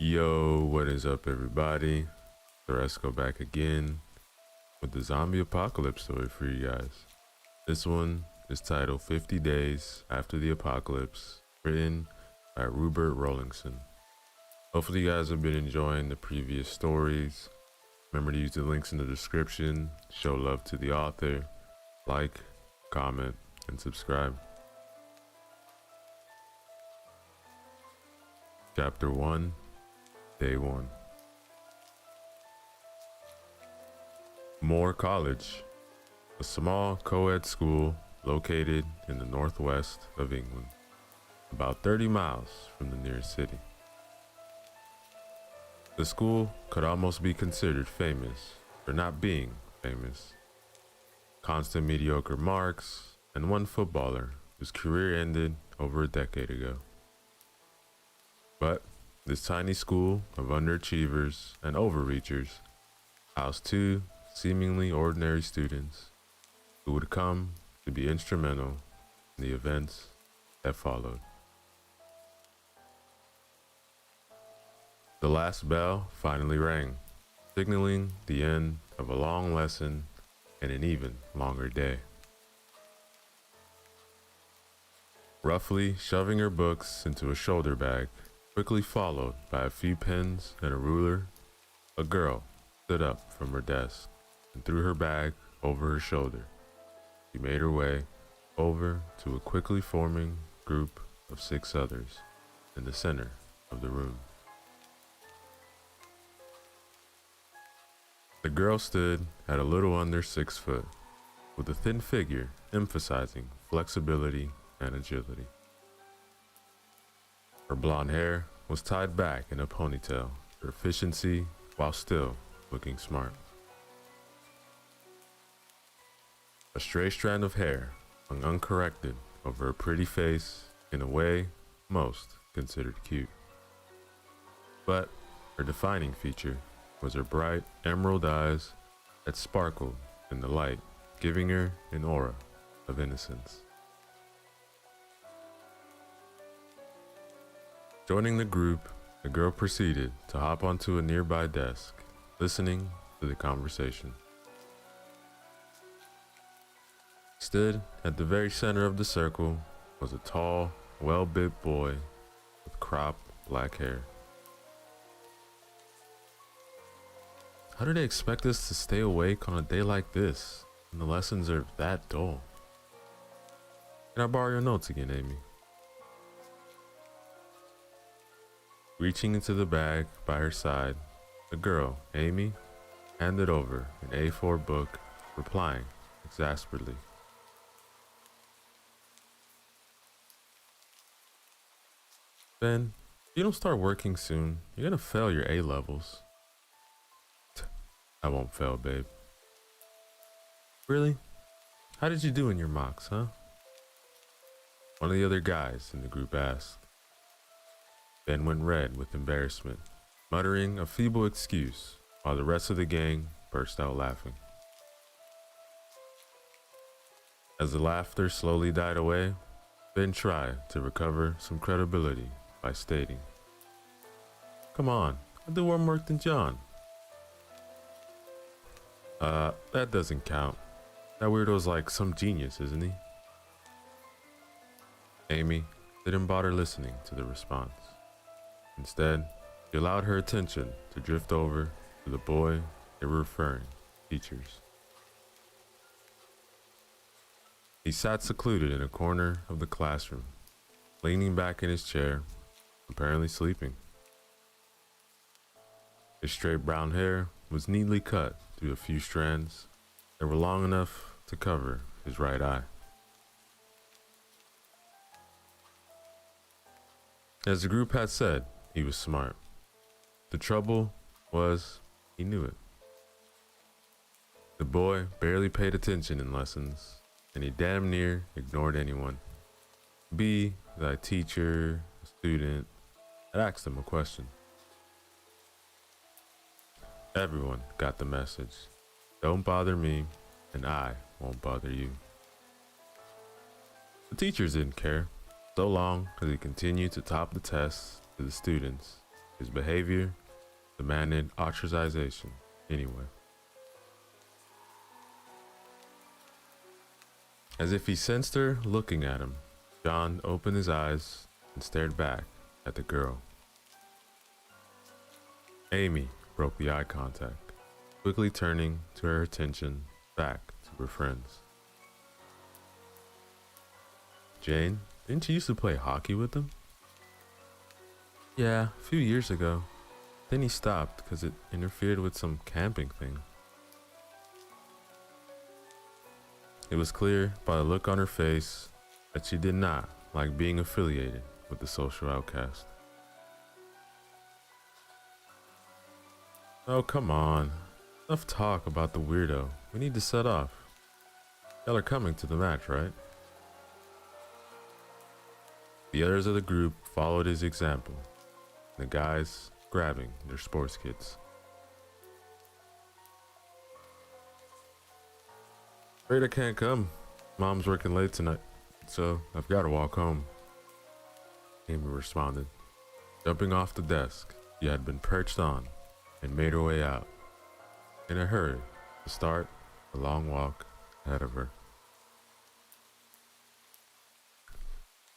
Yo, what is up, everybody? Let's go back again with the zombie apocalypse story for you guys. This one is titled 50 Days After the Apocalypse, written by Rupert Rollinson. Hopefully you guys have been enjoying the previous stories. Remember to use the links in the description, show love to the author, like, comment, and subscribe. Chapter 1, Day 1. Moore College, a small co-ed school located in the northwest of England, about 30 miles from the nearest city. The school could almost be considered famous for not being famous. Constant mediocre marks, and one footballer whose career ended over a decade ago. But this tiny school of underachievers and overreachers housed two seemingly ordinary students who would come to be instrumental in the events that followed. The last bell finally rang, signaling the end of a long lesson and an even longer day. Roughly shoving her books into a shoulder bag, quickly followed by a few pens and a ruler, a girl stood up from her desk and threw her bag over her shoulder. She made her way over to a quickly forming group of 6 others in the center of the room. The girl stood at a little under 6 foot, with a thin figure emphasizing flexibility and agility. Her blonde hair was tied back in a ponytail for efficiency while still looking smart. A stray strand of hair hung uncorrected over her pretty face in a way most considered cute. But her defining feature was her bright emerald eyes that sparkled in the light, giving her an aura of innocence. Joining the group, the girl proceeded to hop onto a nearby desk, listening to the conversation. Stood at the very center of the circle was a tall, well-built boy with cropped black hair. How do they expect us to stay awake on a day like this when the lessons are that dull? Can I borrow your notes again, Amy? Reaching into the bag by her side, the girl, Amy, handed over an A4 book, replying exasperately. Ben, if you don't start working soon, you're gonna fail your A levels. I won't fail, babe. Really? How did you do in your mocks, huh? One of the other guys in the group asked. Ben went red with embarrassment, muttering a feeble excuse while the rest of the gang burst out laughing. As the laughter slowly died away, Ben tried to recover some credibility by stating, "Come on, I do more work than John." That doesn't count. That weirdo's like some genius, isn't he? Amy didn't bother listening to the response. Instead, she allowed her attention to drift over to the boy they were referring teachers. He sat secluded in a corner of the classroom, leaning back in his chair, apparently sleeping. His straight brown hair was neatly cut through a few strands that were long enough to cover his right eye. As the group had said, he was smart. The trouble was, he knew it. The boy barely paid attention in lessons, and he damn near ignored anyone, be that a teacher, a student, had asked him a question. Everyone got the message. Don't bother me, and I won't bother you. The teachers didn't care, so long as he continued to top the tests to the students His behavior demanded ostracization anyway. As if he sensed her looking at him, John opened his eyes and stared back at the girl. Amy broke the eye contact, quickly turning to her attention back to her friends. Jane, didn't you used to play hockey with him? Yeah, a few years ago. Then he stopped because it interfered with some camping thing. It was clear by the look on her face that she did not like being affiliated with the social outcast. Oh, come on. Enough talk about the weirdo. We need to set off. Y'all are coming to the match, right? The others of the group followed his example, the guys grabbing their sports kits. Afraid I can't come. Mom's working late tonight, so I've got to walk home, Amy responded, jumping off the desk she had been perched on and made her way out, in a hurry to start the long walk ahead of her.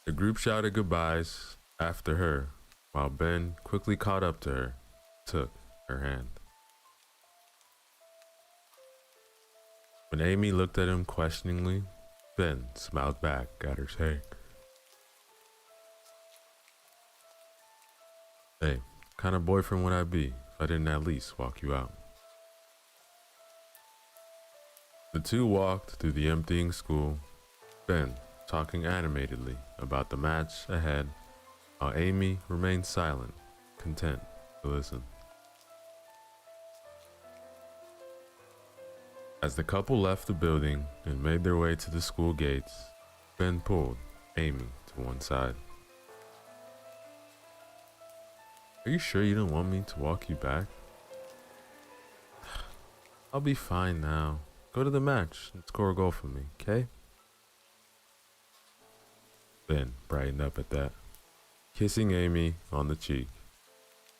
The group shouted goodbyes after her while Ben quickly caught up to her and took her hand. When Amy looked at him questioningly, Ben smiled back at her, saying, "Hey, what kind of boyfriend would I be if I didn't at least walk you out?" The two walked through the emptying school, Ben talking animatedly about the match ahead, while Amy remained silent, content to listen. As the couple left the building and made their way to the school gates, Ben pulled Amy to one side. "Are you sure you don't want me to walk you back?" "I'll be fine now. Go to the match and score a goal for me, okay?" Ben brightened up at that, kissing Amy on the cheek.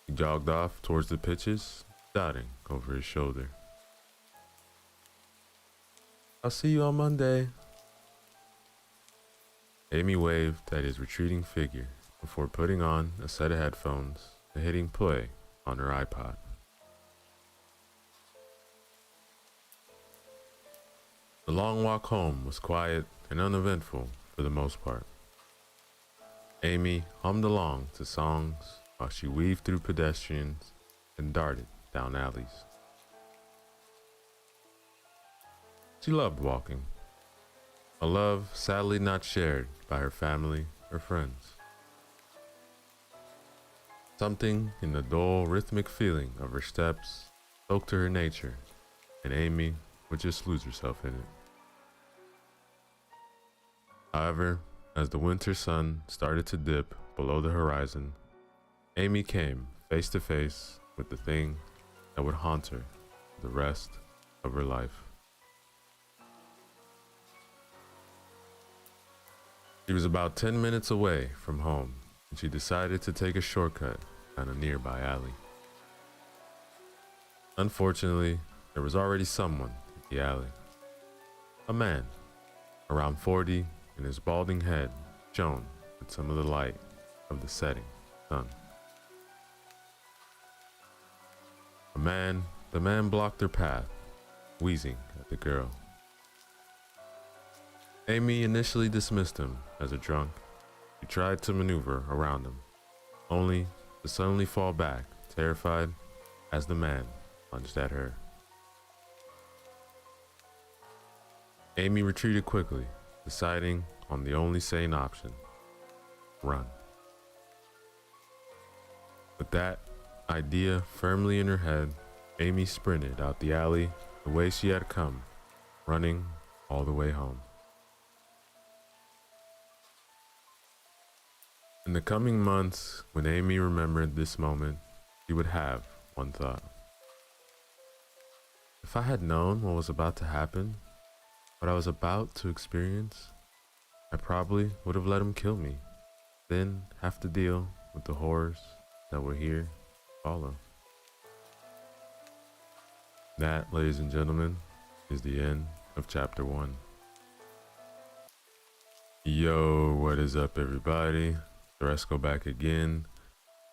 He jogged off towards the pitches, nodding over his shoulder. "I'll see you on Monday." Amy waved at his retreating figure before putting on a set of headphones and hitting play on her iPod. The long walk home was quiet and uneventful for the most part. Amy hummed along to songs while she weaved through pedestrians and darted down alleys. She loved walking, a love sadly not shared by her family or friends. Something in the dull, rhythmic feeling of her steps spoke to her nature, and Amy would just lose herself in it. However, as the winter sun started to dip below the horizon, Amy came face to face with the thing that would haunt her for the rest of her life. She was about 10 minutes away from home, and she decided to take a shortcut down a nearby alley. Unfortunately, there was already someone in the alley. A man, around 40, and his balding head shone with some of the light of the setting sun. The man blocked her path, wheezing at the girl. Amy initially dismissed him as a drunk. She tried to maneuver around him, only to suddenly fall back, terrified, as the man lunged at her. Amy retreated quickly, deciding on the only sane option: run. With that idea firmly in her head, Amy sprinted out the alley the way she had come, running all the way home. In the coming months, when Amy remembered this moment, she would have one thought. If I had known what was about to happen, what I was about to experience, I probably would have let him kill me, then have to deal with the horrors that were here follow. That, ladies and gentlemen, is the end of chapter 1. Yo, what is up, everybody? Thoresco back again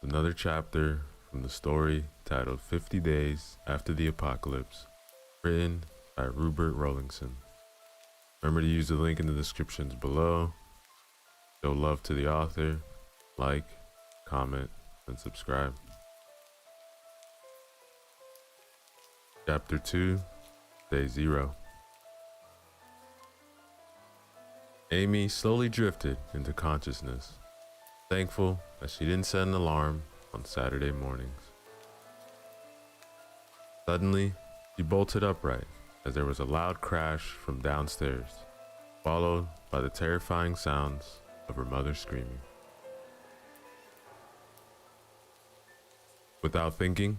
with another chapter from the story titled 50 Days After the Apocalypse, written by Rupert Rollingson. Remember to use the link in the descriptions below. Show love to the author, like, comment, and subscribe. Chapter 2, Day 0. Amy slowly drifted into consciousness, thankful that she didn't set an alarm on Saturday mornings. Suddenly, she bolted upright as there was a loud crash from downstairs, followed by the terrifying sounds of her mother screaming. Without thinking,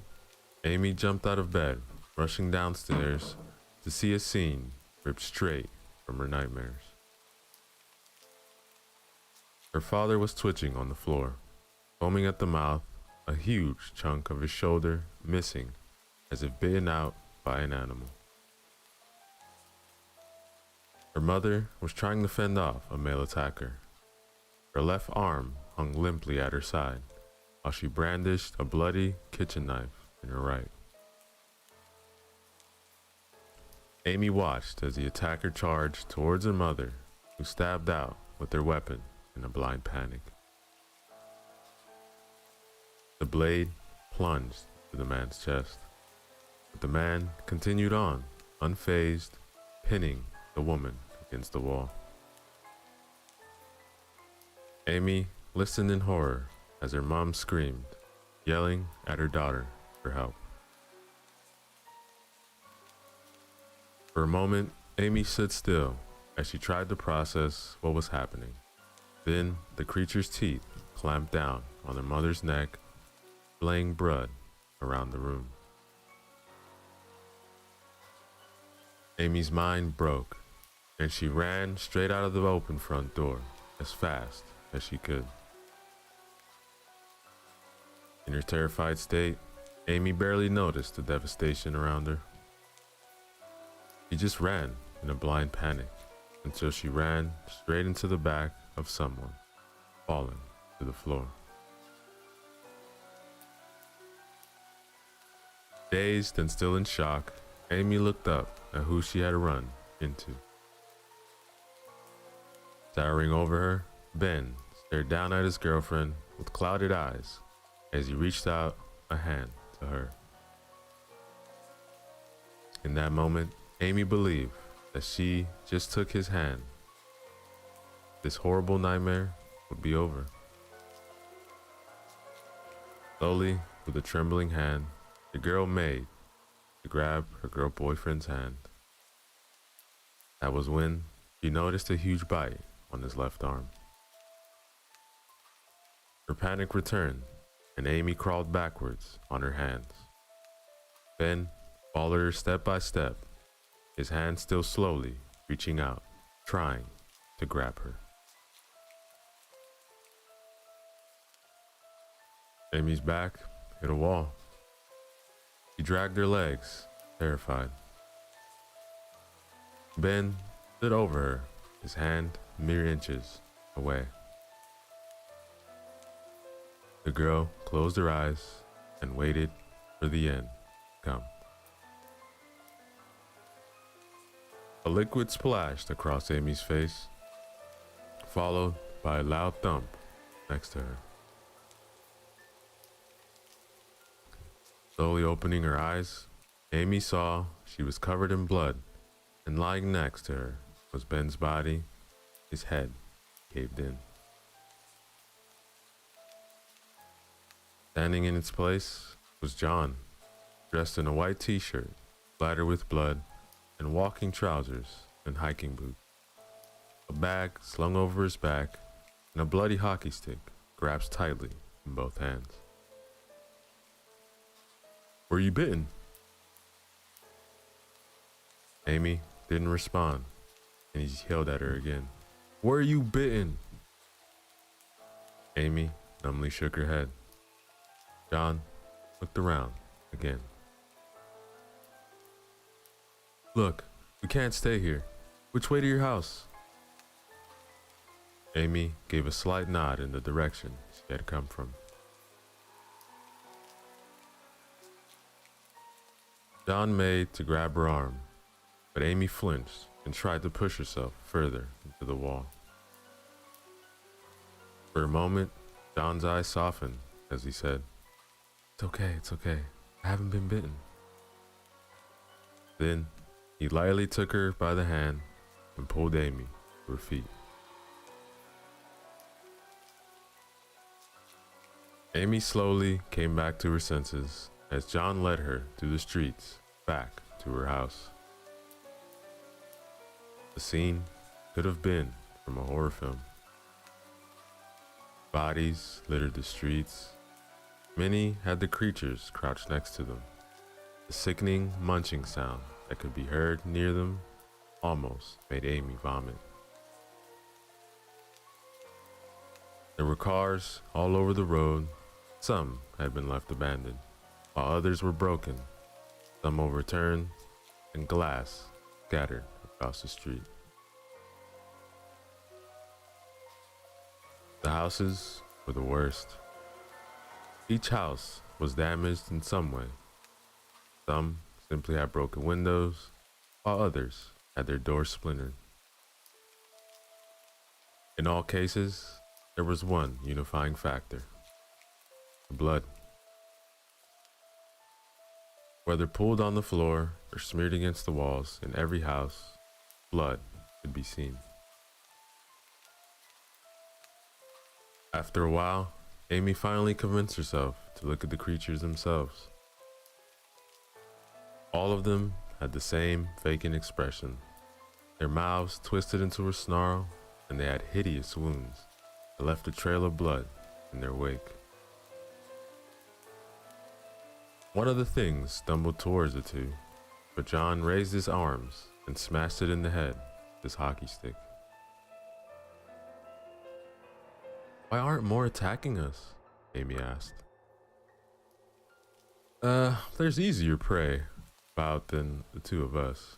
Amy jumped out of bed, rushing downstairs to see a scene ripped straight from her nightmares. Her father was twitching on the floor, foaming at the mouth, a huge chunk of his shoulder missing as if bitten out by an animal. Her mother was trying to fend off a male attacker. Her left arm hung limply at her side, while she brandished a bloody kitchen knife in her right. Amy watched as the attacker charged towards her mother, who stabbed out with their weapon in a blind panic. The blade plunged to the man's chest, but the man continued on, unfazed, pinning the woman against the wall. Amy listened in horror as her mom screamed, yelling at her daughter for help. For a moment, Amy stood still as she tried to process what was happening. Then the creature's teeth clamped down on her mother's neck, splaying blood around the room. Amy's mind broke, and she ran straight out of the open front door as fast as she could. In her terrified state, Amy barely noticed the devastation around her. She just ran in a blind panic until she ran straight into the back of someone, falling to the floor. Dazed and still in shock, Amy looked up at who she had run into. Towering over her, Ben stared down at his girlfriend with clouded eyes as he reached out a hand to her. In that moment, Amy believed that she just took his hand. This horrible nightmare would be over. Slowly, with a trembling hand, the girl made to grab her girl boyfriend's hand. That was when she noticed a huge bite on his left arm. Her panic returned, and Amy crawled backwards on her hands. Ben followed her step by step, his hand still slowly reaching out, trying to grab her. Amy's back hit a wall. She dragged her legs, terrified. Ben stood over her, his hand mere inches away. The girl closed her eyes and waited for the end to come. A liquid splashed across Amy's face, followed by a loud thump next to her. Slowly opening her eyes, Amy saw she was covered in blood, and lying next to her was Ben's body, his head caved in. Standing in its place was John, dressed in a white t-shirt, splattered with blood, and walking trousers and hiking boots. A bag slung over his back, and a bloody hockey stick grasped tightly in both hands. "Were you bitten?" Amy didn't respond, and he yelled at her again. "Were you bitten?" Amy numbly shook her head. John looked around again. Look, we can't stay here. Which way to your house? Amy gave a slight nod in the direction she had come from. John made to grab her arm, but Amy flinched and tried to push herself further into the wall. For a moment, John's eyes softened as he said, it's okay. I haven't been bitten. Then he lightly took her by the hand and pulled Amy to her feet. Amy slowly came back to her senses as John led her through the streets back to her house. The scene could have been from a horror film. Bodies littered the streets. Many had the creatures crouched next to them. The sickening munching sound that could be heard near them almost made Amy vomit. There were cars all over the road. Some had been left abandoned, while others were broken, some overturned, and glass scattered across the street. The houses were the worst. Each house was damaged in some way. Some simply had broken windows, while others had their doors splintered. In all cases, there was one unifying factor: the blood. Whether pooled on the floor or smeared against the walls, in every house, blood could be seen. After a while, Amy finally convinced herself to look at the creatures themselves. All of them had the same vacant expression. Their mouths twisted into a snarl, and they had hideous wounds that left a trail of blood in their wake. One of the things stumbled towards the two, but John raised his arms and smashed it in the head with his hockey stick. Why aren't more attacking us? Amy asked. There's easier prey about than the two of us.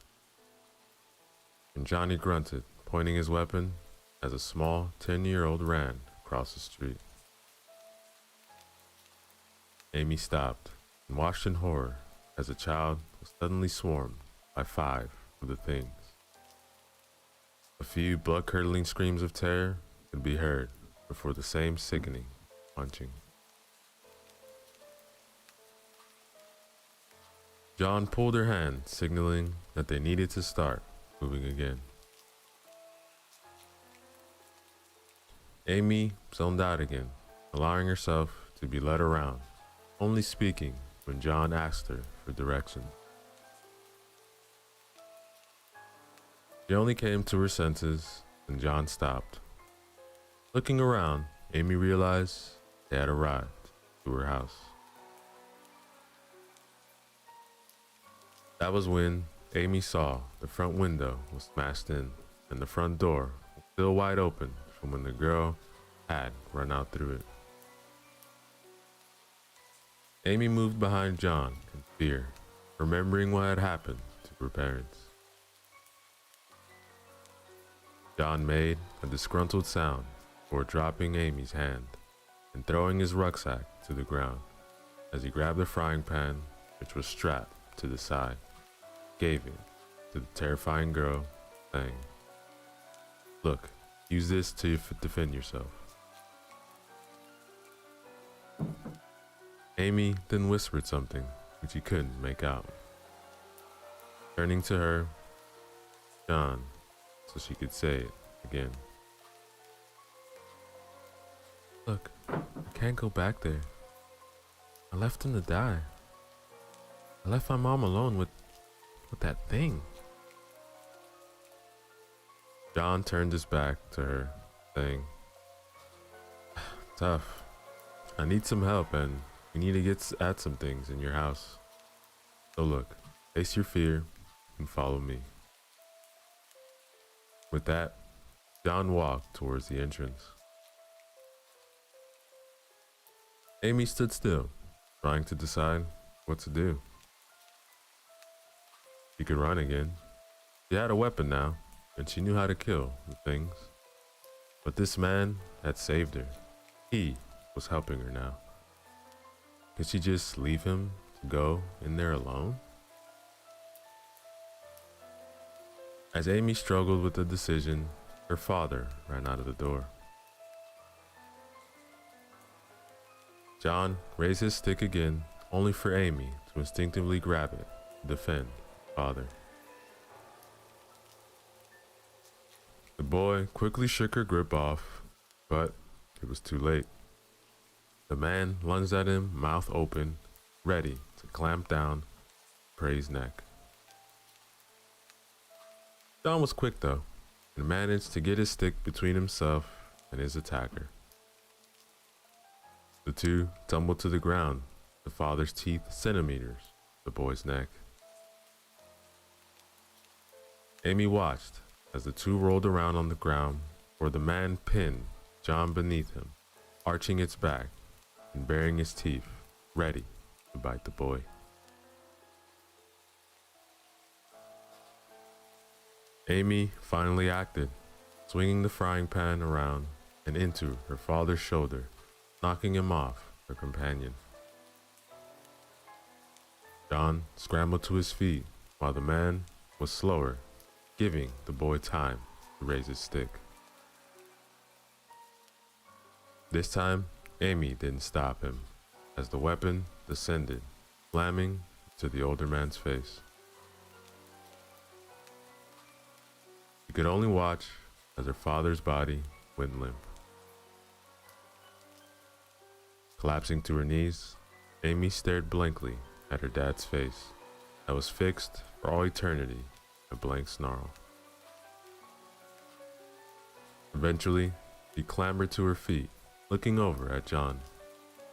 And Johnny grunted, pointing his weapon as a small 10-year-old ran across the street. Amy stopped and watched in horror as a child was suddenly swarmed by 5 of the things. A few blood-curdling screams of terror could be heard before the same sickening punching. John pulled her hand, signaling that they needed to start moving again. Amy zoned out again, allowing herself to be led around, only speaking when John asked her for direction. She only came to her senses when John stopped. Looking around, Amy realized they had arrived to her house. That was when Amy saw the front window was smashed in and the front door was still wide open from when the girl had run out through it. Amy moved behind John in fear, remembering what had happened to her parents. John made a disgruntled sound before dropping Amy's hand and throwing his rucksack to the ground as he grabbed the frying pan, which was strapped to the side, gave it to the terrifying girl, saying, "Look, use this to defend yourself." Amy then whispered something which he couldn't make out. Turning to her, John, so she could say it again. "Look, I can't go back there. I left him to die. I left my mom alone with that thing." John turned his back to her, saying, "Tough. I need some help and we need to get at some things in your house. So look, face your fear and follow me." With that, John walked towards the entrance. Amy stood still, trying to decide what to do. She could run again. She had a weapon now, and she knew how to kill the things. But this man had saved her. He was helping her now. Could she just leave him to go in there alone? As Amy struggled with the decision, her father ran out of the door. John raised his stick again, only for Amy to instinctively grab it to defend father. The boy quickly shook her grip off, but it was too late. The man lunged at him, mouth open, ready to clamp down Prey's neck. John was quick though, and managed to get his stick between himself and his attacker. The two tumbled to the ground, the father's teeth centimeters the boy's neck. Amy watched as the two rolled around on the ground where the man pinned John beneath him, arching its back and baring his teeth, ready to bite the boy. Amy finally acted, swinging the frying pan around and into her father's shoulder, knocking him off her companion. John scrambled to his feet while the man was slower, giving the boy time to raise his stick. This time, Amy didn't stop him as the weapon descended, slamming to the older man's face. She could only watch as her father's body went limp. Collapsing to her knees, Amy stared blankly at her dad's face that was fixed for all eternity, a blank snarl. Eventually, she clambered to her feet, looking over at John,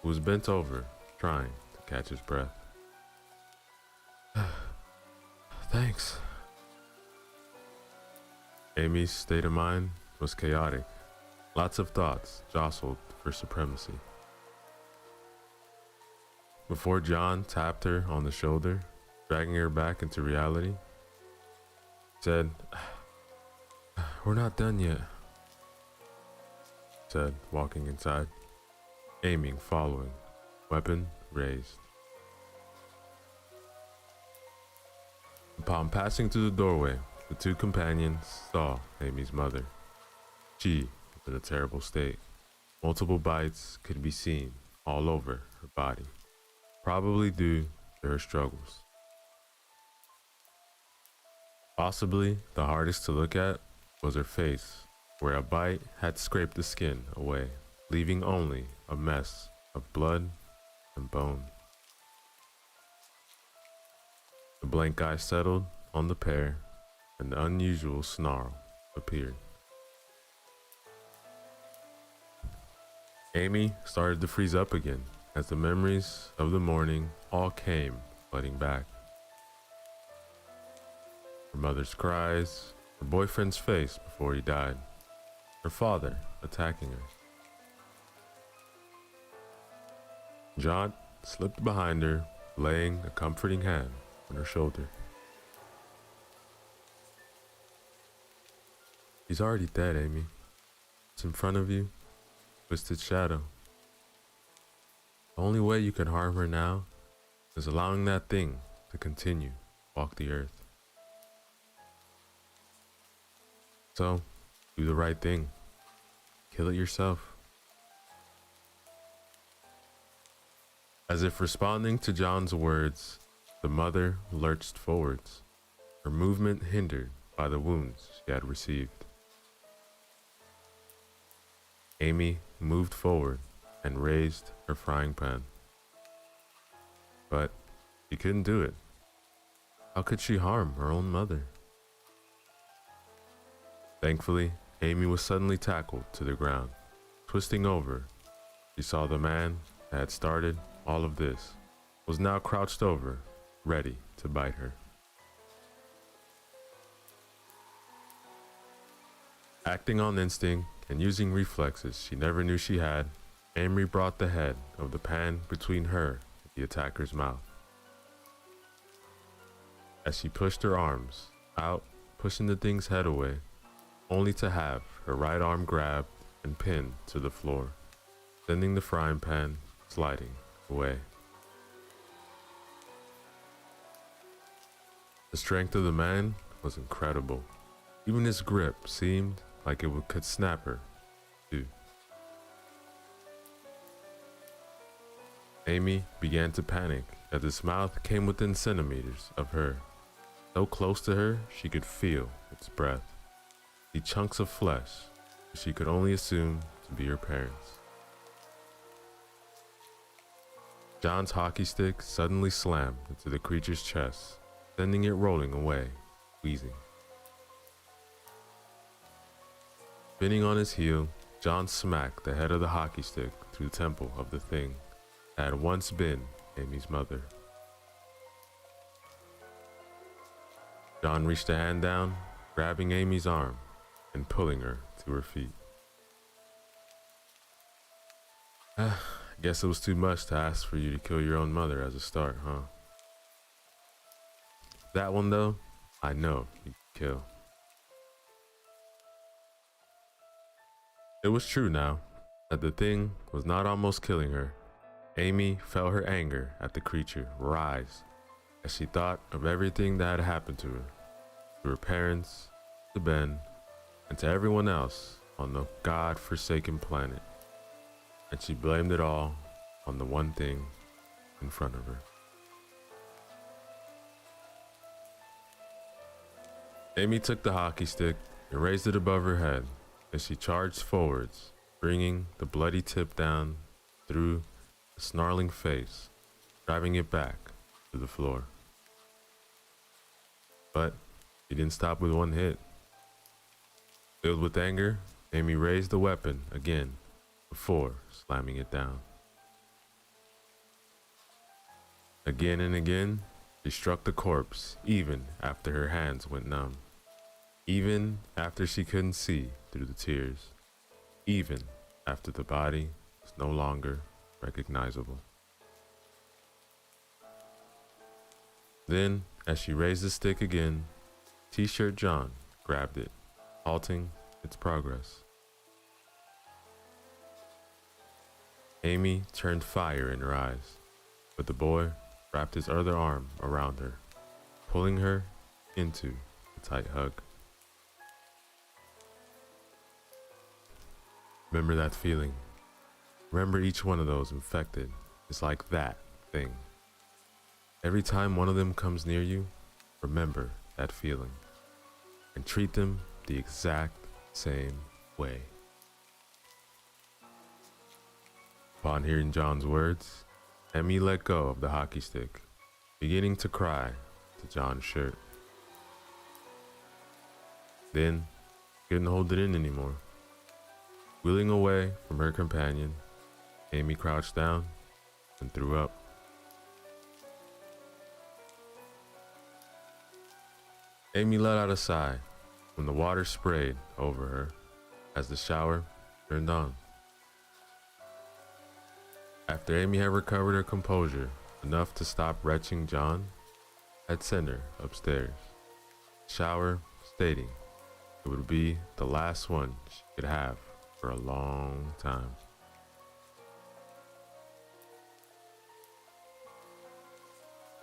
who was bent over, trying to catch his breath. Thanks. Amy's state of mind was chaotic. Lots of thoughts jostled for supremacy. Before John tapped her on the shoulder, dragging her back into reality, he said, "We're not done yet," said, walking inside, aiming following, weapon raised. Upon passing through the doorway, the two companions saw Amy's mother. She was in a terrible state. Multiple bites could be seen all over her body, probably due to her struggles. Possibly the hardest to look at was her face, where a bite had scraped the skin away, leaving only a mess of blood and bone. The blank eye settled on the pair, and the unusual snarl appeared. Amy started to freeze up again as the memories of the morning all came flooding back. Her mother's cries, her boyfriend's face before he died, her father attacking her. John slipped behind her, laying a comforting hand on her shoulder. "He's already dead, Amy. It's in front of you, twisted shadow. The only way you can harm her now is allowing that thing to continue walk the earth. So, do the right thing. Kill it yourself." As if responding to John's words, the mother lurched forwards, her movement hindered by the wounds she had received. Amy moved forward and raised her frying pan. But she couldn't do it. How could she harm her own mother? Thankfully, Amy was suddenly tackled to the ground. Twisting over, she saw the man that had started all of this was now crouched over, ready to bite her. Acting on instinct and using reflexes she never knew she had, Amy brought the head of the pan between her and the attacker's mouth. As she pushed her arms out, pushing the thing's head away, only to have her right arm grabbed and pinned to the floor, sending the frying pan sliding away. The strength of the man was incredible. Even his grip seemed like could snap her, too. Amy began to panic as his mouth came within centimeters of her. So close to her, she could feel its breath. The chunks of flesh she could only assume to be her parents. John's hockey stick suddenly slammed into the creature's chest, sending it rolling away, wheezing. Spinning on his heel, John smacked the head of the hockey stick through the temple of the thing that had once been Amy's mother. John reached a hand down, grabbing Amy's arm and pulling her to her feet. I guess it was too much to ask for you to kill your own mother as a start, huh? That one though, I know you could kill. It was true now that the thing was not almost killing her. Amy felt her anger at the creature rise as she thought of everything that had happened to her parents, to Ben, and to everyone else on the God-forsaken planet. And she blamed it all on the one thing in front of her. Amy took the hockey stick and raised it above her head as she charged forwards, bringing the bloody tip down through the snarling face, driving it back to the floor. But she didn't stop with one hit. Filled with anger, Amy raised the weapon again before slamming it down. Again and again, she struck the corpse even after her hands went numb, even after she couldn't see through the tears, even after the body was no longer recognizable. Then, as she raised the stick again, T-shirt John grabbed it, halting its progress. Amy turned fire in her eyes, but the boy wrapped his other arm around her, pulling her into a tight hug. Remember that feeling. Remember each one of those infected is like that thing. Every time one of them comes near you, remember that feeling and treat them the exact same way. Upon hearing John's words, Amy let go of the hockey stick, beginning to cry to John's shirt. Then, couldn't hold it in anymore. Wheeling away from her companion, Amy crouched down and threw up. Amy let out a sigh when the water sprayed over her as the shower turned on. After Amy had recovered her composure enough to stop retching, John had sent her upstairs, shower stating it would be the last one she could have for a long time.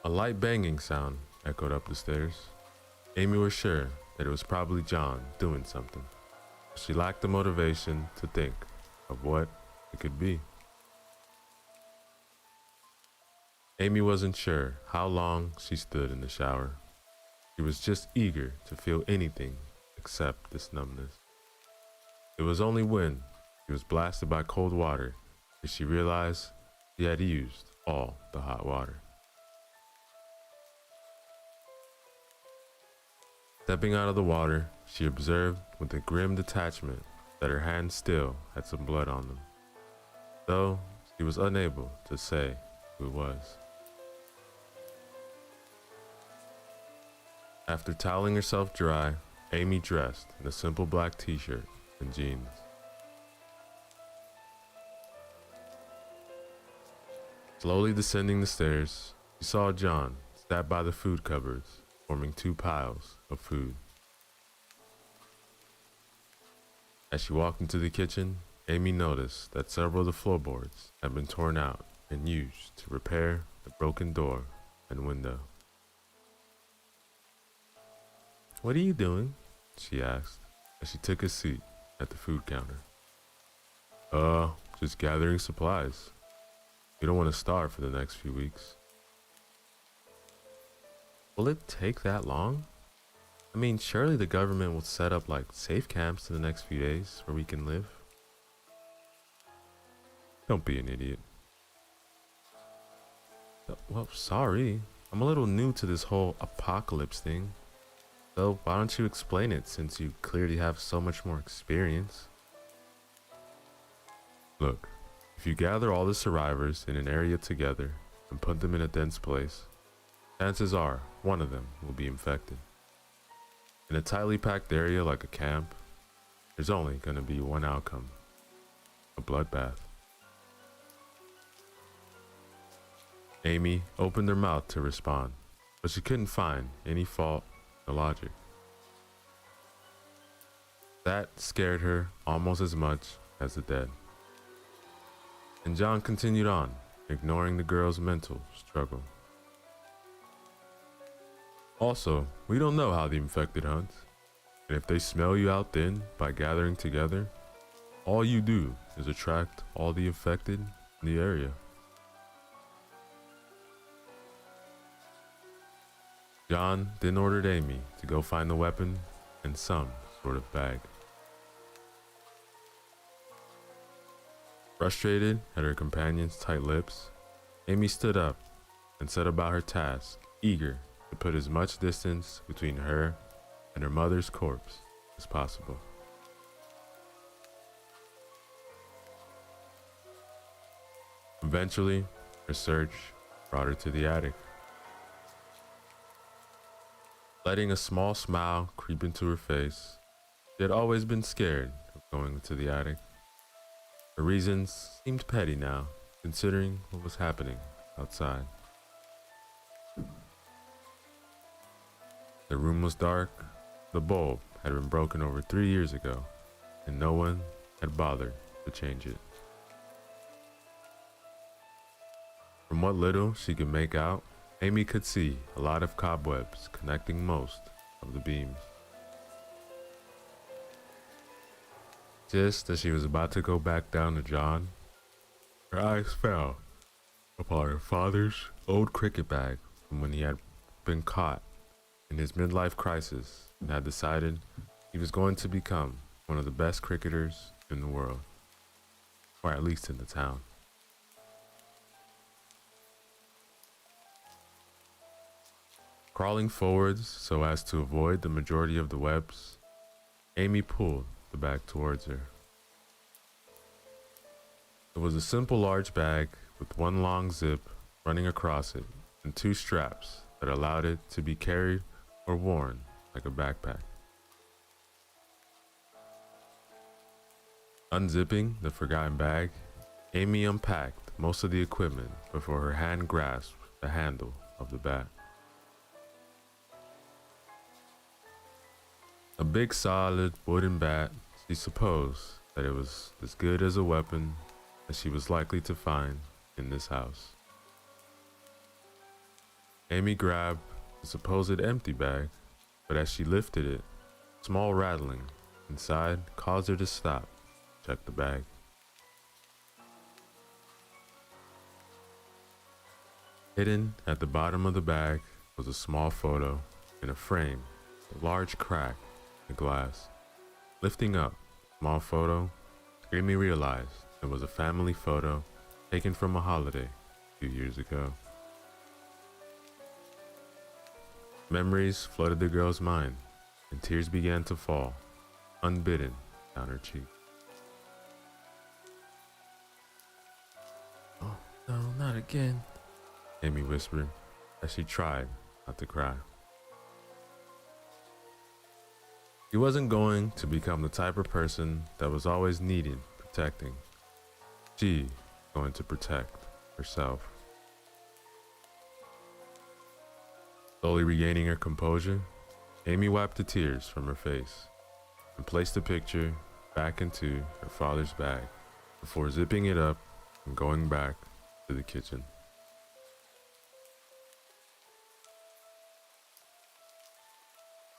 A light banging sound echoed up the stairs. Amy was sure that it was probably John doing something. She lacked the motivation to think of what it could be. Amy wasn't sure how long she stood in the shower. She was just eager to feel anything except this numbness. It was only when she was blasted by cold water that she realized she had used all the hot water. Stepping out of the water, she observed with a grim detachment that her hands still had some blood on them, though she was unable to say who it was. After toweling herself dry, Amy dressed in a simple black t-shirt and jeans. Slowly descending the stairs, she saw John sat by the food cupboards, forming two piles of food. As she walked into the kitchen, Amy noticed that several of the floorboards had been torn out and used to repair the broken door and window. "What are you doing?" she asked as she took a seat at the food counter. Just gathering supplies. We don't want to starve for the next few weeks." "Will it take that long? I mean, surely the government will set up like safe camps in the next few days where we can live." "Don't be an idiot." "Well, sorry. I'm a little new to this whole apocalypse thing. So why don't you explain it since you clearly have so much more experience?" "Look, if you gather all the survivors in an area together and put them in a dense place, chances are one of them will be infected. In a tightly packed area like a camp, there's only going to be one outcome: a bloodbath." Amy opened her mouth to respond, but she couldn't find any fault in the logic. That scared her almost as much as the dead. And John continued on, ignoring the girl's mental struggle. "Also, we don't know how the infected hunt, and if they smell you out thin by gathering together, all you do is attract all the infected in the area." John then ordered Amy to go find the weapon and some sort of bag. Frustrated at her companion's tight lips, Amy stood up and set about her task, eager to put as much distance between her and her mother's corpse as possible. Eventually, her search brought her to the attic. Letting a small smile creep into her face, she had always been scared of going into the attic. Her reasons seemed petty now, considering what was happening outside. The room was dark. The bulb had been broken over 3 years ago, and no one had bothered to change it. From what little she could make out, Amy could see a lot of cobwebs connecting most of the beams. Just as she was about to go back down to John, her eyes fell upon her father's old cricket bag from when he had been caught in his midlife crisis and had decided he was going to become one of the best cricketers in the world, or at least in the town. Crawling forwards so as to avoid the majority of the webs, Amy pulled the bag towards her. It was a simple large bag with one long zip running across it and two straps that allowed it to be carried or worn like a backpack. Unzipping the forgotten bag, Amy unpacked most of the equipment before her hand grasped the handle of the bat. A big solid wooden bat, she supposed that it was as good as a weapon as she was likely to find in this house. Amy grabbed the supposed empty bag, but as she lifted it, small rattling inside caused her to stop, check the bag. Hidden at the bottom of the bag was a small photo in a frame, a large crack in the glass. Lifting up the small photo, Amy realized it was a family photo taken from a holiday a few years ago. Memories flooded the girl's mind, and tears began to fall, unbidden, down her cheek. "Oh, no, not again," Amy whispered as she tried not to cry. She wasn't going to become the type of person that was always needing protecting. She was going to protect herself. Slowly regaining her composure, Amy wiped the tears from her face and placed the picture back into her father's bag before zipping it up and going back to the kitchen.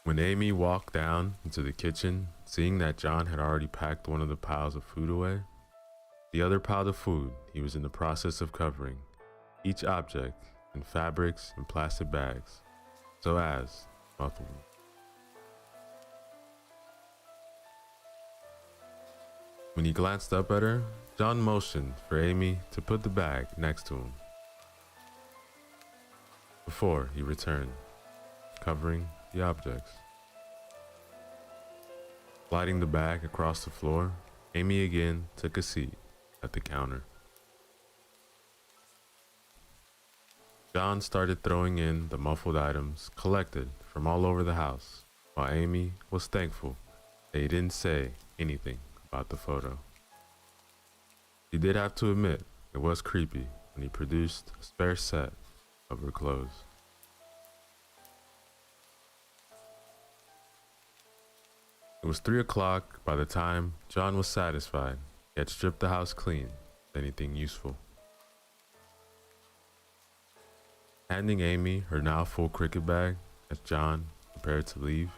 When Amy walked down into the kitchen, seeing that John had already packed one of the piles of food away, the other pile of food he was in the process of covering each object in fabrics and plastic bags so as muffle them. When he glanced up at her, John motioned for Amy to put the bag next to him before he returned, covering the objects. Sliding the bag across the floor, Amy again took a seat at the counter. John started throwing in the muffled items collected from all over the house, while Amy was thankful that he didn't say anything about the photo. She did have to admit it was creepy when he produced a spare set of her clothes. It was 3 o'clock by the time John was satisfied he had stripped the house clean of anything useful. Handing Amy her now full cricket bag as John prepared to leave.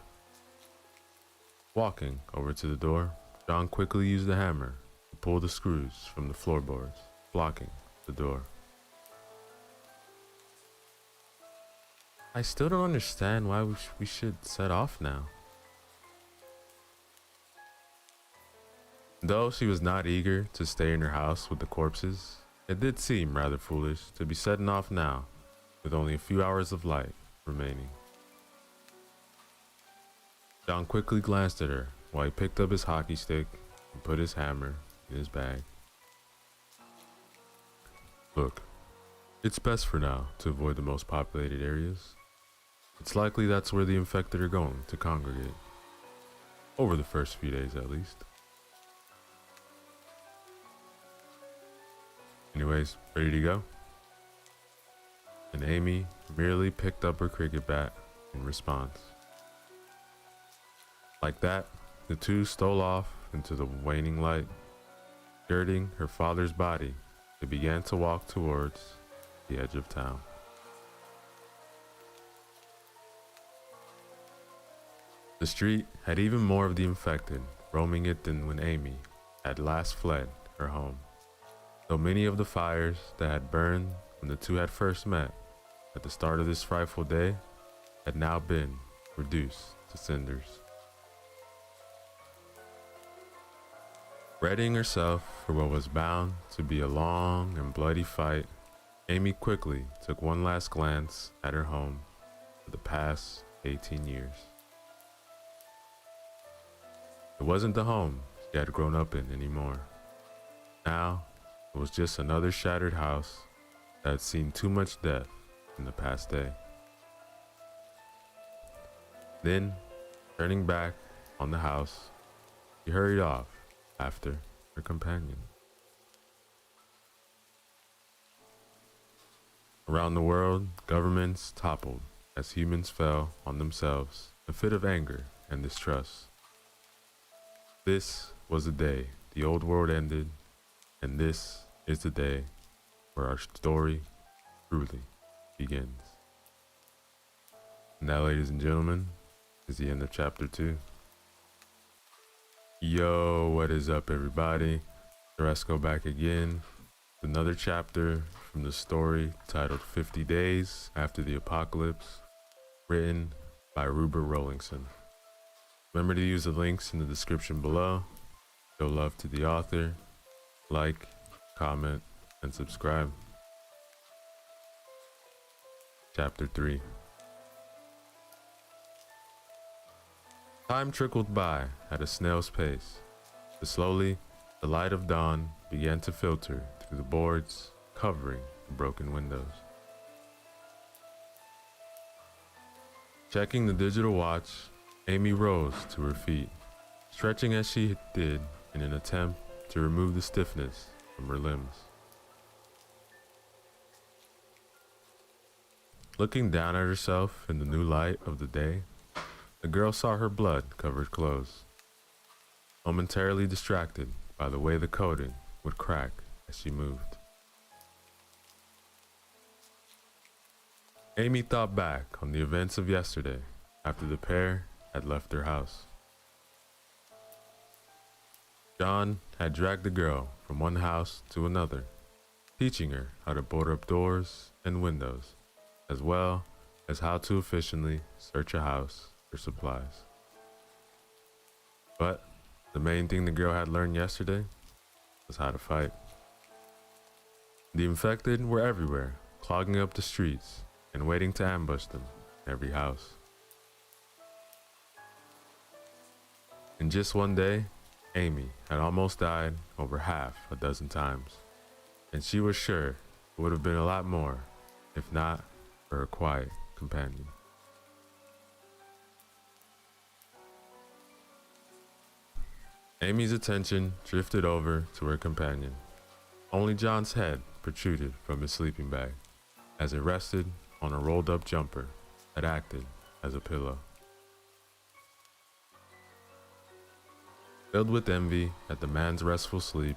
Walking over to the door, John quickly used the hammer to pull the screws from the floorboards, blocking the door. I still don't understand why we should set off now. Though she was not eager to stay in her house with the corpses, it did seem rather foolish to be setting off now with only a few hours of light remaining. John quickly glanced at her while he picked up his hockey stick and put his hammer in his bag. Look, it's best for now to avoid the most populated areas. It's likely that's where the infected are going to congregate. Over the first few days at least. Anyways, ready to go? And Amy merely picked up her cricket bat in response. Like that, the two stole off into the waning light. Skirting her father's body, they began to walk towards the edge of town. The street had even more of the infected roaming it than when Amy had last fled her home. Though many of the fires that had burned when the two had first met at the start of this frightful day had now been reduced to cinders. Readying herself for what was bound to be a long and bloody fight, Amy quickly took one last glance at her home for the past 18 years. It wasn't the home she had grown up in anymore. Now, it was just another shattered house that had seen too much death in the past day. Then, turning back on the house, she hurried off after her companion. Around the world, governments toppled as humans fell on themselves in a fit of anger and distrust. This was the day the old world ended, and this is the day where our story truly begins. And that, ladies and gentlemen, is the end of chapter 2. Yo, what is up, everybody? Resco back again with another chapter from the story titled 50 Days After the Apocalypse, written by Rupert Rollingson. Remember to use the links in the description below. Show love to the author. Like, comment, and subscribe. Chapter 3. Time trickled by at a snail's pace, but slowly the light of dawn began to filter through the boards covering the broken windows. Checking the digital watch, Amy rose to her feet, stretching as she did in an attempt to remove the stiffness from her limbs. Looking down at herself in the new light of the day, the girl saw her blood-covered clothes, momentarily distracted by the way the coating would crack as she moved. Amy thought back on the events of yesterday after the pair had left their house. John had dragged the girl from one house to another, teaching her how to board up doors and windows, as well as how to efficiently search a house for supplies. But the main thing the girl had learned yesterday was how to fight. The infected were everywhere, clogging up the streets and waiting to ambush them in every house. In just one day, Amy had almost died over half a dozen times, and she was sure it would have been a lot more if not for her quiet companion. Amy's attention drifted over to her companion. Only John's head protruded from his sleeping bag as it rested on a rolled up jumper that acted as a pillow. Filled with envy at the man's restful sleep,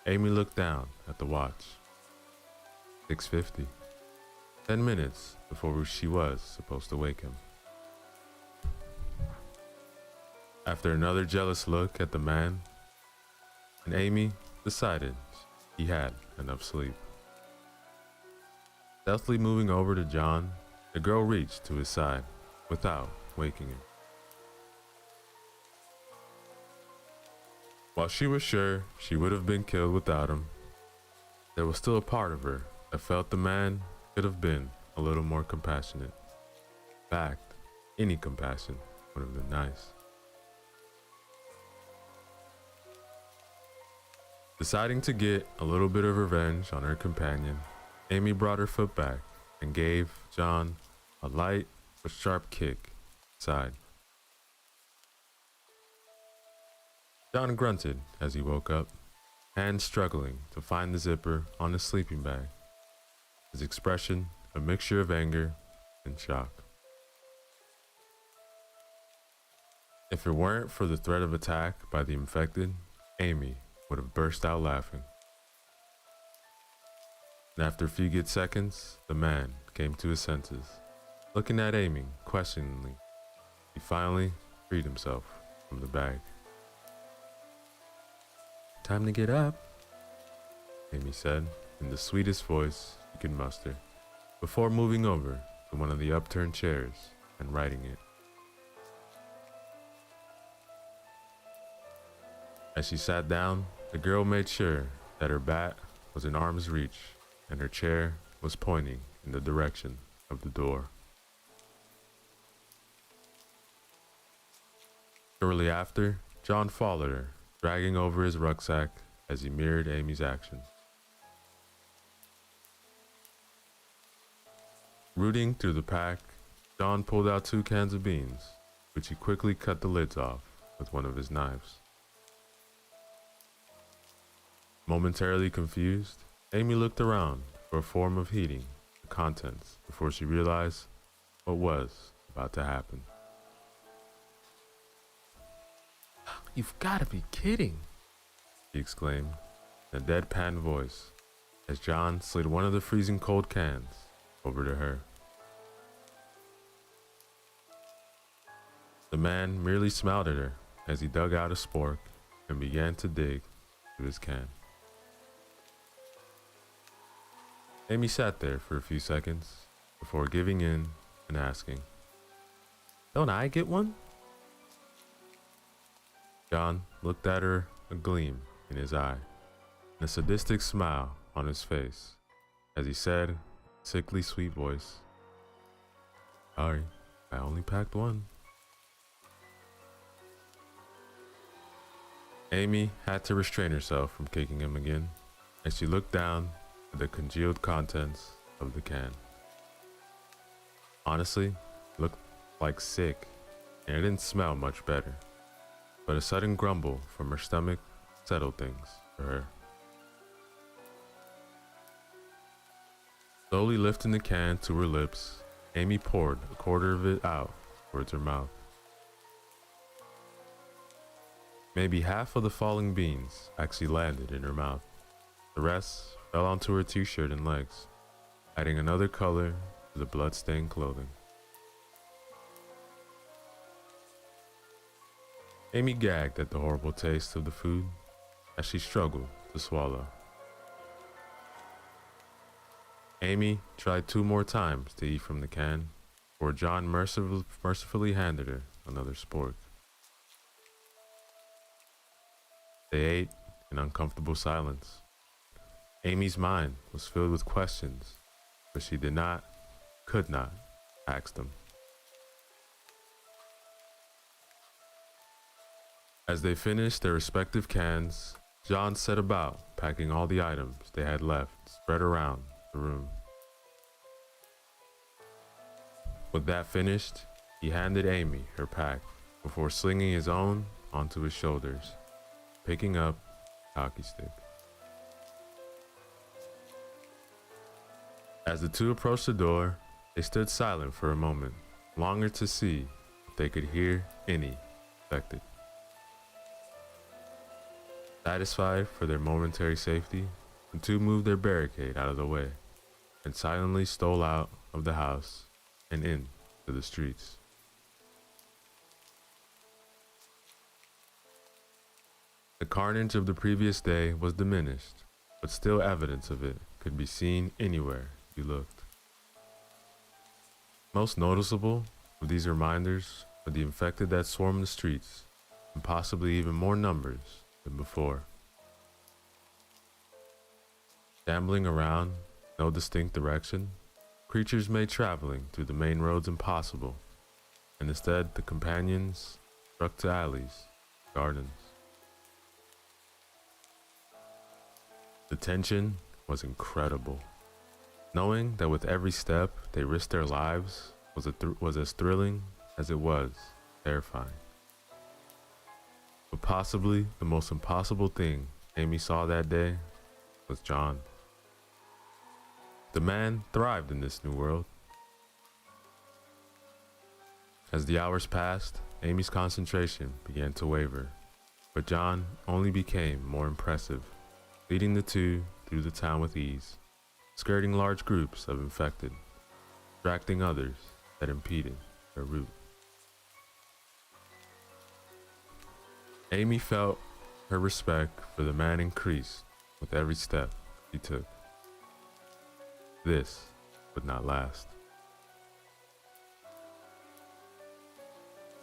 Amy looked down at the watch. 6:50. 10 minutes before she was supposed to wake him. After another jealous look at the man, and Amy decided he had enough sleep. Stealthily moving over to John, the girl reached to his side without waking him. While she was sure she would have been killed without him, there was still a part of her that felt the man could have been a little more compassionate. In fact, any compassion would have been nice. Deciding to get a little bit of revenge on her companion, Amy brought her foot back and gave John a light but sharp kick inside. John grunted as he woke up, hands struggling to find the zipper on his sleeping bag, his expression a mixture of anger and shock. If it weren't for the threat of attack by the infected, Amy would have burst out laughing. And after a few good seconds, the man came to his senses. Looking at Amy questioningly, he finally freed himself from the bag. "Time to get up," Amy said in the sweetest voice he could muster, before moving over to one of the upturned chairs and righting it. As she sat down, the girl made sure that her bat was in arm's reach and her chair was pointing in the direction of the door. Shortly after, John followed her, dragging over his rucksack as he mirrored Amy's actions. Rooting through the pack, John pulled out 2 cans of beans, which he quickly cut the lids off with one of his knives. Momentarily confused, Amy looked around for a form of heating the contents before she realized what was about to happen. "You've got to be kidding," she exclaimed in a deadpan voice as John slid one of the freezing cold cans over to her. The man merely smiled at her as he dug out a spork and began to dig through his can. Amy sat there for a few seconds before giving in and asking, "Don't I get one?" John looked at her, a gleam in his eye, and a sadistic smile on his face, as he said, in a sickly sweet voice, "Sorry, I only packed one." Amy had to restrain herself from kicking him again, as she looked down at the congealed contents of the can. Honestly, it looked like sick, and it didn't smell much better, but a sudden grumble from her stomach settled things for her. Slowly lifting the can to her lips, Amy poured a quarter of it out towards her mouth. Maybe half of the falling beans actually landed in her mouth. The rest fell onto her t-shirt and legs, adding another color to the blood-stained clothing. Amy gagged at the horrible taste of the food as she struggled to swallow. Amy tried 2 more times to eat from the can before John mercifully handed her another spork. They ate in uncomfortable silence. Amy's mind was filled with questions, but she could not ask them. As they finished their respective cans, John set about packing all the items they had left spread around the room. With that finished, he handed Amy her pack before slinging his own onto his shoulders, picking up a hockey stick. As the two approached the door, they stood silent for a moment, longing to see if they could hear any affected. Satisfied for their momentary safety, the two moved their barricade out of the way and silently stole out of the house and into the streets. The carnage of the previous day was diminished, but still evidence of it could be seen anywhere you looked. Most noticeable of these reminders were the infected that swarmed the streets, in possibly even more numbers than before. Shambling around, no distinct direction, creatures made traveling through the main roads impossible, and instead the companions struck to alleys, gardens. The tension was incredible. Knowing that with every step they risked their lives was as thrilling as it was terrifying. But possibly the most impossible thing Amy saw that day was John. The man thrived in this new world. As the hours passed, Amy's concentration began to waver, but John only became more impressive, leading the two through the town with ease, skirting large groups of infected, distracting others that impeded their route. Amy felt her respect for the man increased with every step he took. This would not last.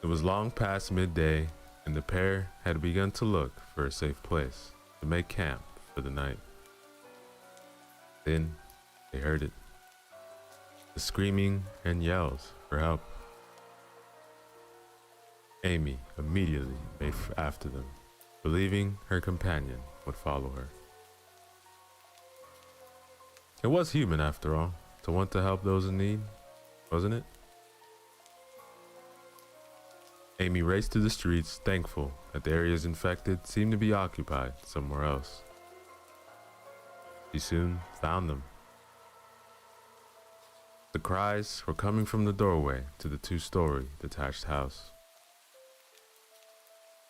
It was long past midday, and the pair had begun to look for a safe place to make camp for the night. Then they heard it. The screaming and yells for help. Amy immediately made after them, believing her companion would follow her. It was human, after all, to want to help those in need, wasn't it? Amy raced through the streets, thankful that the areas infected seemed to be occupied somewhere else. She soon found them. The cries were coming from the doorway to the 2-story detached house.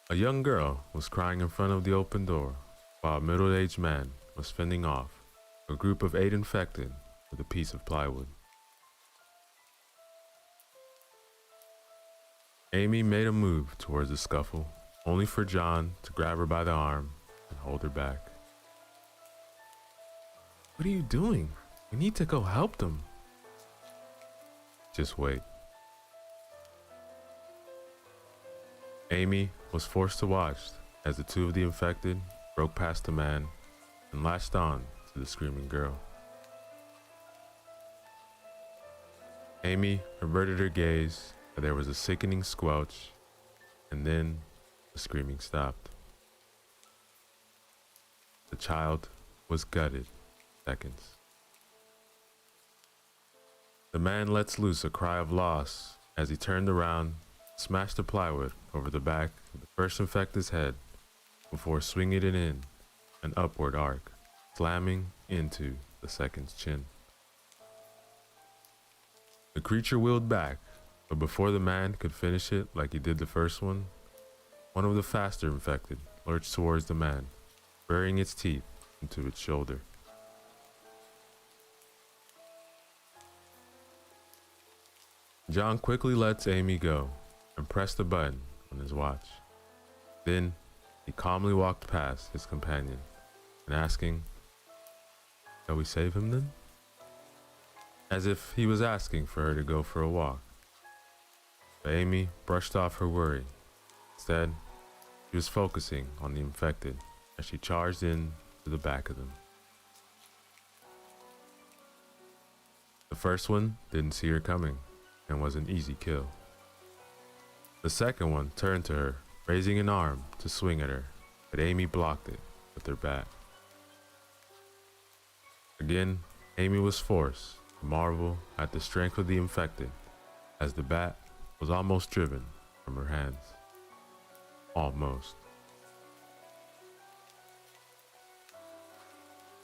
A young girl was crying in front of the open door, while a middle-aged man was fending off a group of 8 infected with a piece of plywood. Amy made a move towards the scuffle, only for John to grab her by the arm and hold her back. "What are you doing? We need to go help them." "Just wait." Amy was forced to watch as the 2 of the infected broke past the man and latched on to the screaming girl. Amy averted her gaze, but there was a sickening squelch, and then the screaming stopped. The child was gutted in seconds. The man lets loose a cry of loss as he turned around, smashed the plywood over the back of the first infected's head before swinging it in an upward arc, slamming into the second's chin. The creature wheeled back, but before the man could finish it like he did the first one of the faster infected lurched towards the man, burying its teeth into its shoulder. John quickly lets Amy go and pressed a button on his watch. Then he calmly walked past his companion and asking, "Shall we save him then?" As if he was asking for her to go for a walk. But Amy brushed off her worry. Instead, she was focusing on the infected as she charged in to the back of them. The first one didn't see her coming and was an easy kill. The second one turned to her, raising an arm to swing at her, but Amy blocked it with her bat. Again, Amy was forced to marvel at the strength of the infected as the bat was almost driven from her hands. Almost.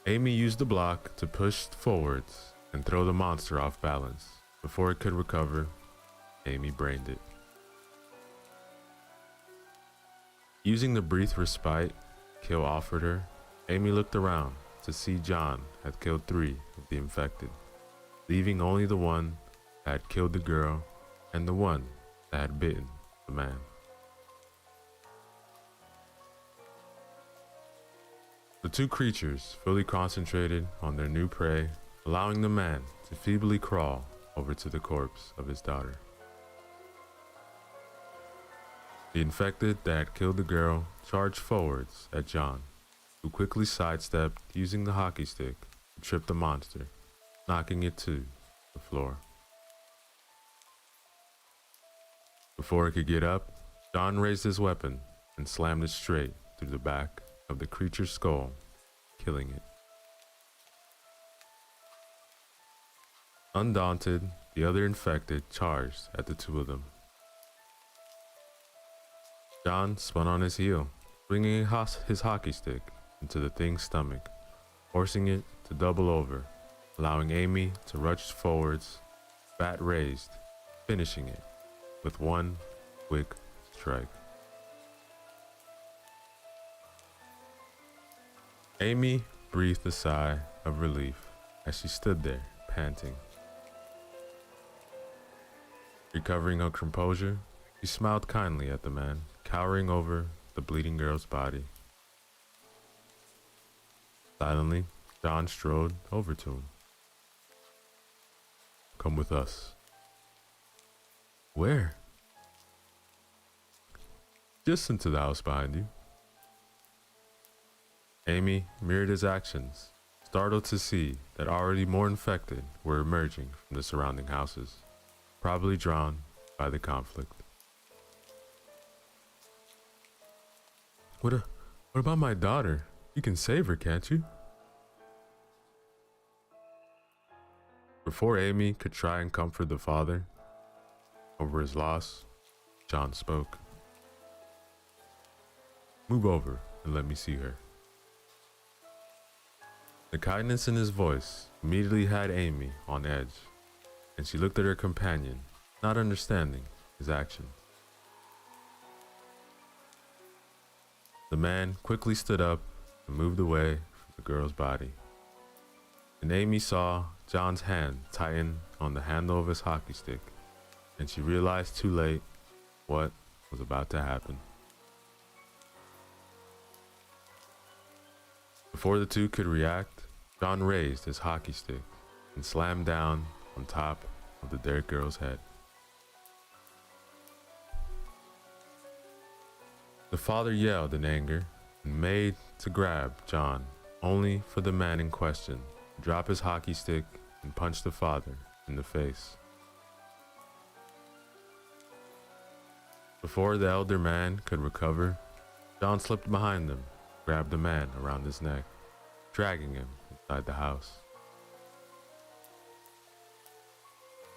Amy used the block to push forwards and throw the monster off balance. Before it could recover, Amy brained it. Using the brief respite Kill offered her, Amy looked around to see John had killed 3 of the infected, leaving only the one that had killed the girl and the one that had bitten the man. The 2 creatures fully concentrated on their new prey, allowing the man to feebly crawl over to the corpse of his daughter. The infected that had killed the girl charged forwards at John, who quickly sidestepped using the hockey stick to trip the monster, knocking it to the floor. Before it could get up, John raised his weapon and slammed it straight through the back of the creature's skull, killing it. Undaunted, the other infected charged at the 2 of them. John spun on his heel, swinging his hockey stick into the thing's stomach, forcing it to double over, allowing Amy to rush forwards, bat raised, finishing it with one quick strike. Amy breathed a sigh of relief as she stood there, panting. Recovering her composure, she smiled kindly at the man, cowering over the bleeding girl's body. Silently, John strode over to him. "Come with us." "Where?" "Just into the house behind you." Amy mirrored his actions, startled to see that already more infected were emerging from the surrounding houses, probably drawn by the conflict. What about my daughter? You can save her, can't you?" Before Amy could try and comfort the father over his loss, John spoke. "Move over and let me see her." The kindness in his voice immediately had Amy on edge, and she looked at her companion, not understanding his action. The man quickly stood up and moved away from the girl's body, and Amy saw John's hand tighten on the handle of his hockey stick, and she realized too late what was about to happen. Before the 2 could react, John raised his hockey stick and slammed down on top of the dead girl's head. The father yelled in anger and made to grab John, only for the man in question to drop his hockey stick and punch the father in the face. Before the elder man could recover, John slipped behind them, grabbed the man around his neck, dragging him inside the house.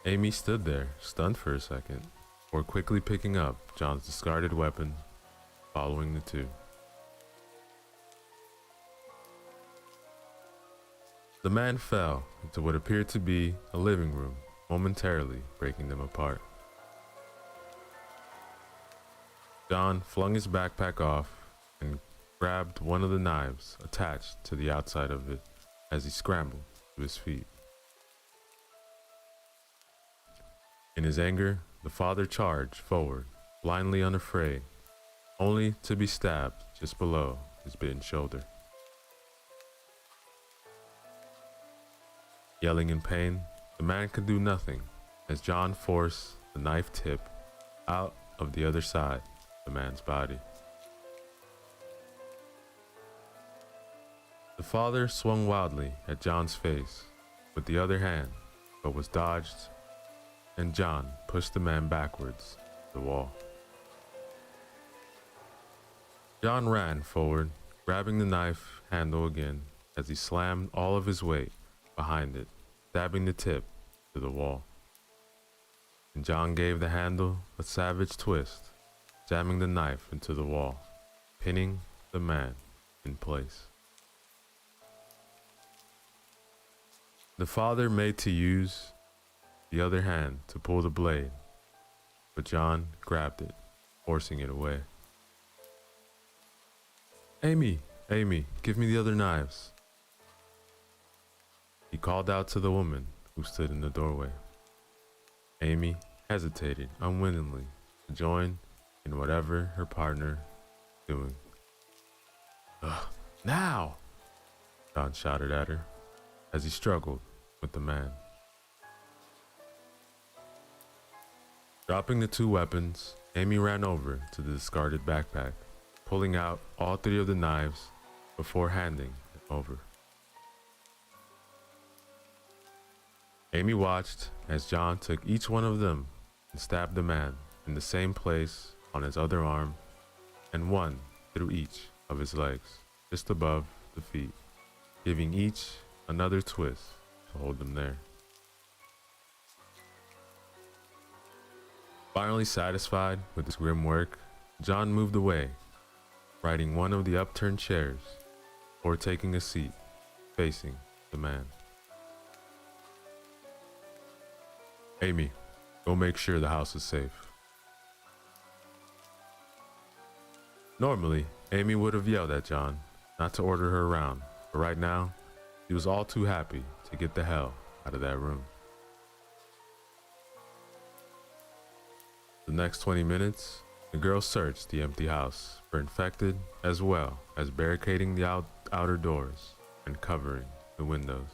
Amy stood there, stunned for a second, before quickly picking up John's discarded weapon, following the 2. The man fell into what appeared to be a living room momentarily breaking them apart. John flung his backpack off and grabbed one of the knives attached to the outside of it as he scrambled to his feet. In his anger, the father charged forward, blindly unafraid, only to be stabbed just below his bitten shoulder. Yelling in pain, the man could do nothing as John forced the knife tip out of the other side of the man's body. The father swung wildly at John's face with the other hand, but was dodged, and John pushed the man backwards to the wall. John ran forward, grabbing the knife handle again as he slammed all of his weight behind it, stabbing the tip to the wall. And John gave the handle a savage twist, jamming the knife into the wall, pinning the man in place. The father made to use the other hand to pull the blade, but John grabbed it, forcing it away. Amy, give me the other knives. He called out to the woman who stood in the doorway. Amy hesitated unwillingly to join in whatever her partner was doing. Now! John shouted at her as he struggled with the man. Dropping the two weapons, Amy ran over to the discarded backpack, pulling out all three of the knives before handing it over. Amy watched as John took each one of them and stabbed the man in the same place on his other arm and one through each of his legs, just above the feet, giving each another twist to hold them there. Finally satisfied with his grim work, John moved away, riding one of the upturned chairs or taking a seat facing the man. Amy, go make sure the house is safe. Normally, Amy would have yelled at John not to order her around, but right now, she was all too happy to get the hell out of that room. The next 20 minutes, the girl searched the empty house for infected, as well as barricading the outer doors and covering the windows.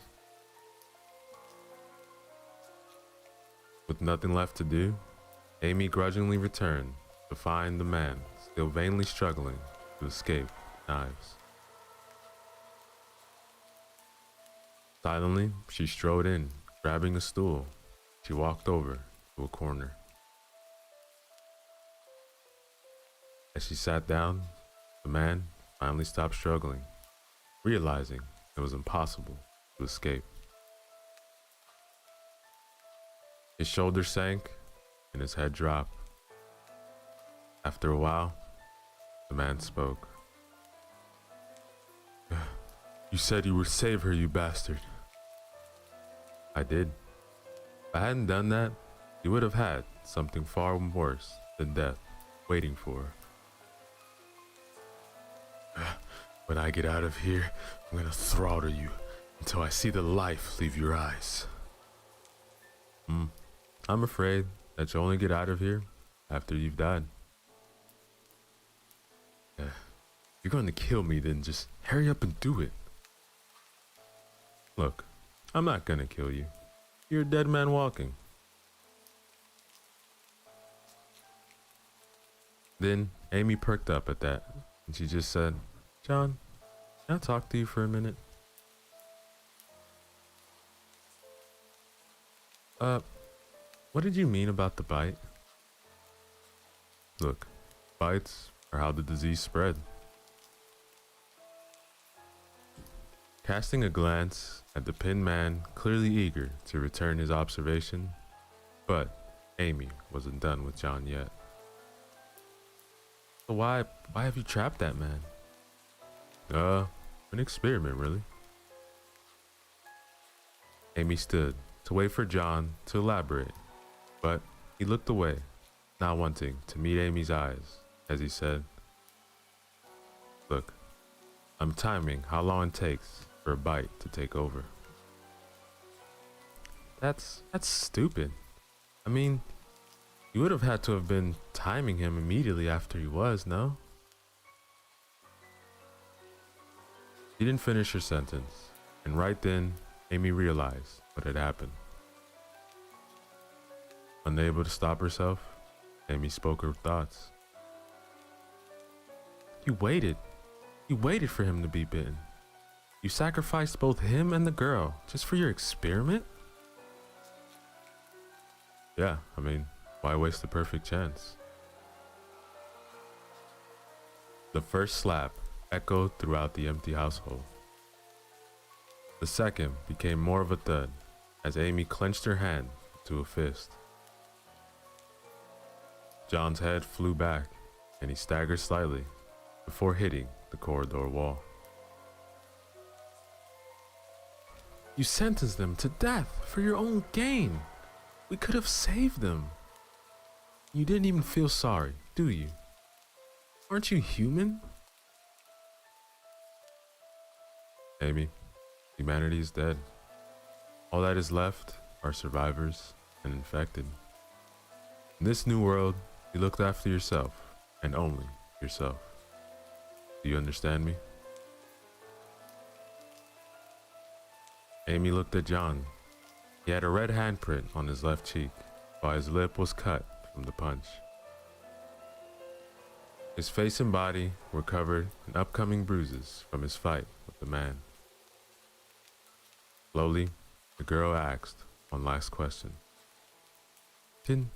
With nothing left to do, Amy grudgingly returned to find the man still vainly struggling to escape knives. Silently, she strode in, grabbing a stool. She walked over to a corner. As she sat down, the man finally stopped struggling, realizing it was impossible to escape. His shoulders sank and his head dropped. After a while, the man spoke. You said you would save her, you bastard. I did. If I hadn't done that, you would have had something far worse than death waiting for her. When I get out of here, I'm gonna throttle you until I see the life leave your eyes. I'm afraid that you'll only get out of here after you've died. If you're gonna kill me, then just hurry up and do it. Look, I'm not gonna kill you. You're a dead man walking. Then Amy perked up at that, and she just said, John, can I talk to you for a minute? What did you mean about the bite? Look, bites are how the disease spread. Casting a glance at the pinned man, clearly eager to return his observation, but Amy wasn't done with John yet. So why have you trapped that man? An experiment, really. Amy stood to wait for John to elaborate, but he looked away, not wanting to meet Amy's eyes, as he said, "Look, I'm timing how long it takes for a bite to take over." That's stupid. I mean, you would have had to have been timing him immediately after he was, no? She didn't finish her sentence, and right then, Amy realized what had happened. Unable to stop herself, Amy spoke her thoughts. You waited. You waited for him to be bitten. You sacrificed both him and the girl just for your experiment? Yeah, I mean, why waste the perfect chance? The first slap echoed throughout the empty household. The second became more of a thud as Amy clenched her hand to a fist. John's head flew back and he staggered slightly before hitting the corridor wall. You sentenced them to death for your own gain. We could have saved them. You didn't even feel sorry, do you? Aren't you human? Amy, humanity is dead. All that is left are survivors and infected. In this new world, you looked after yourself and only yourself. Do you understand me? Amy looked at John. He had a red handprint on his left cheek, while his lip was cut from the punch. His face and body were covered in upcoming bruises from his fight with the man. Slowly, the girl asked one last question. Then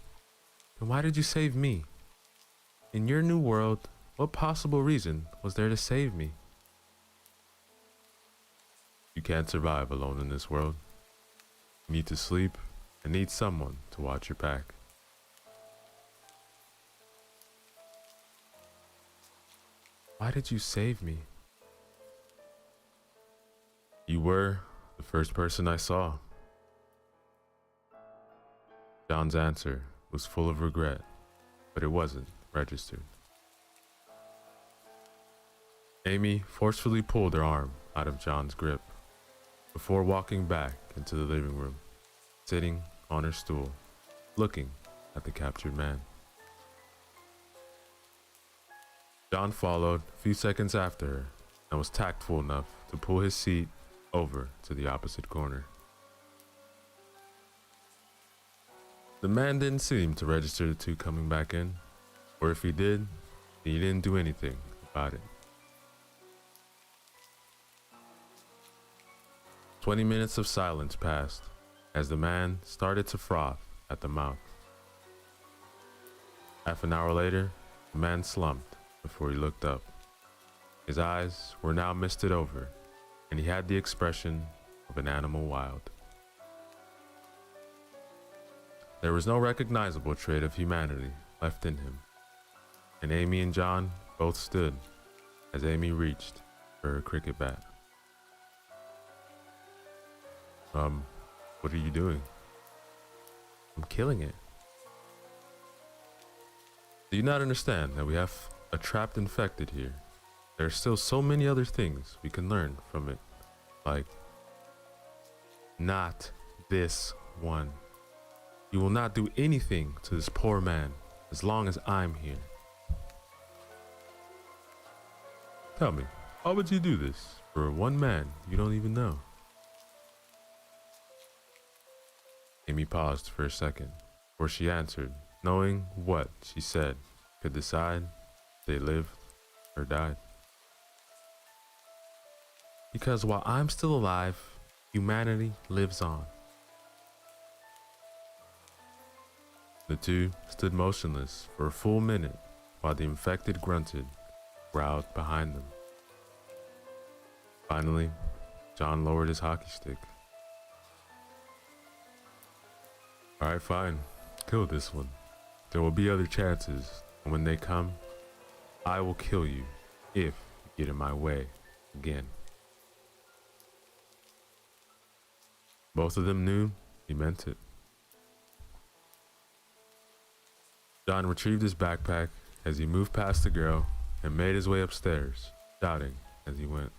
why did you save me? In your new world, what possible reason was there to save me? You can't survive alone in this world. You need to sleep and need someone to watch your back. Why did you save me? You were the first person I saw. John's answer was full of regret, but it wasn't registered. Amy forcefully pulled her arm out of John's grip before walking back into the living room, sitting on her stool, looking at the captured man. John followed a few seconds after her and was tactful enough to pull his seat over to the opposite corner. The man didn't seem to register the two coming back in, or if he did, he didn't do anything about it. 20 minutes of silence passed as the man started to froth at the mouth. Half an hour later, the man slumped before he looked up. His eyes were now misted over, and he had the expression of an animal wild. There was no recognizable trait of humanity left in him, and Amy and John both stood as Amy reached for her cricket bat. What are you doing? I'm killing it. Do you not understand that we have a trapped infected here? There are still so many other things we can learn from it, like, not this one. You will not do anything to this poor man as long as I'm here. Tell me, why would you do this for one man you don't even know? Amy paused for a second before she answered, knowing what she said could decide if they lived or died. Because while I'm still alive, humanity lives on. The two stood motionless for a full minute while the infected grunted, growled behind them. Finally, John lowered his hockey stick. Alright, fine. Kill this one. There will be other chances, and when they come, I will kill you if you get in my way again. Both of them knew the he meant it. John retrieved his backpack as he moved past the girl and made his way upstairs, shouting as he went.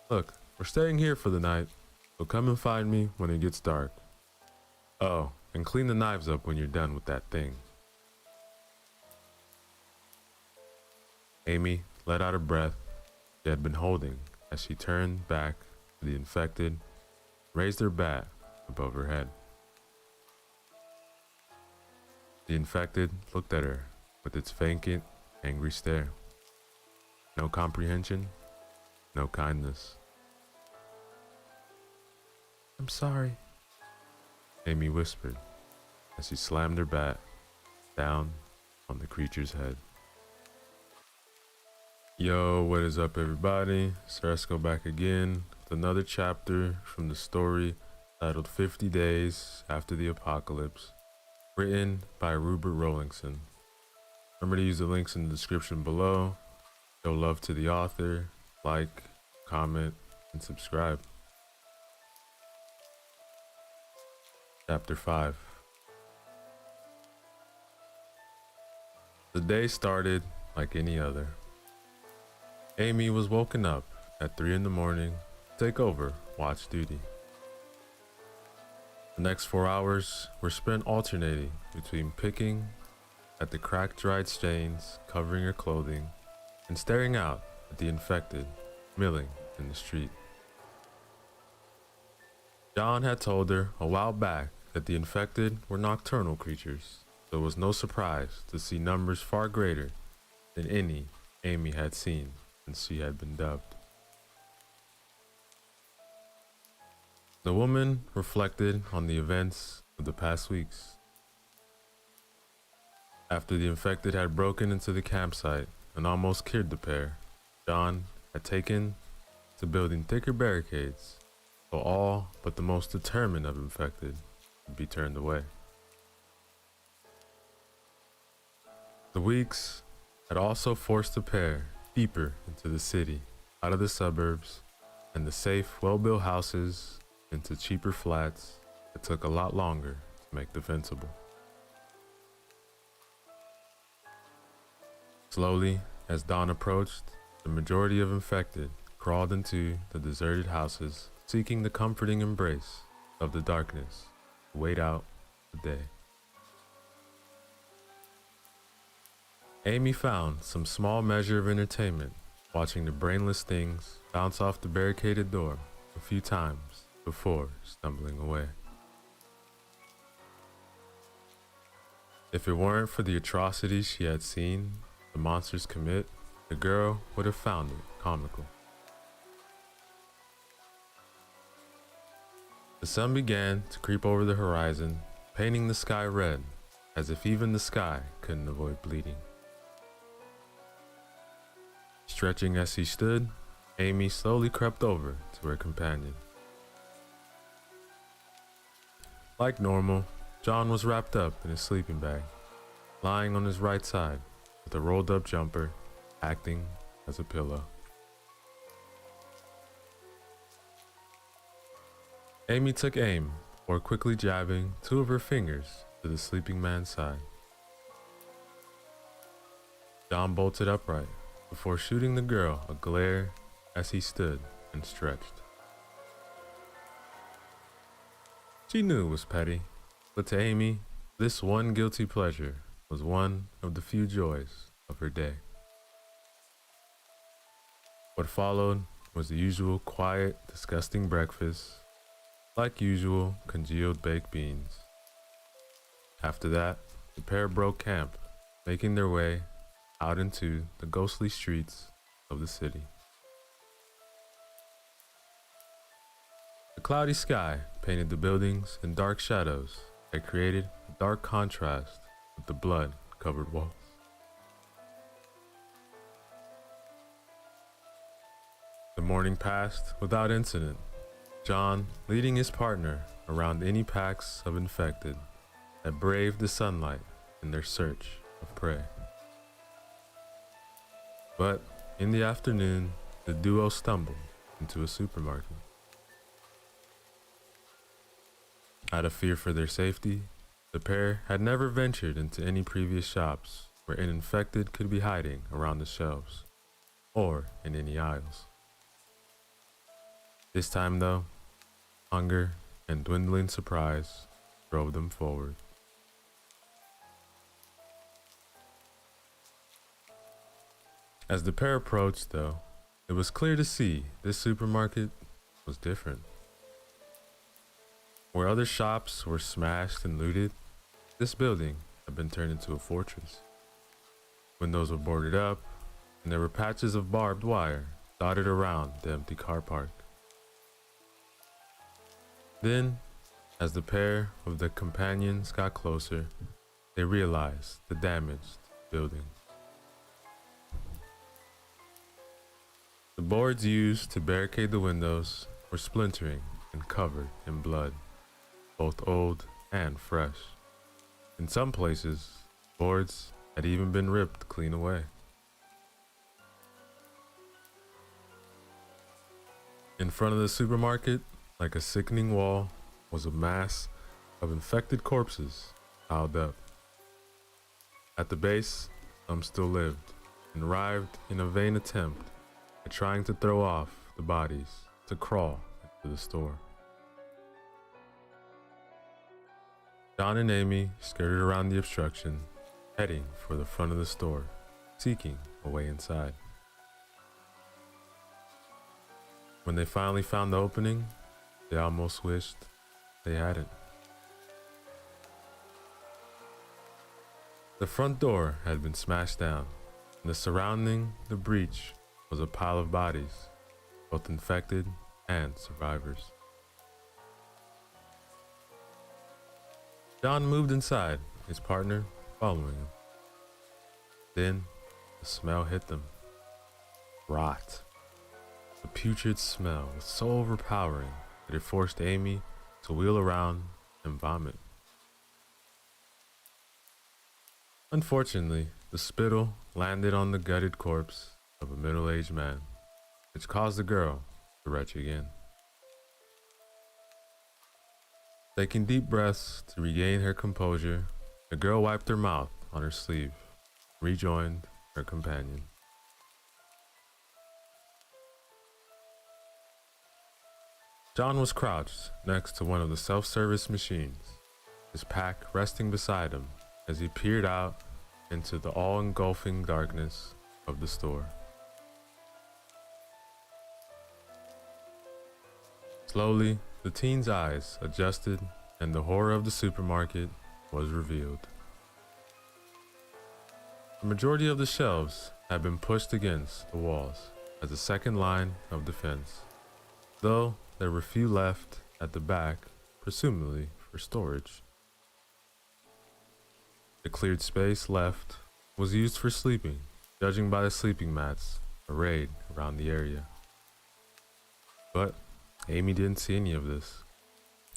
Look, we're staying here for the night, so come and find me when it gets dark. Oh, and clean the knives up when you're done with that thing. Amy let out a breath she had been holding as she turned back to the infected, raised her bat above her head. The infected looked at her with its vacant, angry stare. No comprehension, no kindness. I'm sorry, Amy whispered as she slammed her bat down on the creature's head. Yo, what is up everybody? Ceresco back again with another chapter from the story titled 50 Days After the Apocalypse, written by Rupert Rollingson. Remember to use the links in the description below. Show love to the author, like, comment, and subscribe. Chapter 5. The day started like any other. Amy was woken up at 3 in the morning to take over watch duty. The next 4 hours were spent alternating between picking at the cracked dried stains covering her clothing and staring out at the infected milling in the street. John had told her a while back that the infected were nocturnal creatures, so it was no surprise to see numbers far greater than any Amy had seen since she had been dubbed. The woman reflected on the events of the past weeks. After the infected had broken into the campsite and almost killed the pair, John had taken to building thicker barricades so all but the most determined of infected would be turned away. The weeks had also forced the pair deeper into the city, out of the suburbs and the safe, well-built houses into cheaper flats that took a lot longer to make defensible. Slowly, as dawn approached, the majority of infected crawled into the deserted houses, seeking the comforting embrace of the darkness to wait out the day. Amy found some small measure of entertainment watching the brainless things bounce off the barricaded door a few times before stumbling away. If it weren't for the atrocities she had seen the monsters commit, the girl would have found it comical. The sun began to creep over the horizon, painting the sky red, as if even the sky couldn't avoid bleeding. Stretching as she stood, Amy slowly crept over to her companion. Like normal, John was wrapped up in his sleeping bag, lying on his right side with a rolled up jumper acting as a pillow. Amy took aim before quickly jabbing 2 of her fingers to the sleeping man's side. John bolted upright before shooting the girl a glare as he stood and stretched. She knew it was petty, but to Amy, this one guilty pleasure was one of the few joys of her day. What followed was the usual quiet, disgusting breakfast, like usual congealed baked beans. After that, the pair broke camp, making their way out into the ghostly streets of the city. The cloudy sky painted the buildings in dark shadows that created a dark contrast with the blood-covered walls. The morning passed without incident, John leading his partner around any packs of infected that braved the sunlight in their search of prey. But in the afternoon, the duo stumbled into a supermarket. Out of fear for their safety, the pair had never ventured into any previous shops where an infected could be hiding around the shelves or in any aisles. This time though, hunger and dwindling surprise drove them forward. As the pair approached though, it was clear to see this supermarket was different. Where other shops were smashed and looted, this building had been turned into a fortress. Windows were boarded up, and there were patches of barbed wire dotted around the empty car park. Then, as the pair of the companions got closer, they realized the damaged building. The boards used to barricade the windows were splintering and covered in blood, both old and fresh. In some places, boards had even been ripped clean away. In front of the supermarket, like a sickening wall, was a mass of infected corpses piled up. At the base, some still lived and writhed in a vain attempt at trying to throw off the bodies to crawl into the store. John and Amy skirted around the obstruction, heading for the front of the store, seeking a way inside. When they finally found the opening, they almost wished they hadn't. The front door had been smashed down, and surrounding the breach was a pile of bodies, both infected and survivors. John moved inside, his partner following him. Then the smell hit them. Rot. The putrid smell was so overpowering that it forced Amy to wheel around and vomit. Unfortunately, the spittle landed on the gutted corpse of a middle-aged man, which caused the girl to retch again. Taking deep breaths to regain her composure, the girl wiped her mouth on her sleeve, and rejoined her companion. John was crouched next to one of the self-service machines, his pack resting beside him as he peered out into the all-engulfing darkness of the store. Slowly, the teen's eyes adjusted and the horror of the supermarket was revealed. The majority of the shelves had been pushed against the walls as a second line of defense, though there were few left at the back, presumably for storage. The cleared space left was used for sleeping, judging by the sleeping mats arrayed around the area. But Amy didn't see any of this.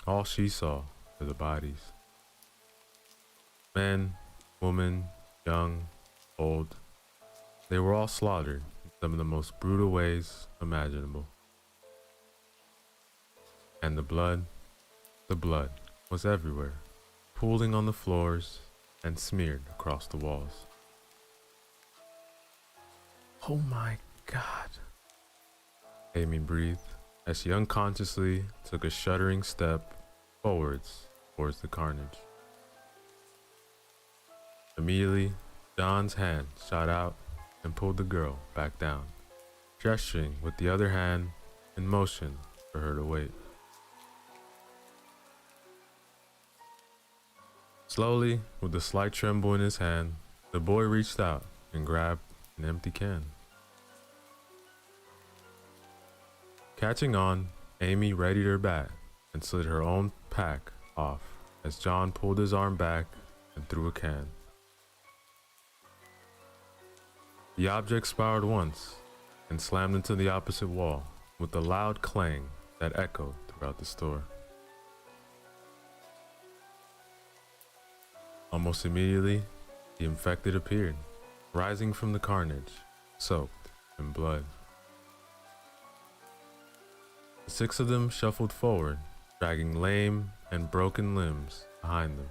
All she saw were the bodies. Men, women, young, old. They were all slaughtered in some of the most brutal ways imaginable. And the blood was everywhere, pooling on the floors and smeared across the walls. Oh my God, Amy breathed as she unconsciously took a shuddering step forwards towards the carnage. Immediately, John's hand shot out and pulled the girl back down, gesturing with the other hand in motion for her to wait. Slowly, with a slight tremble in his hand, the boy reached out and grabbed an empty can. Catching on, Amy readied her bat and slid her own pack off as John pulled his arm back and threw a can. The object spiraled once and slammed into the opposite wall with a loud clang that echoed throughout the store. Almost immediately, the infected appeared, rising from the carnage, soaked in blood. The 6 of them shuffled forward dragging lame and broken limbs behind them.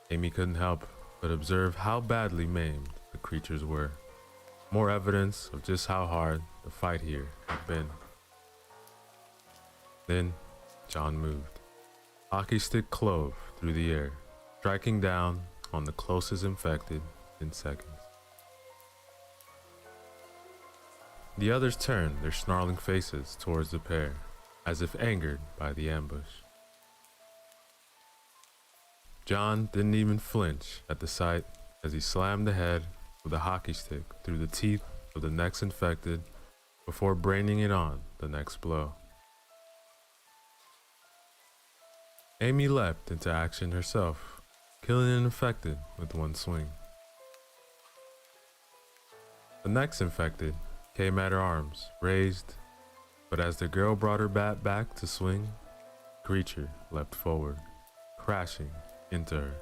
Amy couldn't help but observe how badly maimed the creatures were. More evidence of just how hard the fight here had been. Then, John moved. Hockey stick clove through the air, striking down on the closest infected in seconds. The others turned their snarling faces towards the pair, as if angered by the ambush. John didn't even flinch at the sight as he slammed the head with a hockey stick through the teeth of the next infected before braining it on the next blow. Amy leapt into action herself, killing an infected with one swing. The next infected came at her arms, raised, but as the girl brought her bat back to swing, the creature leapt forward, crashing into her.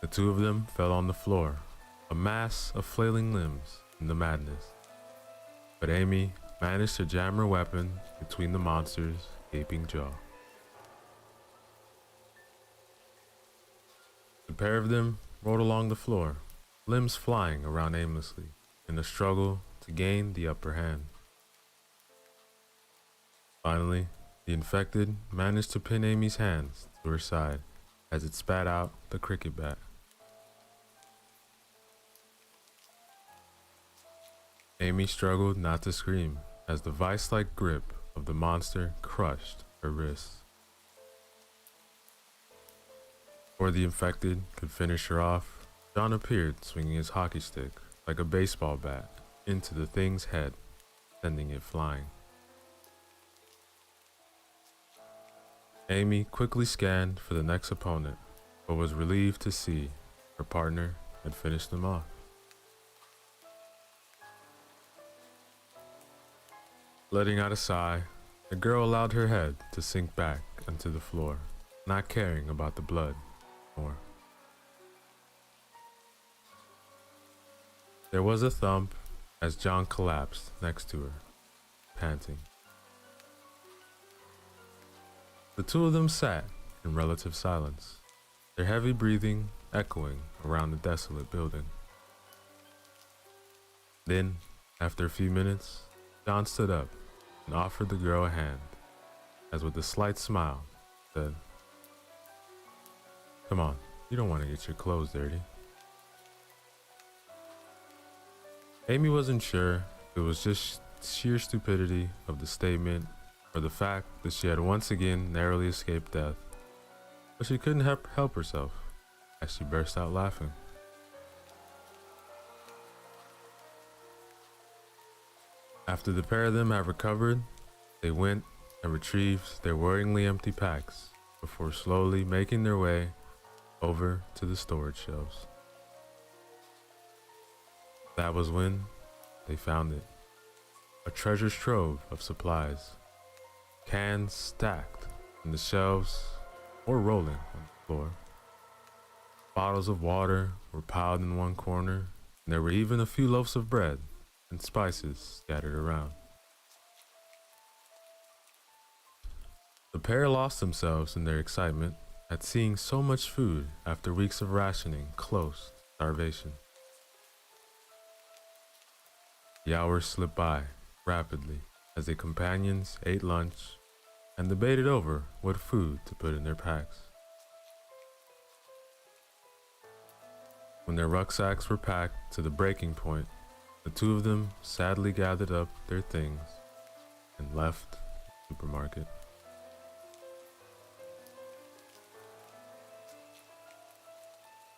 The two of them fell on the floor, a mass of flailing limbs in the madness. But Amy managed to jam her weapon between the monster's gaping jaw. The pair of them rolled along the floor, limbs flying around aimlessly in a struggle to gain the upper hand. Finally, the infected managed to pin Amy's hands to her side as it spat out the cricket bat. Amy struggled not to scream as the vice-like grip of the monster crushed her wrists. Before the infected could finish her off, John appeared swinging his hockey stick like a baseball bat into the thing's head, sending it flying. Amy quickly scanned for the next opponent, but was relieved to see her partner had finished them off. Letting out a sigh, the girl allowed her head to sink back onto the floor, not caring about the blood more. There was a thump as John collapsed next to her, panting. The two of them sat in relative silence, their heavy breathing echoing around the desolate building. Then, after a few minutes, John stood up and offered the girl a hand, as with a slight smile, said, "Come on, you don't want to get your clothes dirty." Amy wasn't sure if it was just sheer stupidity of the statement or the fact that she had once again narrowly escaped death, but she couldn't help herself as she burst out laughing. After the pair of them had recovered, they went and retrieved their worryingly empty packs before slowly making their way over to the storage shelves. That was when they found it. A treasure trove of supplies. Cans stacked on the shelves or rolling on the floor. Bottles of water were piled in one corner, and there were even a few loaves of bread and spices scattered around. The pair lost themselves in their excitement at seeing so much food after weeks of rationing close to starvation. The hours slipped by rapidly as the companions ate lunch and debated over what food to put in their packs. When their rucksacks were packed to the breaking point, the two of them sadly gathered up their things and left the supermarket.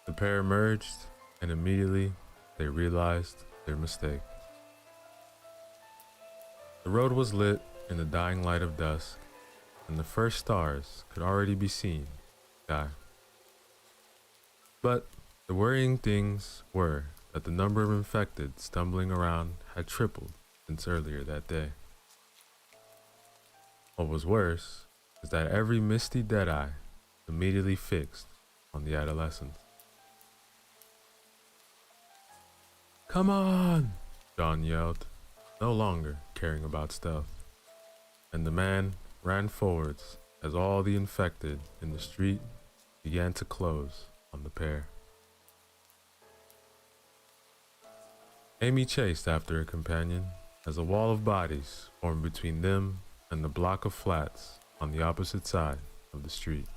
The pair emerged, and immediately they realized their mistake. The road was lit in the dying light of dusk, and the first stars could already be seen in the sky. But the worrying things were that the number of infected stumbling around had tripled since earlier that day. What was worse is that every misty deadeye immediately fixed on the adolescents. "Come on!" John yelled, no longer caring about stealth, and the man ran forwards as all the infected in the street began to close on the pair. Amy chased after her companion as a wall of bodies formed between them and the block of flats on the opposite side of the street.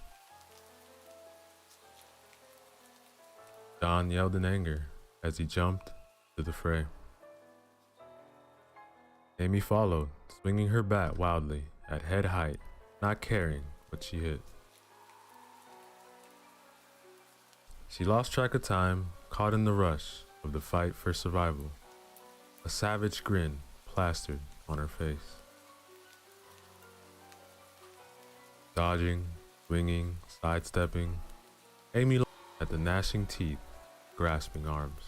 John yelled in anger as he jumped to the fray. Amy followed, swinging her bat wildly at head height, not caring what she hit. She lost track of time, caught in the rush of the fight for survival, a savage grin plastered on her face. Dodging, swinging, sidestepping, Amy looked at the gnashing teeth, grasping arms.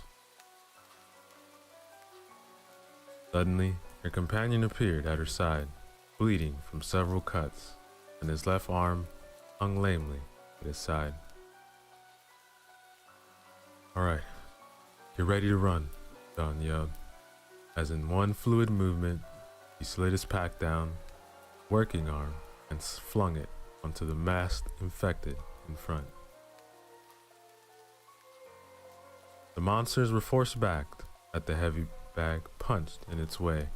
Suddenly, her companion appeared at her side, bleeding from several cuts, and his left arm hung lamely at his side. "All right, get ready to run," John yelled, as in one fluid movement, he slid his pack down, working arm, and flung it onto the masked infected in front. The monsters were forced back as the heavy bag punched in its way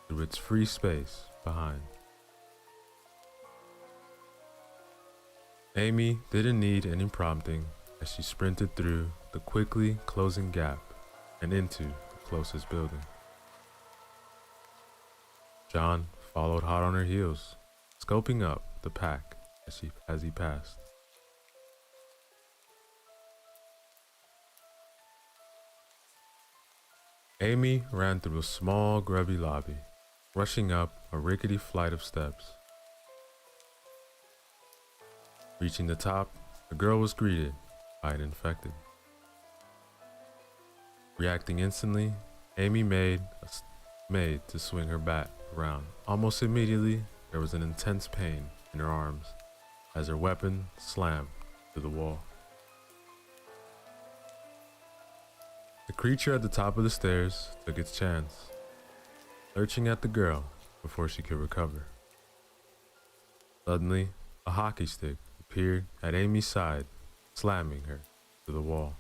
through its free space behind. Amy didn't need any prompting as she sprinted through the quickly closing gap and into the closest building. John followed hot on her heels, scoping up the pack as he passed. Amy ran through a small, grubby lobby, rushing up a rickety flight of steps. Reaching the top, the girl was greeted by an infected. Reacting instantly, Amy made to swing her bat around. Almost immediately, there was an intense pain in her arms as her weapon slammed to the wall. The creature at the top of the stairs took its chance, lurching at the girl before she could recover. Suddenly, a hockey stick appeared at Amy's side, slamming her to the wall.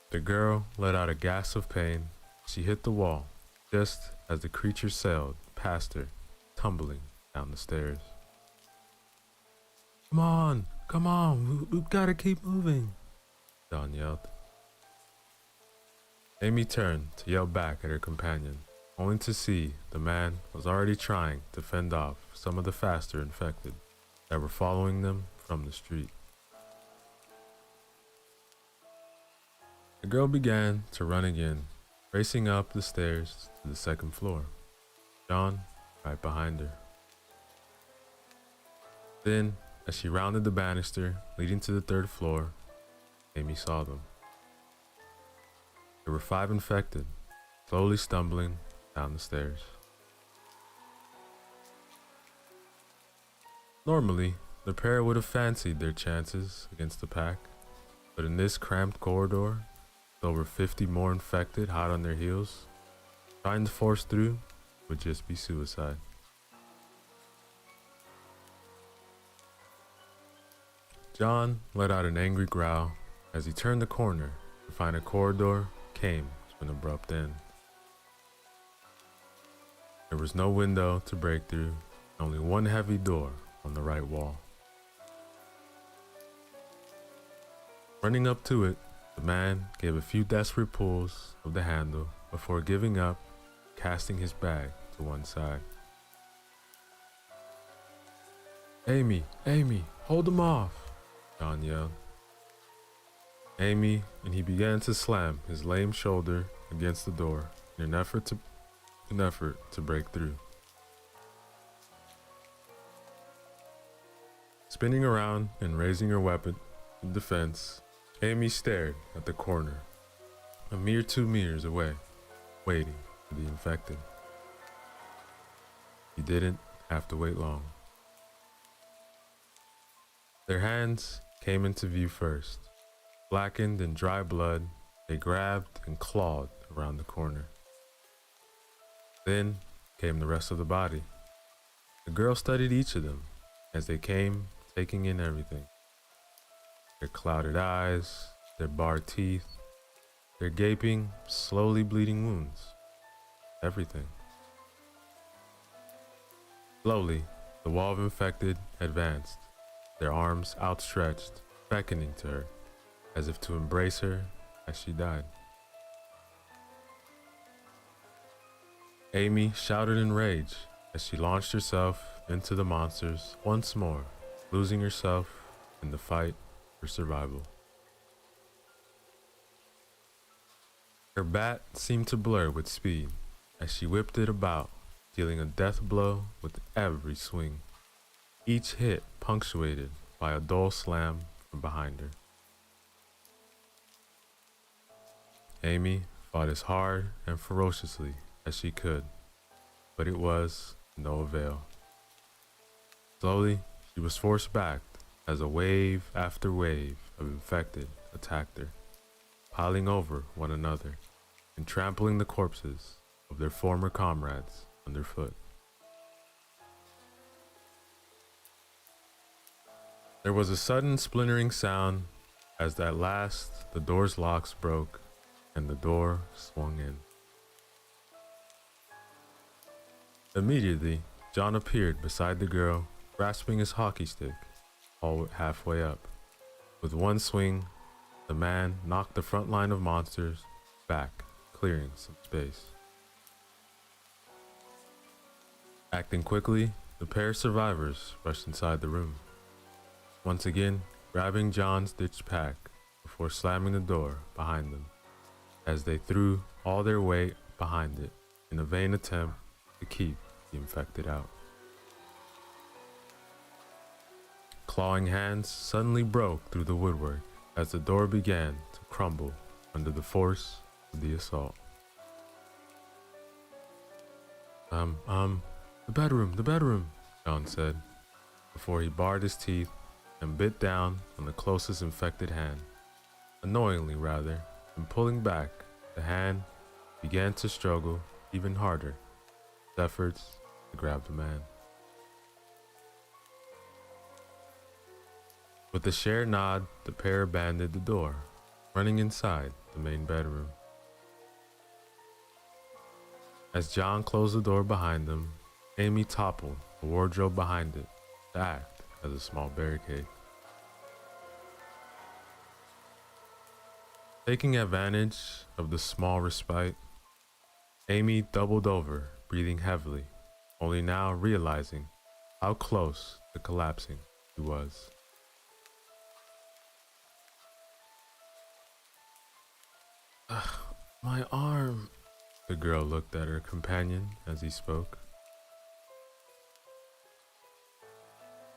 The girl let out a gasp of pain. She hit the wall just as the creature sailed past her, tumbling down the stairs. Come on, we've got to keep moving," John yelled. Amy turned to yell back at her companion, only to see the man was already trying to fend off some of the faster infected that were following them from the street. The girl began to run again, racing up the stairs to the second floor, John right behind her. Then, as she rounded the banister leading to the third floor, Amy saw them. There were 5 infected, slowly stumbling down the stairs. Normally, the pair would have fancied their chances against the pack, but in this cramped corridor, with over 50 more infected hot on their heels, trying to force through would just be suicide. John let out an angry growl as he turned the corner to find a corridor came to an abrupt end. There was no window to break through, only one heavy door on the right wall. Running up to it, the man gave a few desperate pulls of the handle before giving up, casting his bag to one side. Amy, hold him off," John yelled. Amy, and he began to slam his lame shoulder against the door in an effort to break through. Spinning around and raising her weapon in defense, Amy stared at the corner, a mere 2 meters away, waiting for the infected. He didn't have to wait long. Their hands came into view first. Blackened in dry blood, they grabbed and clawed around the corner. Then came the rest of the body. The girl studied each of them as they came, taking in everything. Their clouded eyes, their barred teeth, their gaping, slowly bleeding wounds. Everything. Slowly, the wall of infected advanced, their arms outstretched, beckoning to her, as if to embrace her as she died. Amy shouted in rage as she launched herself into the monsters once more, losing herself in the fight for survival. Her bat seemed to blur with speed as she whipped it about, dealing a death blow with every swing, each hit punctuated by a dull slam from behind her. Amy fought as hard and ferociously as she could, but it was no avail. Slowly, she was forced back as a wave after wave of infected attacked her, piling over one another and trampling the corpses of their former comrades underfoot. There was a sudden splintering sound as at last the door's locks broke and the door swung in. Immediately, John appeared beside the girl, grasping his hockey stick, all halfway up. With one swing, the man knocked the front line of monsters back, clearing some space. Acting quickly, the pair of survivors rushed inside the room, once again grabbing John's stitched pack before slamming the door behind them, as they threw all their weight behind it in a vain attempt to keep the infected out. Clawing hands suddenly broke through the woodwork as the door began to crumble under the force of the assault. The bedroom, John said, before he bared his teeth and bit down on the closest infected hand. Annoyingly rather, and pulling back, the hand began to struggle even harder, with efforts to grab the man. With a shared nod, the pair abandoned the door, running inside the main bedroom. As John closed the door behind them, Amy toppled the wardrobe behind it to act as a small barricade. Taking advantage of the small respite, Amy doubled over, breathing heavily, only now realizing how close to collapsing she was. My arm. The girl looked at her companion as he spoke.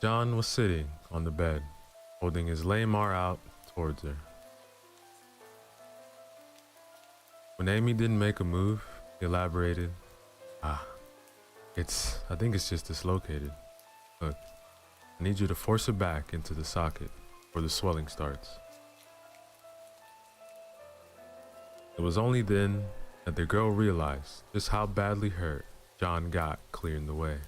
John was sitting on the bed, holding his lame arm out towards her. When Amy didn't make a move, he elaborated, I think it's just dislocated. Look, I need you to force it back into the socket where the swelling starts. It was only then that the girl realized just how badly hurt John got clearing the way.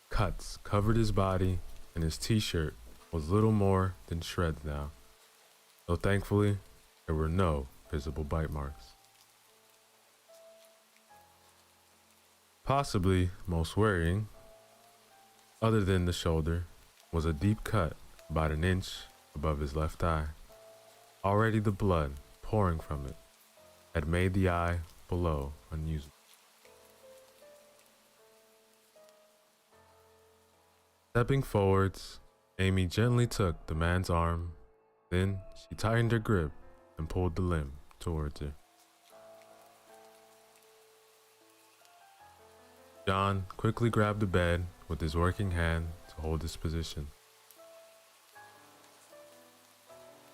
Cuts covered his body, and his t-shirt was little more than shreds now, though thankfully there were no visible bite marks. Possibly most worrying, other than the shoulder, was a deep cut about an inch above his left eye. Already the blood pouring from it had made the eye below unusable. Stepping forwards, Amy gently took the man's arm, then she tightened her grip and pulled the limb towards her. John quickly grabbed the bed with his working hand to hold his position.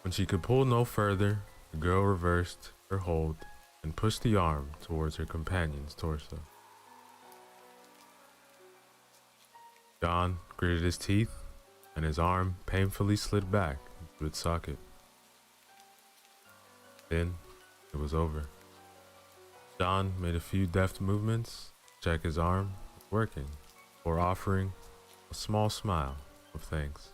When she could pull no further, the girl reversed her hold and pushed the arm towards her companion's torso. John gritted his teeth, and his arm painfully slid back into its socket. Then it was over. John made a few deft movements to check his arm was working, before offering a small smile of thanks.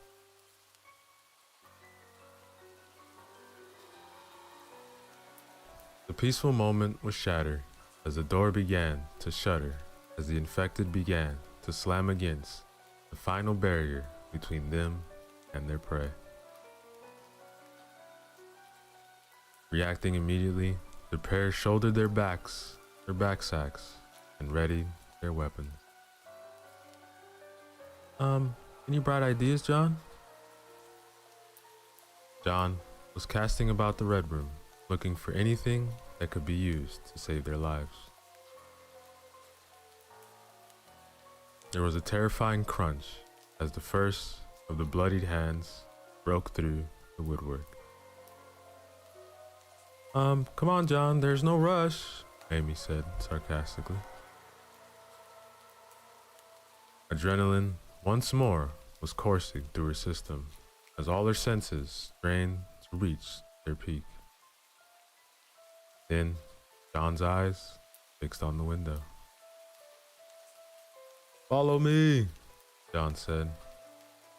The peaceful moment was shattered as the door began to shudder as the infected began to slam against the final barrier between them and their prey. Reacting immediately, the pair shouldered their backsacks, and readied their weapons. Any bright ideas, John? John was casting about the Red Room, looking for anything that could be used to save their lives. There was a terrifying crunch as the first of the bloodied hands broke through the woodwork. Come on, John, there's no rush, Amy said sarcastically. Adrenaline, once more, was coursing through her system as all her senses strained to reach their peak. Then, John's eyes fixed on the window. Follow me, John said,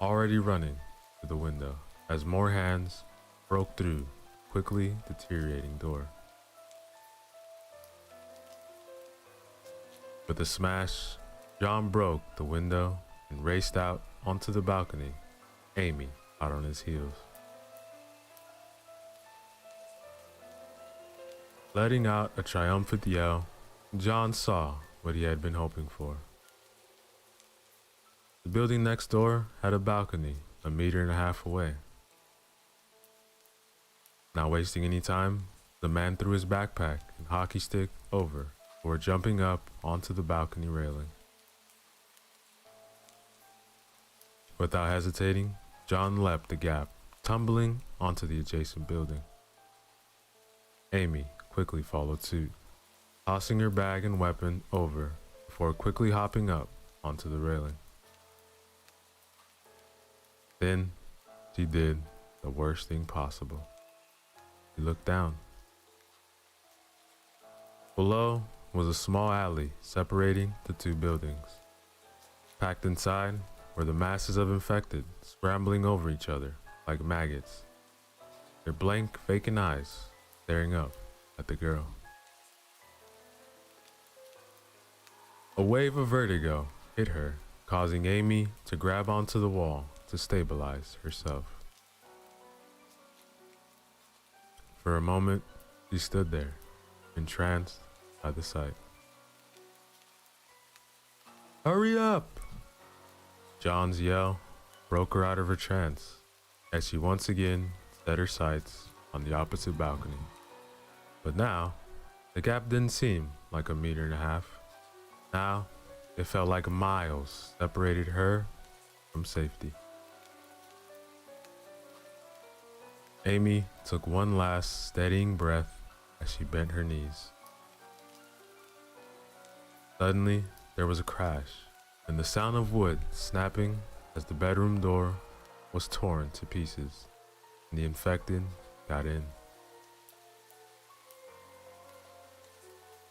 already running to the window as more hands broke through the quickly deteriorating door. With a smash, John broke the window and raced out onto the balcony, Amy out on his heels. Letting out a triumphant yell, John saw what he had been hoping for. The building next door had a balcony 1.5 meters away. Not wasting any time, the man threw his backpack and hockey stick over before jumping up onto the balcony railing. Without hesitating, John leapt the gap, tumbling onto the adjacent building. Amy quickly followed suit, tossing her bag and weapon over before quickly hopping up onto the railing. Then she did the worst thing possible. She looked down. Below was a small alley separating the two buildings. Packed inside were the masses of infected scrambling over each other like maggots, their blank, vacant eyes staring up at the girl. A wave of vertigo hit her, causing Amy to grab onto the wall to stabilize herself. For a moment, she stood there, entranced by the sight. Hurry up! John's yell broke her out of her trance as she once again set her sights on the opposite balcony. But now, the gap didn't seem like 1.5 meters. Now, it felt like miles separated her from safety. Amy took one last steadying breath as she bent her knees. Suddenly, there was a crash, and the sound of wood snapping as the bedroom door was torn to pieces, and the infected got in.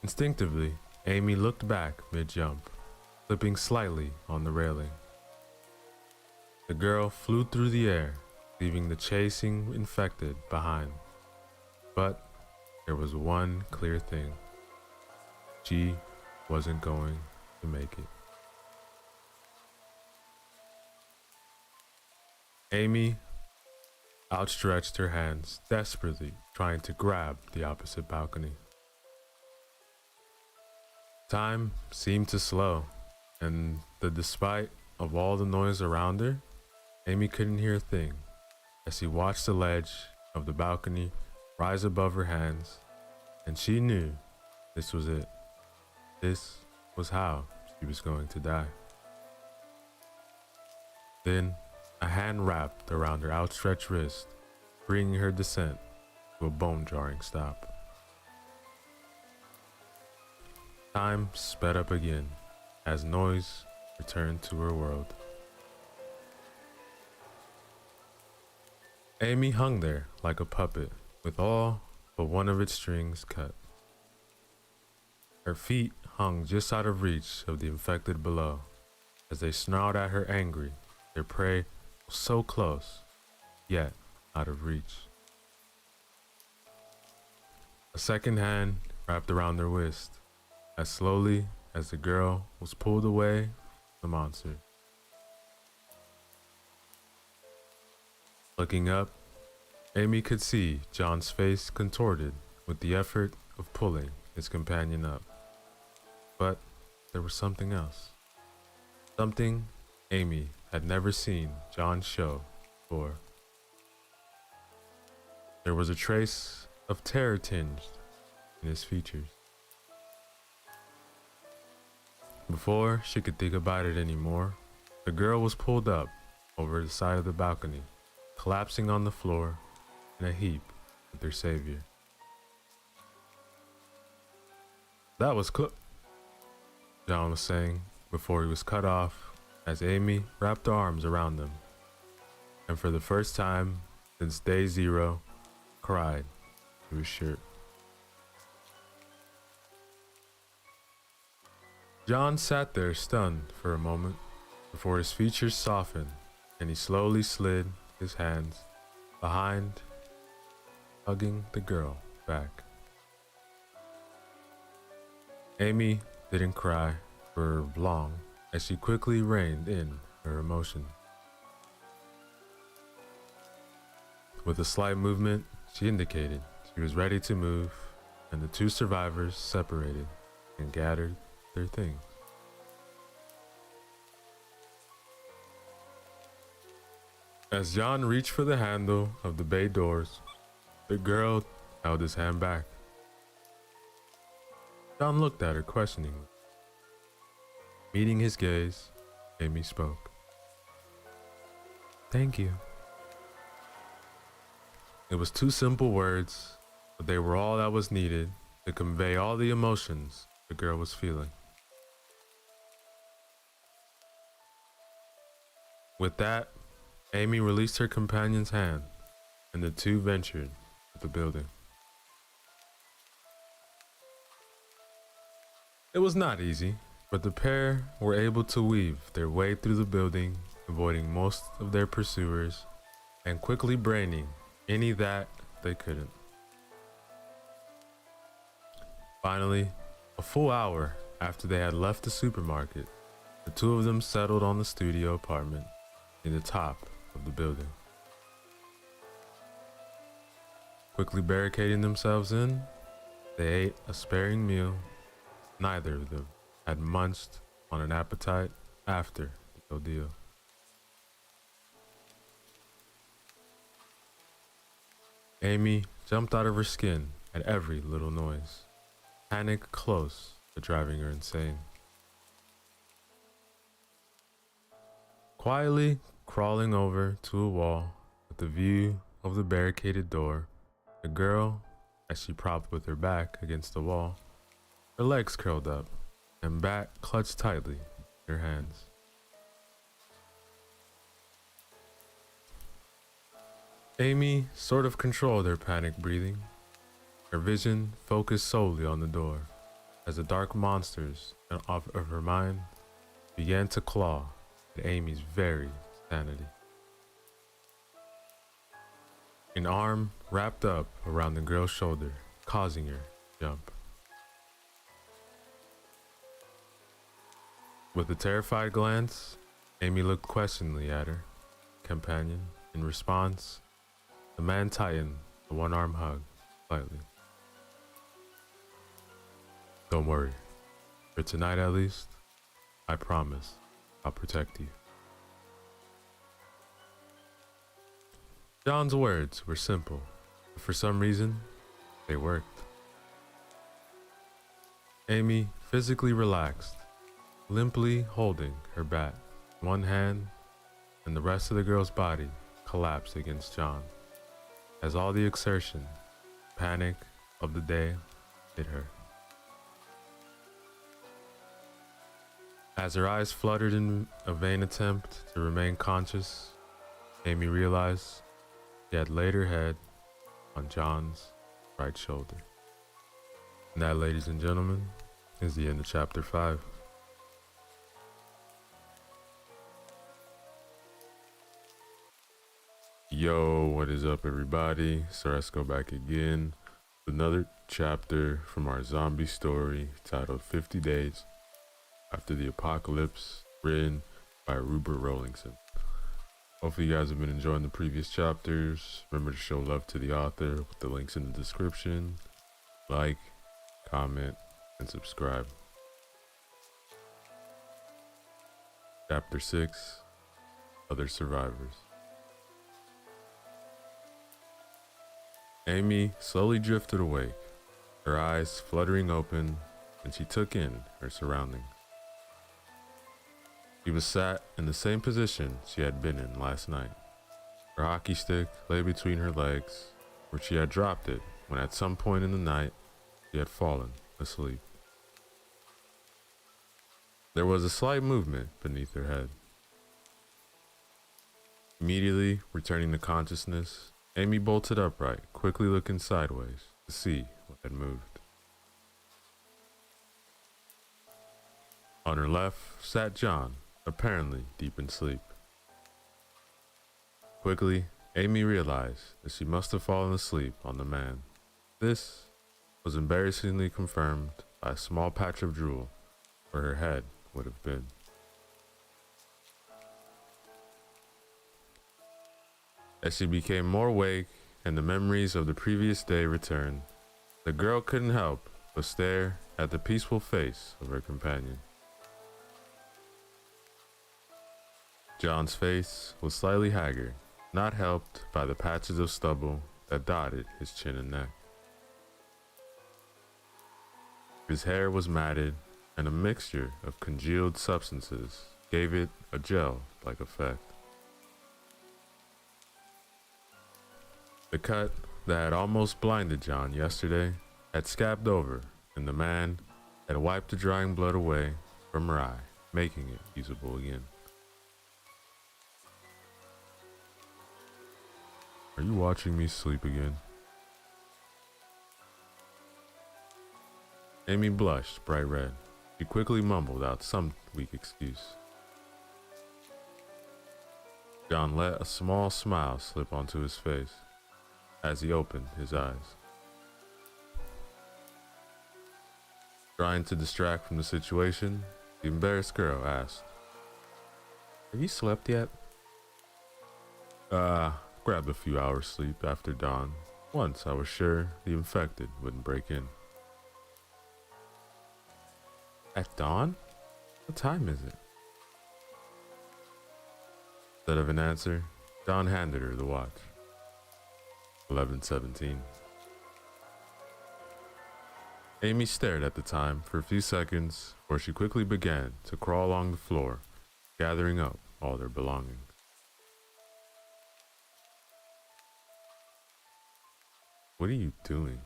Instinctively, Amy looked back mid-jump, slipping slightly on the railing. The girl flew through the air, leaving the chasing infected behind. But there was one clear thing. She wasn't going to make it. Amy outstretched her hands, desperately trying to grab the opposite balcony. Time seemed to slow, and despite of all the noise around her, Amy couldn't hear a thing as she watched the ledge of the balcony rise above her hands, and she knew this was it. This was how she was going to die. Then a hand wrapped around her outstretched wrist, bringing her descent to a bone-jarring stop. Time sped up again as noise returned to her world. Amy hung there like a puppet with all but one of its strings cut. Her feet hung just out of reach of the infected below. As they snarled at her angry, their prey was so close, yet out of reach. A second hand wrapped around their wrist, as slowly as the girl was pulled away from the monster. Looking up, Amy could see John's face contorted with the effort of pulling his companion up. But there was something else. Something Amy had never seen John show before. There was a trace of terror tinged in his features. Before she could think about it anymore, the girl was pulled up over the side of the balcony, collapsing on the floor in a heap with their savior. That was John was saying before he was cut off as Amy wrapped her arms around him, and for the first time since day zero, cried through his shirt. John sat there stunned for a moment before his features softened and he slowly slid his hands behind, hugging the girl back. Amy didn't cry for long as she quickly reined in her emotion. With a slight movement, she indicated she was ready to move, and the two survivors separated and gathered their things. As John reached for the handle of the bay doors, the girl held his hand back. John looked at her questioningly. Meeting his gaze, Amy spoke. "Thank you." It was two simple words, but they were all that was needed to convey all the emotions the girl was feeling. With that, Amy released her companion's hand, and the two ventured to the building. It was not easy, but the pair were able to weave their way through the building, avoiding most of their pursuers, and quickly braining any that they couldn't. Finally, a full hour after they had left the supermarket, the two of them settled on the studio apartment near the top of the building. Quickly barricading themselves in, they ate a sparing meal. Neither of them had munched on an appetite after the ordeal. Amy jumped out of her skin at every little noise, panic close to driving her insane. Quietly crawling over to a wall with the view of the barricaded door, the girl, as she propped with her back against the wall, her legs curled up and back clutched tightly in her hands. Amy sort of controlled her panic breathing. Her vision focused solely on the door as the dark monsters of her mind began to claw at Amy's very sanity. An arm wrapped up around the girl's shoulder, causing her to jump. With a terrified glance, Amy looked questioningly at her companion. In response, the man tightened the one-arm hug slightly. "Don't worry. For tonight at least, I promise I'll protect you." John's words were simple, but for some reason, they worked. Amy physically relaxed, limply holding her bat in one hand, and the rest of the girl's body collapsed against John, as all the exertion, panic of the day hit her. As her eyes fluttered in a vain attempt to remain conscious, Amy realized she had laid her head on John's right shoulder. And that, ladies and gentlemen, is the end of chapter 5. Yo, what is up, everybody? So let's go back again. Another chapter from our zombie story titled 50 Days After the Apocalypse, written by Rupert Rowlingson. Hopefully you guys have been enjoying the previous chapters. Remember to show love to the author with the links in the description. Like, comment, and subscribe. Chapter 6, Other Survivors. Amy slowly drifted awake, her eyes fluttering open, and she took in her surroundings. She was sat in the same position she had been in last night. Her hockey stick lay between her legs, where she had dropped it when at some point in the night she had fallen asleep. There was a slight movement beneath her head. Immediately returning to consciousness, Amy bolted upright, quickly looking sideways to see what had moved. On her left sat John, apparently deep in sleep. Quickly, Amy realized that she must have fallen asleep on the man. This was embarrassingly confirmed by a small patch of drool where her head would have been. As she became more awake and the memories of the previous day returned, the girl couldn't help but stare at the peaceful face of her companion. John's face was slightly haggard, not helped by the patches of stubble that dotted his chin and neck. His hair was matted, and a mixture of congealed substances gave it a gel-like effect. The cut that had almost blinded John yesterday had scabbed over, and the man had wiped the drying blood away from her eye, making it usable again. Are you watching me sleep again? Amy blushed bright red. She quickly mumbled out some weak excuse. John let a small smile slip onto his face as he opened his eyes. Trying to distract from the situation, the embarrassed girl asked, "Have you slept yet?" Grabbed a few hours sleep after dawn. Once I was sure the infected wouldn't break in." At dawn? What time is it? Instead of an answer, John handed her the watch. 11:17. Amy stared at the time for a few seconds before she quickly began to crawl along the floor, gathering up all their belongings. What are you doing?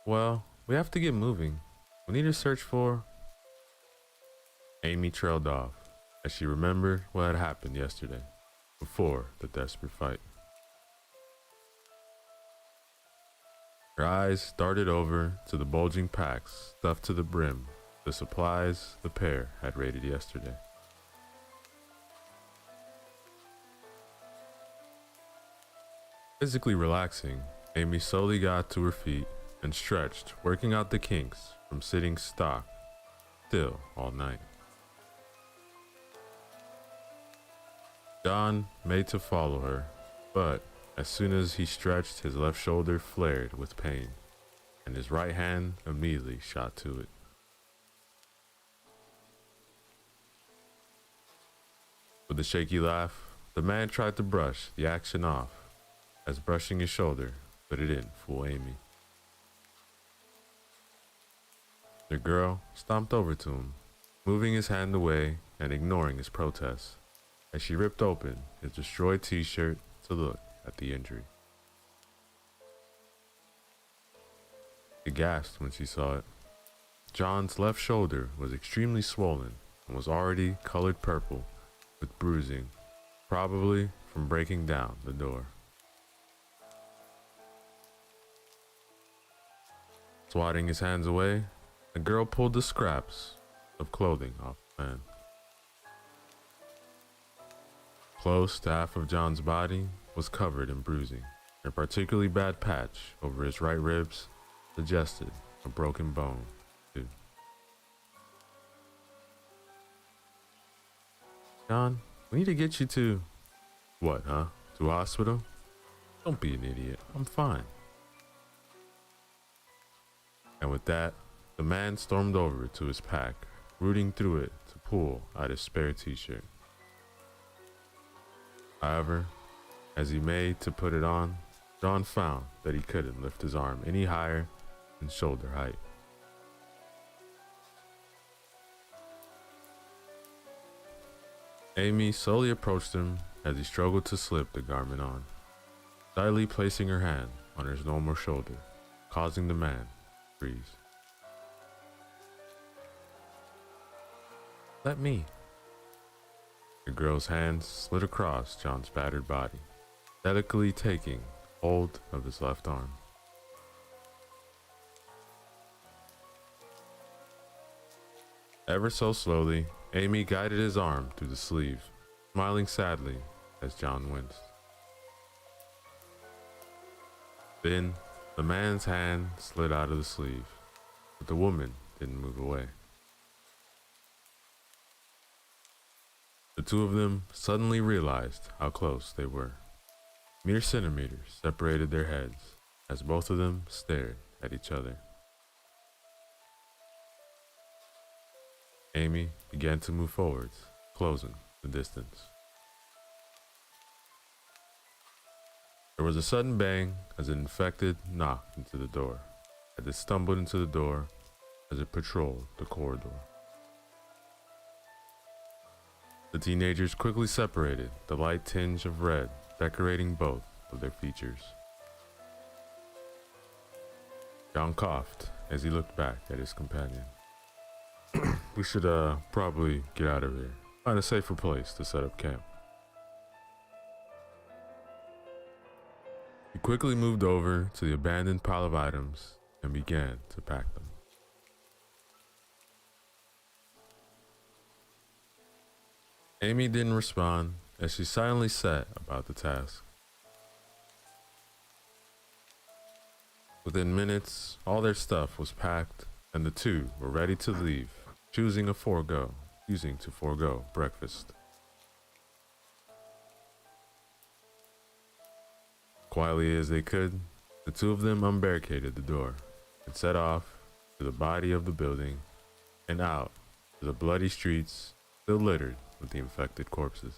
Well, we have to get moving. We need to search for... Amy trailed off as she remembered what had happened yesterday, before the desperate fight. Her eyes darted over to the bulging packs stuffed to the brim, the supplies the pair had raided yesterday. Physically relaxing, Amy slowly got to her feet and stretched, working out the kinks from sitting stock still all night. John made to follow her, but as soon as he stretched, his left shoulder flared with pain, and his right hand immediately shot to it. With a shaky laugh, the man tried to brush the action off, as brushing his shoulder, but it didn't fool Amy. The girl stomped over to him, moving his hand away and ignoring his protests, as she ripped open his destroyed t-shirt to look at the injury. She gasped when she saw it. John's left shoulder was extremely swollen and was already colored purple with bruising, probably from breaking down the door. Swatting his hands away, The girl pulled the scraps of clothing off the man. Close to half of John's body was covered in bruising. A particularly bad patch over his right ribs suggested a broken bone, too. John, we need to get you to... What, huh? To a hospital? Don't be an idiot. I'm fine. And with that, the man stormed over to his pack, rooting through it to pull out his spare t-shirt. However, as he made to put it on, John found that he couldn't lift his arm any higher than shoulder height. Amy slowly approached him as he struggled to slip the garment on, slightly placing her hand on his normal shoulder, causing the man to freeze. Let me. The girl's hands slid across John's battered body, delicately taking hold of his left arm. Ever so slowly, Amy guided his arm through the sleeve, smiling sadly as John winced. Then, the man's hand slid out of the sleeve, but the woman didn't move away. The two of them suddenly realized how close they were. Mere centimeters separated their heads as both of them stared at each other. Amy began to move forwards, closing the distance. There was a sudden bang as an infected knocked into the door, as it stumbled into the door as it patrolled the corridor. The teenagers quickly separated, the light tinge of red decorating both of their features. John coughed as he looked back at his companion. We should probably get out of here. Find a safer place to set up camp. He quickly moved over to the abandoned pile of items and began to pack them. Amy didn't respond as she silently set about the task. Within minutes, all their stuff was packed and the two were ready to leave, choosing to forego breakfast. Quietly as they could, the two of them unbarricaded the door and set off to the body of the building and out to the bloody streets still littered with the infected corpses.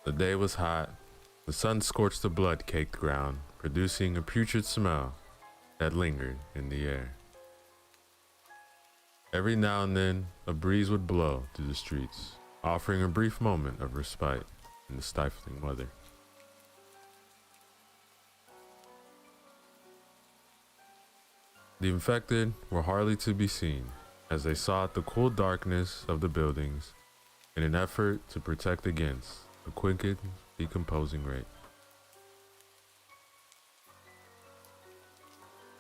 The day was hot. The sun scorched the blood-caked ground, producing a putrid smell that lingered in the air. Every now and then, a breeze would blow through the streets, offering a brief moment of respite in the stifling weather. The infected were hardly to be seen as they sought the cool darkness of the buildings in an effort to protect against the quick decomposing rate.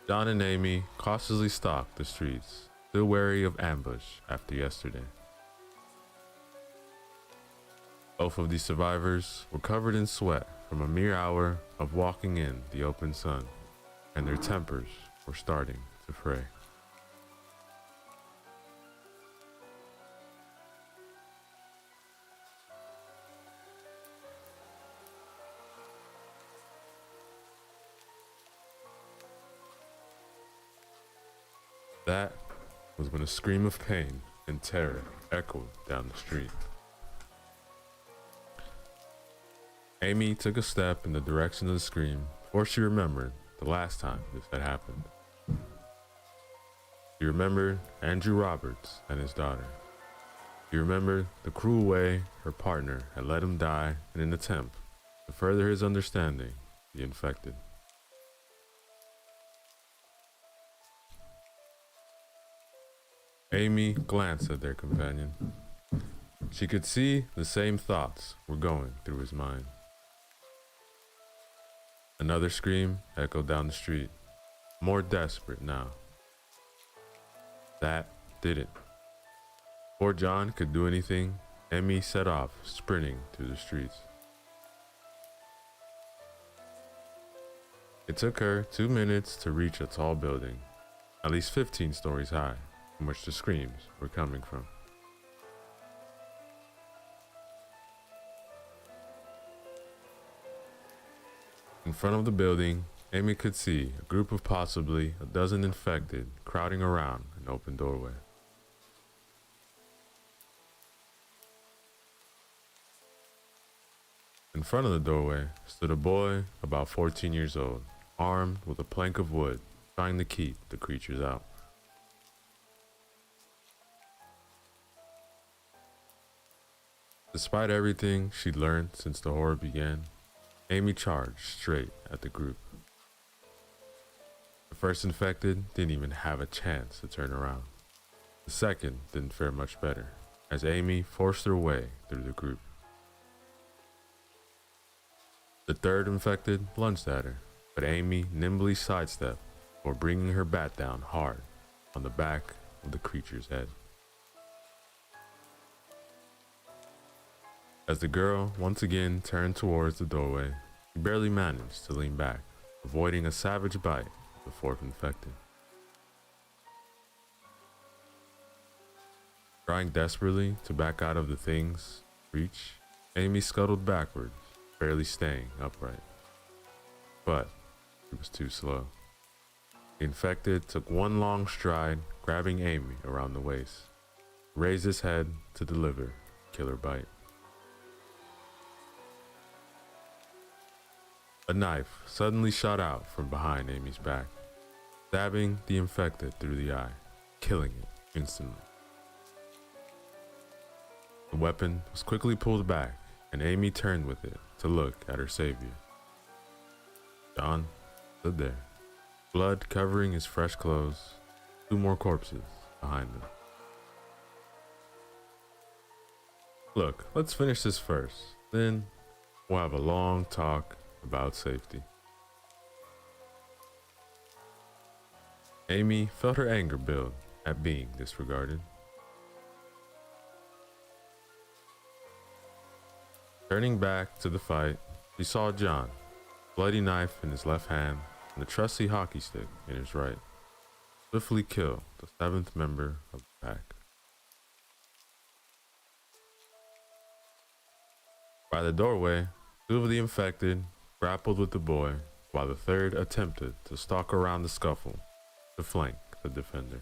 John and Amy cautiously stalked the streets, still wary of ambush after yesterday. Both of the survivors were covered in sweat from a mere hour of walking in the open sun, and their tempers were starting to fray. That was when a scream of pain and terror echoed down the street. Amy took a step in the direction of the scream before she remembered the last time this had happened. She remembered Andrew Roberts and his daughter. She remembered the cruel way her partner had let him die in an attempt to further his understanding of the infected. Amy glanced at their companion. She could see the same thoughts were going through his mind. Another scream echoed down the street, more desperate now. That did it. Before John could do anything, Emmy set off, sprinting through the streets. It took her 2 minutes to reach a tall building, at least 15 stories high, from which the screams were coming from. In front of the building, Amy could see a group of possibly a dozen infected crowding around an open doorway. In front of the doorway stood a boy about 14 years old, armed with a plank of wood, trying to keep the creatures out. Despite everything she'd learned since the horror began, Amy charged straight at the group. The first infected didn't even have a chance to turn around. The second didn't fare much better, as Amy forced her way through the group. The third infected lunged at her, but Amy nimbly sidestepped before bringing her bat down hard on the back of the creature's head. As the girl once again turned towards the doorway, she barely managed to lean back, avoiding a savage bite of the fourth infected. Trying desperately to back out of the thing's reach, Amy scuttled backwards, barely staying upright. But it was too slow. The infected took one long stride, grabbing Amy around the waist, raised his head to deliver a killer bite. A knife suddenly shot out from behind Amy's back, stabbing the infected through the eye, killing it instantly. The weapon was quickly pulled back, and Amy turned with it to look at her savior. John stood there, blood covering his fresh clothes, 2 more corpses behind him. Look, let's finish this first, then we'll have a long talk about safety. Amy felt her anger build at being disregarded. Turning back to the fight, she saw John, a bloody knife in his left hand and a trusty hockey stick in his right, swiftly kill the 7th member of the pack. By the doorway, 2 of the infected grappled with the boy, while the 3rd attempted to stalk around the scuffle to flank the defender.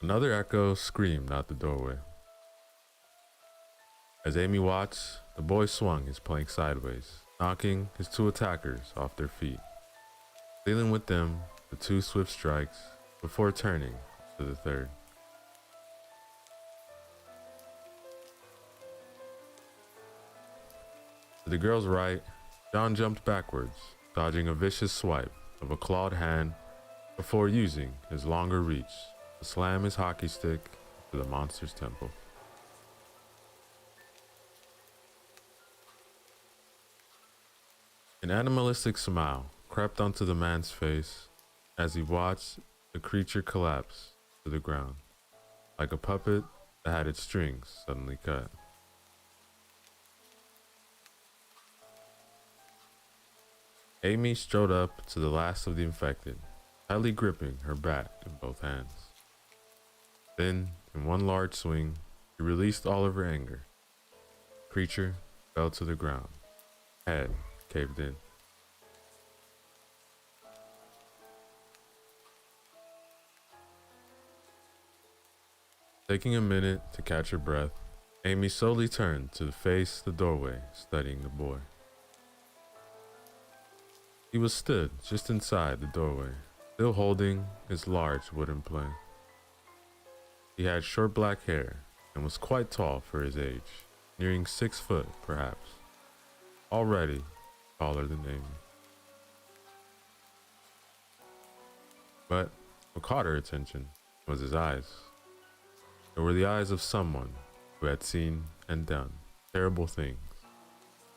Another echo screamed out the doorway. As Amy watched, the boy swung his plank sideways, knocking his 2 attackers off their feet, dealing with them the 2 swift strikes before turning to the 3rd. To the girl's right, John jumped backwards, dodging a vicious swipe of a clawed hand before using his longer reach to slam his hockey stick to the monster's temple. An animalistic smile crept onto the man's face as he watched the creature collapse to the ground, like a puppet that had its strings suddenly cut. Amy strode up to the last of the infected, tightly gripping her bat in both hands. Then, in one large swing, she released all of her anger. The creature fell to the ground, head caved in. Taking a minute to catch her breath, Amy slowly turned to face the doorway, studying the boy. He was stood just inside the doorway, still holding his large wooden plank. He had short black hair and was quite tall for his age, nearing 6 foot perhaps, already taller than Amy. But What caught her attention was his eyes. They were the eyes of someone who had seen and done terrible things.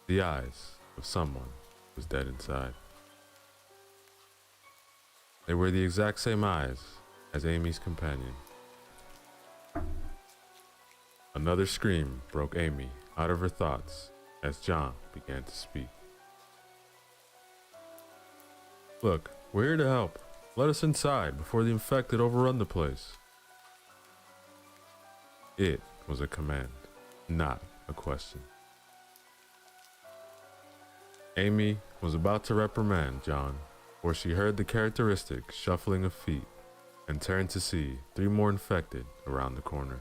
The eyes of someone who was dead inside. They were the exact same eyes as Amy's companion. Another scream broke Amy out of her thoughts as John began to speak. Look, we're here to help. Let us inside before the infected overrun the place. It was a command, not a question. Amy was about to reprimand John, for she heard the characteristic shuffling of feet and turned to see 3 more infected around the corner.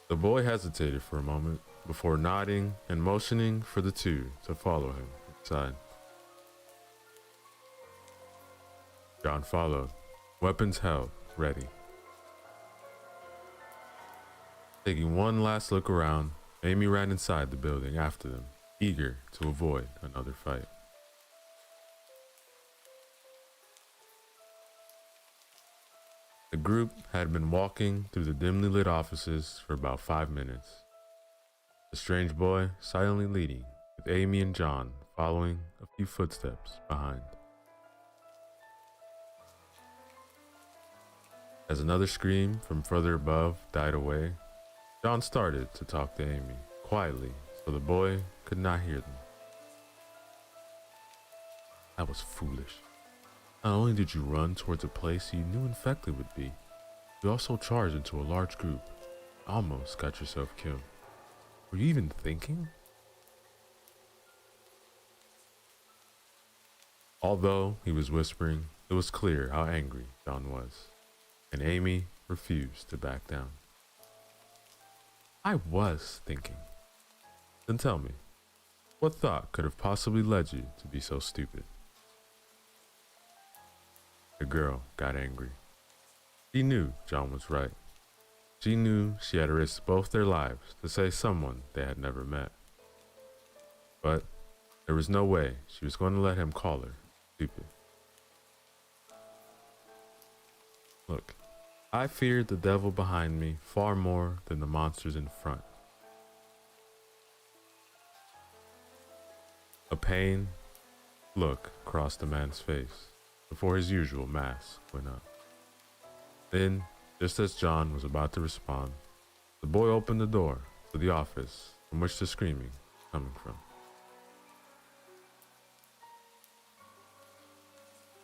The boy hesitated for a moment before nodding and motioning for the 2 to follow him inside. John followed, weapons held, ready. Taking one last look around, Amy ran inside the building after them, eager to avoid another fight. The group had been walking through the dimly lit offices for about 5 minutes. The strange boy silently leading, with Amy and John following a few footsteps behind. As another scream from further above died away, John started to talk to Amy, quietly, so the boy could not hear them. That was foolish. Not only did you run towards a place you knew infected would be, you also charged into a large group. Almost got yourself killed. Were you even thinking? Although he was whispering, it was clear how angry John was, and Amy refused to back down. I was thinking. Then tell me, what thought could have possibly led you to be so stupid? The girl got angry. She knew John was right. She knew she had risked both their lives to save someone they had never met. But there was no way she was going to let him call her stupid. Look, I feared the devil behind me far more than the monsters in front. A pained look crossed the man's face before his usual mask went up. Then, just as John was about to respond, the boy opened the door to the office from which the screaming was coming from.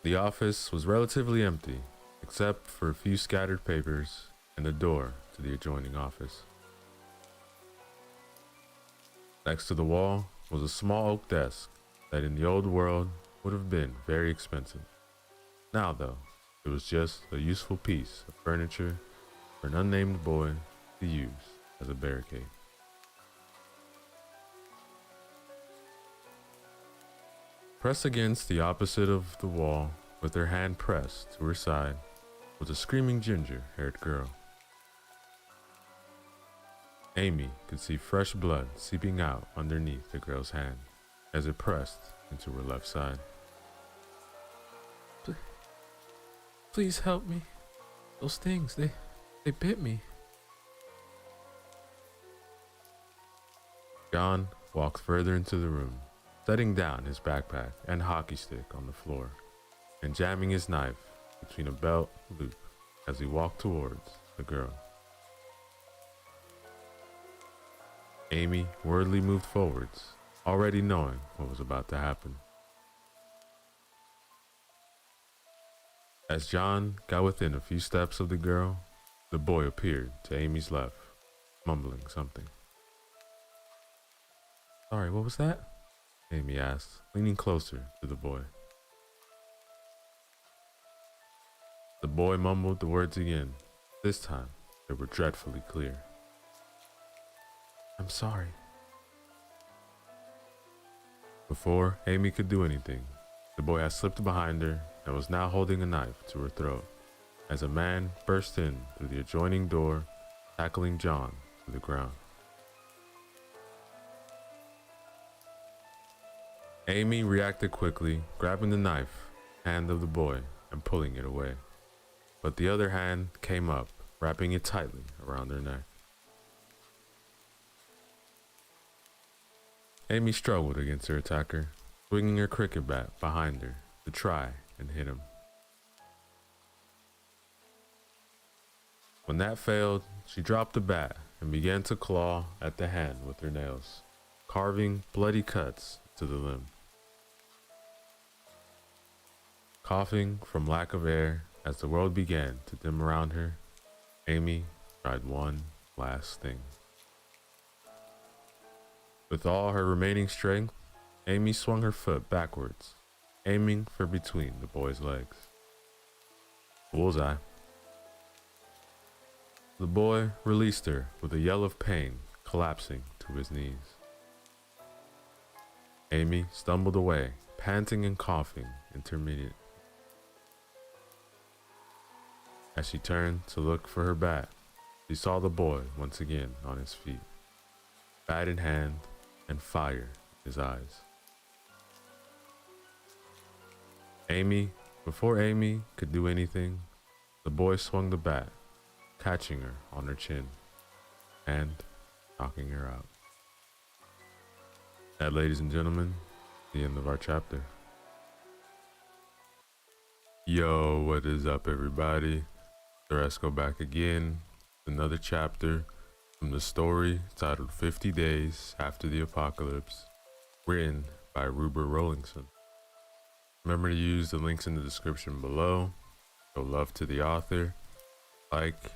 The office was relatively empty, except for a few scattered papers and the door to the adjoining office. Next to the wall was a small oak desk that in the old world would have been very expensive. Now, though, it was just a useful piece of furniture for an unnamed boy to use as a barricade. Pressed against the opposite of the wall, with her hand pressed to her side, was a screaming ginger-haired girl. Amy could see fresh blood seeping out underneath the girl's hand as it pressed into her left side. Please help me. Those things, they bit me. John walked further into the room, setting down his backpack and hockey stick on the floor, and jamming his knife between a belt loop as he walked towards the girl. Amy worriedly moved forwards, already knowing what was about to happen. As John got within a few steps of the girl, the boy appeared to Amy's left, mumbling something. Sorry, what was that? Amy asked, leaning closer to the boy. The boy mumbled the words again. This time, they were dreadfully clear. I'm sorry. Before Amy could do anything, the boy had slipped behind her and was now holding a knife to her throat as a man burst in through the adjoining door, tackling John to the ground. Amy reacted quickly, grabbing the knife hand of the boy and pulling it away, but the other hand came up, wrapping it tightly around her neck. Amy struggled against her attacker, swinging her cricket bat behind her to try and hit him. When that failed, she dropped the bat and began to claw at the hand with her nails, carving bloody cuts to the limb. Coughing from lack of air as the world began to dim around her, Amy tried one last thing. With all her remaining strength, Amy swung her foot backwards, aiming for between the boy's legs. Bullseye. The boy released her with a yell of pain, collapsing to his knees. Amy stumbled away, panting and coughing intermittent. As she turned to look for her bat, she saw the boy once again on his feet, bat in hand and fire in his eyes. Before Amy could do anything, the boy swung the bat, catching her on her chin and knocking her out. That, ladies and gentlemen, the end of our chapter. Yo, what is up, everybody? Teresco back again. Another chapter from the story titled 50 Days After the Apocalypse, written by Ruber Rollinson. Remember to use the links in the description below. Show love to the author. Like,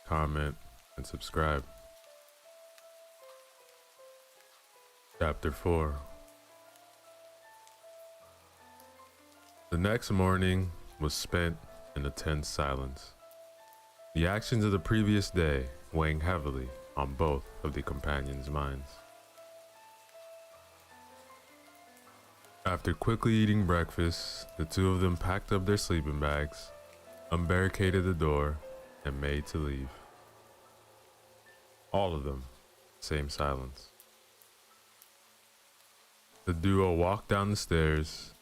comment, and subscribe. Chapter 4. The next morning was spent in a tense silence, the actions of the previous day weighing heavily on both of the companions' minds. After quickly eating breakfast, the two of them packed up their sleeping bags, unbarricaded the door, and made to leave. All of them, same silence. The duo walked down the stairs,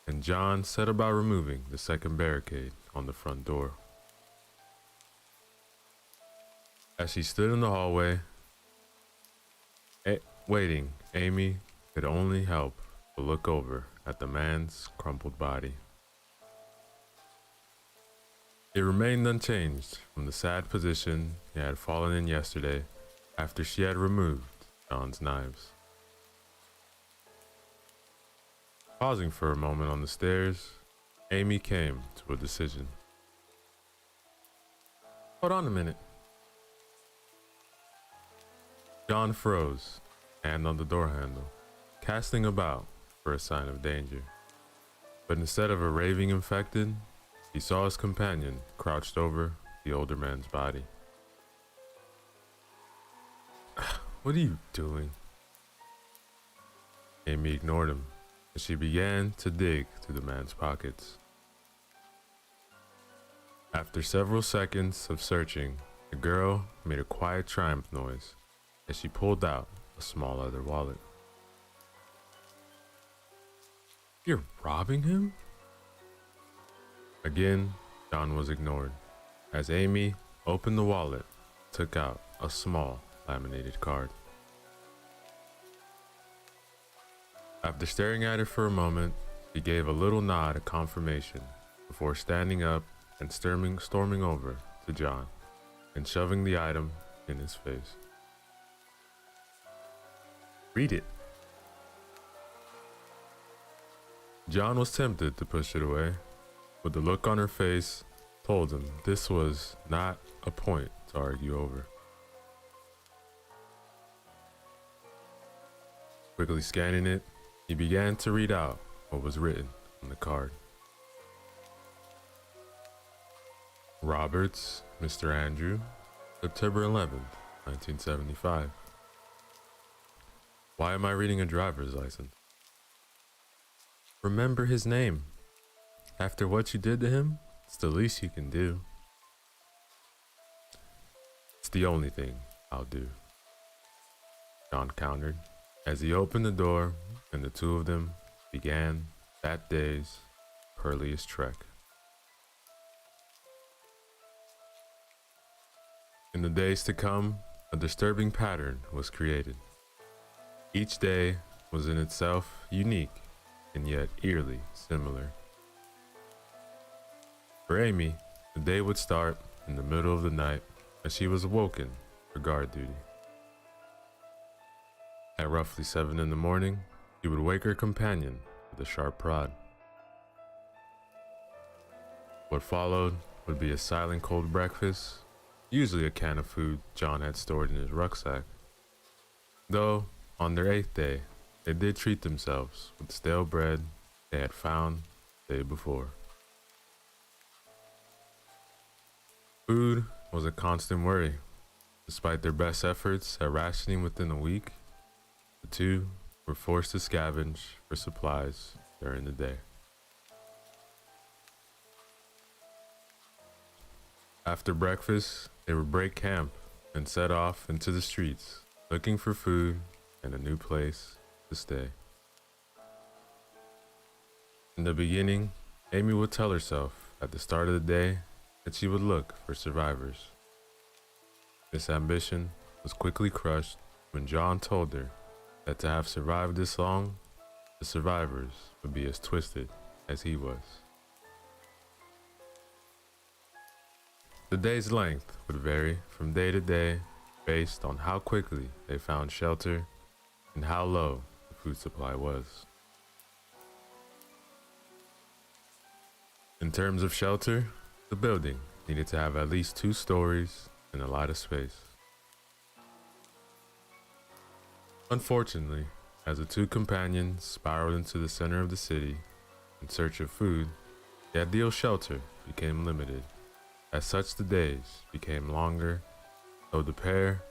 and John set about removing the second barricade on the front door. As she stood in the hallway, waiting, Amy could only help but look over at the man's crumpled body. It remained unchanged from the sad position he had fallen in yesterday after she had removed John's knives. Pausing for a moment on the stairs, Amy came to a decision. Hold on a minute. John froze, hand on the door handle, casting about for a sign of danger. But instead of a raving infected, he saw his companion crouched over the older man's body. What are you doing? Amy ignored him as she began to dig through the man's pockets. After several seconds of searching, the girl made a quiet triumph noise as she pulled out a small leather wallet. You're robbing him? Again, John was ignored as Amy opened the wallet, took out a small laminated card. After staring at it for a moment, he gave a little nod of confirmation before standing up and storming over to John and shoving the item in his face. Read it. John was tempted to push it away, but the look on her face told him this was not a point to argue over. Quickly scanning it, he began to read out what was written on the card. Roberts, Mr. Andrew, September 11th, 1975. Why am I reading a driver's license? Remember his name. After what you did to him, it's the least you can do. It's the only thing I'll do, John countered as he opened the door and the two of them began that day's perilous trek. In the days to come, a disturbing pattern was created. Each day was in itself unique and yet eerily similar. For Amy, the day would start in the middle of the night as she was awoken for guard duty. At roughly 7 in the morning, she would wake her companion with a sharp prod. What followed would be a silent cold breakfast, usually a can of food John had stored in his rucksack. Though, on their 8th day, they did treat themselves with stale bread they had found the day before. Food was a constant worry. Despite their best efforts at rationing within a week, the two were forced to scavenge for supplies during the day. After breakfast, they would break camp and set off into the streets, looking for food and a new place to stay. In the beginning, Amy would tell herself at the start of the day that she would look for survivors. This ambition was quickly crushed when John told her that to have survived this long, the survivors would be as twisted as he was. The day's length would vary from day to day based on how quickly they found shelter and how low the food supply was. In terms of shelter, the building needed to have at least 2 stories and a lot of space. Unfortunately, as the 2 companions spiraled into the center of the city in search of food, the ideal shelter became limited. As such, the days became longer, though the pair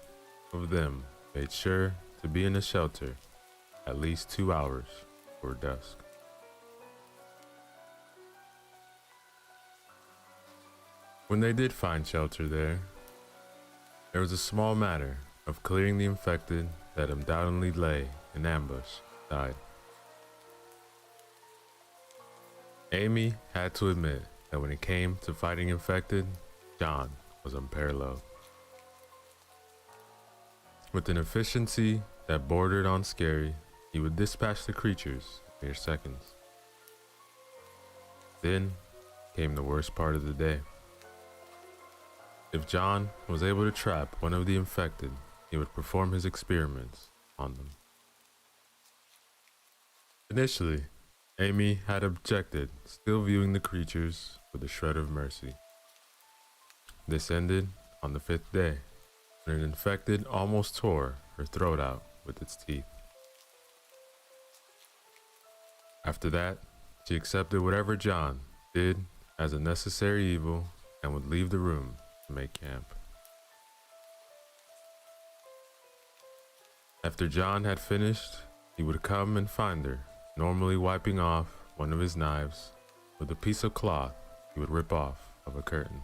of them made sure to be in the shelter at least 2 hours before dusk. When they did find shelter there was a small matter of clearing the infected that undoubtedly lay in ambush inside. Amy had to admit that when it came to fighting infected, John was unparalleled. With an efficiency that bordered on scary, he would dispatch the creatures in mere seconds. Then came the worst part of the day. If John was able to trap one of the infected, he would perform his experiments on them. Initially, Amy had objected, still viewing the creatures with a shred of mercy. This ended on the 5th day, when an infected almost tore her throat out with its teeth. After that, she accepted whatever John did as a necessary evil and would leave the room to make camp. After John had finished, he would come and find her, normally wiping off one of his knives with a piece of cloth he would rip off of a curtain.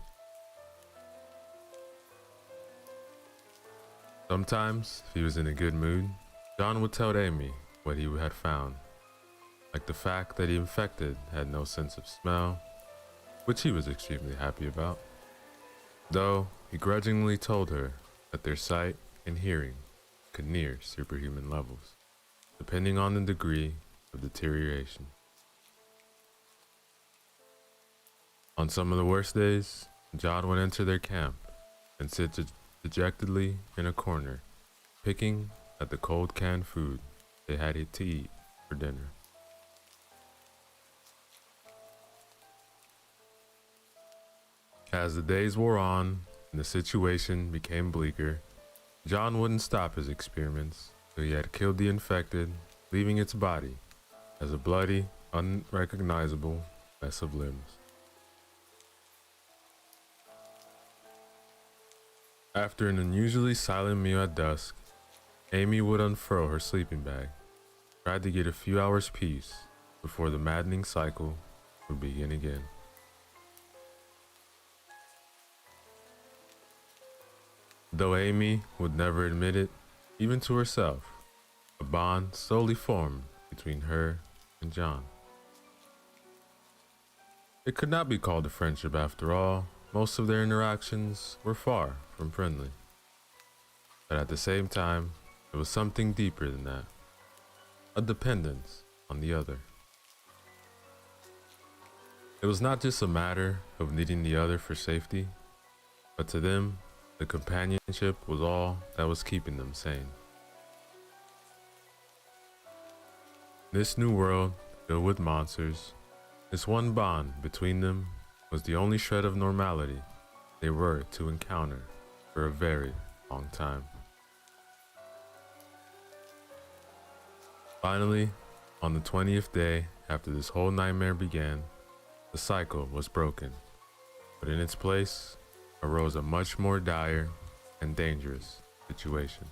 Sometimes, if he was in a good mood, John would tell Amy what he had found, like the fact that the infected had no sense of smell, which he was extremely happy about, though he grudgingly told her that their sight and hearing could near superhuman levels, depending on the degree of deterioration. On some of the worst days, John would enter their camp and sit dejectedly in a corner, picking at the cold canned food they had to eat for dinner. As the days wore on and the situation became bleaker, John wouldn't stop his experiments till he had killed the infected, leaving its body as a bloody, unrecognizable mess of limbs. After an unusually silent meal at dusk, Amy would unfurl her sleeping bag, try to get a few hours' peace before the maddening cycle would begin again. Though Amy would never admit it, even to herself, a bond slowly formed between her and John. It could not be called a friendship after all. Most of their interactions were far from friendly. But at the same time, it was something deeper than that. A dependence on the other. It was not just a matter of needing the other for safety, but to them, the companionship was all that was keeping them sane. This new world, filled with monsters, this one bond between them was the only shred of normality they were to encounter for a very long time. Finally, on the 20th day after this whole nightmare began, the cycle was broken, but in its place arose a much more dire and dangerous situation.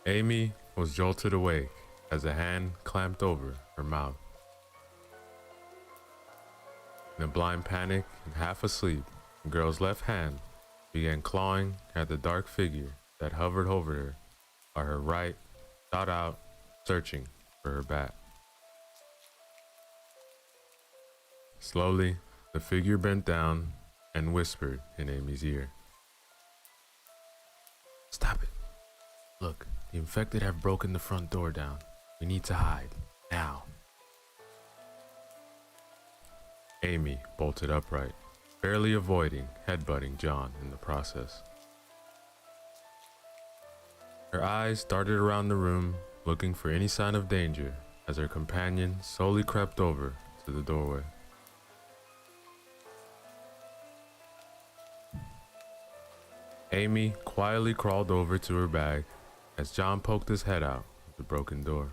Amy was jolted awake as a hand clamped over her mouth. In a blind panic and half asleep, the girl's left hand began clawing at the dark figure that hovered over her, while her right shot out, searching for her bat. Slowly, the figure bent down and whispered in Amy's ear. "Stop it. Look, the infected have broken the front door down. We need to hide, now." Amy bolted upright, barely avoiding headbutting John in the process. Her eyes darted around the room, looking for any sign of danger as her companion slowly crept over to the doorway. Amy quietly crawled over to her bag as John poked his head out of the broken door.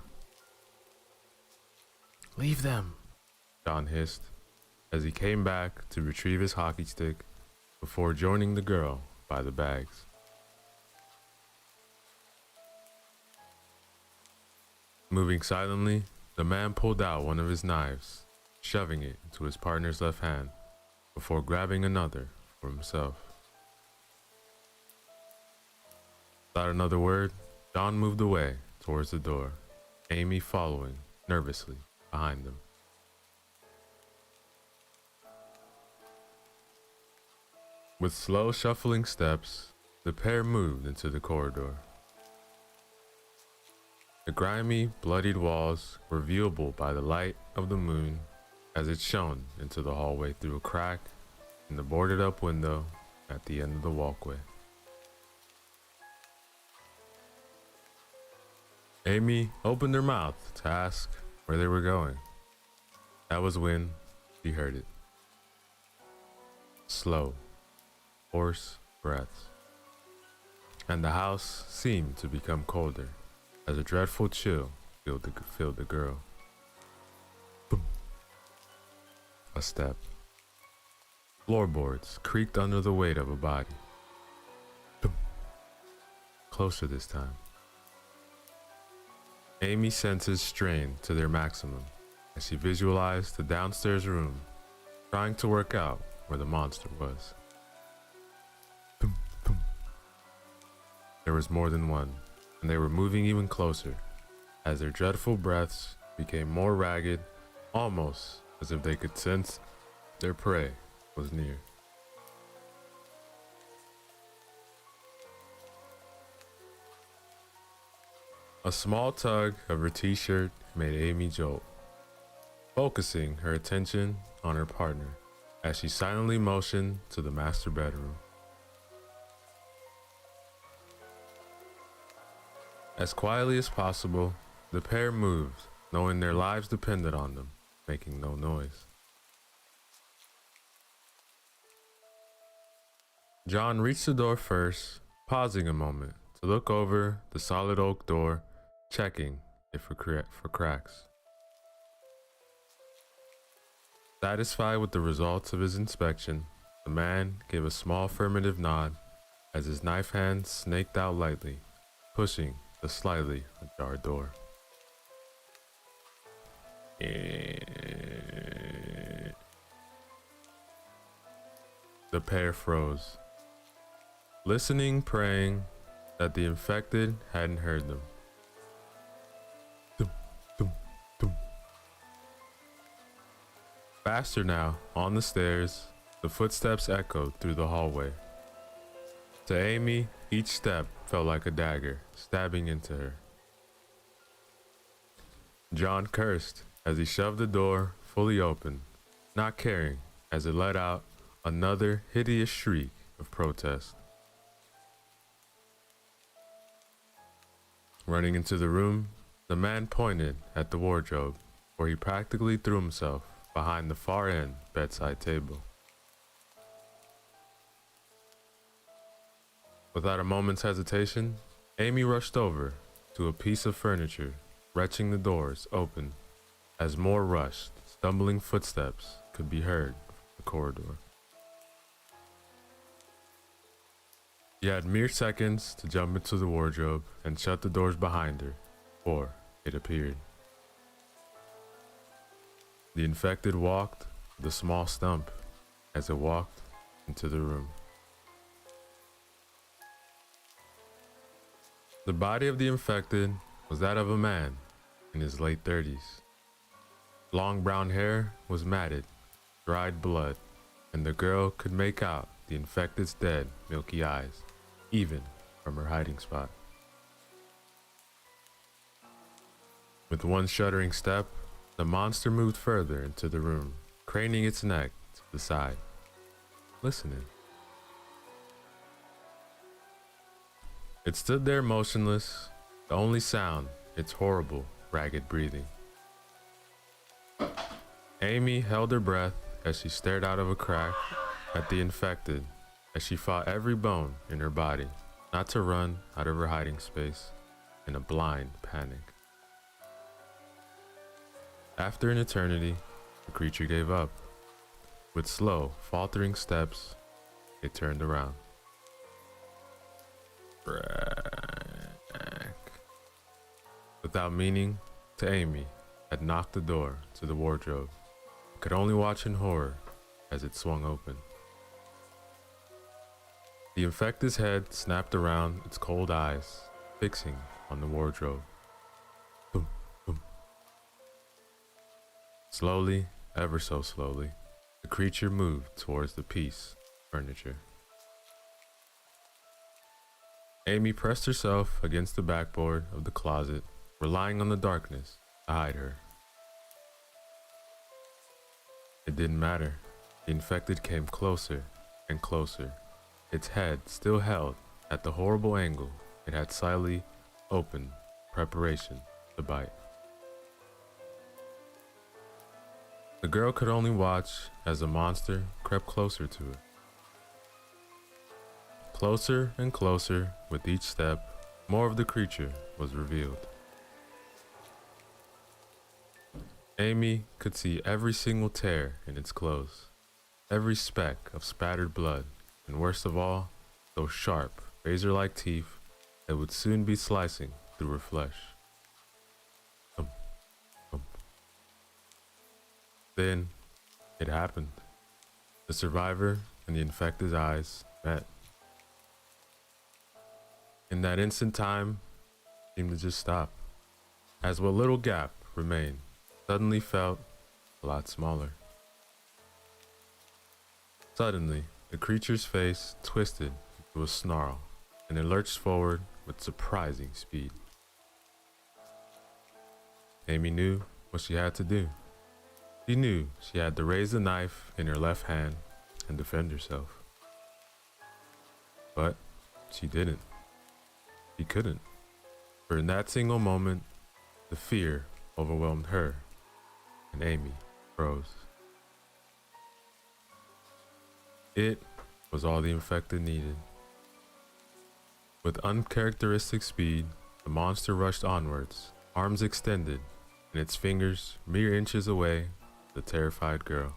"Leave them," John hissed as he came back to retrieve his hockey stick before joining the girl by the bags. Moving silently, the man pulled out one of his knives, shoving it into his partner's left hand before grabbing another for himself. Without another word, John moved away towards the door, Amy following nervously behind them. With slow shuffling steps, the pair moved into the corridor. The grimy, bloodied walls were viewable by the light of the moon as it shone into the hallway through a crack in the boarded-up window at the end of the walkway. Amy opened her mouth to ask where they were going. That was when she heard it. Slow, hoarse breaths. And the house seemed to become colder as a dreadful chill filled the girl. Boom. A step. Floorboards creaked under the weight of a body. Boom. Closer this time. Amy's senses strained to their maximum as she visualized the downstairs room, trying to work out where the monster was. Boom, boom. There was more than one, and they were moving even closer as their dreadful breaths became more ragged, almost as if they could sense their prey was near. A small tug of her t-shirt made Amy jolt, focusing her attention on her partner as she silently motioned to the master bedroom. As quietly as possible, the pair moved, knowing their lives depended on them, making no noise. John reached the door first, pausing a moment to look over the solid oak door, checking it for cracks. Satisfied with the results of his inspection, the man gave a small affirmative nod as his knife hand snaked out lightly, pushing the slightly ajar door. The pair froze, listening, praying that the infected hadn't heard them. Dum, dum. Faster now, on the stairs, the footsteps echoed through the hallway. To Amy, each step felt like a dagger, stabbing into her. John cursed as he shoved the door fully open, not caring as it let out another hideous shriek of protest. Running into the room, the man pointed at the wardrobe, where he practically threw himself behind the far end bedside table. Without a moment's hesitation, Amy rushed over to a piece of furniture, wrenching the doors open as more rushed, stumbling footsteps could be heard from the corridor. She had mere seconds to jump into the wardrobe and shut the doors behind her, before it appeared. The infected walked with a small stump as it walked into the room. The body of the infected was that of a man in his late 30s. Long brown hair was matted, dried blood, and the girl could make out the infected's dead, milky eyes, even from her hiding spot. With one shuddering step, the monster moved further into the room, craning its neck to the side, listening. It stood there motionless, the only sound its horrible, ragged breathing. Amy held her breath as she stared out of a crack at the infected, as she fought every bone in her body not to run out of her hiding space in a blind panic. After an eternity, the creature gave up. With slow, faltering steps, it turned around. Without meaning, to Amy, had knocked the door to the wardrobe. Could only watch in horror as it swung open. The infected's head snapped around its cold eyes, fixing on the wardrobe. Boom, boom. Slowly, ever so slowly, the creature moved towards the piece of furniture. Amy pressed herself against the backboard of the closet, relying on the darkness to hide her. It didn't matter. The infected came closer and closer, its head still held at the horrible angle it had slightly opened, preparation to bite. The girl could only watch as the monster crept closer to her. Closer and closer with each step, more of the creature was revealed. Amy could see every single tear in its clothes, every speck of spattered blood, and worst of all, those sharp, razor-like teeth that would soon be slicing through her flesh. Thump, thump. Then, it happened. The survivor and the infected's eyes met. In that instant, time seemed to just stop, as what little gap remained suddenly felt a lot smaller. Suddenly, the creature's face twisted into a snarl, and it lurched forward with surprising speed. Amy knew what she had to do. She knew she had to raise the knife in her left hand and defend herself. But she didn't. She couldn't. For in that single moment, the fear overwhelmed her, and Amy froze. It was all the infected needed. With uncharacteristic speed, the monster rushed onwards, arms extended, and its fingers mere inches away from the terrified girl.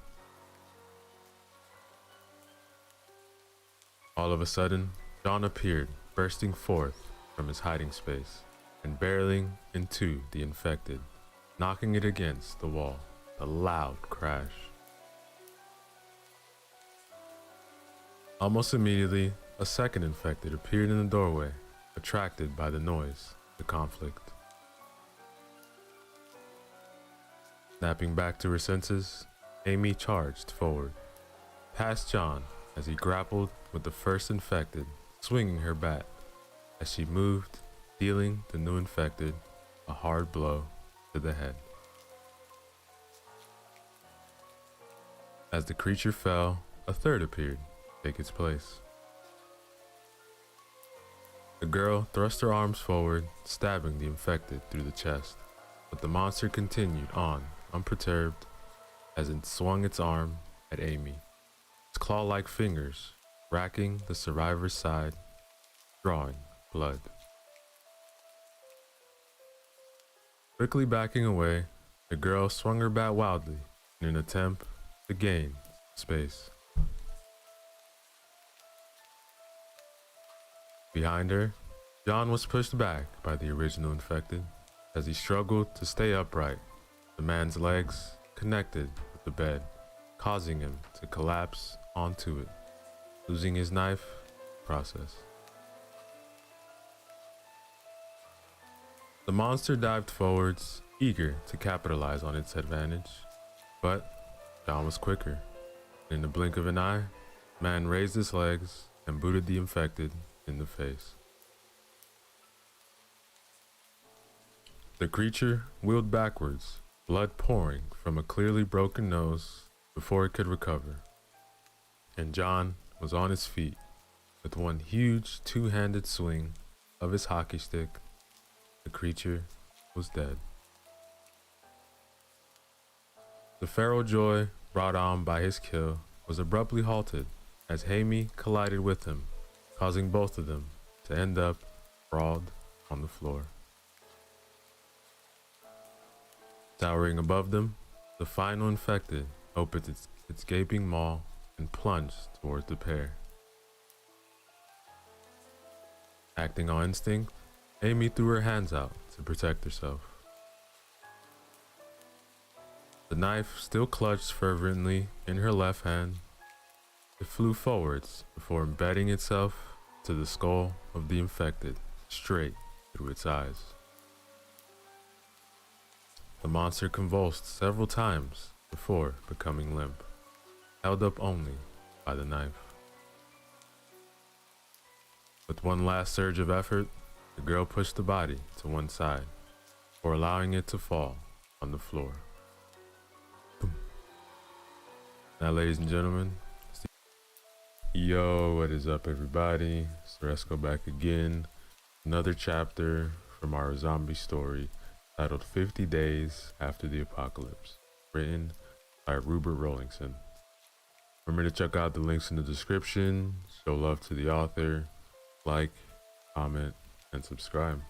All of a sudden, John appeared, bursting forth from his hiding space and barreling into the infected, knocking it against the wall, a loud crash. Almost immediately, a second infected appeared in the doorway, attracted by the noise, the conflict. Snapping back to her senses, Amy charged forward, past John as he grappled with the first infected, swinging her bat as she moved, dealing the new infected a hard blow to the head. As the creature fell, a third appeared to take its place. The girl thrust her arms forward, stabbing the infected through the chest, but the monster continued on, unperturbed, as it swung its arm at Amy, its claw-like fingers racking the survivor's side, drawing blood. Quickly backing away, the girl swung her bat wildly in an attempt to gain space. Behind her, John was pushed back by the original infected as he struggled to stay upright. The man's legs connected with the bed, causing him to collapse onto it, losing his knife process. The monster dived forwards, eager to capitalize on its advantage, but John was quicker. In the blink of an eye, the man raised his legs and booted the infected in the face. The creature wheeled backwards, blood pouring from a clearly broken nose before it could recover, and John was on his feet with one huge two-handed swing of his hockey stick. The creature was dead. The feral joy brought on by his kill was abruptly halted as Amy collided with him, causing both of them to end up sprawled on the floor. Towering above them, the final infected opened its gaping maw and plunged towards the pair. Acting on instinct, Amy threw her hands out to protect herself. The knife still clutched fervently in her left hand. It flew forwards before embedding itself to the skull of the infected, straight through its eyes. The monster convulsed several times before becoming limp, held up only by the knife. With one last surge of effort, the girl pushed the body to one side, before allowing it to fall on the floor. Boom. Now, ladies and gentlemen, yo, what is up, everybody? Ceresco back again. Another chapter from our zombie story titled 50 Days After the Apocalypse, written by Rupert Rollinson. Remember to check out the links in the description, show love to the author, like, comment, and subscribe.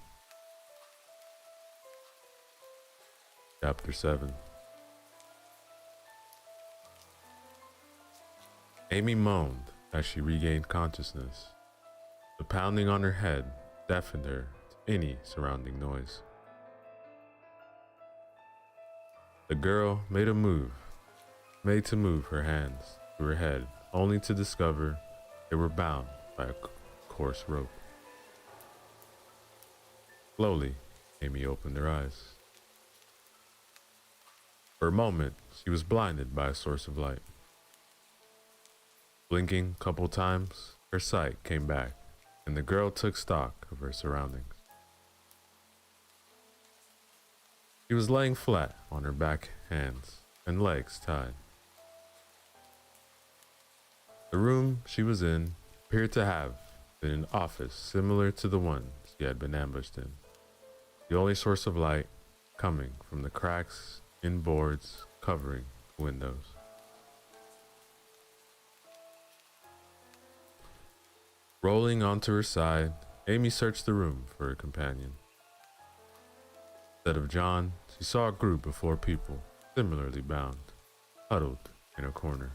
Chapter 7. Amy moaned as she regained consciousness. The pounding on her head deafened her to any surrounding noise. The girl made to move her hands to her head, only to discover they were bound by a coarse rope. Slowly, Amy opened her eyes. For a moment, she was blinded by a source of light. Blinking a couple times, her sight came back, and the girl took stock of her surroundings. She was laying flat on her back, hands and legs tied. The room she was in appeared to have been an office similar to the one she had been ambushed in, the only source of light coming from the cracks in boards covering the windows. Rolling onto her side, Amy searched the room for a companion. Instead of John, she saw a group of 4 people, similarly bound, huddled in a corner.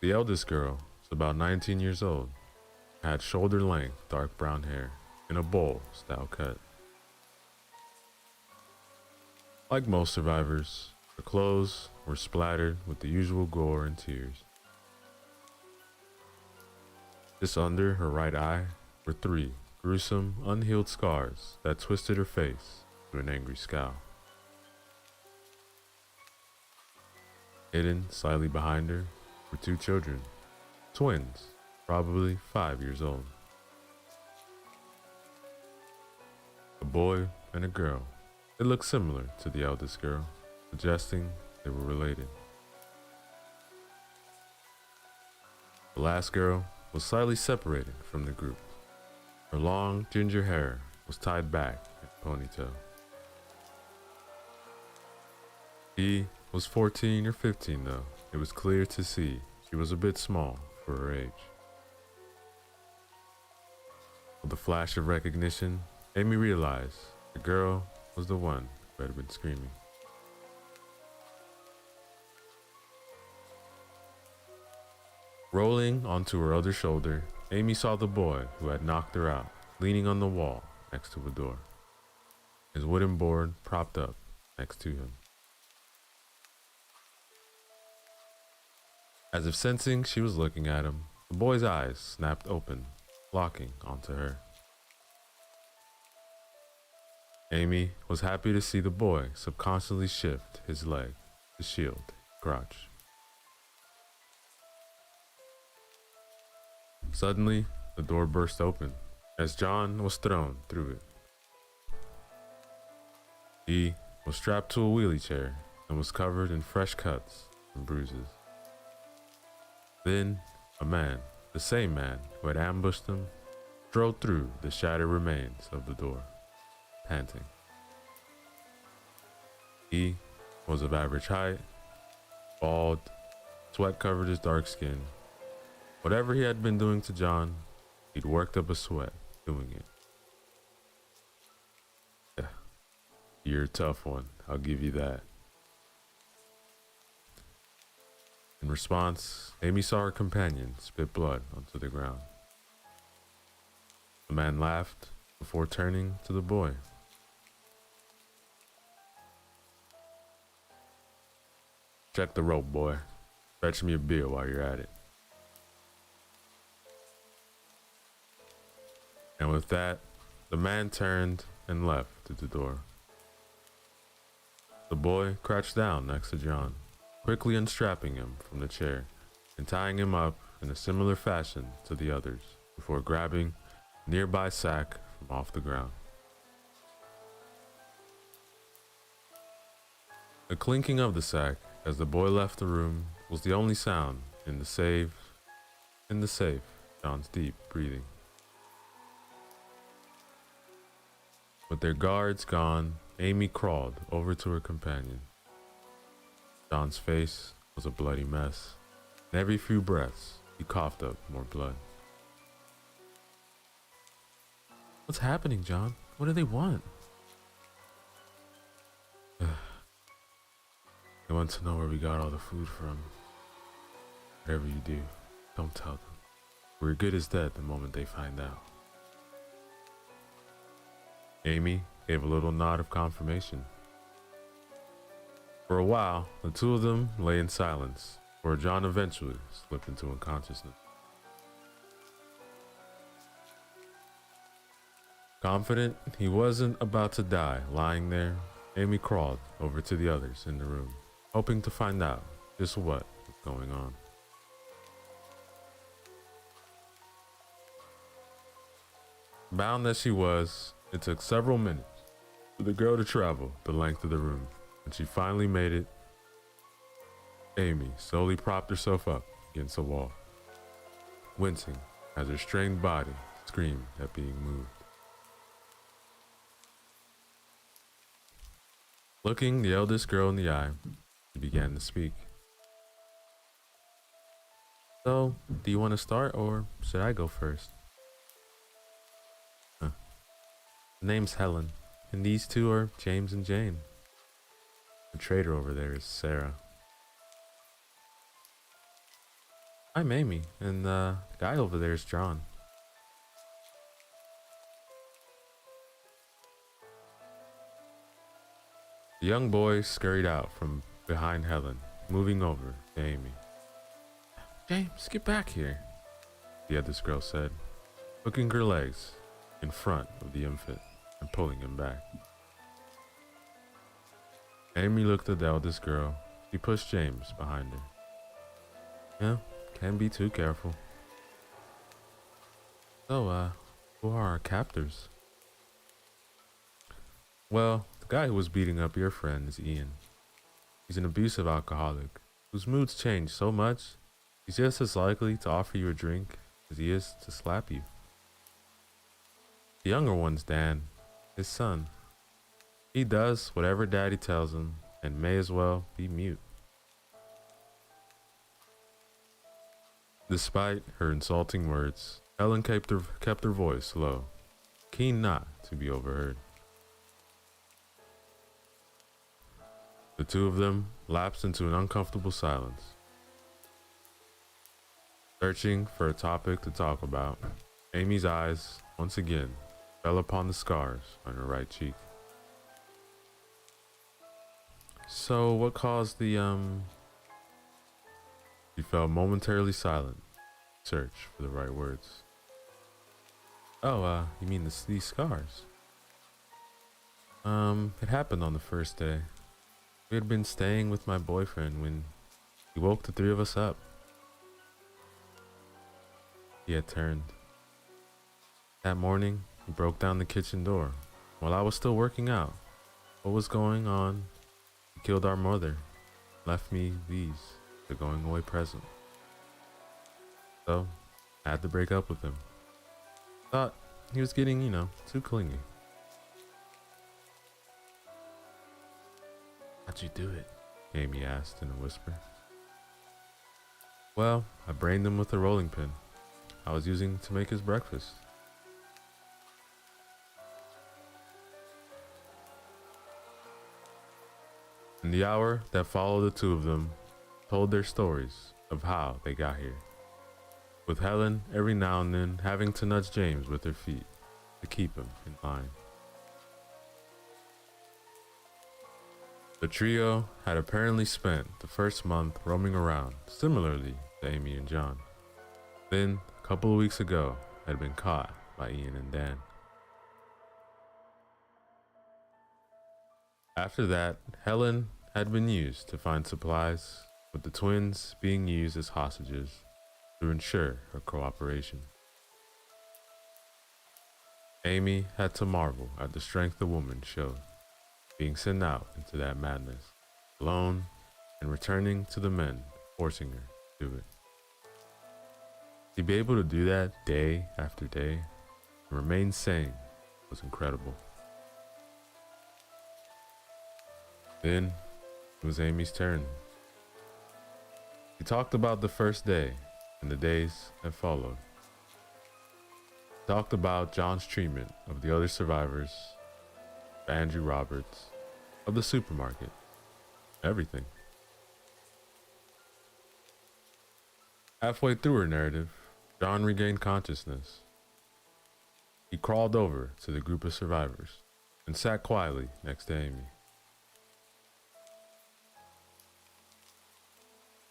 The eldest girl was about 19 years old, had shoulder-length dark brown hair in a bowl-style cut. Like most survivors, her clothes were splattered with the usual gore and tears. Just under her right eye were 3 gruesome, unhealed scars that twisted her face to an angry scowl. Hidden slightly behind her were two children, twins, probably 5 years old. A boy and a girl. They looked similar to the eldest girl, suggesting they were related. The last girl was slightly separated from the group. Her long ginger hair was tied back in a ponytail. She was 14 or 15 though. It was clear to see she was a bit small for her age. With a flash of recognition, Amy realized the girl was the one who had been screaming. Rolling onto her other shoulder, Amy saw the boy who had knocked her out, leaning on the wall next to a door, his wooden board propped up next to him. As if sensing she was looking at him, the boy's eyes snapped open, locking onto her. Amy was happy to see the boy subconsciously shift his leg to shield his crotch. Suddenly, the door burst open as John was thrown through it. He was strapped to a wheelie chair and was covered in fresh cuts and bruises. Then, a man, the same man who had ambushed him, strode through the shattered remains of the door, panting. He was of average height, bald, sweat covered his dark skin. Whatever he had been doing to John, he'd worked up a sweat doing it. Yeah, you're a tough one, I'll give you that. In response, Amy saw her companion spit blood onto the ground. The man laughed before turning to the boy. Check the rope, boy. Fetch me a beer while you're at it. And with that, the man turned and left through the door. The boy crouched down next to John, quickly unstrapping him from the chair and tying him up in a similar fashion to the others before grabbing a nearby sack from off the ground. The clinking of the sack as the boy left the room was the only sound in the safe, John's deep breathing. With their guards gone, Amy crawled over to her companion. John's face was a bloody mess, and every few breaths, he coughed up more blood. What's happening, John? What do they want? They want to know where we got all the food from. Whatever you do, don't tell them. We're good as dead the moment they find out. Amy gave a little nod of confirmation. For a while, the two of them lay in silence, where John eventually slipped into unconsciousness. Confident he wasn't about to die lying there, Amy crawled over to the others in the room, hoping to find out just what was going on. Bound as she was, it took several minutes for the girl to travel the length of the room. When she finally made it, Amy slowly propped herself up against the wall, wincing as her strained body screamed at being moved. Looking the eldest girl in the eye, she began to speak. So, do you want to start or should I go first? The name's Helen, and these two are James and Jane. The traitor over there is Sarah. I'm Amy, and the guy over there is John. The young boy scurried out from behind Helen, moving over to Amy. James, get back here, the eldest girl said, hooking her legs in front of the infant and pulling him back. Amy looked at the eldest girl, She pushed James behind her. Yeah, can't be too careful. So, who are our captors? Well, the guy who was beating up your friend is Ian. He's an abusive alcoholic whose moods change so much, he's just as likely to offer you a drink as he is to slap you. The younger one's Dan, his son. He does whatever Daddy tells him and may as well be mute. Despite her insulting words, Helen kept her voice low, keen not to be overheard. The two of them lapsed into an uncomfortable silence, searching for a topic to talk about. Amy's eyes, once again, fell upon the scars on her right cheek. So, what caused the, She fell momentarily silent, search for the right words. Oh, you mean these scars? It happened on the first day. We had been staying with my boyfriend when he woke the three of us up. He had turned. That morning, he broke down the kitchen door while I was still working out. What was going on? He killed our mother, left me these, the going away present. So, I had to break up with him. Thought he was getting, too clingy. How'd you do it? Amy asked in a whisper. Well, I brained him with a rolling pin I was using to make his breakfast. In the hour that followed, the two of them told their stories of how they got here, with Helen every now and then having to nudge James with her feet to keep him in line. The trio had apparently spent the first month roaming around, similarly to Amy and John. Then, a couple of weeks ago, had been caught by Ian and Dan. After that, Helen had been used to find supplies, with the twins being used as hostages to ensure her cooperation. Amy had to marvel at the strength the woman showed, being sent out into that madness, alone, and returning to the men forcing her to do it. To be able to do that day after day and remain sane was incredible. Then it was Amy's turn. She talked about the first day and the days that followed. Talked about John's treatment of the other survivors, of Andrew Roberts, of the supermarket, everything. Halfway through her narrative, John regained consciousness. He crawled over to the group of survivors and sat quietly next to Amy.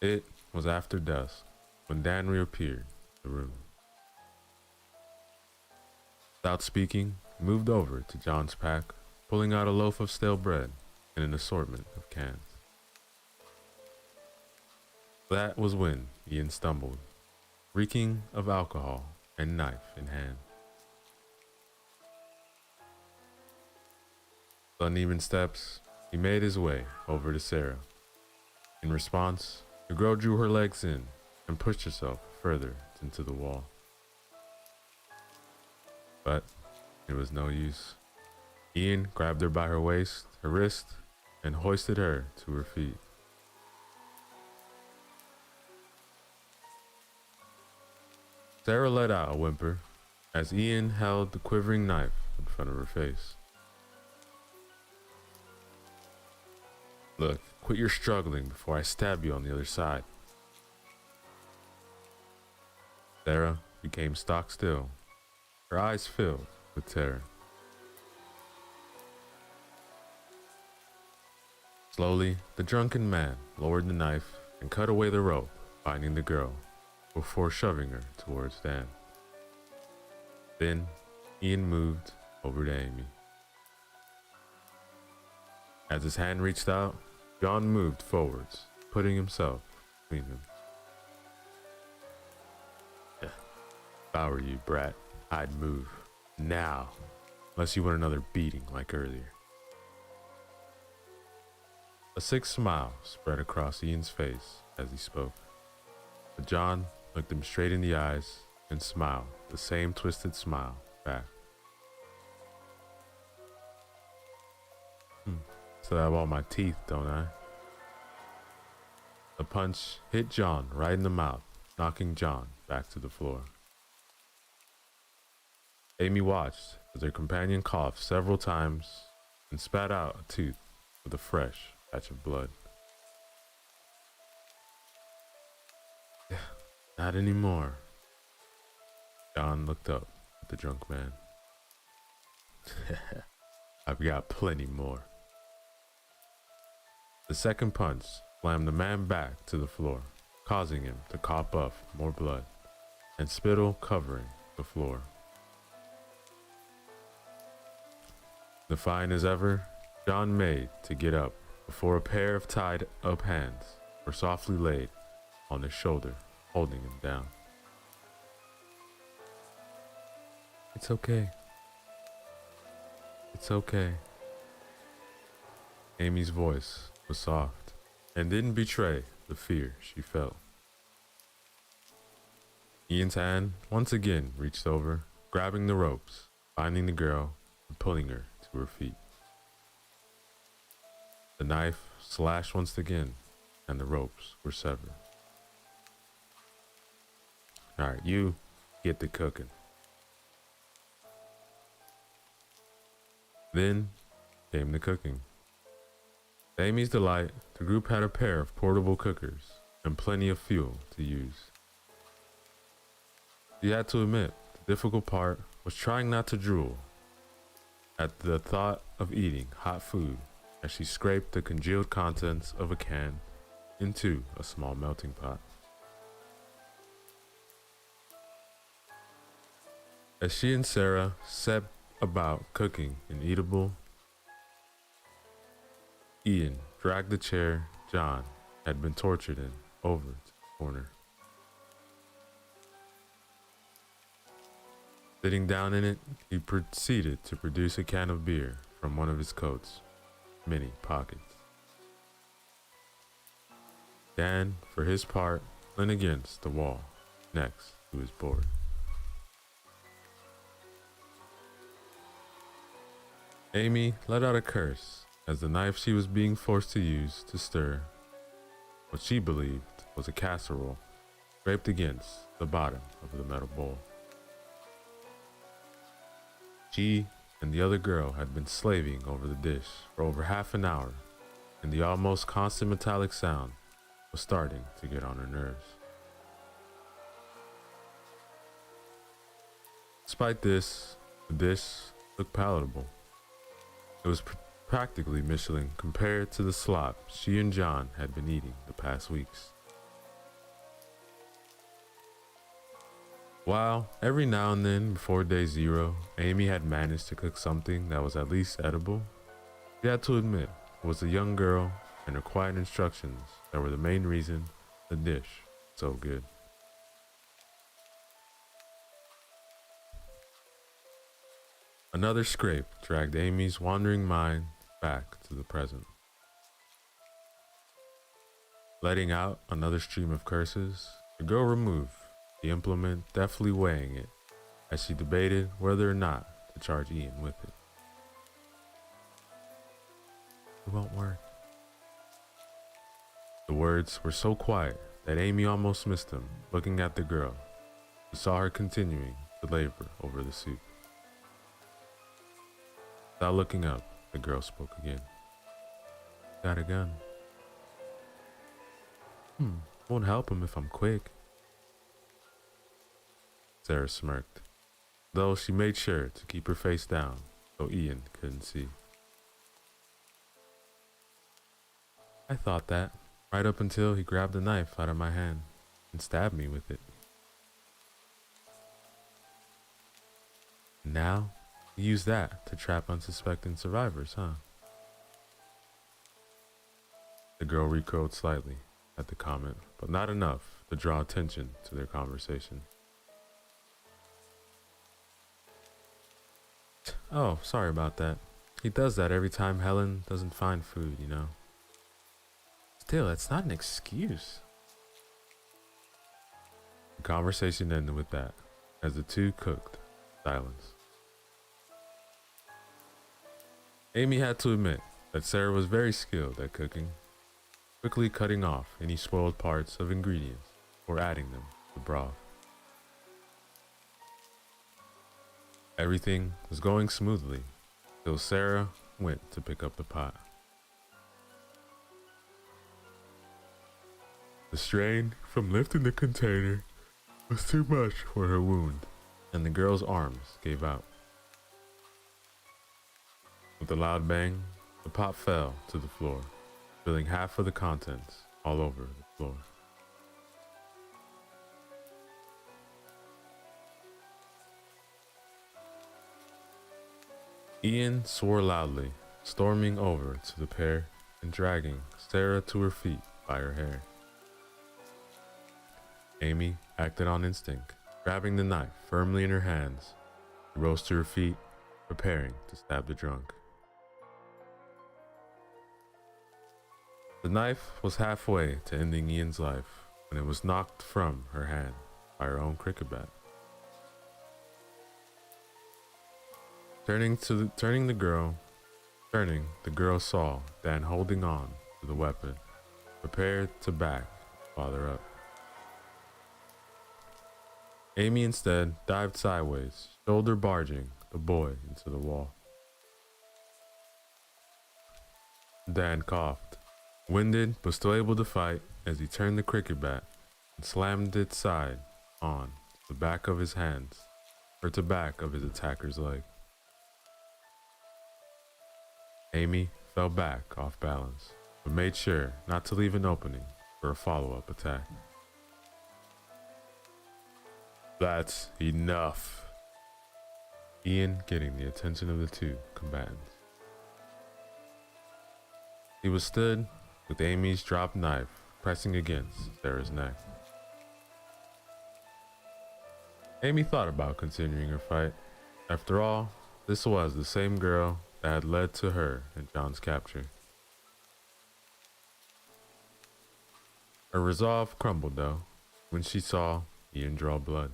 It was after dusk when Dan reappeared in the room. Without speaking, he moved over to John's pack, pulling out a loaf of stale bread and an assortment of cans. That was when Ian stumbled, reeking of alcohol and knife in hand. With uneven steps, he made his way over to Sarah. In response, the girl drew her legs in and pushed herself further into the wall. But it was no use. Ian grabbed her by her waist, her wrist, and hoisted her to her feet. Sarah let out a whimper as Ian held the quivering knife in front of her face. Look, quit your struggling before I stab you on the other side. Sarah became stock still, her eyes filled with terror. Slowly, the drunken man lowered the knife and cut away the rope binding the girl before shoving her towards Dan. Then, Ian moved over to Amy. As his hand reached out, John moved forwards putting himself between them. If I were you, brat, I'd move. Now. Unless you want another beating like earlier. A sick smile spread across Ian's face as he spoke. But John looked him straight in the eyes and smiled the same twisted smile back. So I have all my teeth, don't I? The punch hit John right in the mouth, knocking John back to the floor. Amy watched as her companion coughed several times and spat out a tooth with a fresh patch of blood. Not anymore. John looked up at the drunk man. I've got plenty more. The second punch slammed the man back to the floor, causing him to cough up more blood and spittle covering the floor. Defiant as ever, John made to get up before a pair of tied up hands were softly laid on his shoulder, holding him down. It's okay. It's okay. Amy's voice was soft and didn't betray the fear she felt. Ian's hand once again reached over, grabbing the ropes, finding the girl and pulling her to her feet. The knife slashed once again and the ropes were severed. Alright, you get to cooking. Then came the cooking. To Amy's delight, the group had a pair of portable cookers and plenty of fuel to use. She had to admit, the difficult part was trying not to drool at the thought of eating hot food as she scraped the congealed contents of a can into a small melting pot. As she and Sarah set about cooking an eatable, Ian dragged the chair John had been tortured in over to the corner. Sitting down in it, he proceeded to produce a can of beer from one of his coat's many pockets. Dan, for his part, leaned against the wall next to his board. Amy let out a curse as the knife she was being forced to use to stir what she believed was a casserole scraped against the bottom of the metal bowl. She and the other girl had been slaving over the dish for over half an hour, and the almost constant metallic sound was starting to get on her nerves. Despite this, the dish looked palatable. It was practically Michelin compared to the slop she and John had been eating the past weeks. While every now and then before day 0, Amy had managed to cook something that was at least edible, she had to admit it was the young girl and her quiet instructions that were the main reason the dish was so good. Another scrape dragged Amy's wandering mind back to the present. Letting out another stream of curses, the girl removed the implement, deftly weighing it as she debated whether or not to charge Ian with it. It won't work. The words were so quiet that Amy almost missed them, looking at the girl. She saw her continuing to labor over the soup. Without looking up, the girl spoke again. Got a gun. Won't help him if I'm quick. Sarah smirked, though she made sure to keep her face down so Ian couldn't see. I thought that, right up until he grabbed the knife out of my hand and stabbed me with it. Now, you use that to trap unsuspecting survivors, huh? The girl recoiled slightly, at the comment, but not enough to draw attention to their conversation. Oh, sorry about that. He does that every time Helen doesn't find food, you know. Still, it's not an excuse. The conversation ended with that, as the two cooked in silence. Amy had to admit that Sarah was very skilled at cooking, quickly cutting off any spoiled parts of ingredients or adding them to the broth. Everything was going smoothly till Sarah went to pick up the pot. The strain from lifting the container was too much for her wound, and the girl's arms gave out. With a loud bang, the pot fell to the floor, spilling half of the contents all over the floor. Ian swore loudly, storming over to the pair and dragging Sarah to her feet by her hair. Amy acted on instinct, grabbing the knife firmly in her hands. She rose to her feet, preparing to stab the drunk. The knife was halfway to ending Ian's life when it was knocked from her hand by her own cricket bat. Turning, the girl saw Dan holding on to the weapon, prepared to back his father up. Amy instead dived sideways, shoulder barging the boy into the wall. Dan coughed, winded but still able to fight as he turned the cricket bat and slammed its side on the back of his hands, or to back of his attacker's leg. Amy fell back off balance, but made sure not to leave an opening for a follow-up attack. That's enough. Ian getting the attention of the two combatants. He was stood with Amy's dropped knife pressing against Sarah's neck. Amy thought about continuing her fight. After all, this was the same girl that had led to her and John's capture. Her resolve crumbled though when she saw Ian draw blood.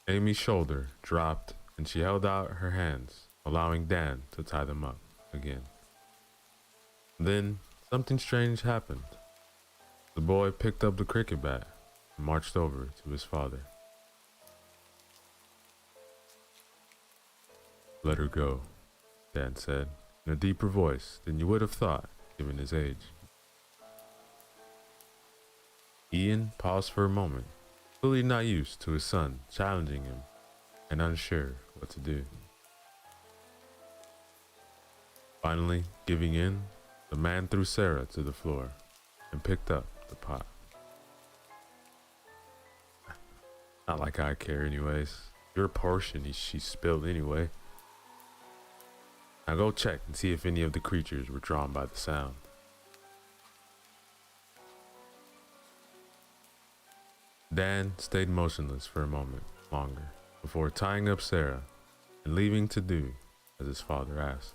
Amy's shoulder dropped and she held out her hands, allowing Dan to tie them up again. Then something strange happened. The boy picked up the cricket bat and marched over to his father. "Let her go," Dan said, in a deeper voice than you would have thought given his age. Ian paused for a moment, clearly not used to his son challenging him and unsure what to do. Finally, giving in, the man threw Sarah to the floor and picked up the pot. Not like I care anyways. Your portion she spilled anyway. Now go check and see if any of the creatures were drawn by the sound. Dan stayed motionless for a moment longer before tying up Sarah and leaving to do as his father asked.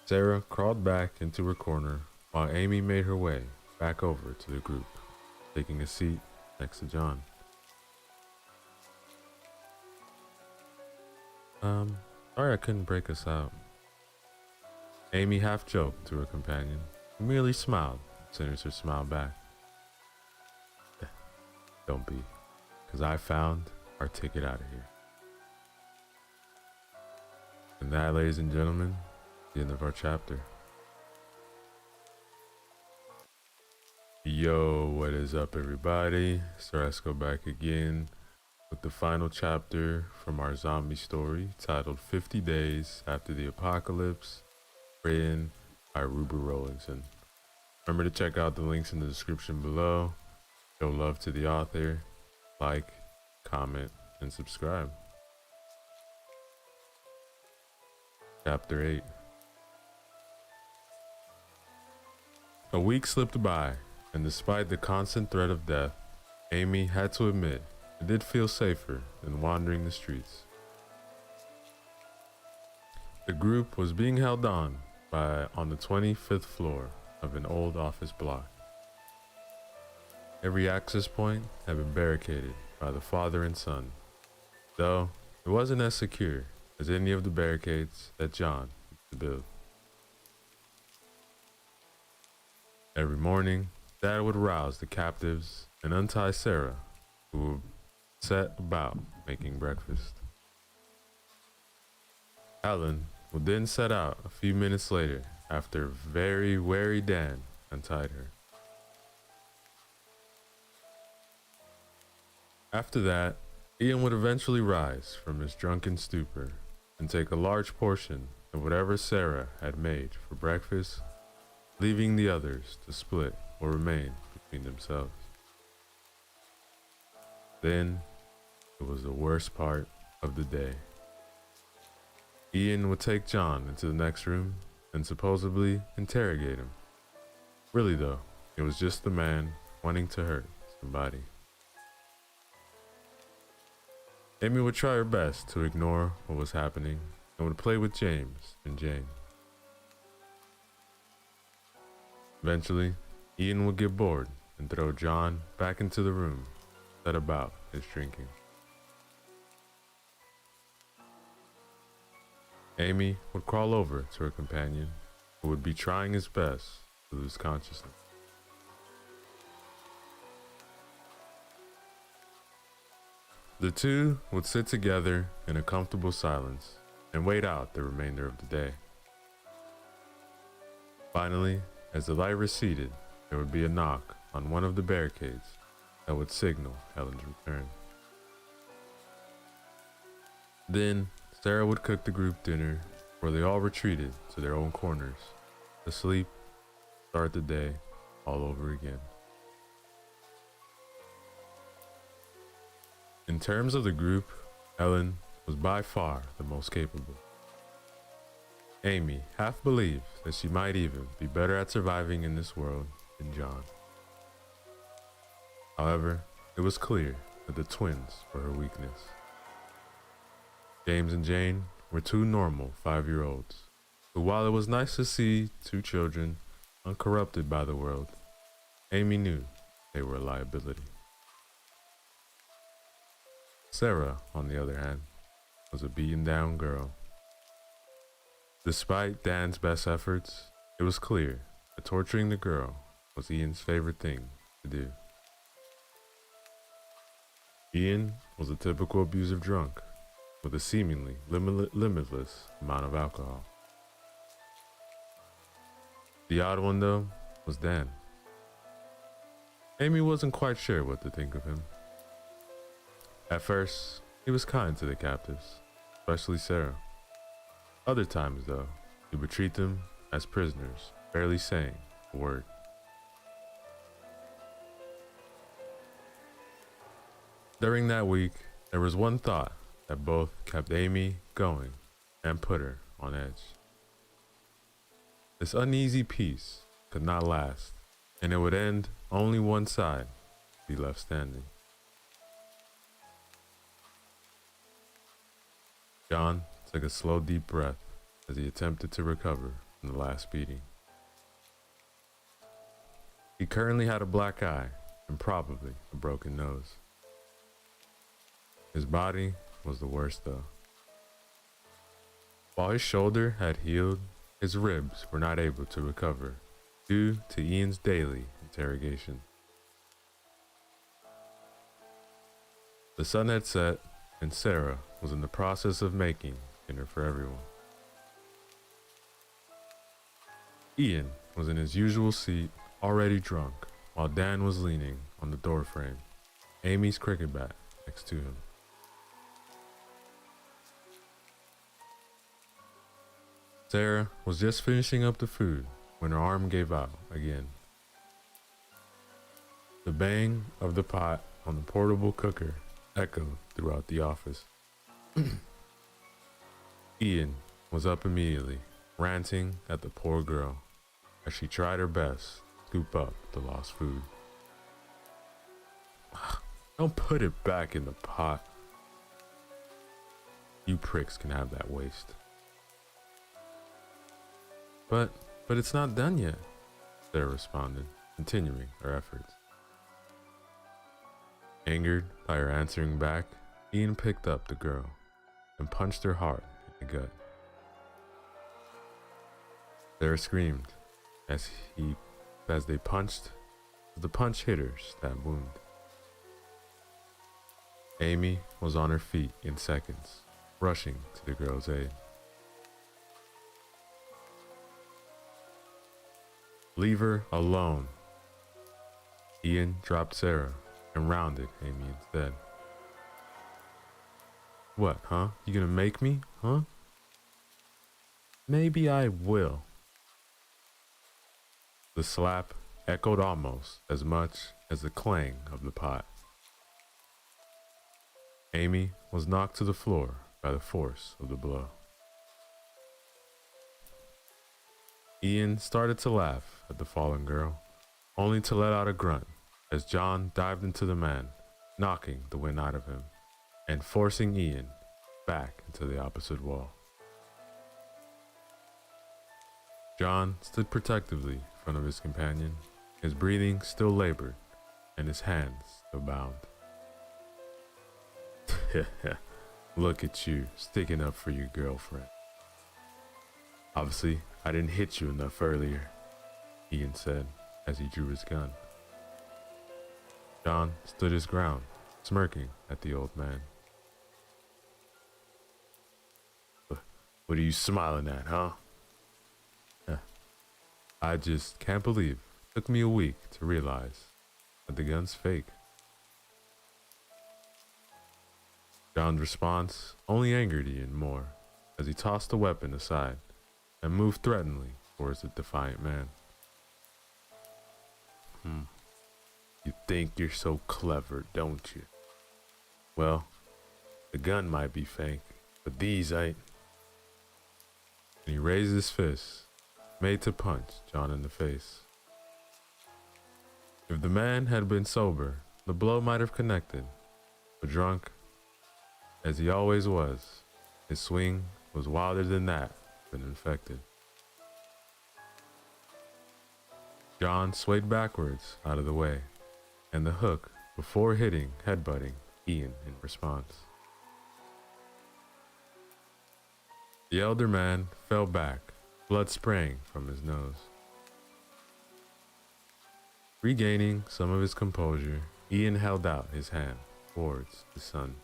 Sarah crawled back into her corner while Amy made her way back over to the group, taking a seat next to John. Sorry I couldn't break us out. Amy half joked to her companion, who merely smiled, sending her smile back. Don't be, because I found our ticket out of here. And that, ladies and gentlemen, is the end of our chapter. Yo, what is up everybody? Sarasco back again with the final chapter from our zombie story titled 50 Days After the Apocalypse, written by Ruber Rollinson. Remember to check out the links in the description below. Show love to the author, like, comment, and subscribe. Chapter 8. A week slipped by, and despite the constant threat of death, Amy had to admit it did feel safer than wandering the streets. The group was being held on the 25th floor of an old office block. Every access point had been barricaded by the father and son, though it wasn't as secure as any of the barricades that John used to build. Every morning, Dad would rouse the captives and untie Sarah, who would set about making breakfast. Helen would then set out a few minutes later after very wary Dan untied her. After that, Ian would eventually rise from his drunken stupor and take a large portion of whatever Sarah had made for breakfast, leaving the others to split or remain between themselves. Then, it was the worst part of the day. Ian would take John into the next room and supposedly interrogate him. Really though, it was just the man wanting to hurt somebody. Amy would try her best to ignore what was happening and would play with James and Jane. Eventually, Ian would get bored and throw John back into the room, set about his drinking. Amy would crawl over to her companion, who would be trying his best to lose consciousness. The two would sit together in a comfortable silence and wait out the remainder of the day. Finally, as the light receded, there would be a knock on one of the barricades that would signal Helen's return. Then, Sarah would cook the group dinner, where they all retreated to their own corners, to sleep, start the day all over again. In terms of the group, Helen was by far the most capable. Amy half believed that she might even be better at surviving in this world than John. However, it was clear that the twins were her weakness. James and Jane were two normal 5-year-olds, who, while it was nice to see two children uncorrupted by the world, Amy knew they were a liability. Sarah, on the other hand, was a beaten down girl. Despite Dan's best efforts, it was clear that torturing the girl was Ian's favorite thing to do. Ian was a typical abusive drunk with a seemingly limitless amount of alcohol. The odd one, though, was Dan. Amy wasn't quite sure what to think of him. At first, he was kind to the captives, especially Sarah. Other times, though, he would treat them as prisoners, barely saying a word. During that week, there was one thought that both kept Amy going and put her on edge. This uneasy peace could not last, and it would end only one side be left standing. John took a slow, deep breath as he attempted to recover from the last beating. He currently had a black eye and probably a broken nose. His body was the worst, though. While his shoulder had healed, his ribs were not able to recover due to Ian's daily interrogation. The sun had set, and Sarah was in the process of making dinner for everyone. Ian was in his usual seat, already drunk, while Dan was leaning on the doorframe, Amy's cricket bat next to him. Sarah was just finishing up the food when her arm gave out again. The bang of the pot on the portable cooker echoed throughout the office. Ian was up immediately, ranting at the poor girl as she tried her best scoop up the lost food. Don't put it back in the pot. You pricks can have that waste. But it's not done yet, Sarah responded, continuing her efforts. Angered by her answering back, Ian picked up the girl and punched her hard in the gut. Sarah screamed as they punched. The punch hit her stab wound. Amy was on her feet in seconds, rushing to the girl's aid. Leave her alone. Ian dropped Sarah and rounded Amy instead. What, huh? You gonna make me, huh? Maybe I will. The slap echoed almost as much as the clang of the pot. Amy was knocked to the floor by the force of the blow. Ian started to laugh at the fallen girl, only to let out a grunt as John dived into the man, knocking the wind out of him and forcing Ian back into the opposite wall. John stood protectively in front of his companion, his breathing still labored and his hands still bound. Look at you, sticking up for your girlfriend. Obviously, I didn't hit you enough earlier, Ian said as he drew his gun. John stood his ground, smirking at the old man. What are you smiling at, huh? I just can't believe it took me a week to realize that the gun's fake. John's response only angered Ian more as he tossed the weapon aside and moved threateningly towards the defiant man. You think you're so clever, don't you? Well, the gun might be fake, but these ain't. And he raised his fist, made to punch John in the face. If the man had been sober, the blow might have connected, but drunk, as he always was, his swing was wilder than that when infected. John swayed backwards out of the way, and the hook before hitting headbutting Ian in response. The elder man fell back, blood spraying from his nose. Regaining some of his composure, Ian held out his hand towards the son.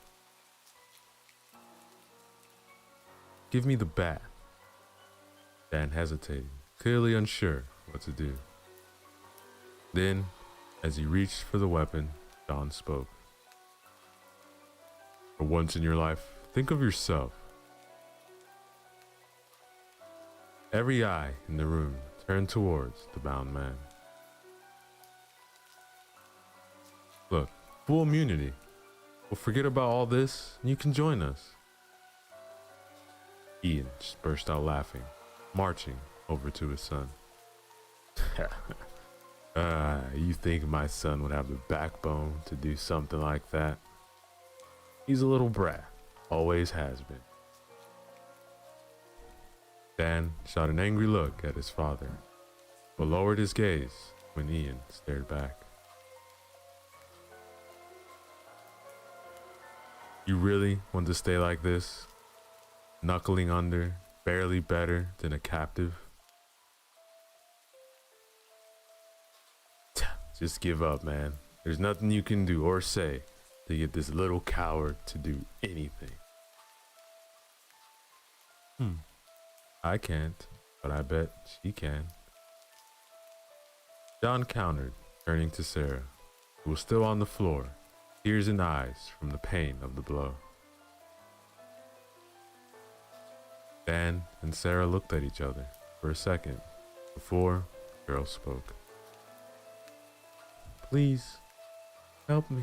Give me the bat. Dan hesitated, clearly unsure what to do. Then, as he reached for the weapon, John spoke. For once in your life, think of yourself. Every eye in the room turned towards the bound man. Look, full immunity. We'll forget about all this and you can join us. Ian just burst out laughing, marching over to his son. You think my son would have the backbone to do something like that? He's a little brat, always has been. Dan shot an angry look at his father, but lowered his gaze when Ian stared back. You really want to stay like this? Knuckling under, barely better than a captive? Just give up, man. There's nothing you can do or say to get this little coward to do anything. I can't, but I bet she can. John countered, turning to Sarah, who was still on the floor, tears in eyes from the pain of the blow. Dan and Sarah looked at each other for a second before the girl spoke. Please, help me.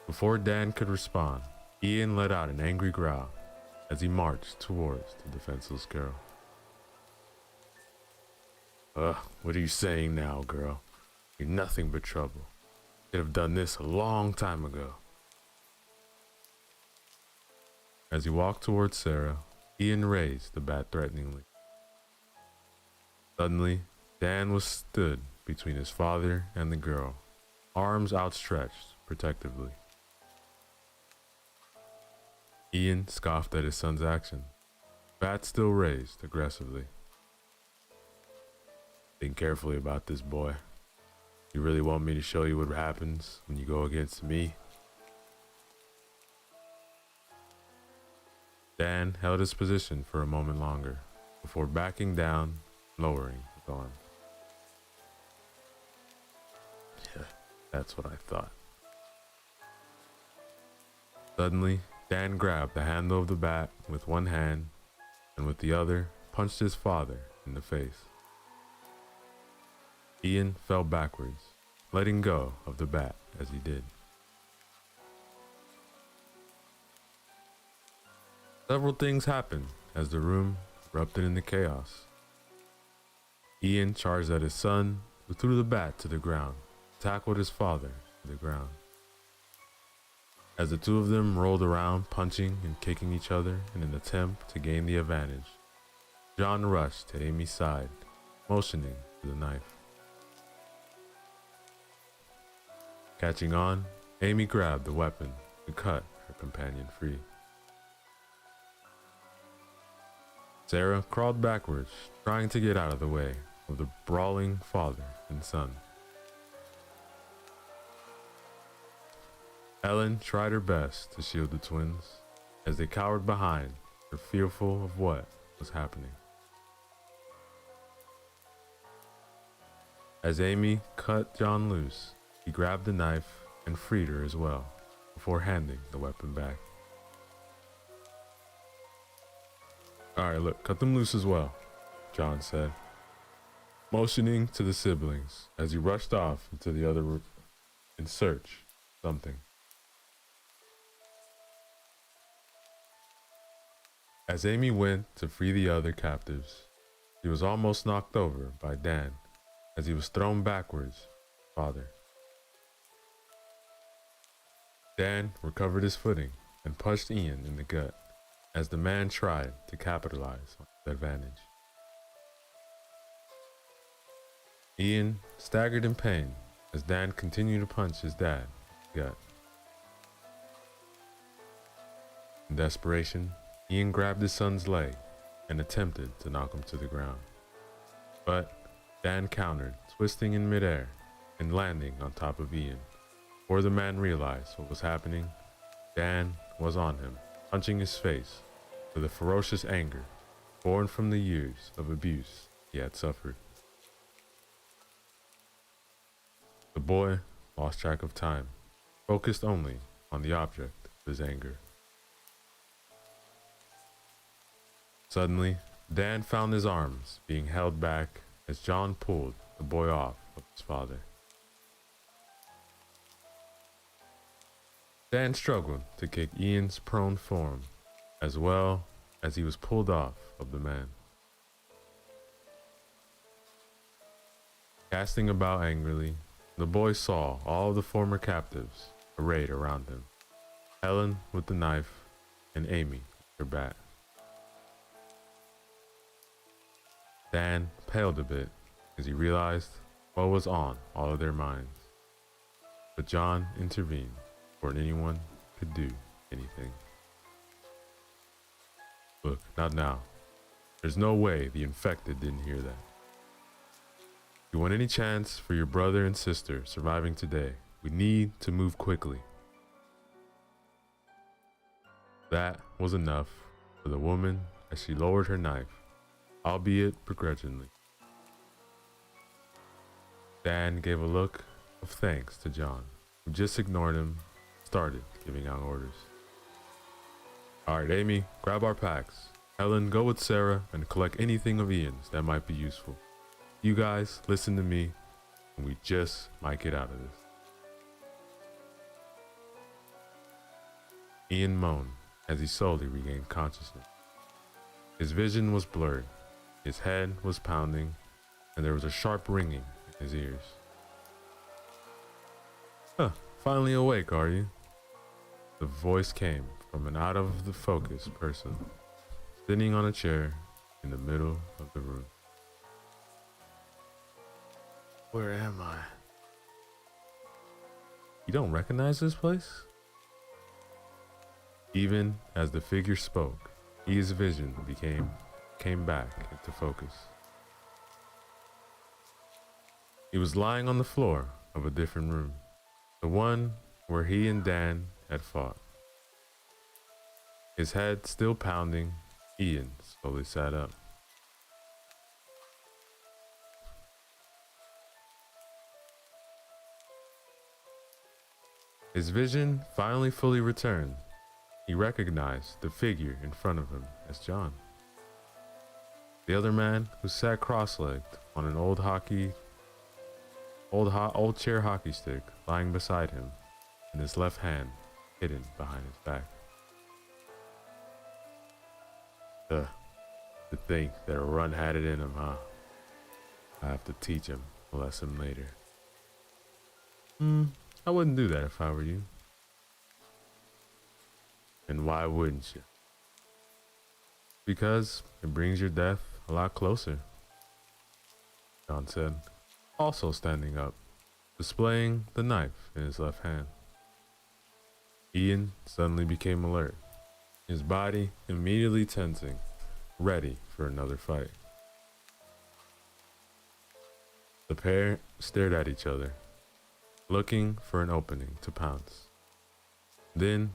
Before Dan could respond, Ian let out an angry growl as he marched towards the defenseless girl. What are you saying now, girl? You're nothing but trouble. Could have done this a long time ago. As he walked towards Sarah, Ian raised the bat threateningly. Suddenly, Dan was stood between his father and the girl, arms outstretched protectively. Ian scoffed at his son's action, bat still raised aggressively. Think carefully about this, boy. You really want me to show you what happens when you go against me? Dan held his position for a moment longer before backing down, lowering his arm. Yeah, that's what I thought. Suddenly, Dan grabbed the handle of the bat with one hand and with the other punched his father in the face. Ian fell backwards, letting go of the bat as he did. Several things happened as the room erupted into chaos. Ian charged at his son, who threw the bat to the ground, tackled his father to the ground. As the two of them rolled around, punching and kicking each other in an attempt to gain the advantage, John rushed to Amy's side, motioning to the knife. Catching on, Amy grabbed the weapon to cut her companion free. Sarah crawled backwards, trying to get out of the way of the brawling father and son. Ellen tried her best to shield the twins as they cowered behind her, fearful of what was happening. As Amy cut John loose, he grabbed the knife and freed her as well, before handing the weapon back. Alright, look, cut them loose as well, John said, motioning to the siblings as he rushed off into the other room in search of something. As Amy went to free the other captives, he was almost knocked over by Dan as he was thrown backwards by his father. Dan recovered his footing and punched Ian in the gut as the man tried to capitalize on his advantage. Ian staggered in pain as Dan continued to punch his dad in the gut. In desperation, Ian grabbed his son's leg and attempted to knock him to the ground. But Dan countered, twisting in midair and landing on top of Ian. Before the man realized what was happening, Dan was on him, punching his face with a ferocious anger born from the years of abuse he had suffered. The boy lost track of time, focused only on the object of his anger. Suddenly, Dan found his arms being held back as John pulled the boy off of his father. Dan struggled to kick Ian's prone form as well as he was pulled off of the man. Casting about angrily, the boy saw all of the former captives arrayed around him, Helen with the knife and Amy with her bat. Dan paled a bit as he realized what was on all of their minds, but John intervened before anyone could do anything. Look, not now. There's no way the infected didn't hear that. If you want any chance for your brother and sister surviving today, we need to move quickly. That was enough for the woman as she lowered her knife, albeit begrudgingly. Dan gave a look of thanks to John, who just ignored him, started giving out orders. Alright, Amy, grab our packs. Helen, go with Sarah and collect anything of Ian's that might be useful. You guys, listen to me, and we just might get out of this. Ian moaned as he slowly regained consciousness. His vision was blurred, his head was pounding, and there was a sharp ringing in his ears. Huh, finally awake, are you? The voice came from an out of the focus person, sitting on a chair in the middle of the room. Where am I? You don't recognize this place? Even as the figure spoke, his vision came back into focus. He was lying on the floor of a different room, the one where he and Dan had fought. His head still pounding, Ian slowly sat up. His vision finally fully returned. He recognized the figure in front of him as John. The other man who sat cross-legged on an old chair hockey stick lying beside him, and his left hand hidden behind his back. To think that a run had it in him, huh? I have to teach him a lesson later. I wouldn't do that if I were you. And why wouldn't you? Because it brings your death a lot closer, John said, also standing up, displaying the knife in his left hand. Ian suddenly became alert, his body immediately tensing, ready for another fight. The pair stared at each other, looking for an opening to pounce. Then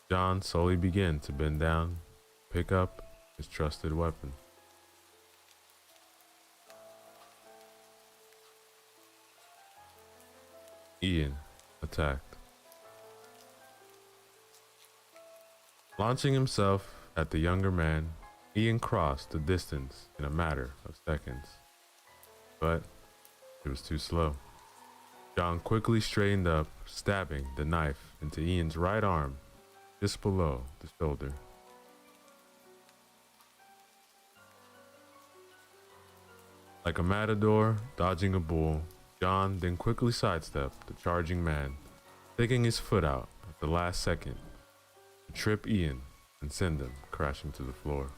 John slowly began to bend down, pick up his trusted weapon. Ian attacked. Launching himself at the younger man, Ian crossed the distance in a matter of seconds. But it was too slow. John quickly straightened up, stabbing the knife into Ian's right arm, just below the shoulder. Like a matador dodging a bull, John then quickly sidestepped the charging man, sticking his foot out at the last second to trip Ian and send him crashing to the floor.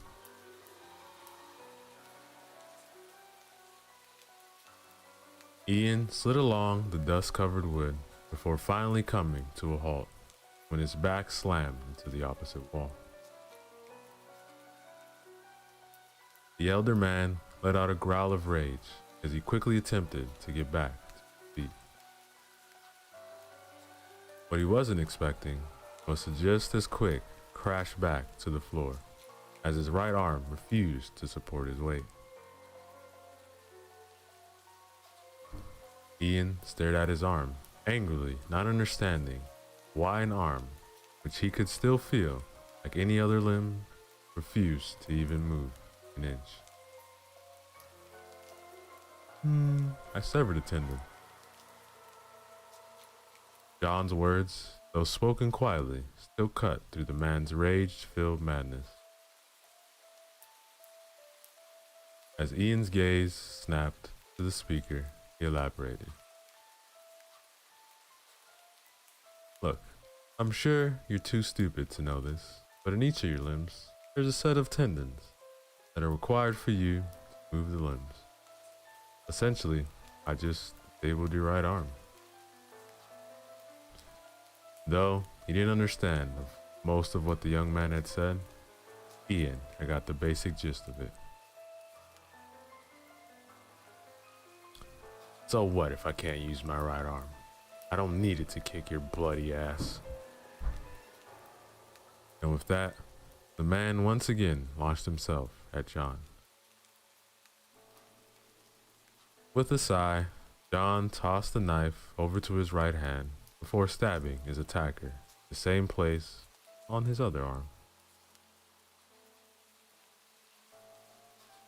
Ian slid along the dust-covered wood before finally coming to a halt when his back slammed into the opposite wall. The elder man let out a growl of rage as he quickly attempted to get back to his feet. What he wasn't expecting was to just as quick crash back to the floor as his right arm refused to support his weight. Ian stared at his arm, angrily, not understanding why an arm, which he could still feel like any other limb, refused to even move an inch. I severed a tendon. John's words, though spoken quietly, still cut through the man's rage-filled madness. As Ian's gaze snapped to the speaker, he elaborated. Look, I'm sure you're too stupid to know this, but in each of your limbs, there's a set of tendons that are required for you to move the limbs. Essentially, I just disabled your right arm. Though he didn't understand most of what the young man had said, Ian had got the basic gist of it. So what if I can't use my right arm? I don't need it to kick your bloody ass. And with that, the man once again launched himself at John. With a sigh, John tossed the knife over to his right hand before stabbing his attacker, the same place on his other arm.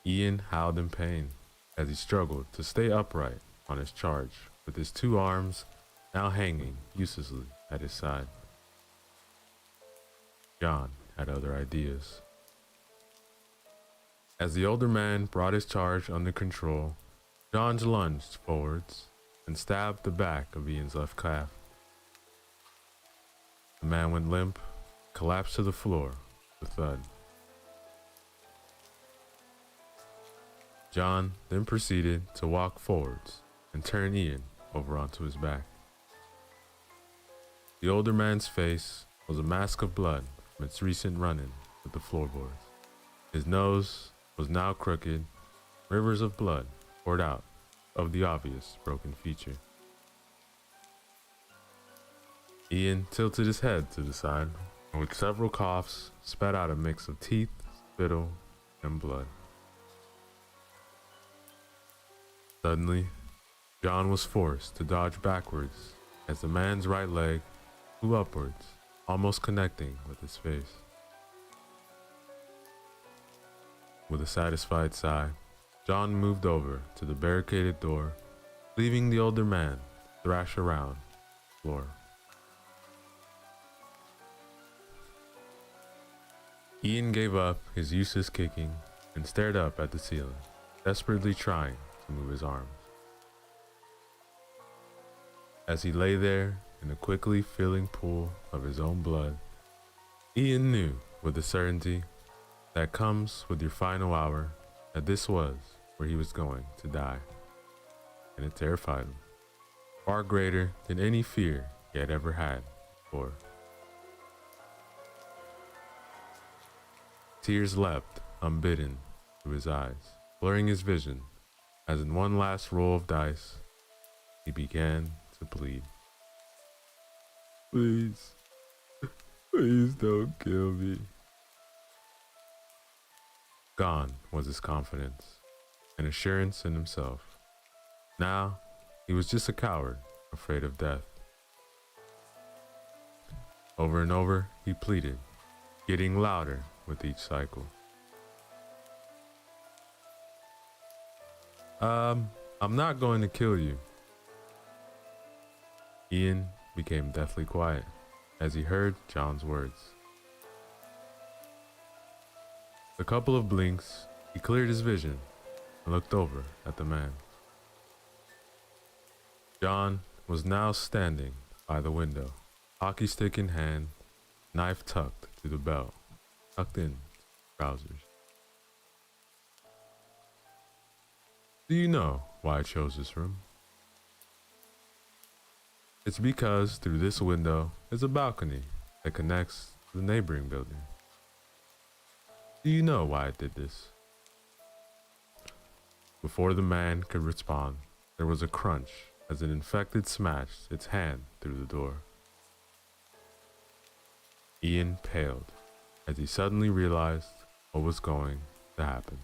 Ian howled in pain as he struggled to stay upright on his charge, with his two arms now hanging uselessly at his side. John had other ideas. As the older man brought his charge under control, John lunged forwards and stabbed the back of Ian's left calf. The man went limp, collapsed to the floor with a thud. John then proceeded to walk forwards and turn Ian over onto his back. The older man's face was a mask of blood from its recent run-in with the floorboards. His nose was now crooked, rivers of blood poured out of the obvious broken feature. Ian tilted his head to the side and with several coughs spat out a mix of teeth, spittle, and blood. Suddenly, John was forced to dodge backwards as the man's right leg flew upwards, almost connecting with his face. With a satisfied sigh, John moved over to the barricaded door, leaving the older man to thrash around the floor. Ian gave up his useless kicking and stared up at the ceiling, desperately trying to move his arms. As he lay there in a quickly filling pool of his own blood, Ian knew with the certainty that comes with your final hour that this was where he was going to die, and it terrified him, far greater than any fear he had ever had before. Tears leapt unbidden to his eyes, blurring his vision, as in one last roll of dice, he began to plead. Please, please don't kill me. Gone was his confidence and assurance in himself. Now, he was just a coward, afraid of death. Over and over, he pleaded, getting louder with each cycle. I'm not going to kill you. Ian became deathly quiet as he heard John's words. A couple of blinks, he cleared his vision and looked over at the man. John was now standing by the window, hockey stick in hand, knife tucked through the belt, tucked in trousers. Do you know why I chose this room? It's because through this window is a balcony that connects to the neighboring building. Do you know why I did this? Before the man could respond, there was a crunch as an infected smashed its hand through the door. Ian paled as he suddenly realized what was going to happen.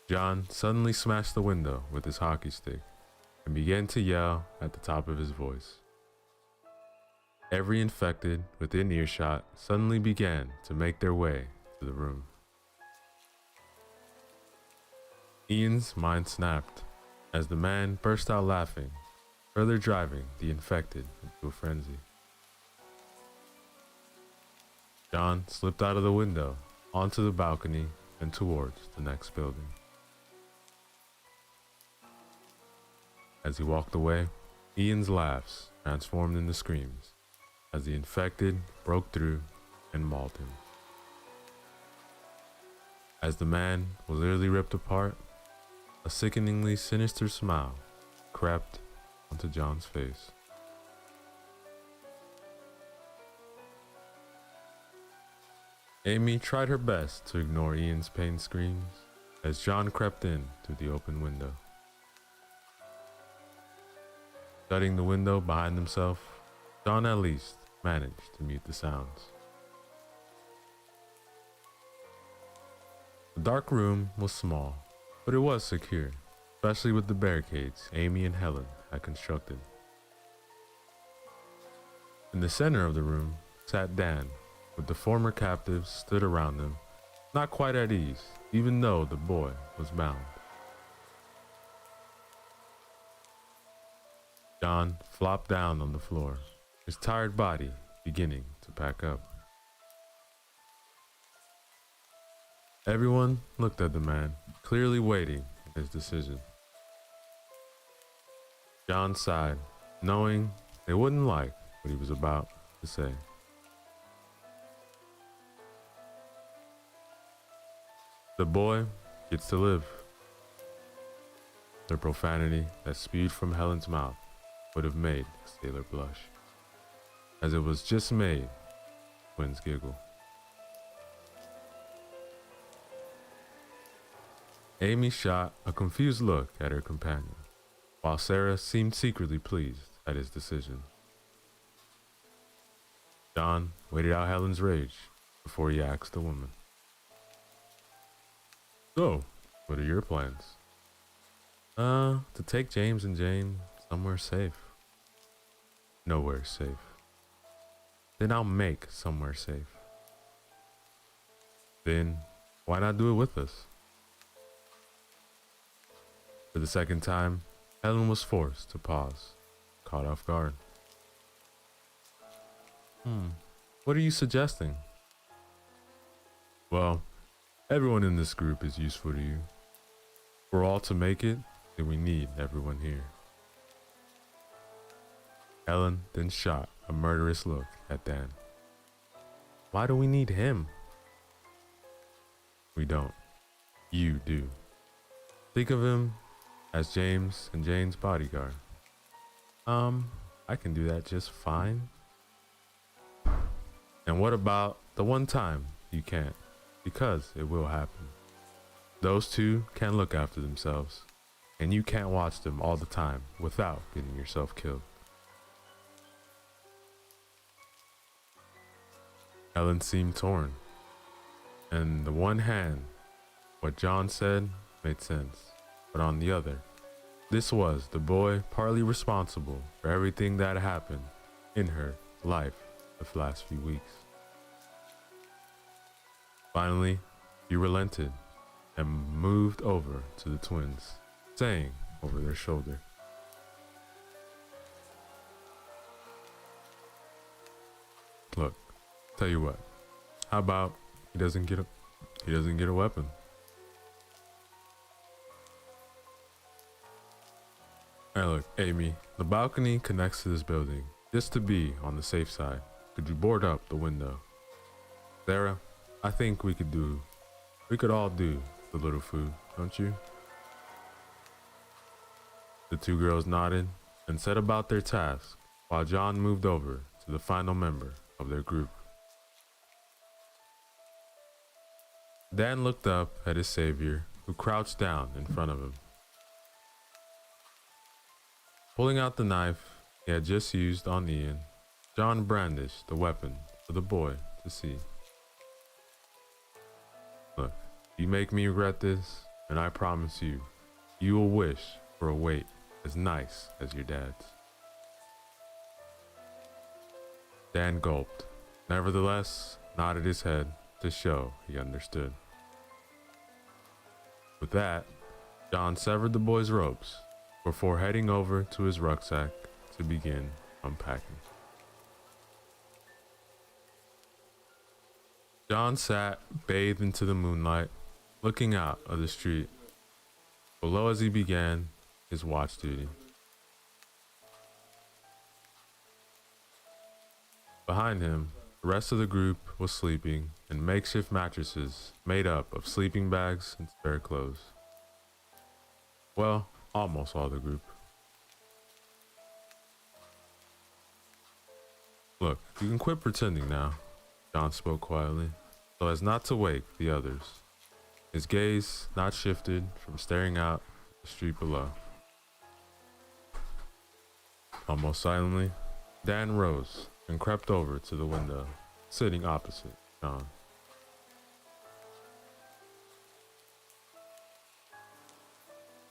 John suddenly smashed the window with his hockey stick and began to yell at the top of his voice. Every infected within earshot suddenly began to make their way to the room. Ian's mind snapped as the man burst out laughing, further driving the infected into a frenzy. John slipped out of the window, onto the balcony, and towards the next building. As he walked away, Ian's laughs transformed into screams as the infected broke through and mauled him. As the man was literally ripped apart, a sickeningly sinister smile crept onto John's face. Amy tried her best to ignore Ian's pain screams as John crept in through the open window. Shutting the window behind himself, John at least managed to mute the sounds. The dark room was small, but it was secure, especially with the barricades Amy and Helen had constructed. In the center of the room sat Dan, with the former captives stood around him, not quite at ease, even though the boy was bound. John flopped down on the floor, his tired body beginning to pack up. Everyone looked at the man, clearly waiting in his decision. John sighed, knowing they wouldn't like what he was about to say. The boy gets to live. The profanity that spewed from Helen's mouth would have made the sailor blush, as it was just made twins giggle. Amy shot a confused look at her companion, while Sarah seemed secretly pleased at his decision. John waited out Helen's rage before he asked the woman, "So, what are your plans?" To take James and Jane somewhere safe." "Nowhere safe." "Then I'll make somewhere safe." "Then why not do it with us?" For the second time, Helen was forced to pause, caught off guard. What are you suggesting?" "Well, everyone in this group is useful to you. For all to make it, then we need everyone here." Helen then shot a murderous look at Dan. "Why do we need him?" "We don't. You do. Think of him as James and Jane's bodyguard." I can do that just fine." "And what about the one time you can't? Because it will happen. Those two can't look after themselves, and you can't watch them all the time without getting yourself killed." Helen seemed torn, and the one hand, what John said made sense, but on the other, this was the boy partly responsible for everything that happened in her life the last few weeks. Finally, he relented and moved over to the twins, saying over their shoulder, "Look, tell you what, how about he doesn't get a weapon?" "Hey, look, Amy, the balcony connects to this building. Just to be on the safe side, could you board up the window? Sarah, I think we could all do the little food, don't you?" The two girls nodded and set about their task while John moved over to the final member of their group. Dan looked up at his savior, who crouched down in front of him. Pulling out the knife he had just used on Ian, John brandished the weapon for the boy to see. "Look, you make me regret this, and I promise you, you will wish for a weight as nice as your dad's." Dan gulped, nevertheless nodded his head to show he understood. With that, John severed the boy's ropes before heading over to his rucksack to begin unpacking. John sat bathed into the moonlight, looking out of the street below as he began his watch duty. Behind him, the rest of the group was sleeping in makeshift mattresses made up of sleeping bags and spare clothes. Well, almost all the group. "Look, you can quit pretending now," John spoke quietly, so as not to wake the others. His gaze not shifted from staring out the street below. Almost silently, Dan rose and crept over to the window, sitting opposite John.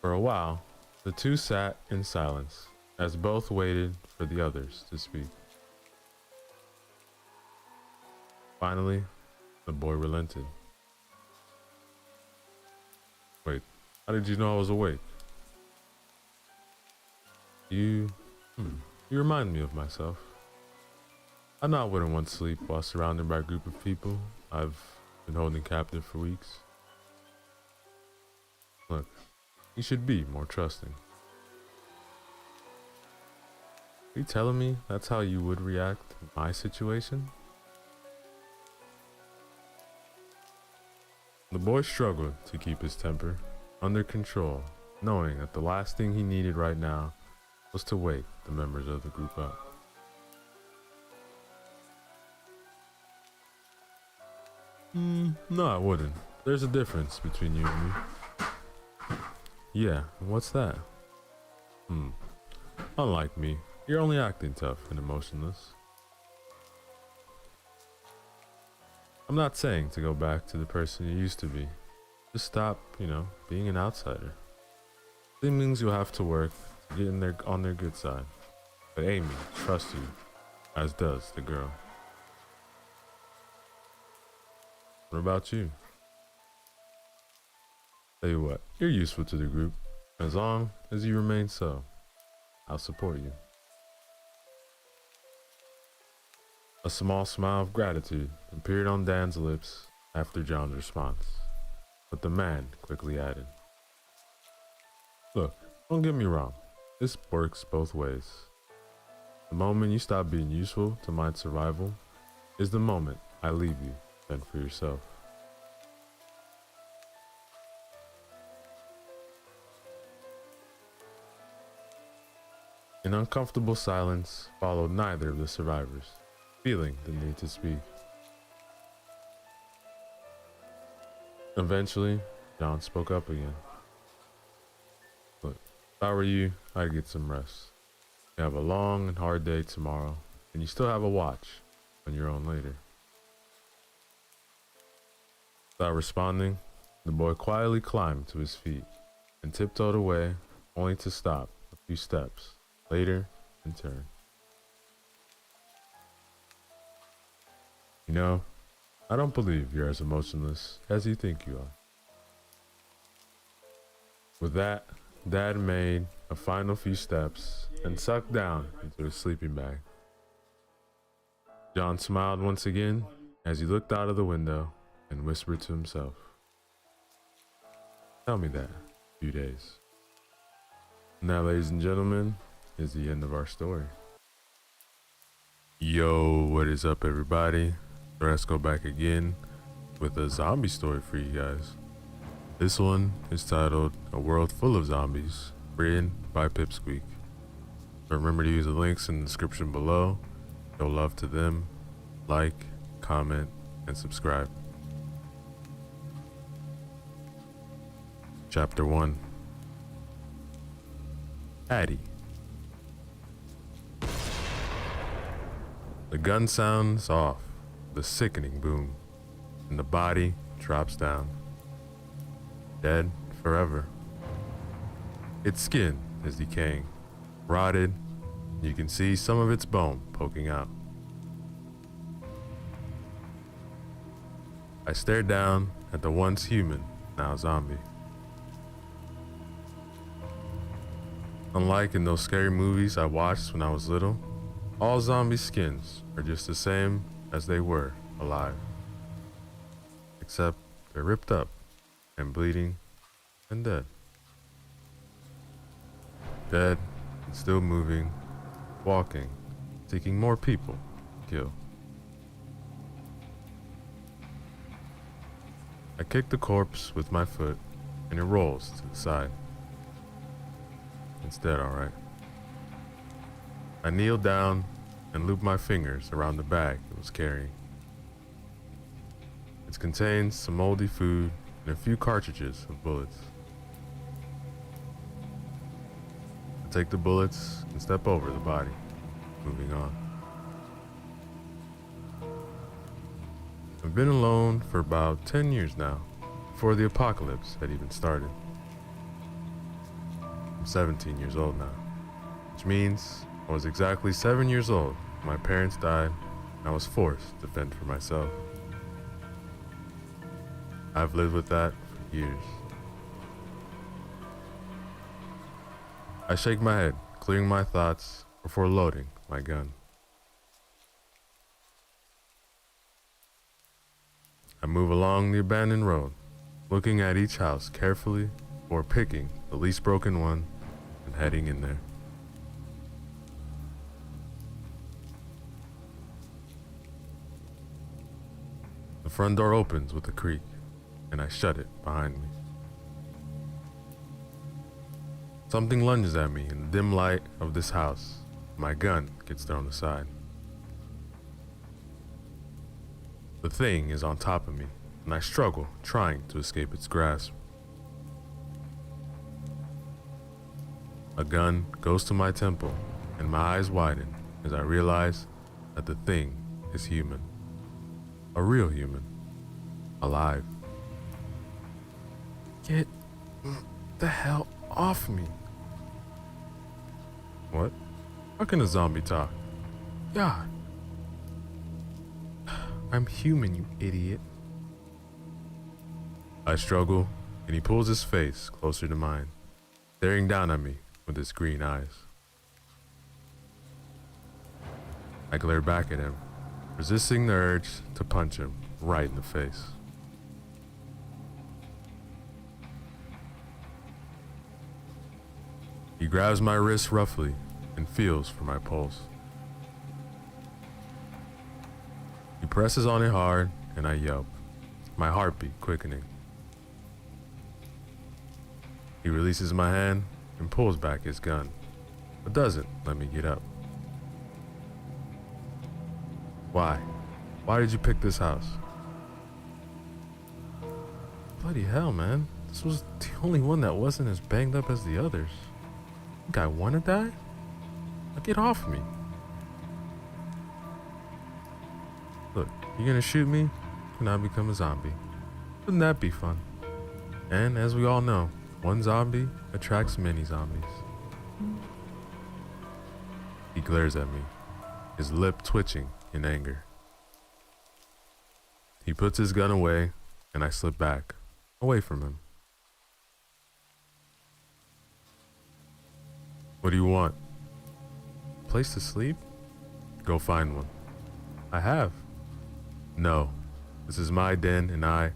For a while, the two sat in silence as both waited for the others to speak. Finally, the boy relented. "Wait, how did you know I was awake?" You remind me of myself. I know I wouldn't want sleep while surrounded by a group of people I've been holding captive for weeks." You should be more trusting. Are you telling me that's how you would react in my situation? The boy struggled to keep his temper under control, knowing that the last thing he needed right now was to wake the members of the group up. No, I wouldn't. There's a difference between you and me. Yeah, and what's that? Unlike me, you're only acting tough and emotionless. I'm not saying to go back to the person you used to be. Just stop, being an outsider. It means you'll have to work to get on their good side. But Amy trusts you, as does the girl. What about you? Tell you what, you're useful to the group. As long as you remain so, I'll support you. A small smile of gratitude appeared on Dan's lips after John's response, but the man quickly added, "Look, don't get me wrong, this works both ways. The moment you stop being useful to my survival is the moment I leave you, fend for yourself." An uncomfortable silence followed neither of the survivors, feeling the need to speak. Eventually, John spoke up again. "Look, if I were you, I'd get some rest. You have a long and hard day tomorrow, and you still have a watch on your own later." Without responding, the boy quietly climbed to his feet and tiptoed away, only to stop a few steps later and turn. I don't believe you're as emotionless as you think you are." With that, Dad made a final few steps and sucked down into his sleeping bag. John smiled once again as he looked out of the window and whispered to himself, "Tell me that in a few days." And that, ladies and gentlemen, is the end of our story. Yo, what is up, everybody? So let's go back again with a zombie story for you guys. This one is titled "A World Full of Zombies," written by Pipsqueak. So remember to use the links in the description below. Show love to them, like, comment, and subscribe. Chapter 1. Addie. The gun sounds off, the sickening boom, and the body drops down. Dead forever. Its skin is decaying, rotted. You can see some of its bone poking out. I stared down at the once human, now zombie. Unlike in those scary movies I watched when I was little, all zombie skins are just the same as they were alive. Except they're ripped up and bleeding and dead. Dead and still moving, walking, seeking more people to kill. I kick the corpse with my foot and it rolls to the side. It's dead, alright. I kneel down and loop my fingers around the bag it was carrying. It contains some moldy food and a few cartridges of bullets. I take the bullets and step over the body, moving on. I've been alone for about 10 years now, before the apocalypse had even started. I'm 17 years old now, which means I was exactly 7 years old when my parents died and I was forced to fend for myself. I've lived with that for years. I shake my head, clearing my thoughts before loading my gun. I move along the abandoned road, looking at each house carefully or picking the least broken one and heading in there. The front door opens with a creak, and I shut it behind me. Something lunges at me in the dim light of this house. My gun gets thrown aside. The thing is on top of me, and I struggle, trying to escape its grasp. A gun goes to my temple, and my eyes widen as I realize that the thing is human. A real human. Alive. Get the hell off me. What? How can a zombie talk? God. I'm human, you idiot. I struggle, and he pulls his face closer to mine, staring down at me with his green eyes. I glare back at him, resisting the urge to punch him right in the face. He grabs my wrist roughly and feels for my pulse. He presses on it hard, and I yelp, my heartbeat quickening. He releases my hand and pulls back his gun, but doesn't let me get up. Why? Why did you pick this house? Bloody hell, man. This was the only one that wasn't as banged up as the others. Think I wanna die? Now get off me. Look, you're gonna shoot me, and I become a zombie. Wouldn't that be fun? And as we all know, one zombie attracts many zombies. He glares at me, his lip twitching in anger. He puts his gun away, and I slip back, away from him. What do you want? Place to sleep? Go find one. I have. No, this is my den, and I...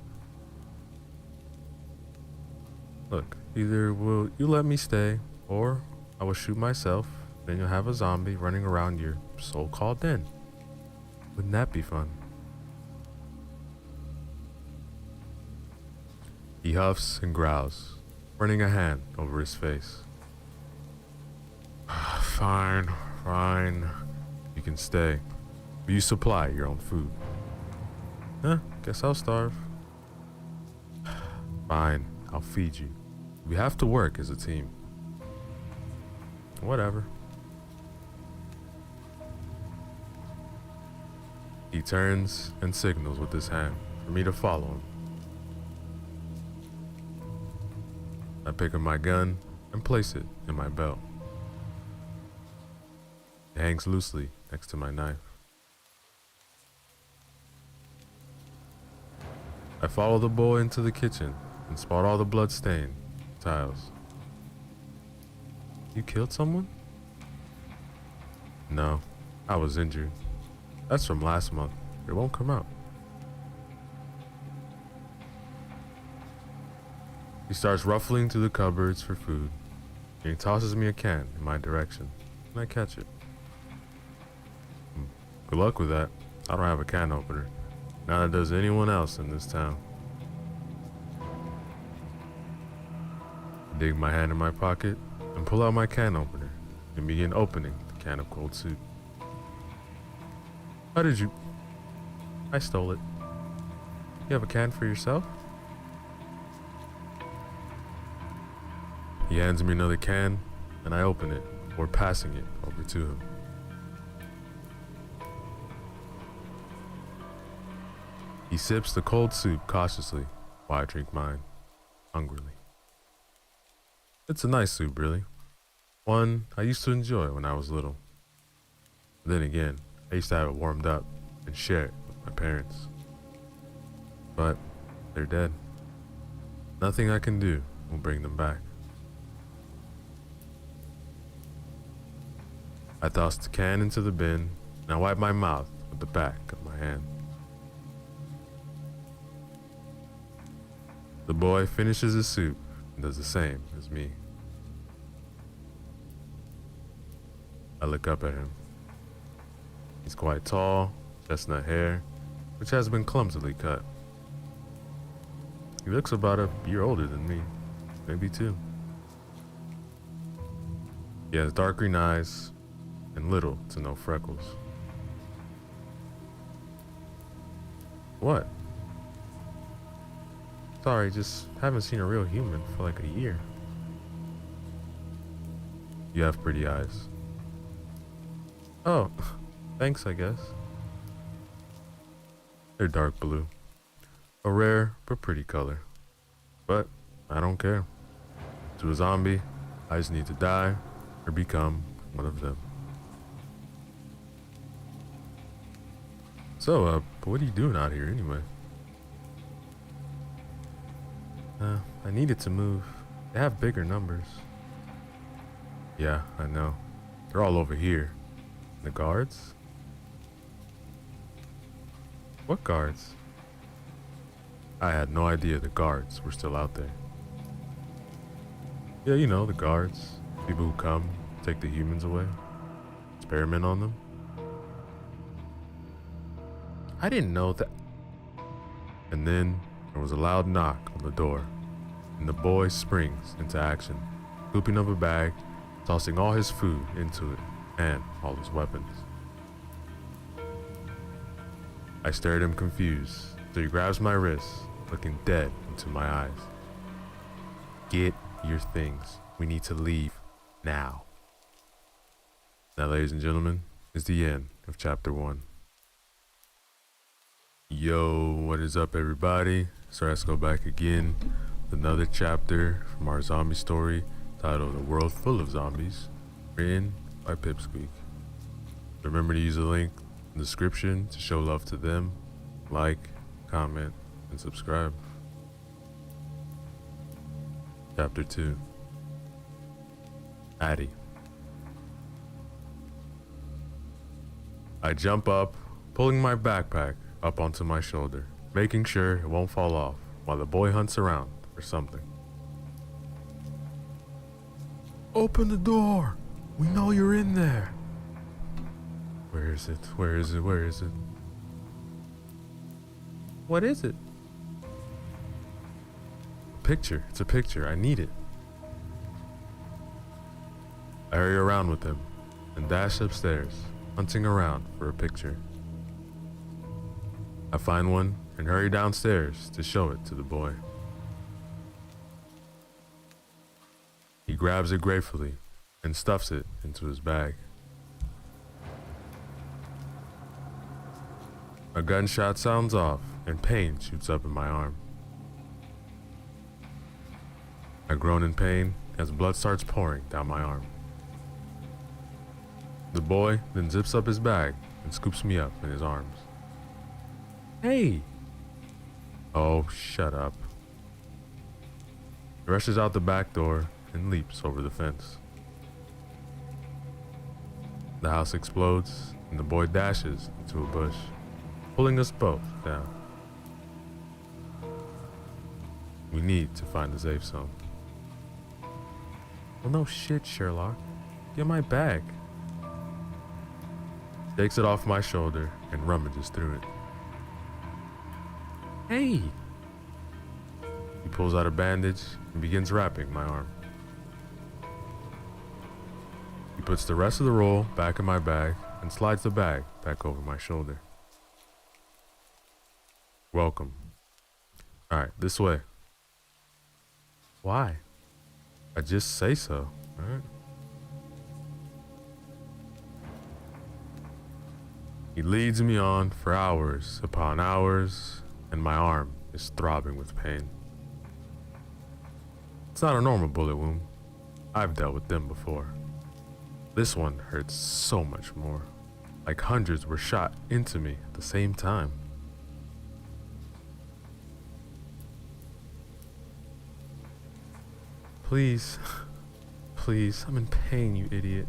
Look, either will you let me stay, or I will shoot myself, then you'll have a zombie running around your so-called den. Wouldn't that be fun? He huffs and growls, running a hand over his face. Fine, fine. You can stay, but you supply your own food. Guess I'll starve. Fine, I'll feed you. We have to work as a team. Whatever. He turns and signals with his hand for me to follow him. I pick up my gun and place it in my belt. It hangs loosely next to my knife. I follow the boy into the kitchen and spot all the blood-stained tiles. You killed someone? No, I was injured. That's from last month. It won't come out. He starts ruffling through the cupboards for food, and he tosses me a can in my direction, and I catch it. Good luck with that. I don't have a can opener. Neither does anyone else in this town. I dig my hand in my pocket and pull out my can opener and begin opening the can of cold soup. How did you? I stole it. You have a can for yourself? He hands me another can, and I open it before passing it over to him. He sips the cold soup cautiously while I drink mine, hungrily. It's a nice soup, really. One I used to enjoy when I was little. But then again, I used to have it warmed up and share it with my parents. But they're dead. Nothing I can do will bring them back. I toss the can into the bin, and I wipe my mouth with the back of my hand. The boy finishes his soup and does the same as me. I look up at him. He's quite tall, chestnut hair, which has been clumsily cut. He looks about a year older than me, maybe two. He has dark green eyes and little to no freckles. What? Sorry, just haven't seen a real human for like a year. You have pretty eyes. Oh, thanks, I guess. They're dark blue. A rare but pretty color. But I don't care. To a zombie, I just need to die or become one of them. So, what are you doing out here anyway? I needed to move. They have bigger numbers. Yeah, I know. They're all over here. The guards? What guards? I had no idea the guards were still out there. Yeah, you know, the guards. People who come, take the humans away, experiment on them. I didn't know that. And then there was a loud knock on the door, and the boy springs into action, scooping up a bag, tossing all his food into it, and all his weapons. I stare at him confused, so he grabs my wrist, looking dead into my eyes. Get your things. We need to leave now. That, ladies and gentlemen, is the end of chapter 1. Yo, what is up, everybody? So let's go back again with another chapter from our zombie story titled A World Full of Zombies, written by Pipsqueak. Remember to use the link in the description to show love to them, like, comment, and subscribe. Chapter 2. Addie. I jump up, pulling my backpack up onto my shoulder, making sure it won't fall off while the boy hunts around for something. Open the door! We know you're in there! Where is it? Where is it? Where is it? What is it? A picture. It's a picture. I need it. I hurry around with him and dash upstairs, hunting around for a picture. I find one and hurry downstairs to show it to the boy. He grabs it gratefully and stuffs it into his bag. A gunshot sounds off and pain shoots up in my arm. I groan in pain as blood starts pouring down my arm. The boy then zips up his bag and scoops me up in his arms. Hey! Oh, shut up. He rushes out the back door and leaps over the fence. The house explodes and the boy dashes into a bush, pulling us both down. We need to find the safe zone. Well, no shit, Sherlock. Get my bag. Takes it off my shoulder and rummages through it. Hey! He pulls out a bandage and begins wrapping my arm. He puts the rest of the roll back in my bag and slides the bag back over my shoulder. Welcome. Alright, this way. Why? I just say so, alright? He leads me on for hours upon hours, and my arm is throbbing with pain. It's not a normal bullet wound. I've dealt with them before. This one hurts so much more, like hundreds were shot into me at the same time. Please, please, I'm in pain, you idiot.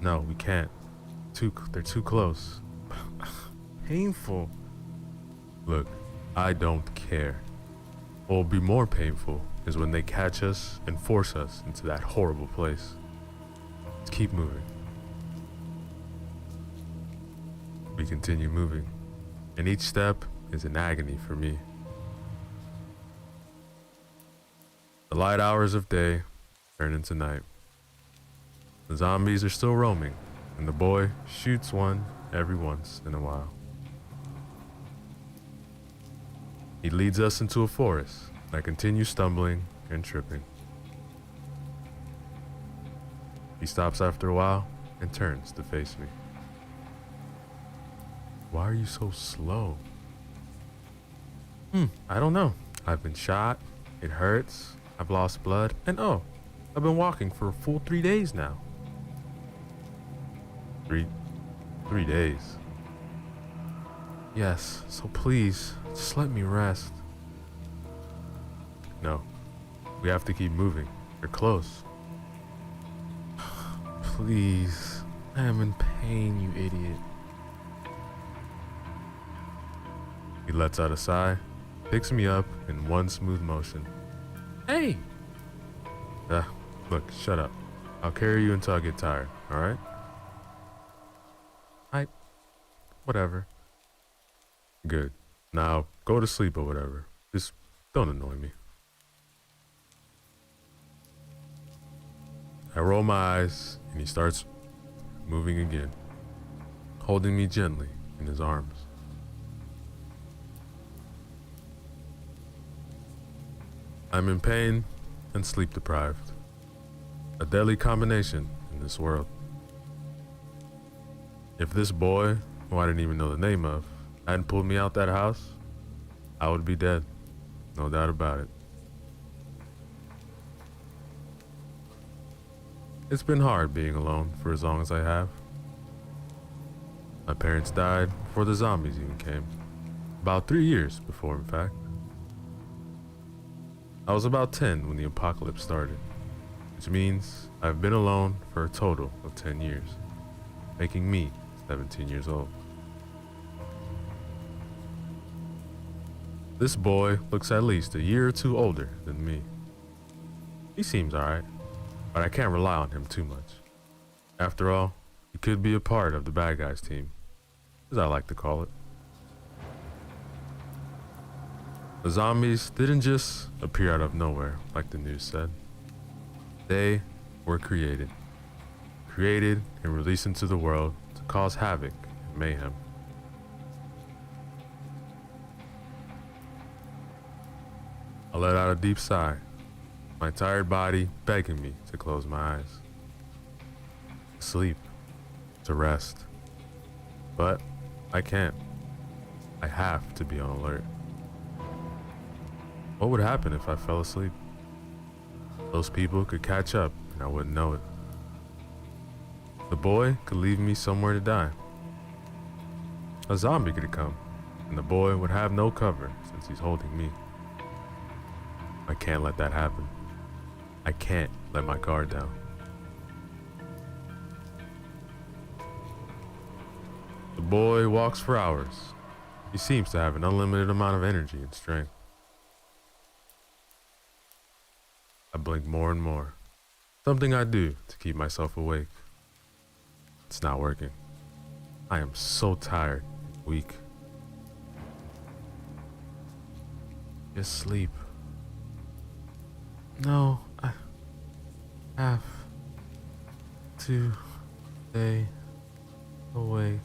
No, we can't. They're too close. Painful. Look, I don't care. What will be more painful is when they catch us and force us into that horrible place. Let's keep moving. We continue moving, and each step is an agony for me. The light hours of day turn into night. The zombies are still roaming, and the boy shoots one every once in a while. He leads us into a forest. I continue stumbling and tripping. He stops after a while and turns to face me. Why are you so slow? I don't know. I've been shot. It hurts. I've lost blood. And oh, I've been walking for a full 3 days now. Three days. Yes, so please, just let me rest. No, we have to keep moving. You're close. Please, I am in pain, you idiot. He lets out a sigh, picks me up in one smooth motion. Hey! Look, shut up. I'll carry you until I get tired, alright? Whatever. Good. Now, go to sleep or whatever. Just don't annoy me. I roll my eyes, and he starts moving again, holding me gently in his arms. I'm in pain and sleep deprived. A deadly combination in this world. If this boy, who I didn't even know the name of, hadn't pulled me out that house, I would be dead. No doubt about it. It's been hard being alone for as long as I have. My parents died before the zombies even came. About 3 years before, in fact. I was about 10 when the apocalypse started, which means I've been alone for a total of 10 years, making me 17 years old. This boy looks at least a year or two older than me. He seems alright, but I can't rely on him too much. After all, he could be a part of the bad guys team, as I like to call it. The zombies didn't just appear out of nowhere, like the news said. They were created and released into the world to cause havoc and mayhem. I let out a deep sigh, my tired body begging me to close my eyes. To sleep, to rest. But I can't. I have to be on alert. What would happen if I fell asleep? Those people could catch up and I wouldn't know it. The boy could leave me somewhere to die. A zombie could come, and the boy would have no cover since he's holding me. I can't let that happen. I can't let my guard down. The boy walks for hours. He seems to have an unlimited amount of energy and strength. I blink more and more. Something I do to keep myself awake. It's not working. I am so tired and weak. Just sleep. No, I have to stay awake.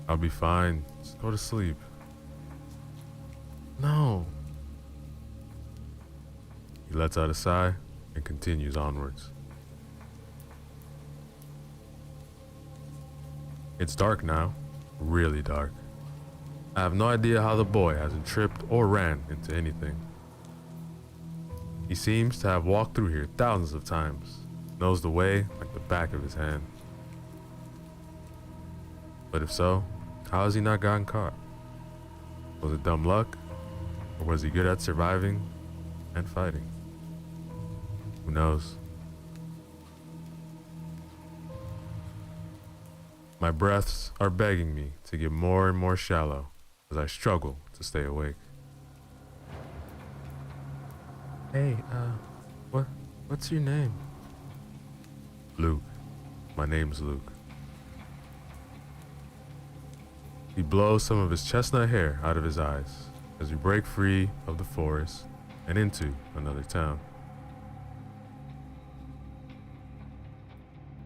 I'll be fine. Just go to sleep. No. He lets out a sigh and continues onwards. It's dark now, really dark. I have no idea how the boy hasn't tripped or ran into anything. He seems to have walked through here thousands of times, knows the way like the back of his hand. But if so, how has he not gotten caught? Was it dumb luck? Or was he good at surviving and fighting? Who knows? My breaths are begging me to get more and more shallow as I struggle to stay awake. Hey, what's your name? Luke. My name's Luke. He blows some of his chestnut hair out of his eyes as we break free of the forest and into another town.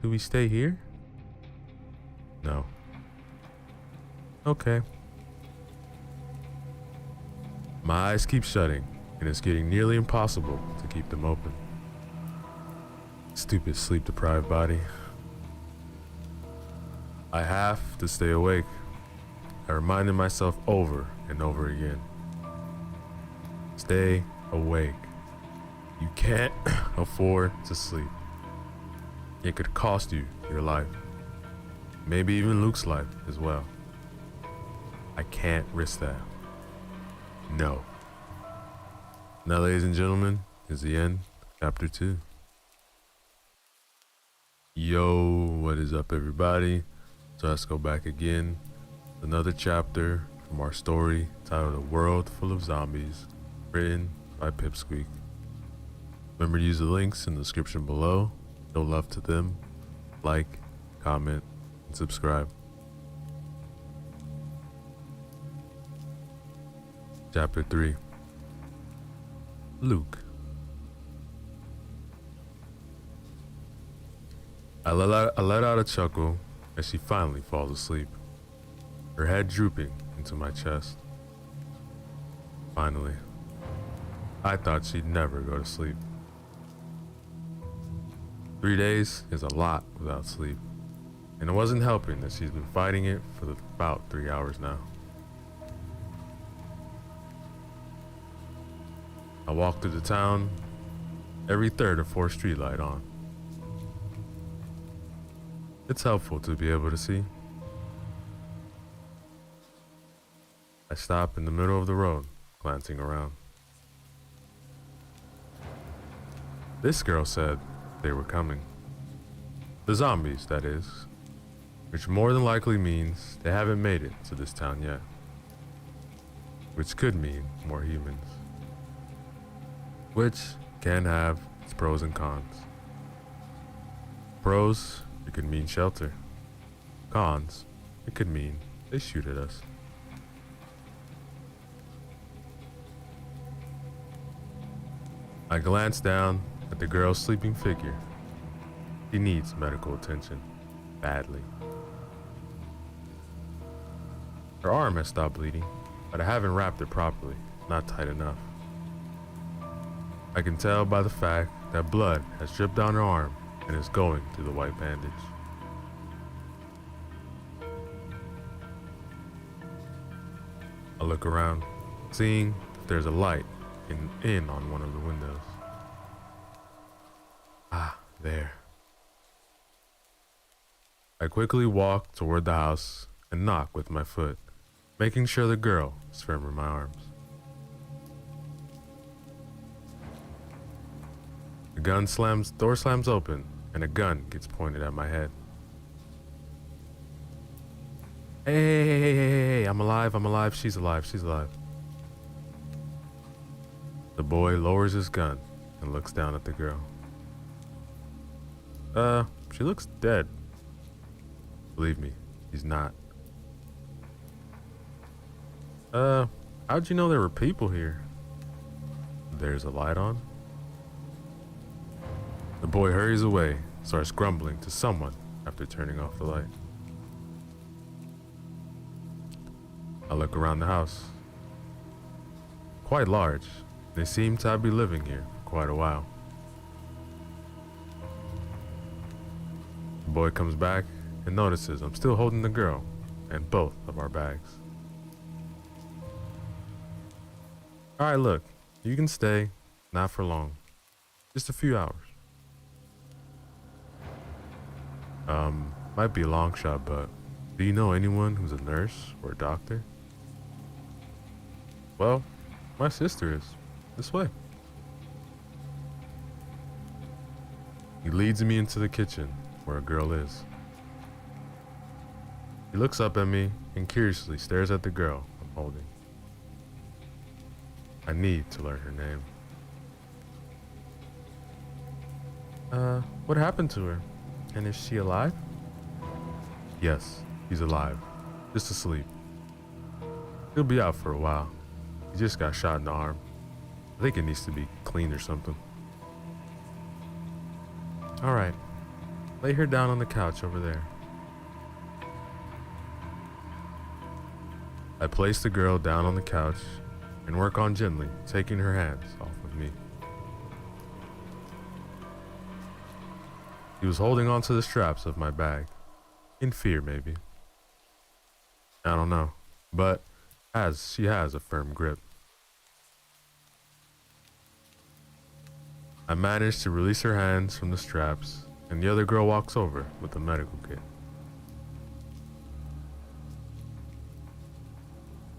Do we stay here? No. Okay. My eyes keep shutting, and it's getting nearly impossible to keep them open. Stupid sleep-deprived body. I have to stay awake. I reminded myself over and over again. Stay awake. You can't afford to sleep. It could cost you your life. Maybe even Luke's life as well. I can't risk that. No. Now, ladies and gentlemen, is the end of chapter 2. Yo, what is up, everybody? So let's go back again. Another chapter from our story titled A World Full of Zombies, written by Pipsqueak. Remember to use the links in the description below. Show love to them. Like, comment, and subscribe. Chapter 3. Luke. I let out a chuckle as she finally falls asleep, her head drooping into my chest. Finally. I thought she'd never go to sleep. 3 days is a lot without sleep, and it wasn't helping that she's been fighting it for about 3 hours now. I walk through the town, every third or fourth street light on. It's helpful to be able to see. I stop in the middle of the road, glancing around. This girl said they were coming. The zombies, that is. Which more than likely means they haven't made it to this town yet. Which could mean more humans. Which can have its pros and cons. Pros, it could mean shelter. Cons, it could mean they shoot at us. I glance down at the girl's sleeping figure. She needs medical attention, badly. Her arm has stopped bleeding, but I haven't wrapped it properly, not tight enough. I can tell by the fact that blood has dripped down her arm and is going through the white bandage. I look around, seeing if there's a light in on one of the windows. Ah, there. I quickly walk toward the house and knock with my foot, making sure the girl is firm in my arms. The door slams open, and a gun gets pointed at my head. Hey, I'm alive, she's alive. The boy lowers his gun and looks down at the girl. She looks dead. Believe me, she's not. How'd you know there were people here? There's a light on. The boy hurries away, starts grumbling to someone after turning off the light. I look around the house. Quite large. They seem to be living here for quite a while. The boy comes back and notices I'm still holding the girl and both of our bags. Alright, look, you can stay, not for long. Just a few hours. Might be a long shot, but do you know anyone who's a nurse or a doctor? Well, my sister is. This way. He leads me into the kitchen where a girl is. He looks up at me and curiously stares at the girl I'm holding. I need to learn her name. What happened to her? And is she alive? Yes, he's alive. Just asleep. He'll be out for a while. He just got shot in the arm. I think it needs to be cleaned or something. Alright. Lay her down on the couch over there. I place the girl down on the couch and work on gently taking her hands off of me. He was holding onto the straps of my bag. In fear, maybe. I don't know. But she has a firm grip. I manage to release her hands from the straps, and the other girl walks over with the medical kit.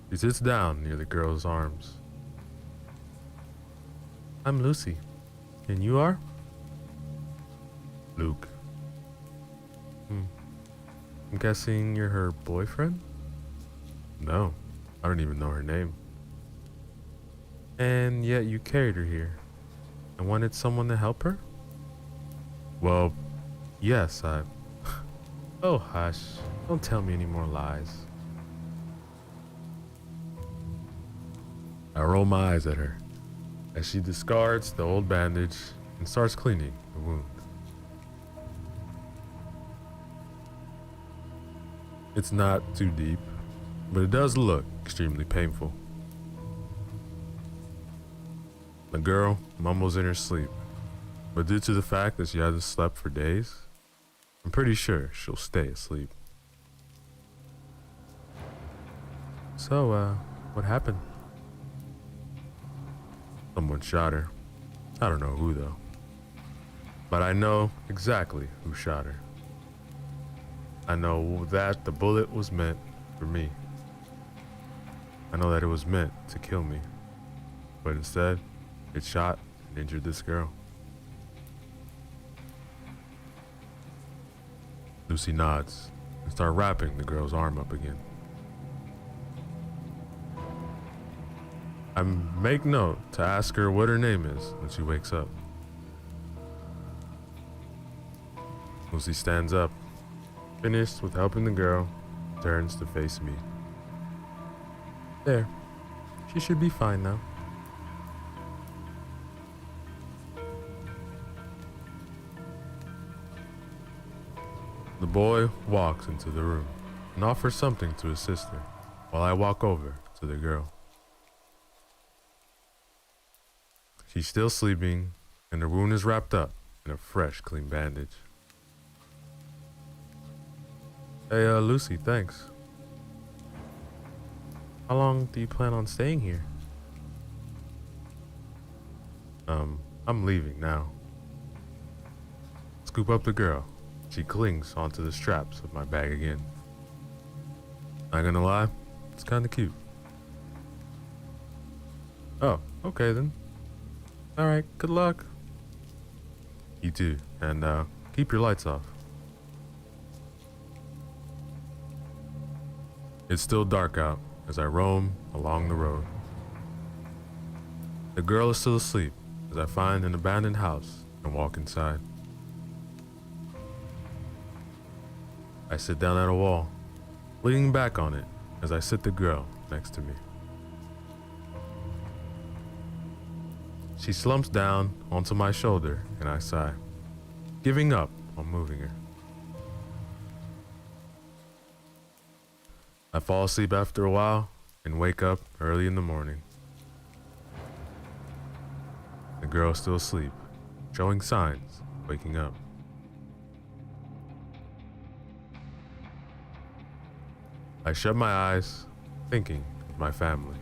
She sits down near the girl's arms. I'm Lucy. And you are? Luke. I'm guessing you're her boyfriend? No, I don't even know her name. And yet you carried her here and wanted someone to help her? Well, yes, Oh, hush. Don't tell me any more lies. I roll my eyes at her as she discards the old bandage and starts cleaning the wound. It's not too deep, but it does look extremely painful. The girl mumbles in her sleep, but due to the fact that she hasn't slept for days, I'm pretty sure she'll stay asleep. So, what happened? Someone shot her. I don't know who though. But I know exactly who shot her. I know that the bullet was meant for me. I know that it was meant to kill me. But instead, it shot and injured this girl. Lucy nods and starts wrapping the girl's arm up again. I make note to ask her what her name is when she wakes up. Lucy stands up, finished with helping the girl, turns to face me. There. She should be fine now. The boy walks into the room and offers something to his sister while I walk over to the girl. She's still sleeping and her wound is wrapped up in a fresh, clean bandage. Hey, Lucy, thanks. How long do you plan on staying here? I'm leaving now. Scoop up the girl. She clings onto the straps of my bag again. Not gonna lie, it's kinda cute. Oh, okay then. Alright, good luck. You too, and keep your lights off. It's still dark out as I roam along the road. The girl is still asleep as I find an abandoned house and walk inside. I sit down at a wall, leaning back on it as I sit the girl next to me. She slumps down onto my shoulder and I sigh, giving up on moving her. I fall asleep after a while and wake up early in the morning. The girl is still asleep, showing signs of waking up. I shut my eyes, thinking of my family.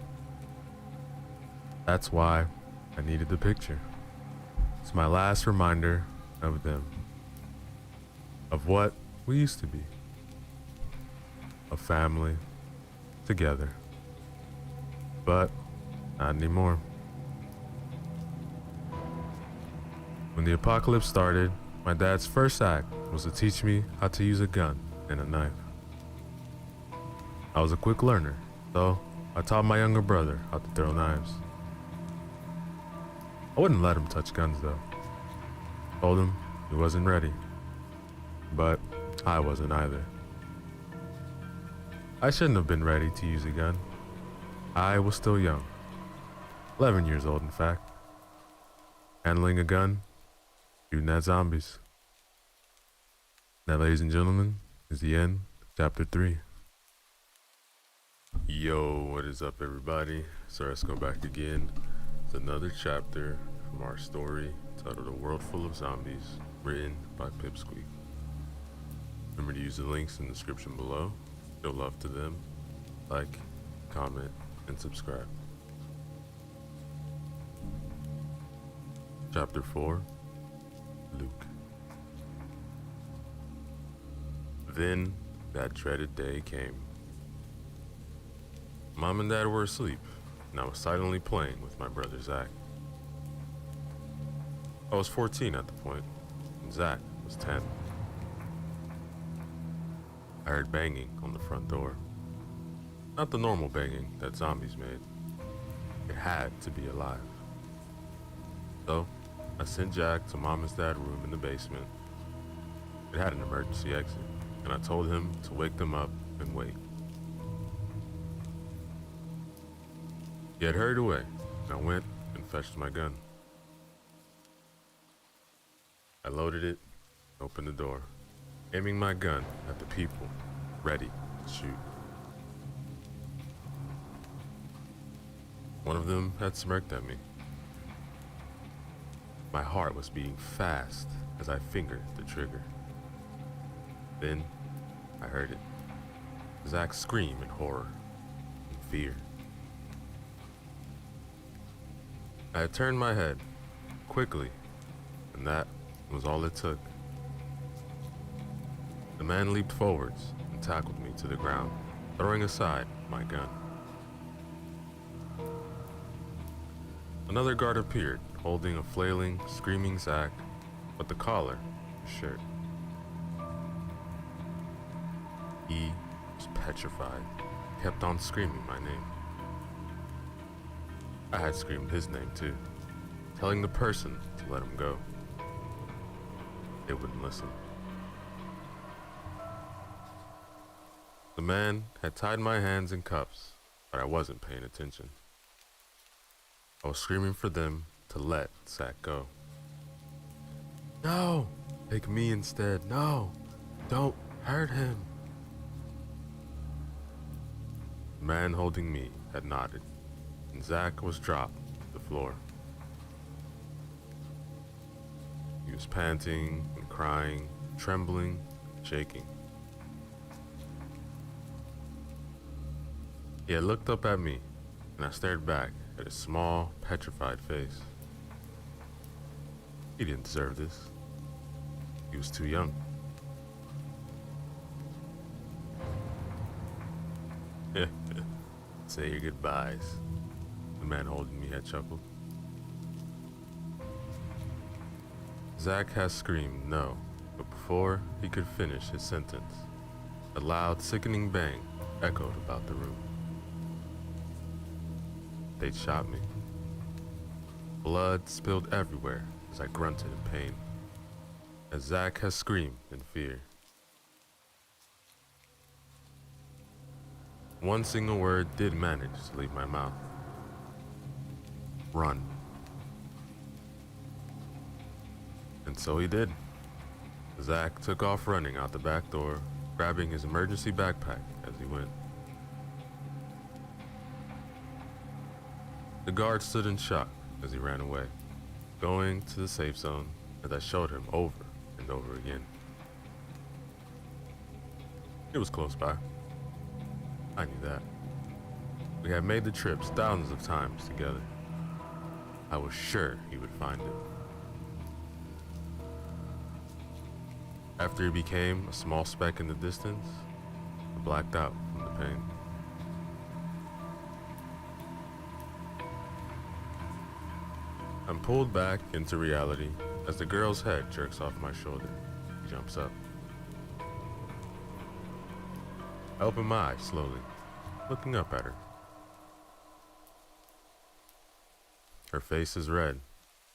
That's why I needed the picture. It's my last reminder of them, of what we used to be. A family, together. But not anymore. When the apocalypse started, my dad's first act was to teach me how to use a gun and a knife. I was a quick learner, so I taught my younger brother how to throw knives. I wouldn't let him touch guns though. Told him he wasn't ready, but I wasn't either. I shouldn't have been ready to use a gun. I was still young, 11 years old in fact. Handling a gun, shooting at zombies. That, ladies and gentlemen, is the end of chapter 3. Yo, what is up everybody? So let's go back again. It's another chapter from our story titled A World Full of Zombies, written by Pipsqueak. Remember to use the links in the description below. Show love to them. Like, comment, and subscribe. Chapter 4, Luke. Then that dreaded day came. Mom and Dad were asleep, and I was silently playing with my brother Zach. I was 14 at the point, and Zach was 10. I heard banging on the front door. Not the normal banging that zombies made. It had to be alive. So, I sent Jack to Mom and Dad's room in the basement. It had an emergency exit, and I told him to wake them up and wait. He had hurried away, and I went and fetched my gun. I loaded it, opened the door, aiming my gun at the people, ready to shoot. One of them had smirked at me. My heart was beating fast as I fingered the trigger. Then, I heard it. Zach scream in horror and fear. I had turned my head, quickly, and that was all it took. The man leaped forwards and tackled me to the ground, throwing aside my gun. Another guard appeared, holding a flailing, screaming Zach, but the collar, his shirt. He was petrified, kept on screaming my name. I had screamed his name too, telling the person to let him go. They wouldn't listen. The man had tied my hands in cuffs, but I wasn't paying attention. I was screaming for them to let Zach go. No! Take me instead. No! Don't hurt him! The man holding me had nodded, and Zach was dropped to the floor. He was panting and crying, trembling, shaking. He had looked up at me, and I stared back at his small, petrified face. He didn't deserve this. He was too young. Say your goodbyes, the man holding me had chuckled. Zach had screamed no, but before he could finish his sentence, a loud, sickening bang echoed about the room. They'd shot me. Blood spilled everywhere as I grunted in pain, as Zach had screamed in fear. One single word did manage to leave my mouth. Run. And so he did. Zach took off running out the back door, grabbing his emergency backpack as he went. The guard stood in shock as he ran away, going to the safe zone as I showed him over and over again. It was close by. I knew that. We had made the trips thousands of times together. I was sure he would find it. After he became a small speck in the distance, I blacked out from the pain. I'm pulled back into reality as the girl's head jerks off my shoulder. He jumps up. I open my eyes slowly looking up at her. Her face is red,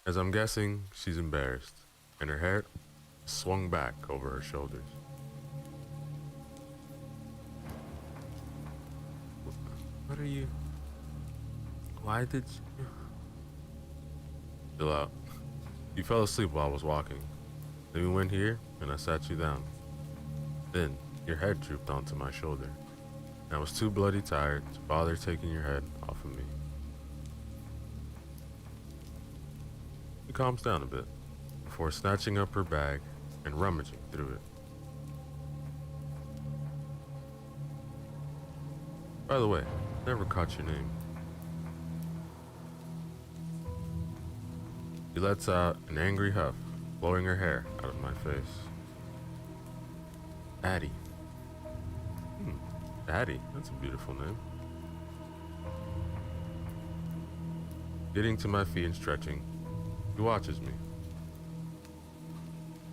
as I'm guessing she's embarrassed, and her hair swung back over her shoulders. What are you? Why did you? Chill out. You fell asleep while I was walking. Then we went here, and I sat you down. Then, your head drooped onto my shoulder, and I was too bloody tired to bother taking your head off of me. She calms down a bit, before snatching up her bag and rummaging through it. By the way, never caught your name. She lets out an angry huff, blowing her hair out of my face. Addie. Addie, that's a beautiful name. Getting to my feet and stretching, he watches me.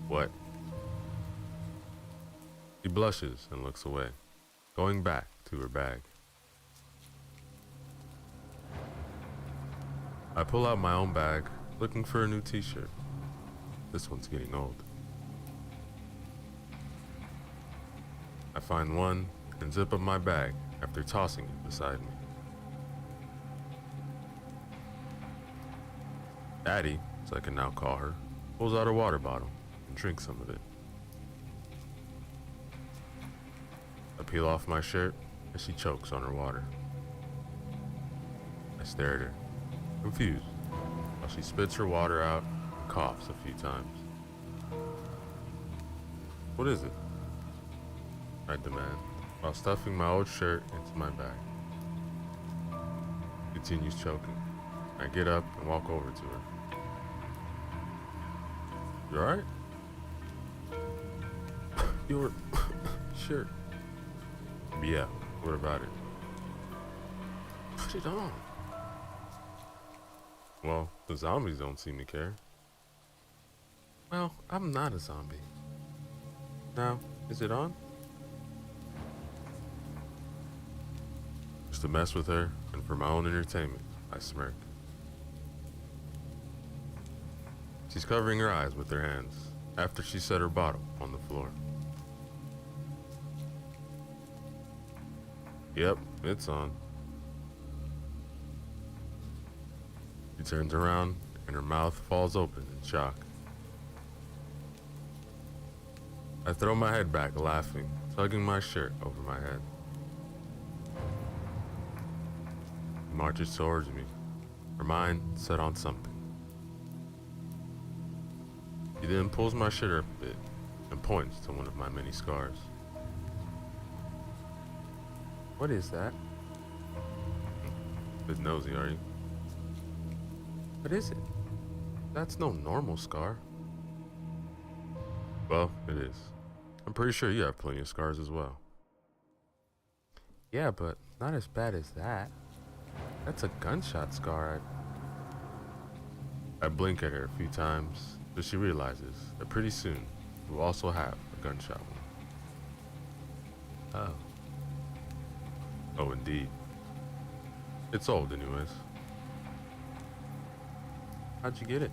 What? She blushes and looks away, going back to her bag. I pull out my own bag, looking for a new t-shirt. This one's getting old. I find one and zip up my bag after tossing it beside me. Addie, as I can now call her, pulls out her water bottle and drinks some of it. I peel off my shirt as she chokes on her water. I stare at her, confused, while she spits her water out and coughs a few times. What is it? I demand, while stuffing my old shirt into my bag. She continues choking. I get up and walk over to her. You alright? Your shirt. Yeah, what about it? Put it on. Well, the zombies don't seem to care. Well, I'm not a zombie. Now, is it on? Just to mess with her, and for my own entertainment, I smirk. She's covering her eyes with her hands after she set her bottle on the floor. Yep, it's on. She turns around and her mouth falls open in shock. I throw my head back laughing, tugging my shirt over my head. She marches towards me, her mind set on something. She then pulls my shirt up a bit and points to one of my many scars. What is that? A bit nosy, are you? What is it? That's no normal scar. Well, it is. I'm pretty sure you have plenty of scars as well. Yeah, but not as bad as that. That's a gunshot scar. I blink at her a few times, but she realizes that pretty soon we'll also have a gunshot one. Oh. Oh, indeed. It's old anyways. How'd you get it?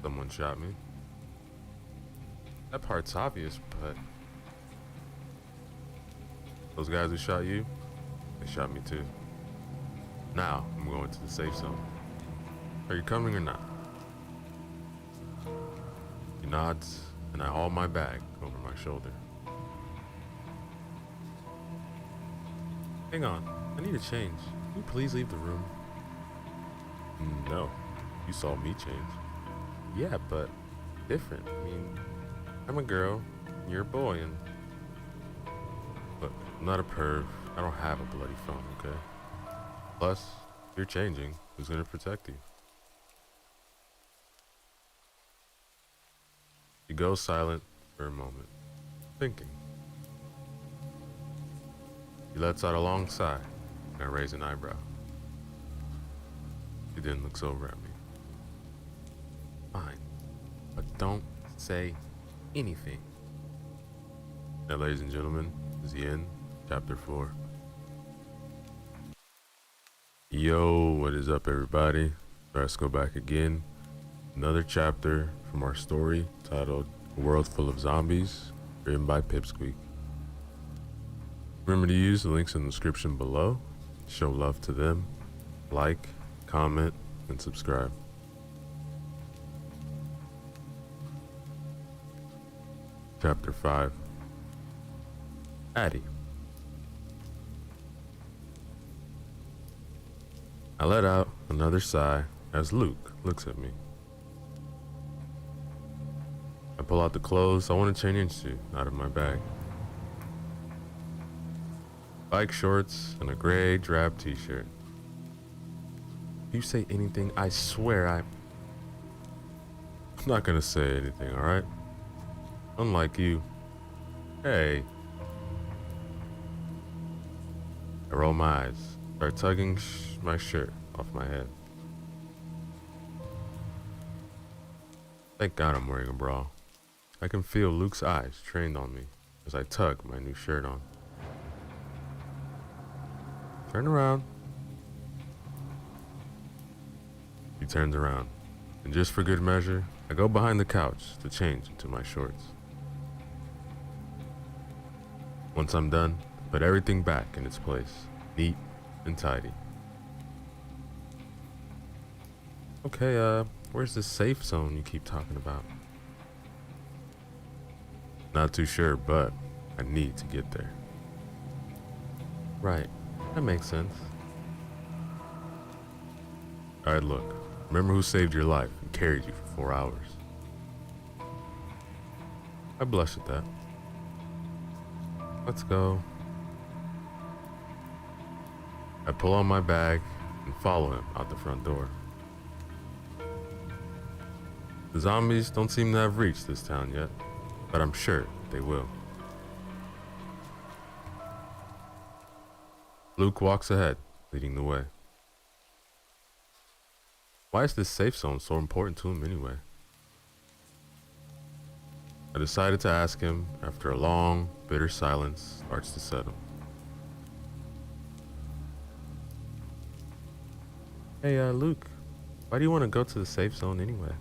Someone shot me. That part's obvious, but those guys who shot you, they shot me too. Now I'm going to the safe zone. Are you coming or not? He nods, and I haul my bag over my shoulder. Hang on, I need to change. Can you please leave the room? No, you saw me change. Yeah, but different. I mean, I'm a girl, you're a boy, and look, I'm not a perv. I don't have a bloody phone, okay? Plus, if you're changing, who's gonna protect you? He goes silent for a moment, thinking. He lets out a long sigh, and I raise an eyebrow. He then looks over at me. Fine, but don't say anything. Now, ladies and gentlemen, is the end, chapter 4. Yo, what is up, everybody? Let's go back again. Another chapter from our story titled A World Full of Zombies, written by Pipsqueak. Remember to use the links in the description below. Show love to them. Like, comment, and subscribe. Chapter 5. Addie. I let out another sigh as Luke looks at me. I pull out the clothes I want to change into out of my bag. Bike shorts and a gray drab t-shirt. If you say anything, I swear I'm not gonna say anything, alright? Unlike you. Hey. I roll my eyes, start tugging my shirt off my head. Thank God I'm wearing a bra. I can feel Luke's eyes trained on me as I tug my new shirt on. Turn around. He turns around, and just for good measure, I go behind the couch to change into my shorts. Once I'm done, I put everything back in its place, neat and tidy. Okay, where's the safe zone you keep talking about? Not too sure, but I need to get there. Right, that makes sense. Alright, look, remember who saved your life and carried you for 4 hours? I blush at that. Let's go. I pull on my bag and follow him out the front door. The zombies don't seem to have reached this town yet, but I'm sure they will. Luke walks ahead, leading the way. Why is this safe zone so important to him anyway? I decided to ask him after a long, bitter silence starts to settle. Hey, Luke, why do you want to go to the safe zone anyway?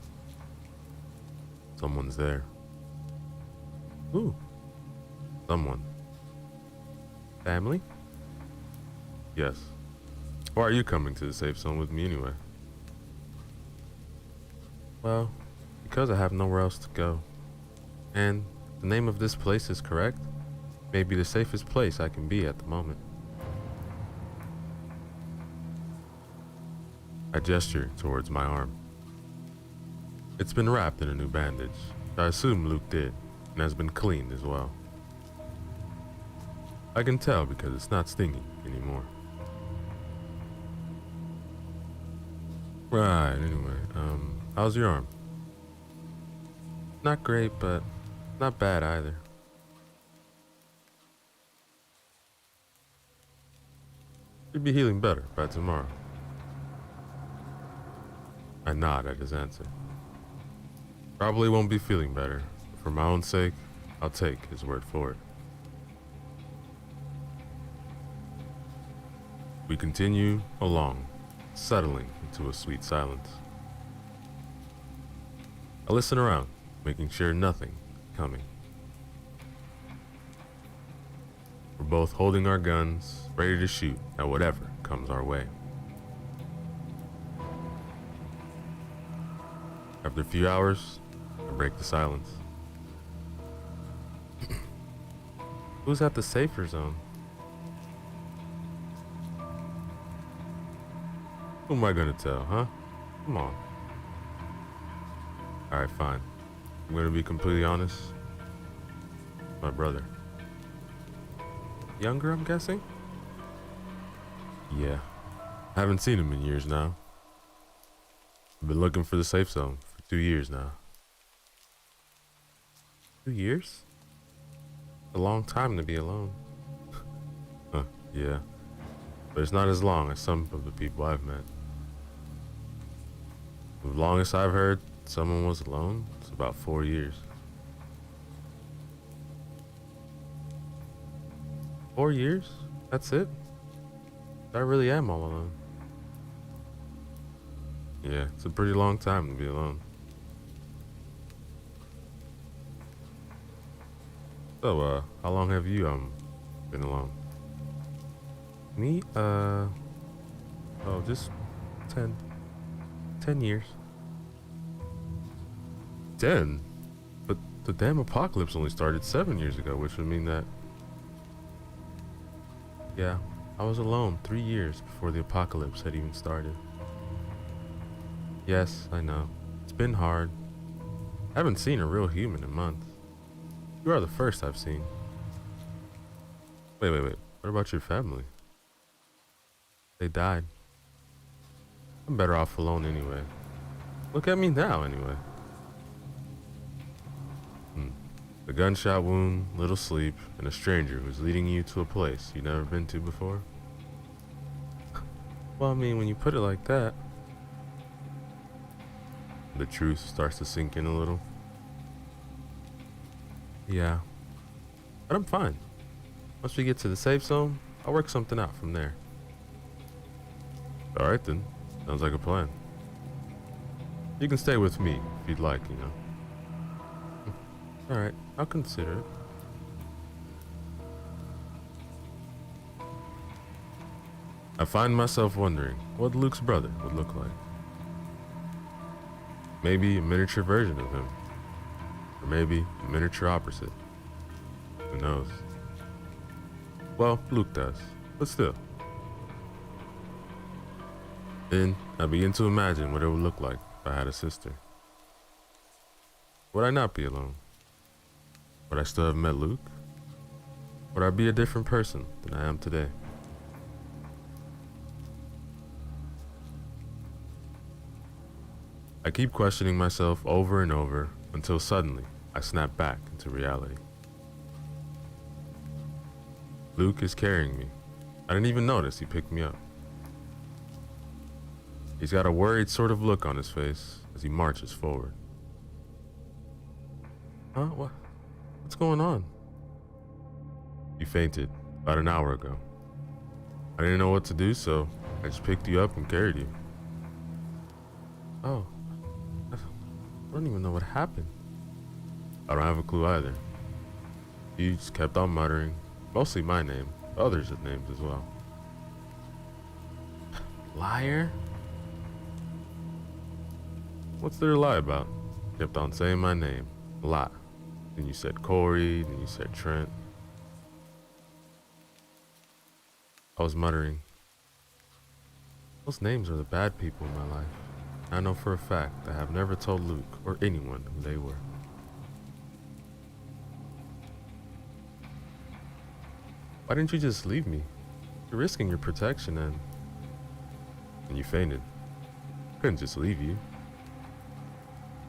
Someone's there. Who? Someone. Family? Yes. Why are you coming to the safe zone with me anyway? Well, because I have nowhere else to go. And the name of this place is correct. Maybe the safest place I can be at the moment. I gesture towards my arm. It's been wrapped in a new bandage. I assume Luke did, and has been cleaned as well. I can tell because it's not stinging anymore. Right, anyway, how's your arm? Not great, but not bad either. You'll be healing better by tomorrow. I nod at his answer. Probably won't be feeling better, but for my own sake, I'll take his word for it. We continue along, settling into a sweet silence. I listen around, making sure nothing is coming. We're both holding our guns, ready to shoot at whatever comes our way. After a few hours, I break the silence. Who's at the safer zone? Who am I gonna tell, huh? Come on. Alright, fine. I'm gonna be completely honest. My brother. Younger, I'm guessing? Yeah. I haven't seen him in years now. I've been looking for the safe zone for 2 years now. 2 years? A long time to be alone. Huh, yeah. But it's not as long as some of the people I've met. The longest I've heard someone was alone is about 4 years. 4 years? That's it? I really am all alone. Yeah, it's a pretty long time to be alone. So, how long have you, been alone? Me, just 10, 10 years. 10? But the damn apocalypse only started 7 years ago, which would mean that, yeah, I was alone 3 years before the apocalypse had even started. Yes, I know. It's been hard. I haven't seen a real human in months. You are the first I've seen. Wait. What about your family? They died. I'm better off alone anyway. Look at me now, anyway. A gunshot wound, little sleep, and a stranger who's leading you to a place you've never been to before. Well, I mean, when you put it like that, the truth starts to sink in a little. Yeah, but I'm fine. Once we get to the safe zone, I'll work something out from there. Alright then, sounds like a plan. You can stay with me if you'd like, you know. Alright, I'll consider it. I find myself wondering what Luke's brother would look like. Maybe a miniature version of him. Or maybe a miniature opposite. Who knows? Well, Luke does, but still. Then I begin to imagine what it would look like if I had a sister. Would I not be alone? Would I still have met Luke? Would I be a different person than I am today? I keep questioning myself over and over until suddenly I snap back into reality. Luke is carrying me. I didn't even notice he picked me up. He's got a worried sort of look on his face as he marches forward. Huh? What's going on? You fainted about an hour ago. I didn't know what to do, so I just picked you up and carried you. Oh. I don't even know what happened. I don't have a clue either. He just kept on muttering, mostly my name, others' names as well. Liar? What's there to lie about? Kept on saying my name, a lot. Then you said Corey, then you said Trent. I was muttering. Those names are the bad people in my life. I know for a fact I have never told Luke or anyone who they were. Why didn't you just leave me? You're risking your protection and you fainted. I couldn't just leave you.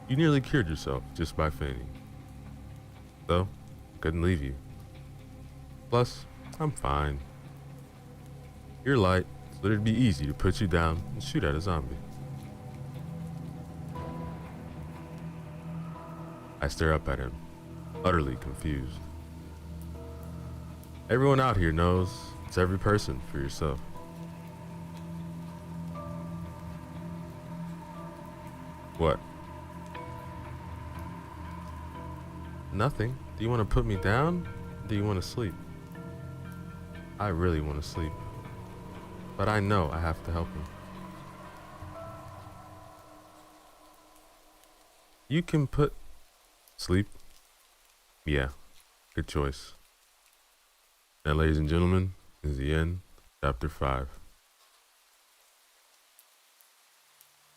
You nearly cured yourself just by fainting. So, I couldn't leave you. Plus, I'm fine. You're light, so it'd be easy to put you down and shoot at a zombie. I stare up at him, utterly confused. Everyone out here knows it's every person for yourself. What? Nothing. Do you want to put me down? Or do you want to sleep? I really want to sleep. But I know I have to help him. You can put... Sleep? Yeah, good choice. Now, ladies and gentlemen, is the end, chapter 5.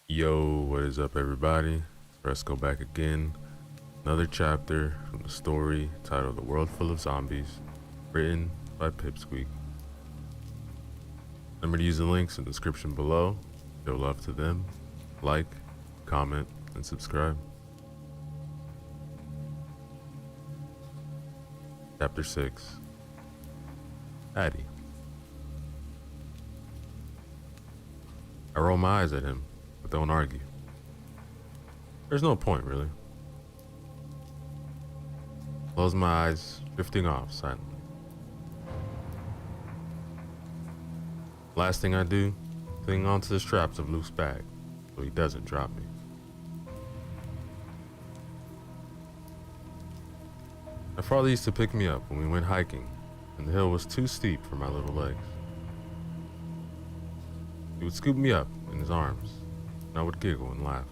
Yo, what is up, everybody? Let's go back again. Another chapter from the story titled The World Full of Zombies, written by Pipsqueak. Remember to use the links in the description below. Show love to them. Like, comment, and subscribe. Chapter 6. Addie. I roll my eyes at him, but don't argue. There's no point, really. Close my eyes, drifting off silently. Last thing I do, cling onto the straps of Luke's bag. so he doesn't drop me. My father used to pick me up when we went hiking, and the hill was too steep for my little legs. He would scoop me up in his arms, and I would giggle and laugh.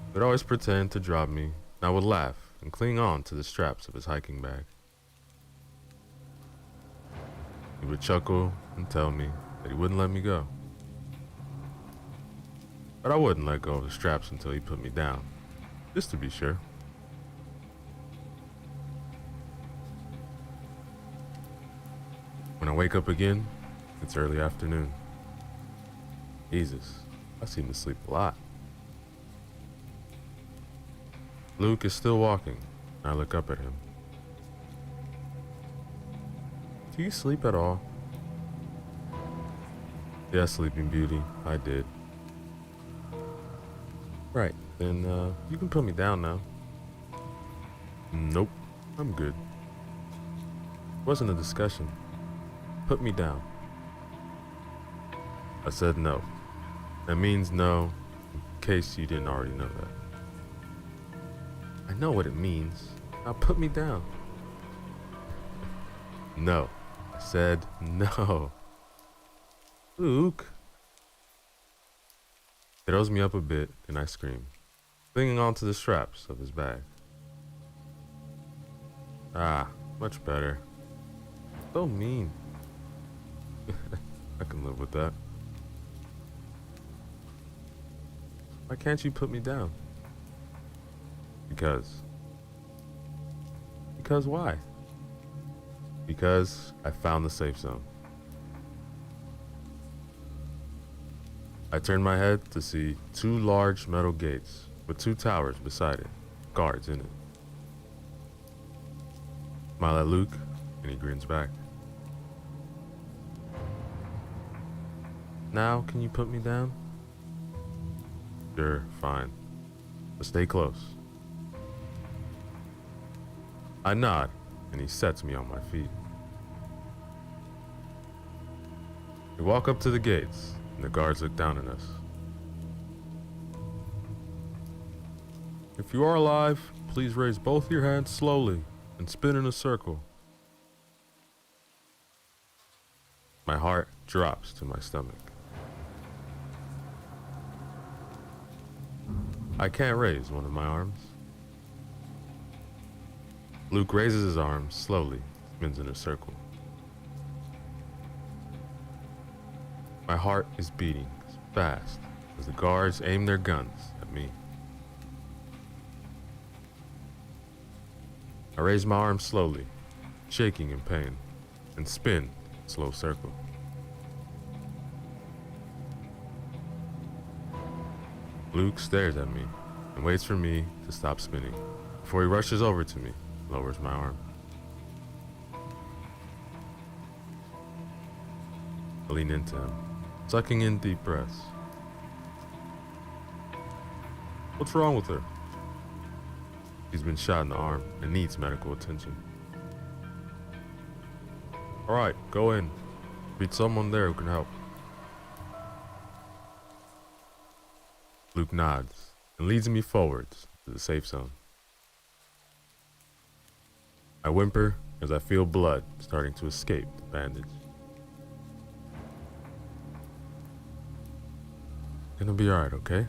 He would always pretend to drop me, and I would laugh and cling on to the straps of his hiking bag. He would chuckle and tell me that he wouldn't let me go. But I wouldn't let go of the straps until he put me down, just to be sure. When I wake up again, it's early afternoon. Jesus, I seem to sleep a lot. Luke is still walking, and I look up at him. Do you sleep at all? Yes, Sleeping Beauty, I did. Right, then you can put me down now. Nope, I'm good. It wasn't a discussion. Put me down. I said no. That means no, in case you didn't already know that. I know what it means. Now put me down. No. I said no. Luke. He throws me up a bit and I scream, clinging onto the straps of his bag. Ah, much better. So mean. I can live with that. Why can't you put me down? Because why? Because I found the safe zone. I turned my head to see 2 large metal gates with 2 towers beside it, guards in it. Smile at Luke, and he grins back. Now, can you put me down? Sure, fine. But stay close. I nod, and he sets me on my feet. We walk up to the gates, and the guards look down at us. If you are alive, please raise both your hands slowly and spin in a circle. My heart drops to my stomach. I can't raise one of my arms. Luke raises his arm slowly, spins in a circle. My heart is beating fast as the guards aim their guns at me. I raise my arm slowly, shaking in pain, and spin in a slow circle. Luke stares at me and waits for me to stop spinning before he rushes over to me, lowers my arm. I lean into him, sucking in deep breaths. What's wrong with her? She's been shot in the arm and needs medical attention. All right, go in. Meet someone there who can help. Luke nods and leads me forwards to the safe zone. I whimper as I feel blood starting to escape the bandage. Gonna be alright, okay?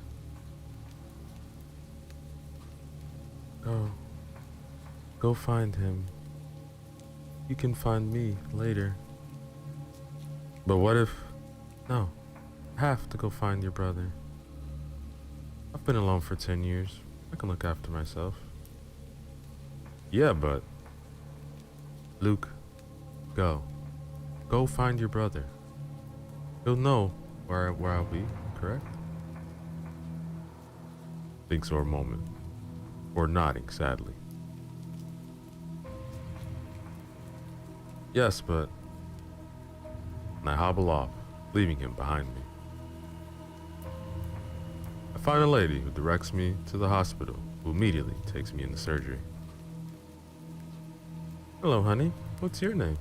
Go find him. You can find me later. But what if... No, I have to go find your brother. I've been alone for 10 years. I can look after myself. Yeah, but... Luke, go. Go find your brother. He'll know where I'll be, correct? Thinks for a moment, or nodding sadly. Yes, but... And I hobble off, leaving him behind me. I find a lady who directs me to the hospital, who immediately takes me into surgery. Hello, honey. What's your name?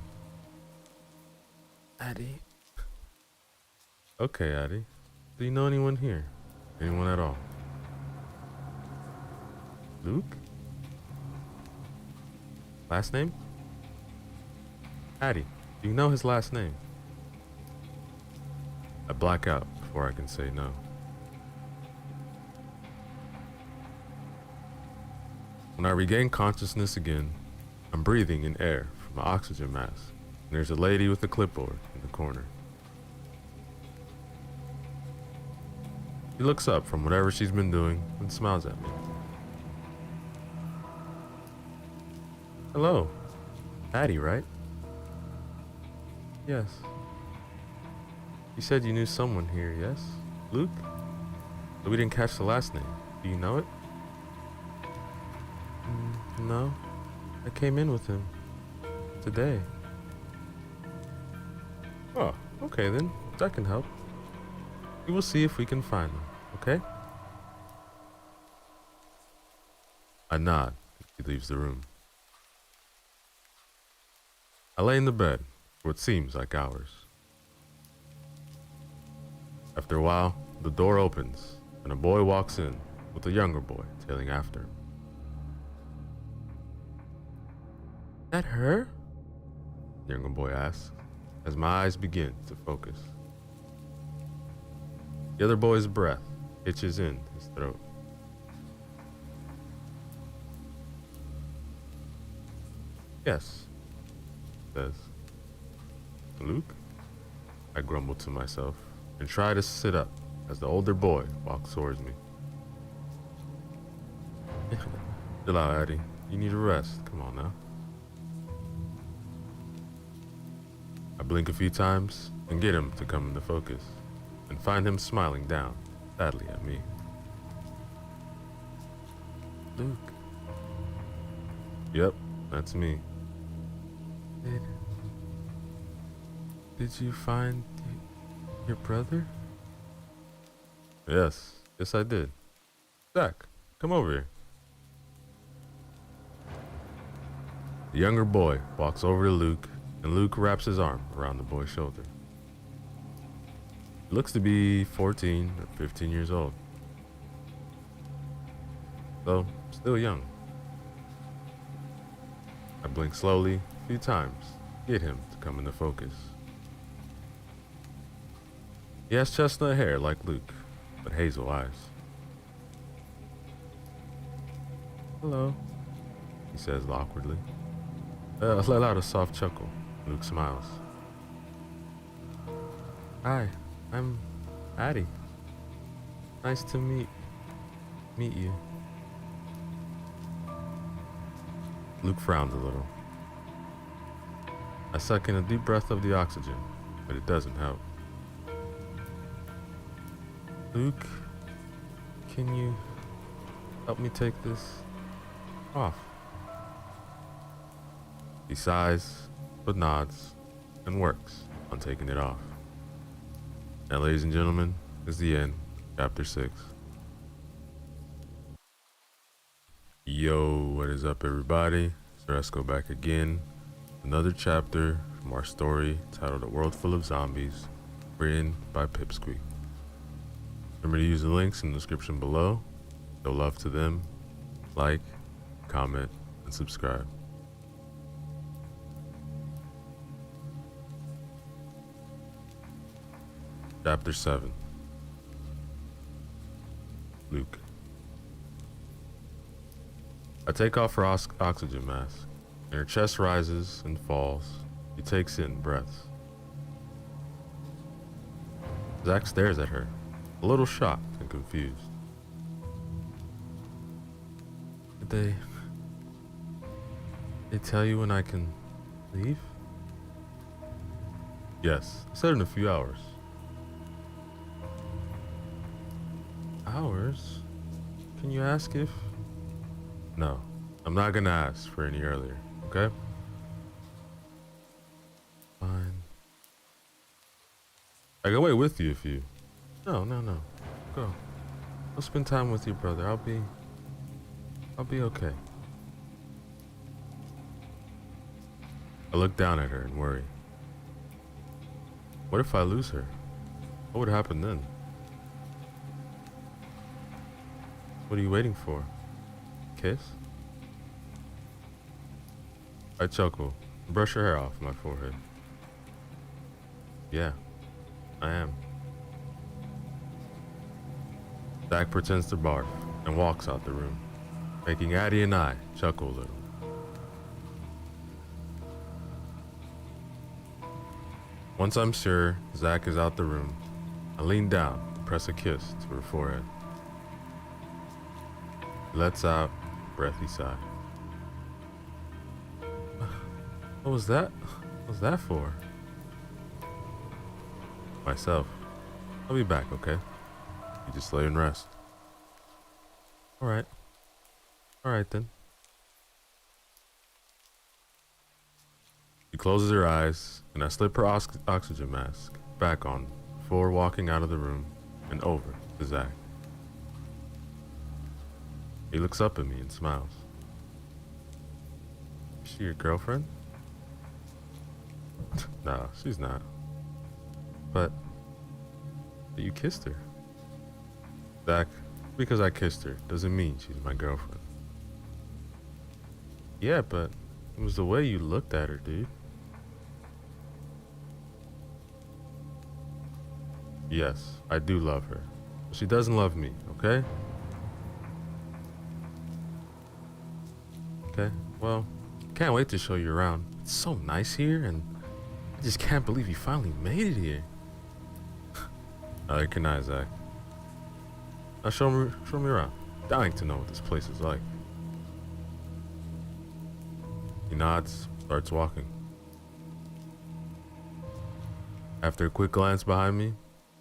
Addie. Okay, Addie. Do you know anyone here? Anyone at all? Luke? Last name? Addie. Do you know his last name? I black out before I can say no. When I regain consciousness again, I'm breathing in air from an oxygen mask, and there's a lady with a clipboard in the corner. She looks up from whatever she's been doing and smiles at me. Hello. Addie, right? Yes. You said you knew someone here, yes? Luke? But we didn't catch the last name. Do you know it? No. I came in with him. Today. Oh, okay then. That can help. We will see if we can find him, okay? I nod as he leaves the room. I lay in the bed for what seems like hours. After a while, the door opens and a boy walks in with a younger boy tailing after him. That her? The younger boy asks as my eyes begin to focus. The other boy's breath itches in his throat. Yes, he says. Luke? I grumble to myself and try to sit up as the older boy walks towards me. Chill out, Addie. You need a rest. Come on now. I blink a few times and get him to come into focus and find him smiling down sadly at me. Luke. Yep, that's me. Did you find your brother? Yes I did. Zach, come over here. The younger boy walks over to Luke, and Luke wraps his arm around the boy's shoulder. He looks to be 14 or 15 years old, though still young. I blink slowly a few times to get him to come into focus. He has chestnut hair like Luke, but hazel eyes. Hello, he says awkwardly. Let out a soft chuckle. Luke smiles. Hi, I'm Addie. Nice to meet you. Luke frowns a little. I suck in a deep breath of the oxygen, but it doesn't help. Luke, can you help me take this off? He sighs, but nods, and works on taking it off. And ladies and gentlemen, is the end, chapter 6. Yo, what is up everybody? So let's go back again. Another chapter from our story titled A World Full of Zombies, written by Pipsqueak. Remember to use the links in the description below. Show love to them. Like, comment, and subscribe. Chapter 7. Luke. I take off her oxygen mask, and her chest rises and falls. She takes in breaths. Zach stares at her, a little shocked and confused. Did they tell you when I can leave? Yes, they said in a few hours. Hours? Can you ask if... No, I'm not gonna ask for any earlier, okay? Fine. I can wait with you if you... No. Go. I'll spend time with your brother. I'll be okay. I look down at her and worry. What if I lose her? What would happen then? What are you waiting for? Kiss? I chuckle. Brush her hair off my forehead. Yeah, I am. Zach pretends to barf and walks out the room, making Addie and I chuckle a little. Once I'm sure Zach is out the room, I lean down and press a kiss to her forehead. He lets out a breathy sigh. What was that? What was that for? Myself. I'll be back, okay? You just lay and rest. Alright. Alright then. She closes her eyes, and I slip her oxygen mask back on before walking out of the room and over to Zach. He looks up at me and smiles. Is she your girlfriend? No, she's not. But you kissed her. Zach, because I kissed her doesn't mean she's my girlfriend. Yeah, but it was the way you looked at her, dude. Yes, I do love her. But she doesn't love me, okay? Okay, well, can't wait to show you around. It's so nice here, and I just can't believe you finally made it here. I recognize Zach. Now show me around. Dying to know what this place is like. He nods, starts walking. After a quick glance behind me,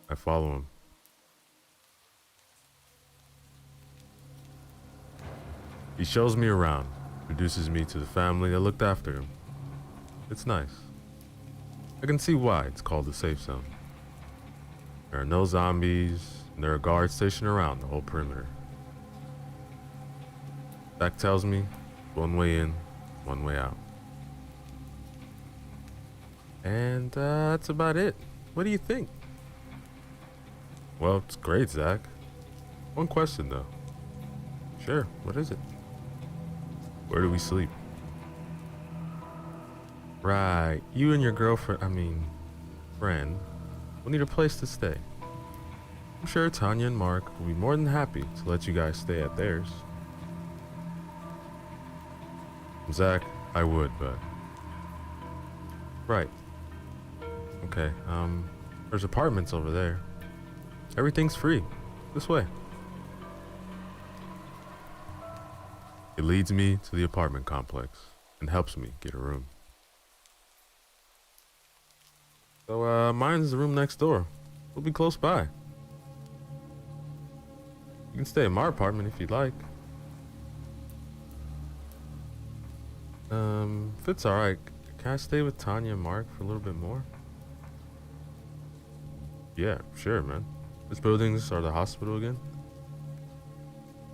I follow him. He shows me around, introduces me to the family that looked after him. It's nice. I can see why it's called the safe zone. There are no zombies, and there are guards stationed around the whole perimeter. Zach tells me, one way in, one way out. And that's about it. What do you think? Well, it's great, Zach. One question, though. Sure, what is it? Where do we sleep? Right, you and your girlfriend, friend, will need a place to stay. I'm sure Tanya and Mark will be more than happy to let you guys stay at theirs. Zach, I would, but... Right. Okay, there's apartments over there. Everything's free. This way. It leads me to the apartment complex and helps me get a room. So, mine's the room next door. We'll be close by. You can stay in my apartment if you'd like. If it's alright, can I stay with Tanya and Mark for a little bit more? Yeah, sure, man. This building's are the hospital again?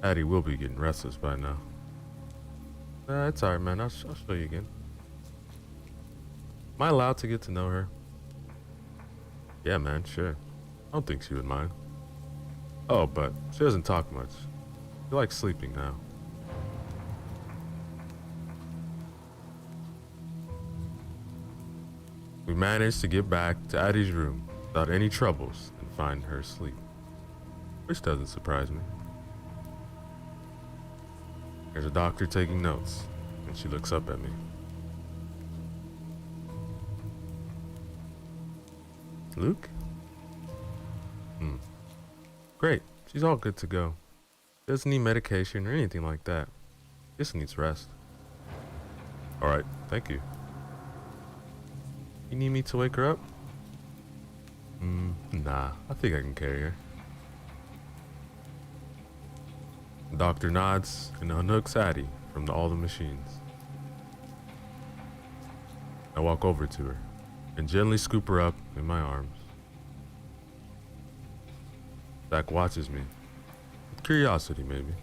Addie will be getting restless by now. It's alright, man. I'll show you again. Am I allowed to get to know her? Yeah, man, sure. I don't think she would mind. Oh, but she doesn't talk much. She likes sleeping now. We managed to get back to Addie's room without any troubles and find her asleep. Which doesn't surprise me. There's a doctor taking notes, and she looks up at me. Luke? Great. She's all good to go. Doesn't need medication or anything like that. Just needs rest. Alright, thank you. You need me to wake her up? Nah, I think I can carry her. The doctor nods and unhooks Addie from all the machines. I walk over to her and gently scoop her up in my arms. Zach watches me, with curiosity maybe.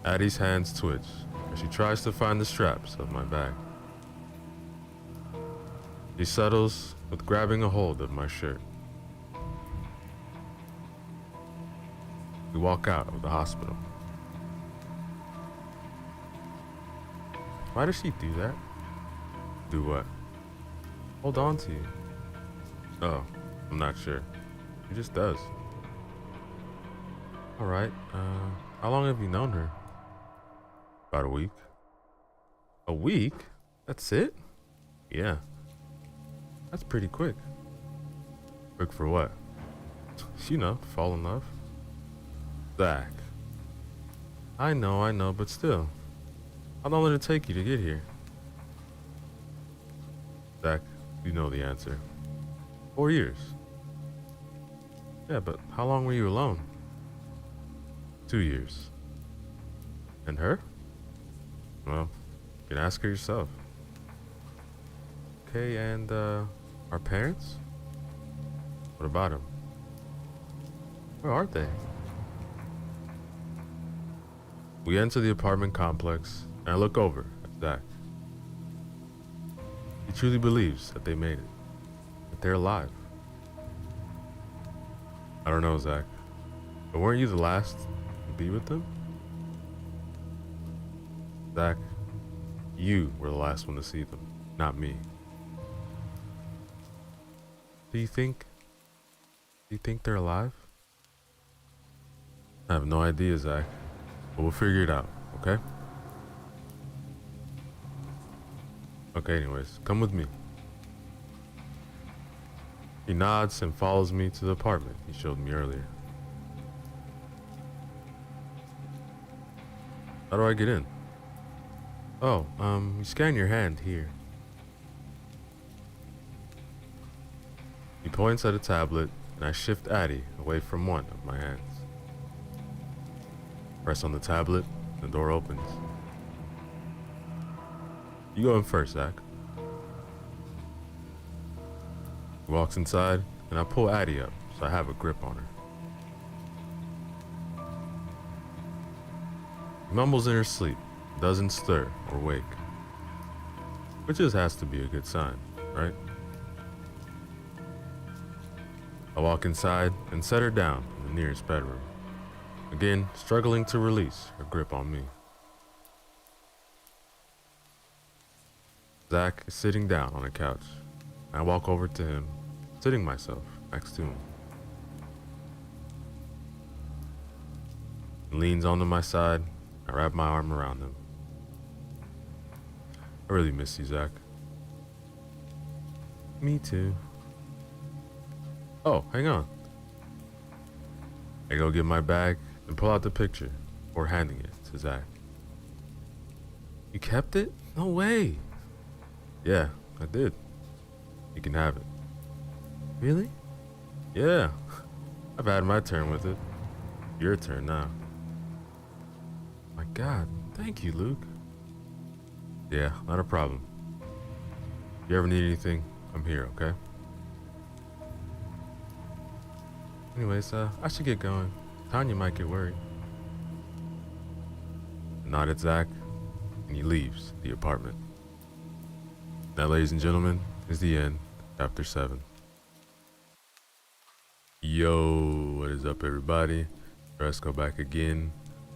Addie's hands twitch as she tries to find the straps of my bag. She settles with grabbing a hold of my shirt. We walk out of the hospital. Why does she do that? Do what? Hold on to you. Oh, I'm not sure. She just does. Alright, how long have you known her? About a week. A week? That's it? Yeah. That's pretty quick. Quick for what? You know, fall in love. Zach. I know, but still. How long did it take you to get here? Zach, you know the answer. 4 years. Yeah, but how long were you alone? 2 years. And her? Well, you can ask her yourself. Okay, and our parents? What about them? Where are they? We enter the apartment complex, and I look over at Zach. He truly believes that they made it, that they're alive. I don't know, Zach, but weren't you the last to be with them? Zach, you were the last one to see them, not me. Do you think they're alive? I have no idea, Zach, but we'll figure it out, okay? Okay, anyways, come with me. He nods and follows me to the apartment he showed me earlier. How do I get in? Oh, you scan your hand here. He points at a tablet, and I shift Addie away from one of my hands. Press on the tablet, the door opens. You go in first, Zach. He walks inside, and I pull Addie up so I have a grip on her. He mumbles in her sleep, doesn't stir or wake. Which just has to be a good sign, right? I walk inside and set her down in the nearest bedroom, again struggling to release her grip on me. Zach is sitting down on a couch. I walk over to him, sitting myself next to him. He leans onto my side. I wrap my arm around him. I really miss you, Zach. Me too. Oh, hang on. I go get my bag and pull out the picture before handing it to Zach. You kept it? No way. Yeah, I did. You can have it. Really? Yeah. I've had my turn with it. Your turn now. My God, thank you, Luke. Yeah, not a problem. If you ever need anything, I'm here, okay? Anyways, I should get going. Tanya might get worried. I nod at Zach, and he leaves the apartment. That, ladies and gentlemen, is the end, chapter 7. Yo, what is up, everybody? Let's go back again.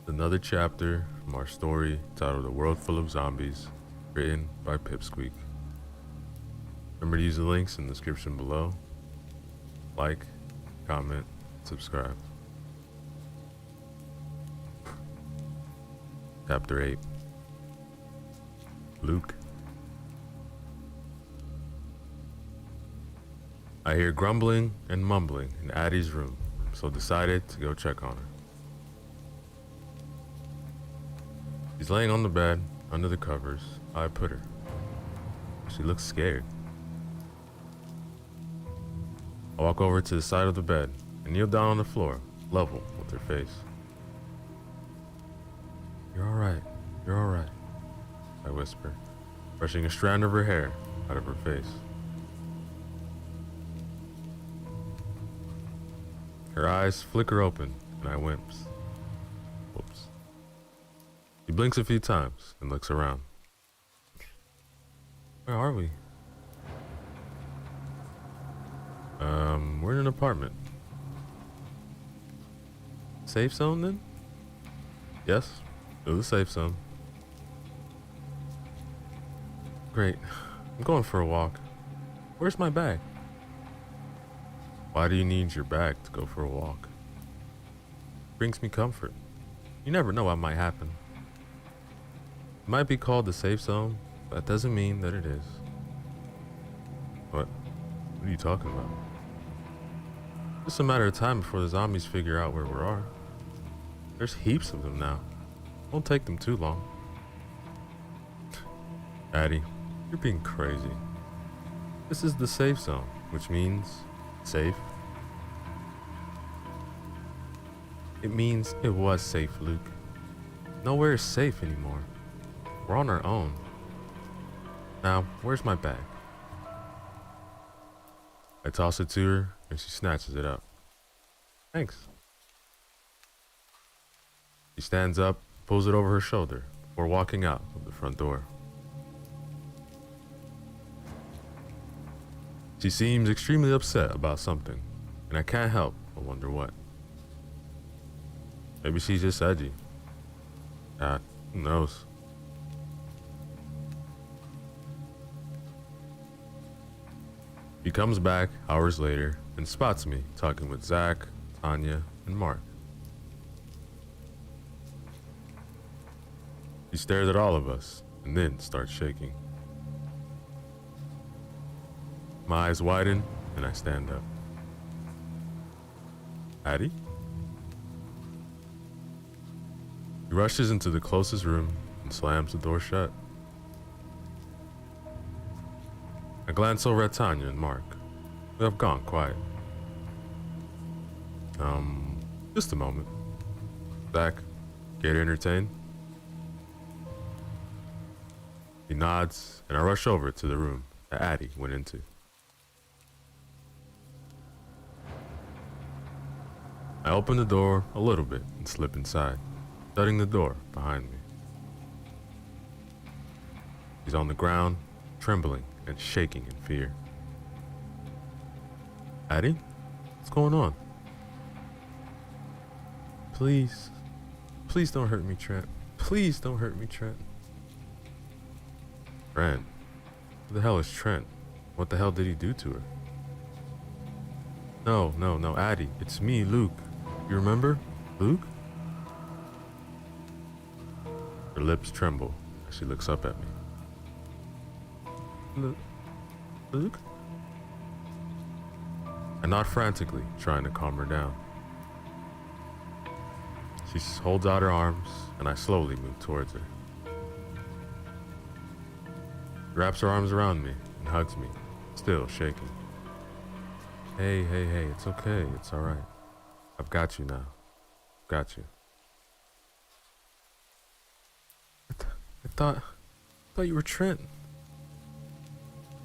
Another chapter from our story titled A World Full of Zombies, written by Pipsqueak. Remember to use the links in the description below. Like, comment, subscribe. Chapter 8. Luke. I hear grumbling and mumbling in Addie's room, so decided to go check on her. She's laying on the bed, under the covers. I put her. She looks scared. I walk over to the side of the bed and kneel down on the floor, level with her face. You're alright, I whisper, brushing a strand of her hair out of her face. Her eyes flicker open and I wince. Whoops. She blinks a few times and looks around. Where are we? We're in an apartment. Safe zone then? Yes, it was a safe zone. Great. I'm going for a walk. Where's my bag? Why do you need your bag to go for a walk? Brings me comfort. You never know what might happen. It might be called the safe zone, but that doesn't mean that it is. What? What are you talking about? It's a matter of time before the zombies figure out where we are. There's heaps of them now. Won't take them too long. Addie, you're being crazy. This is the safe zone, which means safe. It means it was safe, Luke. Nowhere is safe anymore. We're on our own. Now, where's my bag? I toss it to her, and she snatches it up. Thanks. She stands up, pulls it over her shoulder, before walking out of the front door. She seems extremely upset about something, and I can't help but wonder what. Maybe she's just edgy. Who knows? He comes back hours later and spots me talking with Zach, Tanya, and Mark. He stares at all of us and then starts shaking. My eyes widen and I stand up. Addie? He rushes into the closest room and slams the door shut. I glance over at Tanya and Mark, who have gone quiet. Just a moment. Zach, care to entertain? He nods, and I rush over to the room that Addie went into. I open the door a little bit and slip inside, shutting the door behind me. He's on the ground, trembling and shaking in fear. Addie? What's going on? Please. Please don't hurt me, Trent. Please don't hurt me, Trent. Trent? Who the hell is Trent? What the hell did he do to her? No, Addie. It's me, Luke. You remember? Luke? Her lips tremble as she looks up at me. Luke? I nod frantically, trying to calm her down. She holds out her arms, and I slowly move towards her. She wraps her arms around me and hugs me, still shaking. Hey, it's okay, it's alright. I've got you now. Got you. I thought you were Trent.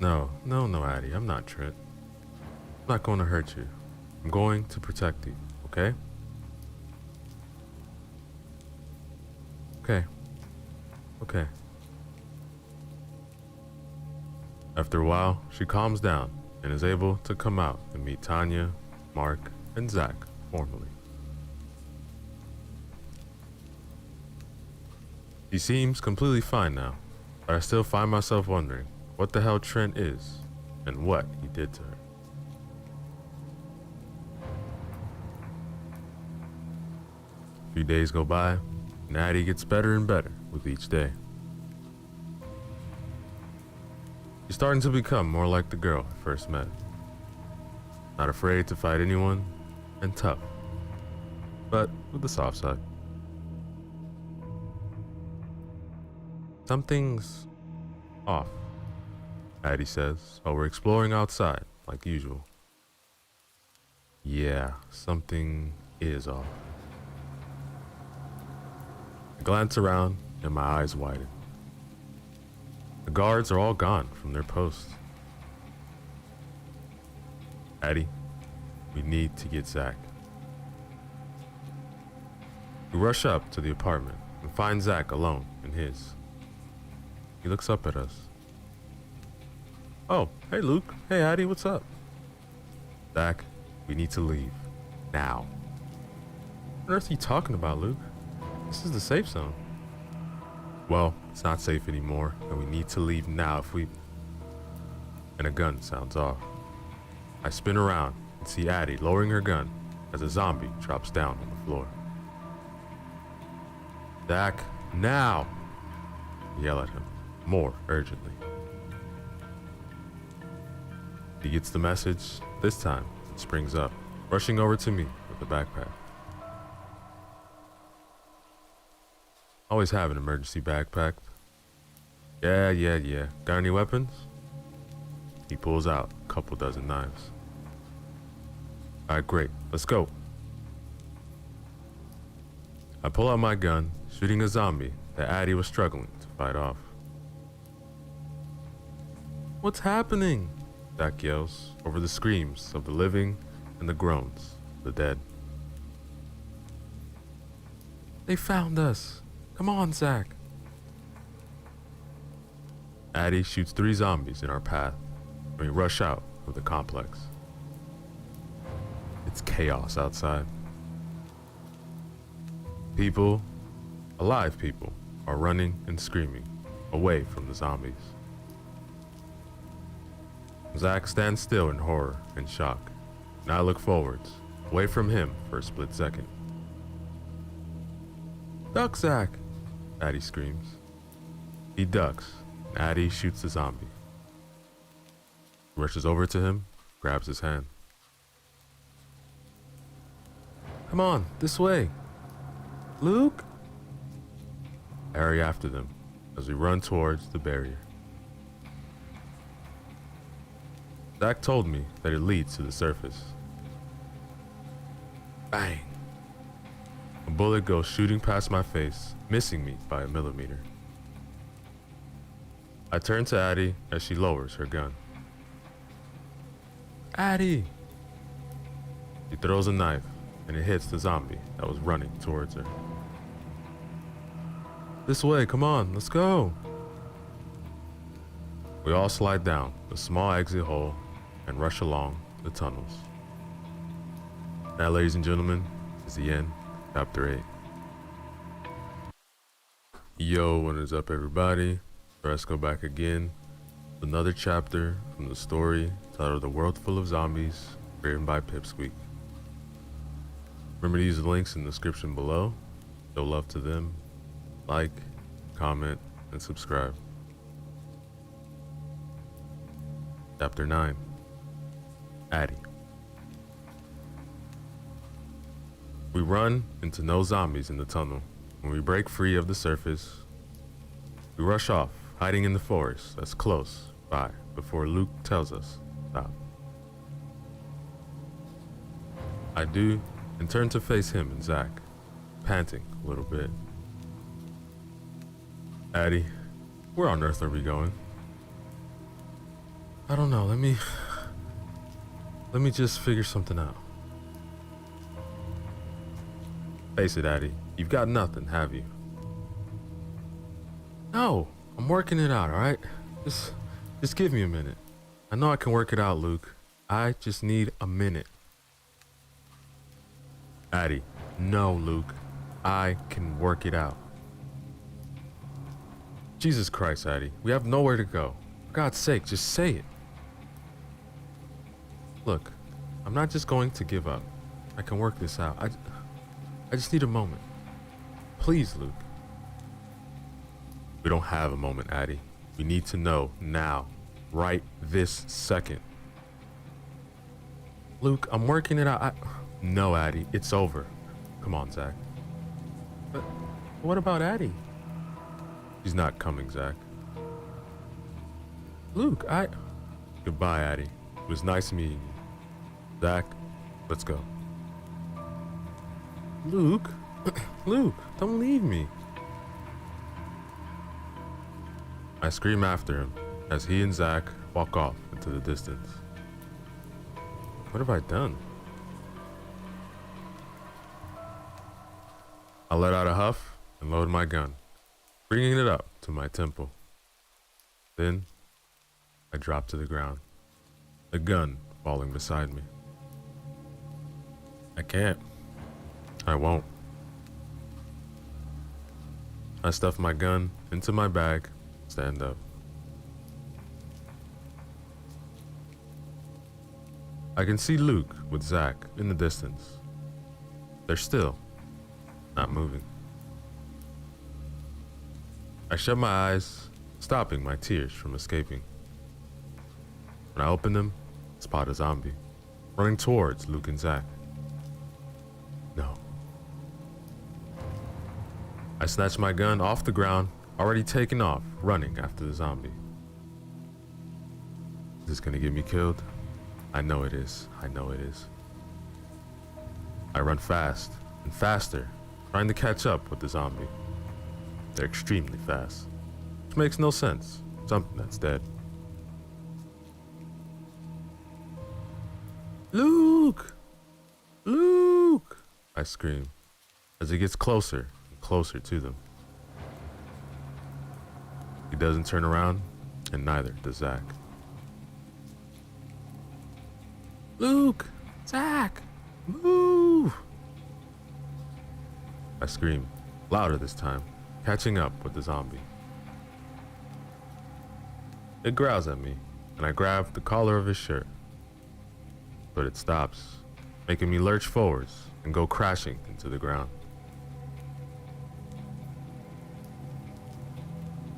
No, Addie, I'm not Trent. I'm not going to hurt you. I'm going to protect you, okay? Okay. After a while, she calms down and is able to come out and meet Tanya, Mark, and Zach formally. He seems completely fine now, but I still find myself wondering what the hell Trent is and what he did to her. A few days go by, and Addie gets better and better with each day. She's starting to become more like the girl I first met. Not afraid to fight anyone, and tough, but with the soft side. Something's off, Addie says, while we're exploring outside like usual. Yeah, something is off. I glance around and my eyes widen. The guards are all gone from their posts. Addie, we need to get Zach. We rush up to the apartment and find Zach alone in his. He looks up at us. Oh, hey Luke. Hey Addie, what's up? Zach, we need to leave. Now. What on earth are you talking about, Luke? This is the safe zone. Well, it's not safe anymore, and we need to leave now if we... And a gun sounds off. I spin around and see Addie lowering her gun as a zombie drops down on the floor. Zach, now! I yell at him, more urgently. He gets the message. This time, it springs up, rushing over to me with a backpack. Always have an emergency backpack. Yeah. Got any weapons? He pulls out a couple dozen knives. Alright, great. Let's go. I pull out my gun, shooting a zombie that Addie was struggling to fight off. What's happening? Zach yells over the screams of the living and the groans of the dead. They found us. Come on, Zach. Addie shoots 3 zombies in our path, and we rush out of the complex. It's chaos outside. People, alive people, are running and screaming away from the zombies. Zach stands still in horror and shock, and I look forwards, away from him for a split second. Duck, Zach! Addie screams. He ducks, and Addie shoots the zombie. He rushes over to him, grabs his hand. Come on, this way. Luke? I hurry after them as we run towards the barrier. Zach told me that it leads to the surface. Bang! A bullet goes shooting past my face, missing me by a millimeter. I turn to Addie as she lowers her gun. Addie! She throws a knife and it hits the zombie that was running towards her. This way, come on, let's go! We all slide down the small exit hole and rush along the tunnels. That, ladies and gentlemen, is the end, chapter 8. Yo, what is up, everybody? Let's go back again. Another chapter from the story titled The World Full of Zombies, written by Pipsqueak. Remember to use the links in the description below. Show love to them. Like, comment, and subscribe. Chapter 9. Addie. We run into no zombies in the tunnel. When we break free of the surface, we rush off, hiding in the forest that's close by before Luke tells us stop. I do, and turn to face him and Zach, panting a little bit. Addie, where on earth are we going? I don't know, let me just figure something out. Face it, Addie, you've got nothing, have you? No, I'm working it out, alright? Just give me a minute. I know I can work it out, Luke. I just need a minute. Addie, no, Luke. I can work it out. Jesus Christ, Addie, we have nowhere to go. For God's sake, just say it. Look, I'm not just going to give up. I can work this out. I just need a moment. Please, Luke. We don't have a moment, Addie. We need to know now, right this second. Luke, I'm working it out. No, Addie, it's over. Come on, Zach. But what about Addie? She's not coming, Zach. Luke, Goodbye, Addie. It was nice meeting you. Zach, let's go. Luke? Luke, don't leave me. I scream after him as he and Zach walk off into the distance. What have I done? I let out a huff and load my gun, bringing it up to my temple. Then I drop to the ground, the gun falling beside me. I can't. I won't. I stuff my gun into my bag, stand up. I can see Luke with Zach in the distance. They're still not moving. I shut my eyes, stopping my tears from escaping. When I open them, spot a zombie running towards Luke and Zach. No. I snatch my gun off the ground, already taken off, running after the zombie. Is this gonna get me killed? I know it is. I know it is. I run fast and faster, trying to catch up with the zombie. They're extremely fast, which makes no sense. Something that's dead. Luke! Luke! I scream as he gets closer and closer to them. He doesn't turn around, and neither does Zach. Luke! Zach! Move! I scream, louder this time, catching up with the zombie. It growls at me, and I grab the collar of his shirt. But it stops, making me lurch forwards and go crashing into the ground.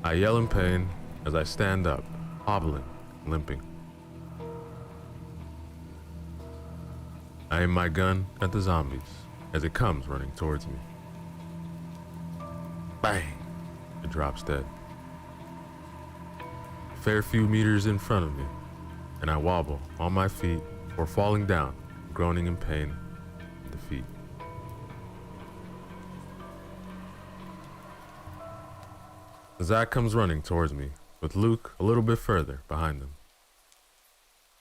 I yell in pain as I stand up, hobbling, limping. I aim my gun at the zombies as it comes running towards me. Bang! It drops dead. A fair few meters in front of me, and I wobble on my feet before falling down, groaning in pain and defeat. Zach comes running towards me, with Luke a little bit further behind him.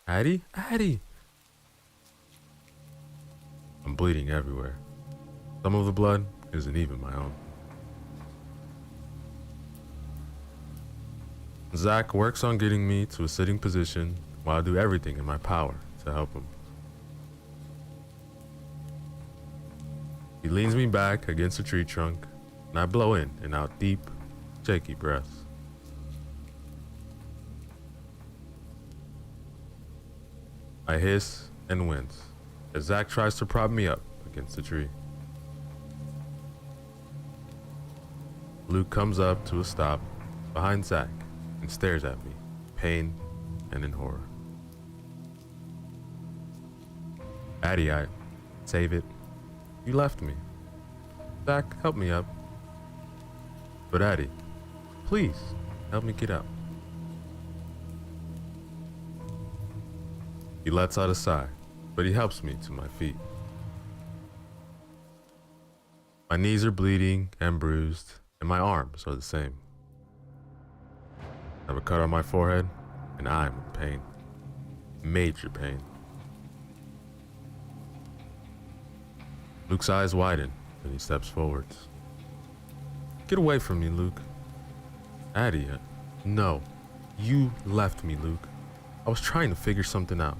Addie? Addie! I'm bleeding everywhere. Some of the blood isn't even my own. Zach works on getting me to a sitting position while I do everything in my power to help him. He leans me back against a tree trunk, and I blow in and out deep, shaky breaths. I hiss and wince as Zach tries to prop me up against the tree. Luke comes up to a stop behind Zach and stares at me, pain and in horror. Addie, I save it. You left me. Zach, help me up. But Addie, please help me get up. He lets out a sigh, but he helps me to my feet. My knees are bleeding and bruised, and my arms are the same. I have a cut on my forehead, and I'm in pain. Major pain. Luke's eyes widen, and he steps forwards. Get away from me, Luke. Addie, no. You left me, Luke. I was trying to figure something out.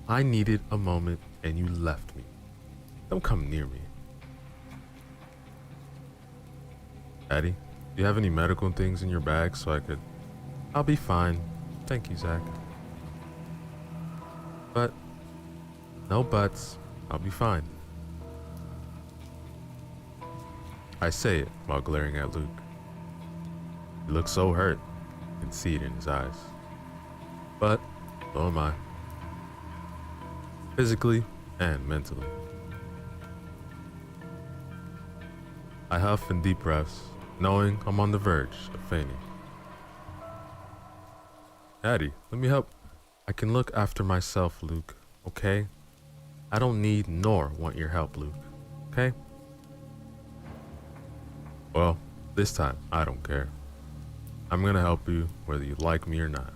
I needed a moment, and you left me. Don't come near me. Addie, do you have any medical things in your bag so I could... I'll be fine. Thank you, Zach. But, no buts. I'll be fine. I say it while glaring at Luke. He looks so hurt. I can see it in his eyes. But, so am I. Physically and mentally. I huff in deep breaths, knowing I'm on the verge of fainting. Addie, let me help. I can look after myself, Luke, okay? I don't need nor want your help, Luke, okay? Well, this time, I don't care. I'm gonna help you whether you like me or not.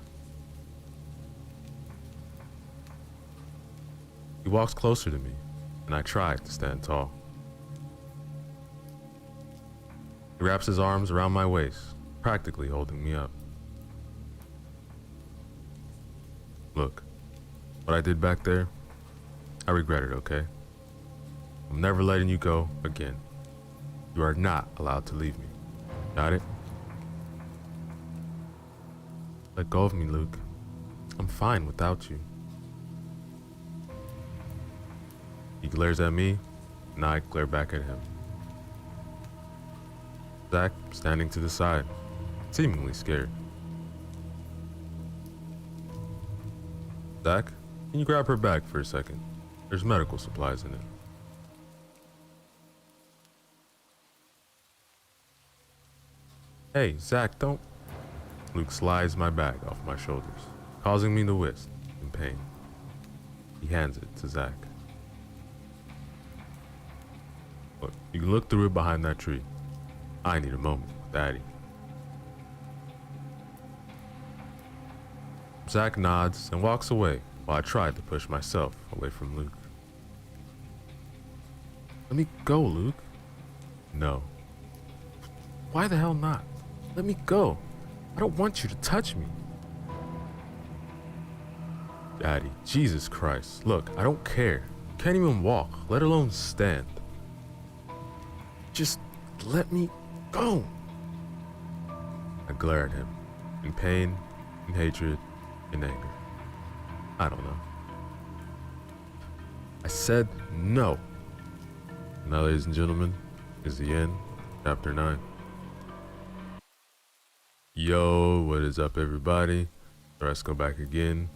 He walks closer to me, and I try to stand tall. He wraps his arms around my waist, practically holding me up. Look, what I did back there, I regret it, okay? I'm never letting you go again. You are not allowed to leave me. Got it? Let go of me, Luke. I'm fine without you. He glares at me, and I glare back at him. Zach, standing to the side, seemingly scared. Zach, can you grab her bag for a second? There's medical supplies in it. Hey, Zach, don't... Luke slides my bag off my shoulders, causing me to whisk in pain. He hands it to Zach. Look, you can look through it behind that tree. I need a moment with Daddy. Zach nods and walks away while I try to push myself away from Luke. Let me go, Luke. No. Why the hell not? Let me go. I don't want you to touch me. Daddy, Jesus Christ. Look, I don't care. Can't even walk, let alone stand. Just let me go. I glare at him, in pain, in hatred, in anger. I don't know. I said no. Now, ladies and gentlemen, is the end, chapter 9. Yo, what is up, everybody? Let's go back again.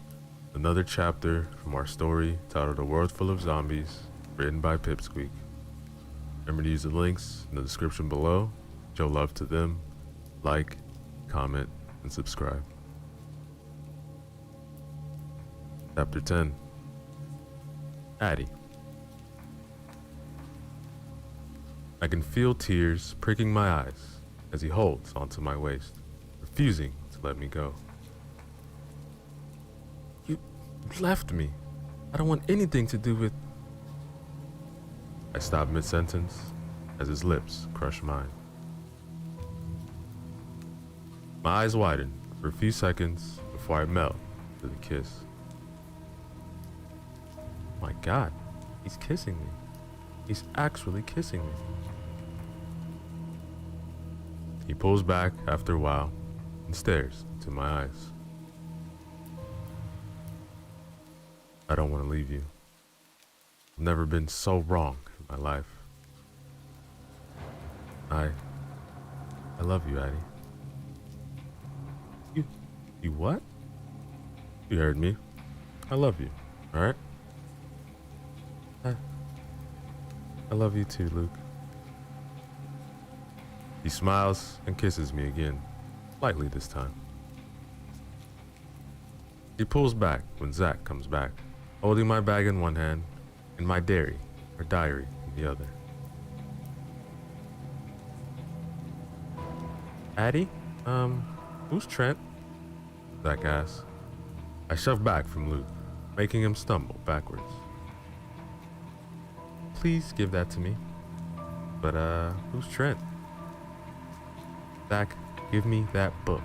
Another chapter from our story titled A World Full of Zombies, written by Pipsqueak. Remember to use the links in the description below. Show love to them. Like, comment, and subscribe. Chapter 10. Addie. I can feel tears pricking my eyes as he holds onto my waist, refusing to let me go. You left me. I don't want anything to do with... I stop mid-sentence as his lips crush mine. My eyes widen for a few seconds before I melt to the kiss. My God, he's kissing me. He's actually kissing me. He pulls back after a while and stares into my eyes. I don't want to leave you. I've never been so wrong in my life. I love you, Addie. You what? You heard me. I love you, alright? I love you too, Luke. He smiles and kisses me again, lightly this time. He pulls back when Zach comes back, holding my bag in one hand and my diary in the other. Addie? Who's Trent? Zach asks. I shove back from Luke, making him stumble backwards. Please give that to me. But, who's Trent? Zach, give me that book.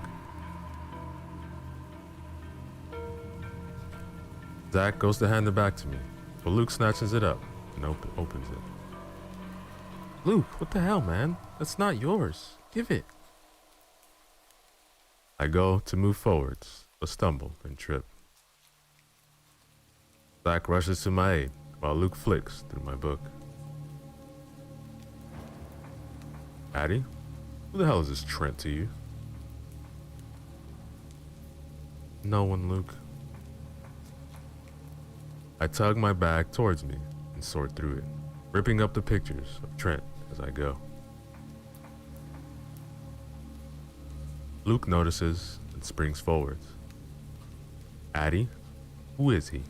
Zach goes to hand it back to me, but Luke snatches it up and opens it. Luke, what the hell, man? That's not yours. Give it. I go to move forwards, but stumble and trip. Zach rushes to my aid while Luke flicks through my book. Addie, who the hell is this Trent to you? No one, Luke. I tug my bag towards me and sort through it, ripping up the pictures of Trent as I go. Luke notices and springs forward. Addie, who is he?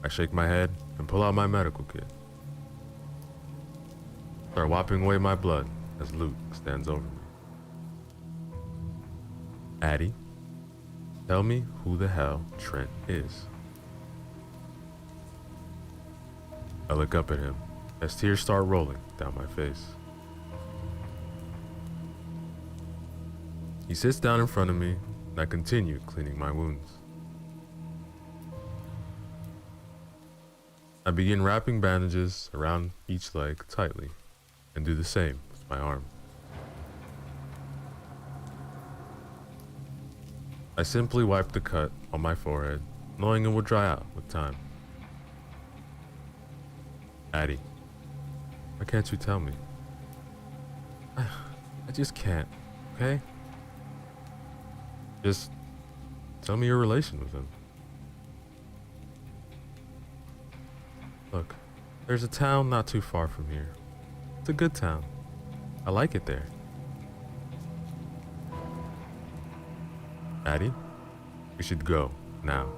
I shake my head and pull out my medical kit. Start wiping away my blood as Luke stands over me. Addie, tell me who the hell Trent is. I look up at him as tears start rolling down my face. He sits down in front of me and I continue cleaning my wounds. I begin wrapping bandages around each leg tightly and do the same my arm. I simply wiped the cut on my forehead, knowing it would dry out with time. Addie, why can't you tell me? I just can't, okay? Just tell me your relation with him. Look, there's a town not too far from here. It's a good town. I like it there. Addie, we should go now.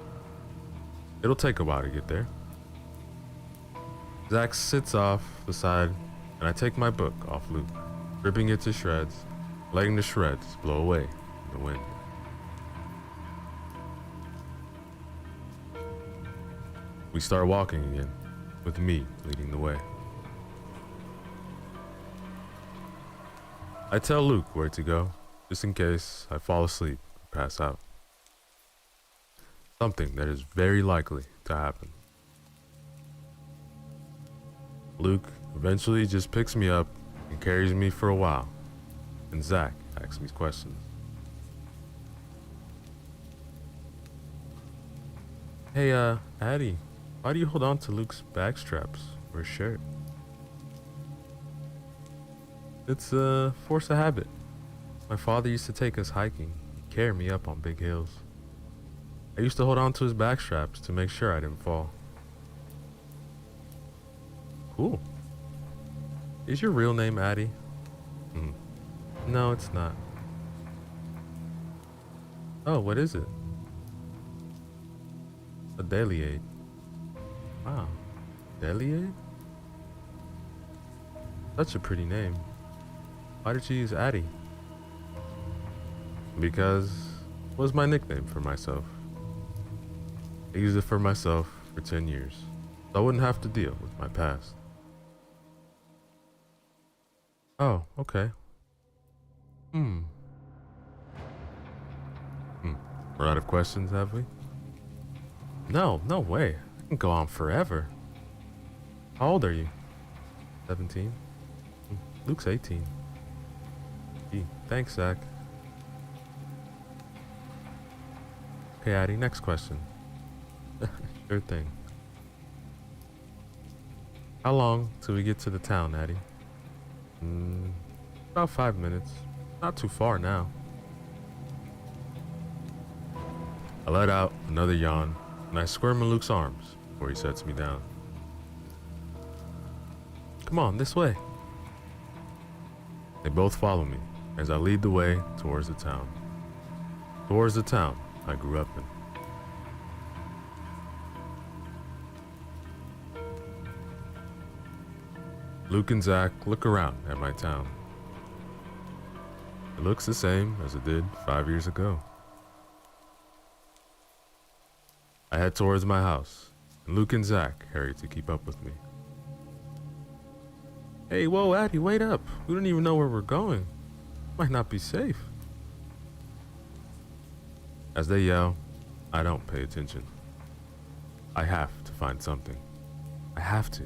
It'll take a while to get there. Zach sits off the side, and I take my book off Luke, ripping it to shreds, letting the shreds blow away in the wind. We start walking again, with me leading the way. I tell Luke where to go, just in case I fall asleep or pass out. Something that is very likely to happen. Luke eventually just picks me up and carries me for a while, and Zach asks me questions. Hey, Addie, why do you hold on to Luke's bag straps or shirt? It's a force of habit. My father used to take us hiking and carry me up on big hills. I used to hold on to his back straps to make sure I didn't fall. Cool. Is your real name Addie? No, it's not. Oh, what is it? A Deliade. Wow. Deliade? Such a pretty name. Why did you use Addie? Because it was my nickname for myself. I used it for myself for 10 years, so I wouldn't have to deal with my past. Oh, okay. We're out of questions, have we? No way. I can go on forever. How old are you? 17? Luke's 18. Gee, thanks, Zach. Okay, Addie, next question. Sure thing. How long till we get to the town, Addie? About 5 minutes. Not too far now. I let out another yawn, and I squirm in Luke's arms before he sets me down. Come on, this way. They both follow me as I lead the way towards the town. Towards the town I grew up in. Luke and Zach look around at my town. It looks the same as it did 5 years ago. I head towards my house, and Luke and Zach hurry to keep up with me. Hey, whoa, Addie, wait up. We don't even know where we're going. Might not be safe. As they yell, I don't pay attention. I have to find something. I have to.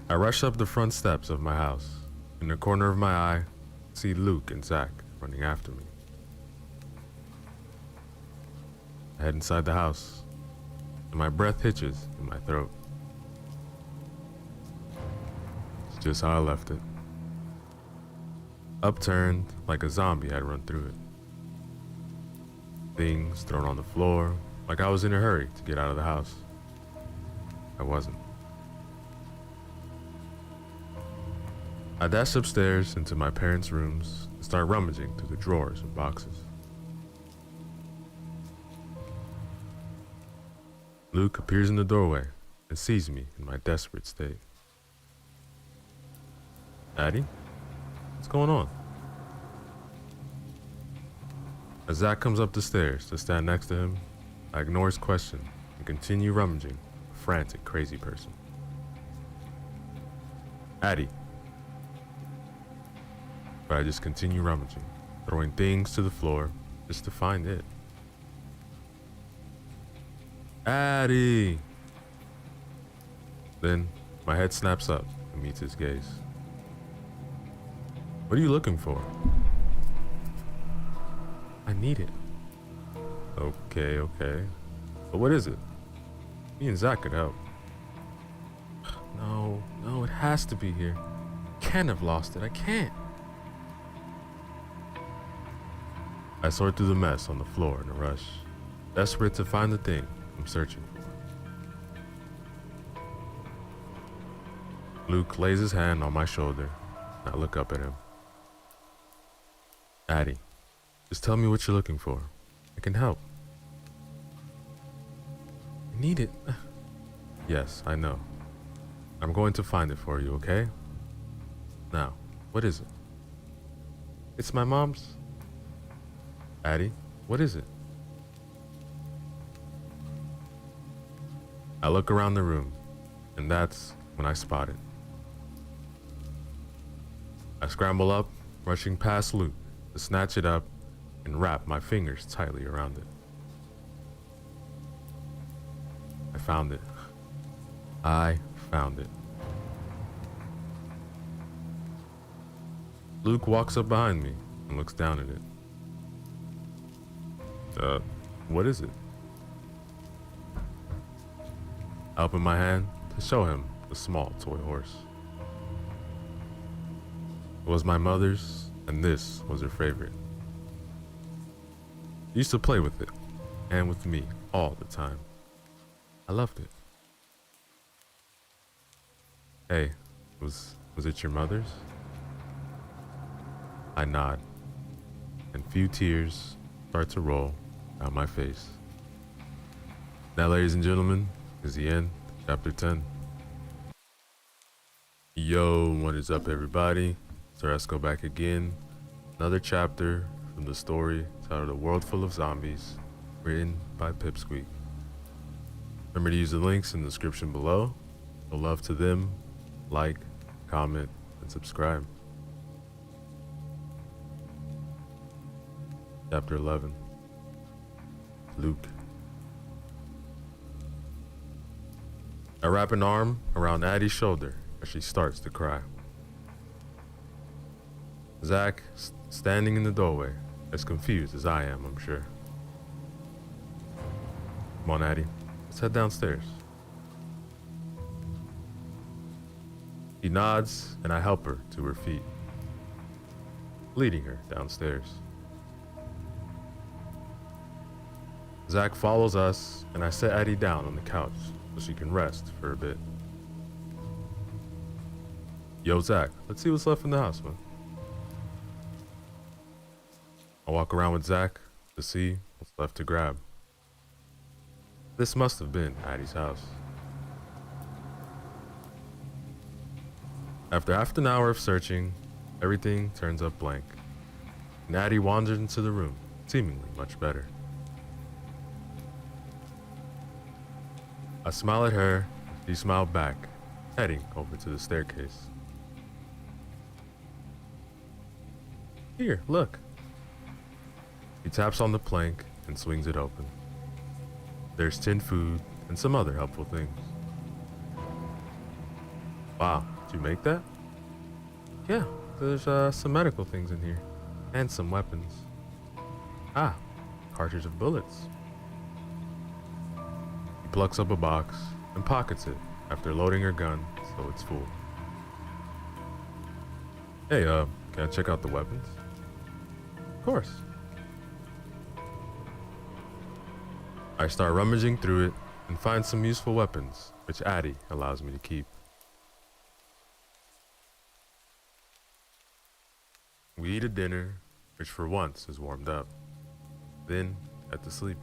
I rush up the front steps of my house. In the corner of my eye, see Luke and Zach running after me. I head inside the house, and my breath hitches in my throat. It's just how I left it. Upturned like a zombie had run through it. Things thrown on the floor like I was in a hurry to get out of the house. I wasn't. I dash upstairs into my parents' rooms and start rummaging through the drawers and boxes. Luke appears in the doorway and sees me in my desperate state. Addie, what's going on? As Zach comes up the stairs to stand next to him, I ignore his question and continue rummaging, a frantic, crazy person. Addie. But I just continue rummaging, throwing things to the floor just to find it. Addie! Then My head snaps up and meets his gaze. What are you looking for? I need it. Okay. But what is it? Me and Zach could help. No, it has to be here. I can't have lost it. I can't. I sort through the mess on the floor in a rush, desperate to find the thing I'm searching for. Luke lays his hand on my shoulder, and I look up at him. Addie, just tell me what you're looking for. I can help. I need it. Yes, I know. I'm going to find it for you, okay? Now, what is it? It's my mom's. Addie, what is it? I look around the room, and that's when I spot it. I scramble up, rushing past Luke to snatch it up and wrap my fingers tightly around it. I found it. I found it. Luke walks up behind me and looks down at it. What is it? I open my hand to show him the small toy horse. It was my mother's, and this was her favorite. She used to play with it, and with me all the time. I loved it. Hey, was it your mother's? I nod, and few tears start to roll down my face. That, ladies and gentlemen, is the end of chapter 10. Yo, what is up, everybody? Esco back again. Another chapter from the story titled A World Full of Zombies, written by Pipsqueak. Remember to use the links in the description below. Show love to them, like, comment, and subscribe. Chapter 11. Luke. I wrap an arm around Addie's shoulder as she starts to cry. Zach, standing in the doorway, as confused as I am, I'm sure. Come on, Addie, let's head downstairs. He nods, and I help her to her feet, leading her downstairs. Zach follows us, and I set Addie down on the couch so she can rest for a bit. Yo, Zach, let's see what's left in the house, man. I walk around with Zach to see what's left to grab. This must have been Addie's house. After half an hour of searching, everything turns up blank, and Addie wanders into the room, seemingly much better. I smile at her, she smiled back, heading over to the staircase. Here, look. He taps on the plank and swings it open. There's tinned food and some other helpful things. Wow, did you make that? Yeah, there's some medical things in here, and some weapons. Ah, cartridge of bullets. He plucks up a box and pockets it after loading her gun so it's full. Hey, can I check out the weapons? Of course. I start rummaging through it and find some useful weapons, which Addie allows me to keep. We eat a dinner, which for once is warmed up. Then, head to sleep.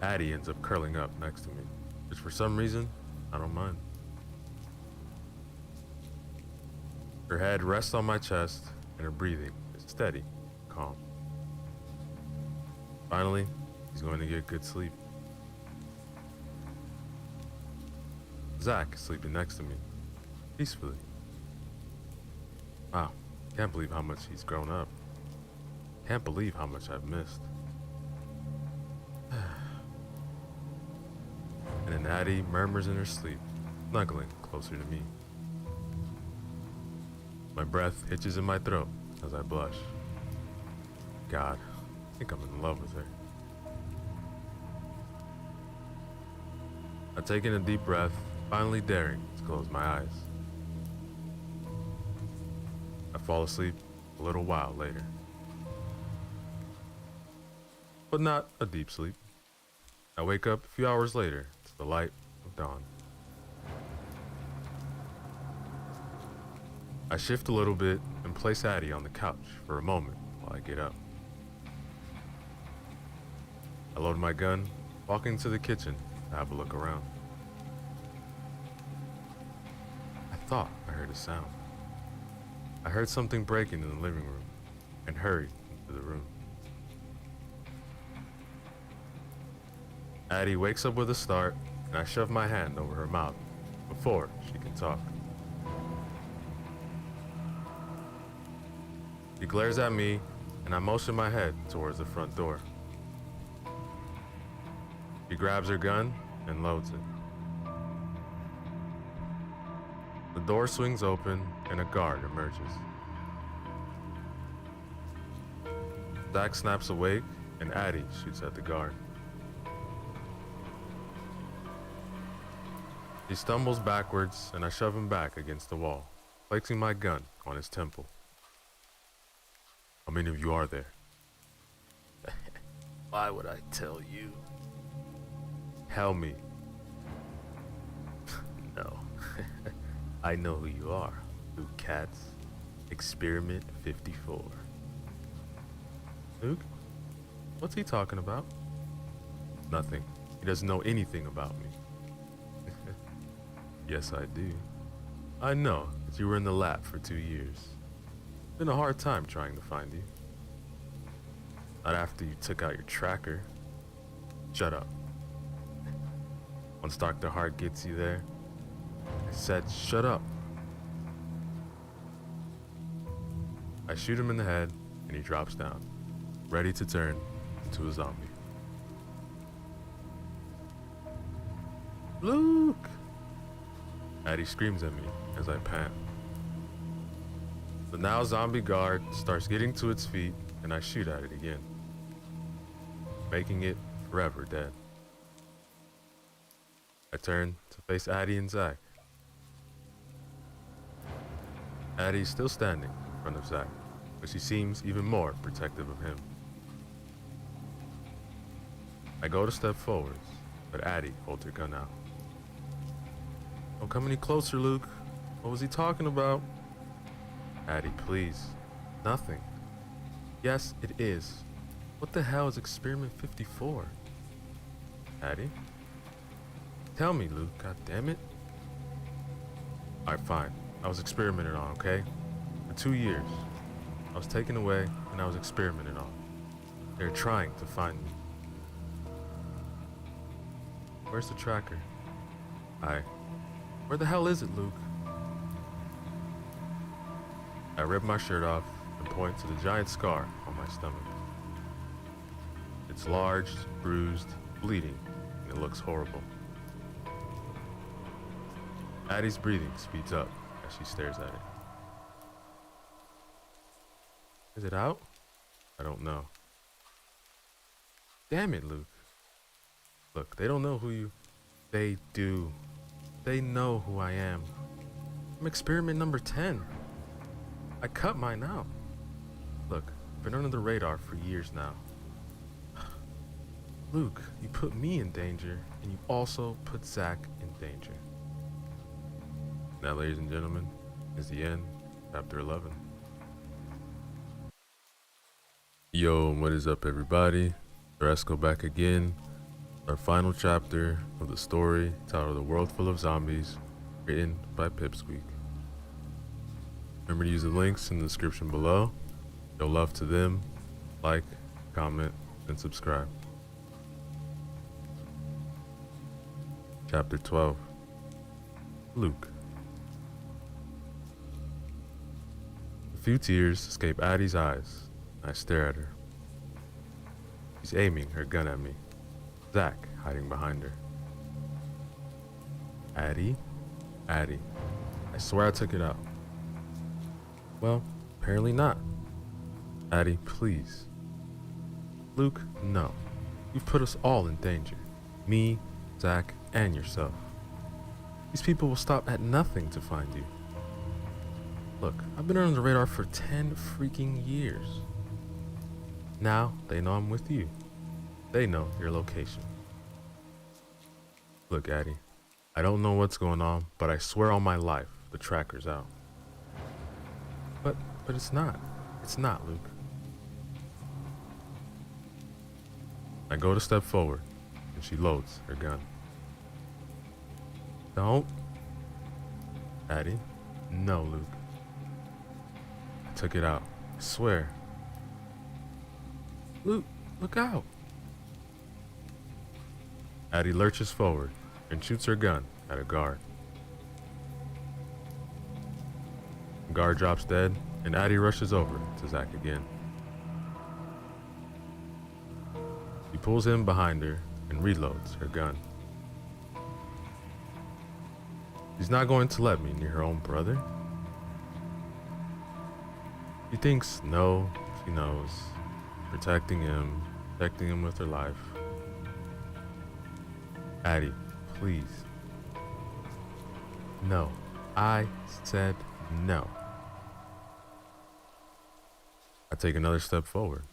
Addie ends up curling up next to me, which for some reason, I don't mind. Her head rests on my chest, and her breathing is steady, calm. Finally, he's going to get good sleep. Zach is sleeping next to me, peacefully. Wow, can't believe how much he's grown up. Can't believe how much I've missed. And and Addie murmurs in her sleep, snuggling closer to me. My breath hitches in my throat as I blush. God, I think I'm in love with her. I take in a deep breath, finally daring to close my eyes. I fall asleep a little while later. But not a deep sleep. I wake up a few hours later to the light of dawn. I shift a little bit and place Addie on the couch for a moment while I get up. I load my gun, walking to the kitchen to have a look around. I thought I heard a sound. I heard something breaking in the living room and hurried into the room. Addie wakes up with a start, and I shove my hand over her mouth before she can talk. She glares at me, and I motion my head towards the front door. She grabs her gun and loads it. The door swings open, and a guard emerges. Zach snaps awake, and Addie shoots at the guard. He stumbles backwards, and I shove him back against the wall, placing my gun on his temple. How many of you are there? Why would I tell you? Tell me. No. I know who you are, Luke Katz. Experiment 54. Luke? What's he talking about? Nothing. He doesn't know anything about me. Yes, I do. I know that you were in the lab for 2 years. Been a hard time trying to find you. Not after you took out your tracker. Shut up. Once Dr. Hart gets you there, I said shut up. I shoot him in the head and he drops down, ready to turn into a zombie. Luke! Addie screams at me as I pant. The now zombie guard starts getting to its feet and I shoot at it again, making it forever dead. I turn to face Addie and Zach. Addie's still standing in front of Zach, but she seems even more protective of him. I go to step forwards, but Addie holds her gun out. Don't come any closer, Luke. What was he talking about? Addie, please. Nothing. Yes, it is. What the hell is Experiment 54? Addie? Tell me, Luke, god damn it. Alright, fine. I was experimented on, okay? For 2 years. I was taken away and I was experimented on. They're trying to find me. Where's the tracker? Where the hell is it, Luke? I rip my shirt off and point to the giant scar on my stomach. It's large, bruised, bleeding, and it looks horrible. Addie's breathing speeds up as she stares at it. Is it out? I don't know. Damn it, Luke. Look, they don't know who you... They do. They know who I am. I'm experiment number 10. I cut mine out. Look, I've been under the radar for years now. Luke, you put me in danger, and you also put Zach in danger. Now, ladies and gentlemen, is the end, chapter 11. Yo, what is up, everybody? Resco back again. Our final chapter of the story titled The World Full of Zombies, written by Pipsqueak. Remember to use the links in the description below. Show love to them, like, comment, and subscribe. Chapter 12. Luke. A few tears escape Addie's eyes, and I stare at her. She's aiming her gun at me, Zach hiding behind her. Addie? Addie. I swear I took it out. Well, apparently not. Addie, please. Luke, no. You've put us all in danger. Me, Zach, and yourself. These people will stop at nothing to find you. Look, I've been on the radar for 10 freaking years. Now they know I'm with you. They know your location. Look, Addie, I don't know what's going on, but I swear on my life, the tracker's out. But it's not. It's not, Luke. I go to step forward, and she loads her gun. Don't. Addie, no, Luke. I took it out. I swear. Luke, look out. Addie lurches forward and shoots her gun at a guard. The guard drops dead, and Addie rushes over to Zach again. He pulls him behind her and reloads her gun. She's not going to let me near her own brother. She thinks, no, she knows. Protecting him with her life. Addie, please. No. I said no. I take another step forward,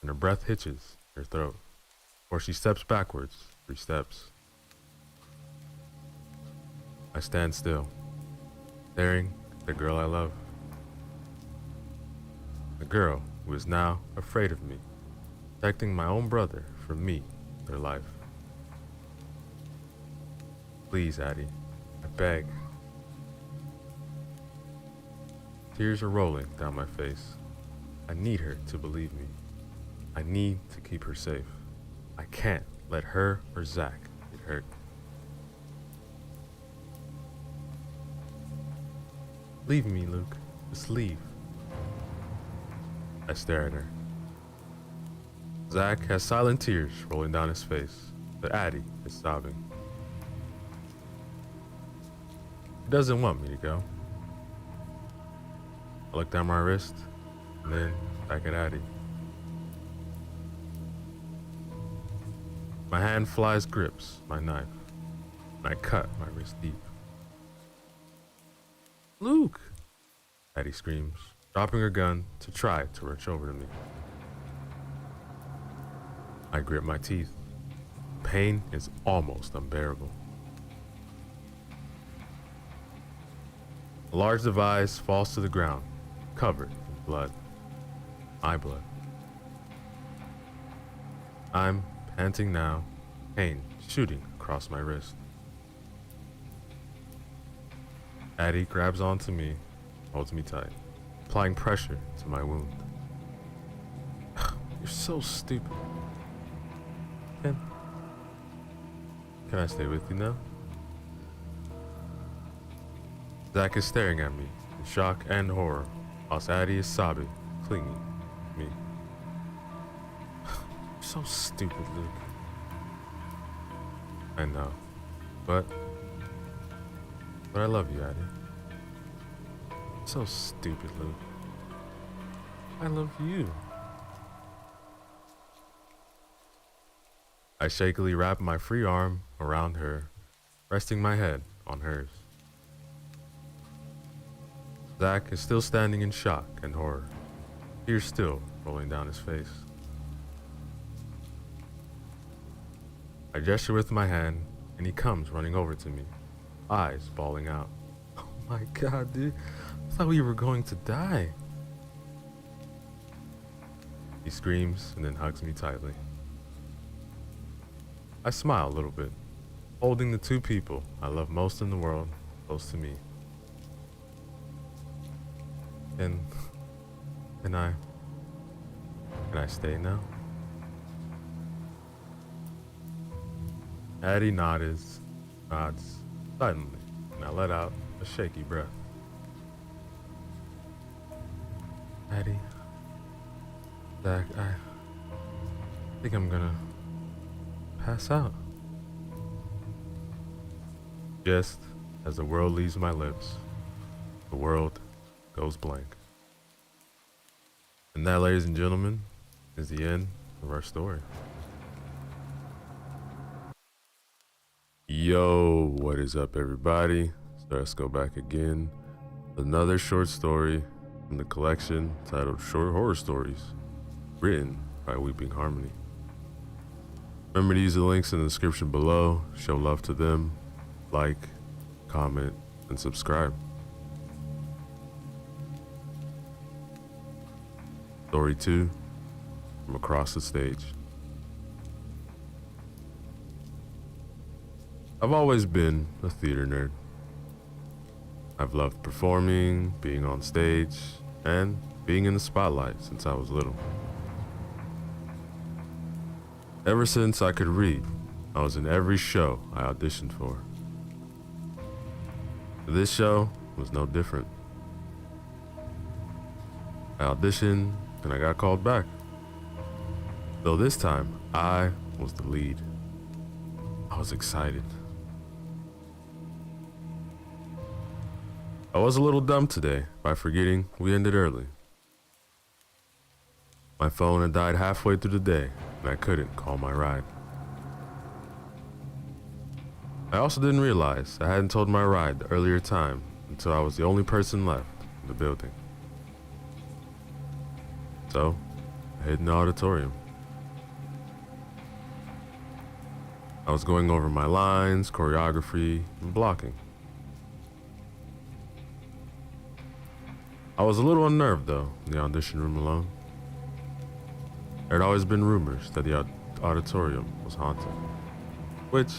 and her breath hitches her throat, or she steps backwards 3 steps. I stand still, staring at the girl I love. The girl who is now afraid of me, protecting my own brother from me, their life. Please, Addie, I beg. Tears are rolling down my face. I need her to believe me. I need to keep her safe. I can't let her or Zach get hurt. Leave me, Luke. Just leave. I stare at her. Zach has silent tears rolling down his face, but Addie is sobbing. He doesn't want me to go. I look down my wrist, and then back at Addie. My hand flies grips my knife, and I cut my wrist deep. Luke! Addie screams, dropping her gun to try to reach over to me. I grip my teeth. Pain is almost unbearable. A large device falls to the ground, covered in blood. My blood. I'm panting now, pain shooting across my wrist. Addie grabs onto me, holds me tight, applying pressure to my wound. You're so stupid. Can I stay with you now? Zach is staring at me in shock and horror, whilst Addie is sobbing, clinging to me. You're so stupid, Luke. I know, but I love you, Addie. So stupid, Luke. I love you. I shakily wrap my free arm around her, resting my head on hers. Zach is still standing in shock and horror, tears still rolling down his face. I gesture with my hand, and he comes running over to me, eyes bawling out. Oh my God, dude. I thought we were going to die. He screams and then hugs me tightly. I smile a little bit, holding the 2 people I love most in the world close to me. Can I stay now? Addie nods silently, and I let out a shaky breath. Addie, Zach, I think I'm gonna pass out. Just as the world leaves my lips, the world goes blank. And that, ladies and gentlemen, is the end of our story. Yo, what is up, everybody? So let's go back again. Another short story from the collection titled Short Horror Stories, written by Weeping Harmony. Remember to use the links in the description below. Show love to them. Like, comment, and subscribe. Story 2, from across the stage. I've always been a theater nerd. I've loved performing, being on stage, and being in the spotlight since I was little. Ever since I could read, I was in every show I auditioned for. This show was no different. I auditioned and I got called back. Though this time, I was the lead. I was excited. I was a little dumb today by forgetting we ended early. My phone had died halfway through the day and I couldn't call my ride. I also didn't realize I hadn't told my ride the earlier time until I was the only person left in the building. So, I hid in the auditorium. I was going over my lines, choreography, and blocking. I was a little unnerved though, in the audition room alone. There had always been rumors that the auditorium was haunted, which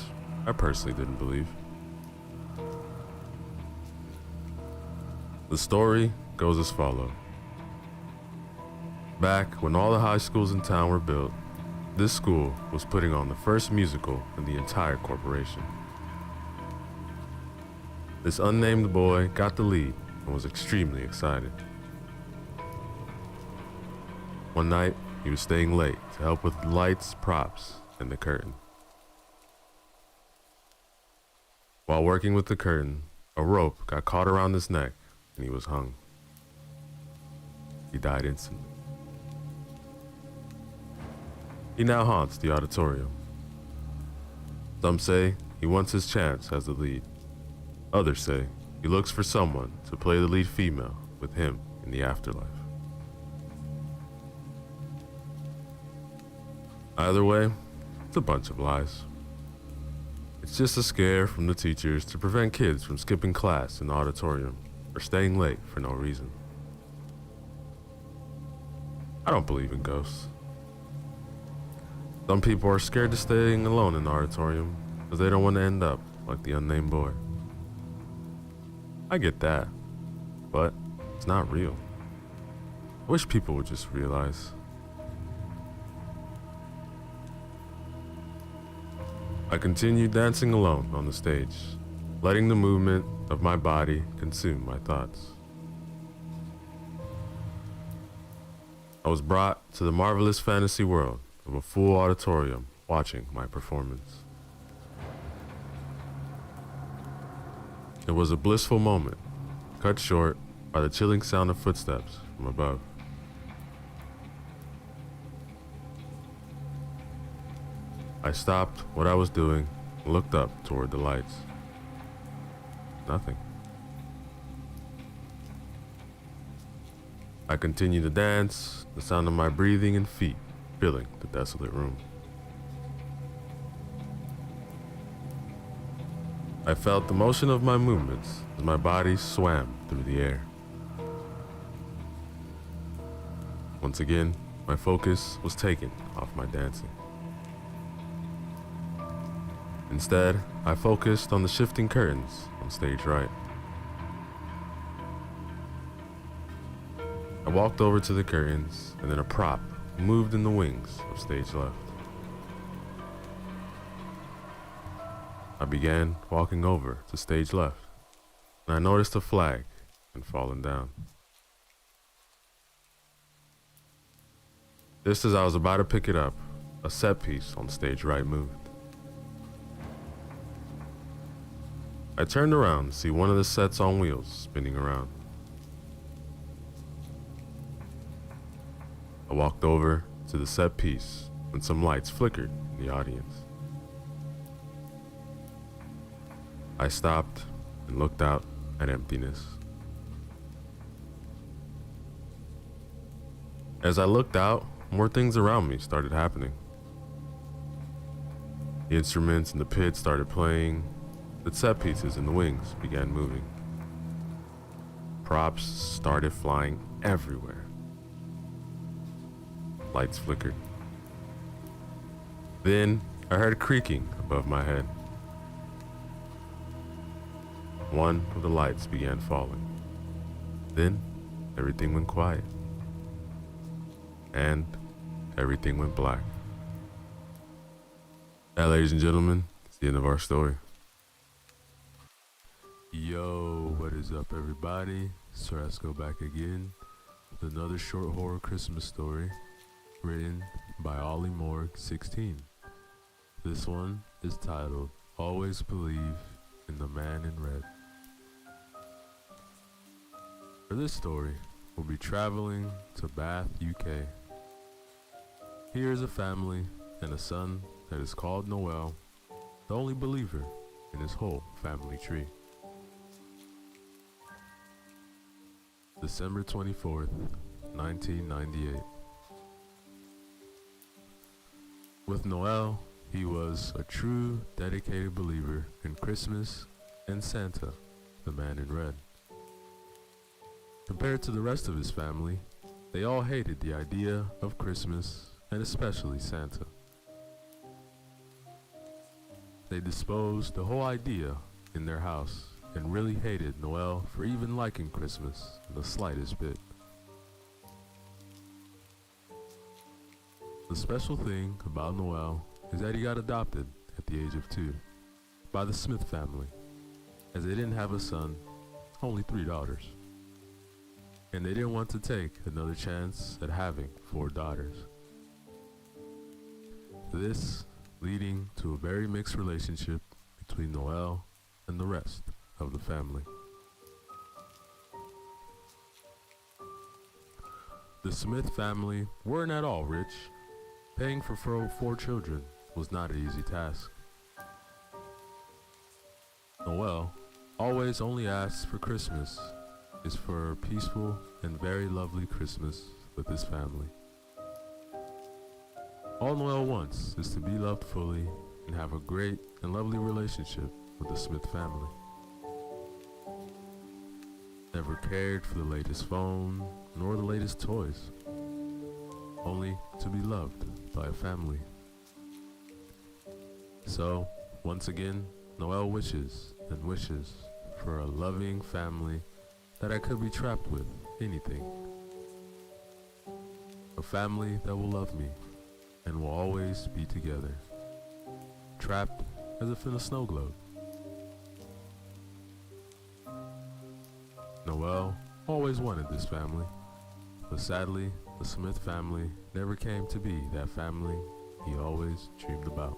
I personally didn't believe. The story goes as follows. Back when all the high schools in town were built, this school was putting on the first musical in the entire corporation. This unnamed boy got the lead and was extremely excited. One night, he was staying late to help with lights, props, and the curtain. While working with the curtain, a rope got caught around his neck and he was hung. He died instantly. He now haunts the auditorium. Some say he wants his chance as the lead. Others say he looks for someone to play the lead female with him in the afterlife. Either way, it's a bunch of lies. It's just a scare from the teachers to prevent kids from skipping class in the auditorium or staying late for no reason. I don't believe in ghosts. Some people are scared to staying alone in the auditorium because they don't want to end up like the unnamed boy. I get that, but it's not real. I wish people would just realize. I continued dancing alone on the stage, letting the movement of my body consume my thoughts. I was brought to the marvelous fantasy world of a full auditorium watching my performance. It was a blissful moment, cut short by the chilling sound of footsteps from above. I stopped what I was doing and looked up toward the lights. Nothing. I continued to dance, the sound of my breathing and feet filling the desolate room. I felt the motion of my movements as my body swam through the air. Once again, my focus was taken off my dancing. Instead, I focused on the shifting curtains on stage right. I walked over to the curtains, and then a prop moved in the wings of stage left. I began walking over to stage left, and I noticed a flag had fallen down. Just as I was about to pick it up, a set piece on stage right moved. I turned around to see one of the sets on wheels spinning around. I walked over to the set piece when some lights flickered in the audience. I stopped and looked out at emptiness. As I looked out, more things around me started happening. The instruments in the pit started playing. The set pieces in the wings began moving. Props started flying everywhere. Lights flickered. Then I heard creaking above my head. One of the lights began falling. Then everything went quiet. And everything went black. That, ladies and gentlemen, is the end of our story. Yo, what is up, everybody? Sarasco back again with another short horror Christmas story written by Ollie Morg 16. This one is titled Always Believe in the Man in Red. For this story, we'll be traveling to Bath, UK. Here is a family and a son that is called Noel, the only believer in his whole family tree. December 24th, 1998. With Noel, he was a true, dedicated believer in Christmas and Santa, the man in red. Compared to the rest of his family, they all hated the idea of Christmas and especially Santa. They disposed the whole idea in their house and really hated Noel for even liking Christmas in the slightest bit. The special thing about Noel is that he got adopted at the age of 2 by the Smith family, as they didn't have a son, only 3 daughters. And they didn't want to take another chance at having 4 daughters. This leading to a very mixed relationship between Noel and the rest of the family. The Smith family weren't at all rich. Paying for 4 children was not an easy task. Noel always only asks for Christmas is for a peaceful and very lovely Christmas with his family. All Noel wants is to be loved fully and have a great and lovely relationship with the Smith family. Never cared for the latest phone nor the latest toys, only to be loved by a family. So, once again, Noel wishes and wishes for a loving family that I could be trapped with anything. A family that will love me and will always be together, trapped as if in a snow globe. Noel always wanted this family, but sadly, the Smith family never came to be that family he always dreamed about.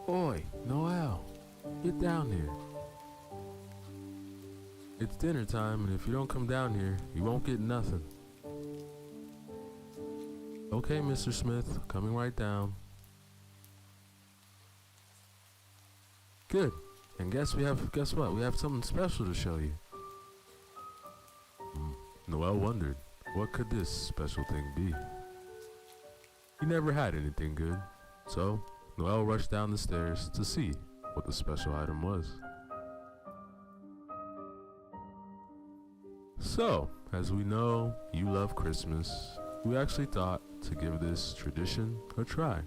Oi, Noel, get down here. It's dinner time, and if you don't come down here, you won't get nothing. Okay, Mr. Smith, coming right down. Good. And guess what? We have something special to show you. Noel wondered, what could this special thing be? He never had anything good, so Noel rushed down the stairs to see what the special item was. So, as we know, you love Christmas, we actually thought to give this tradition a try.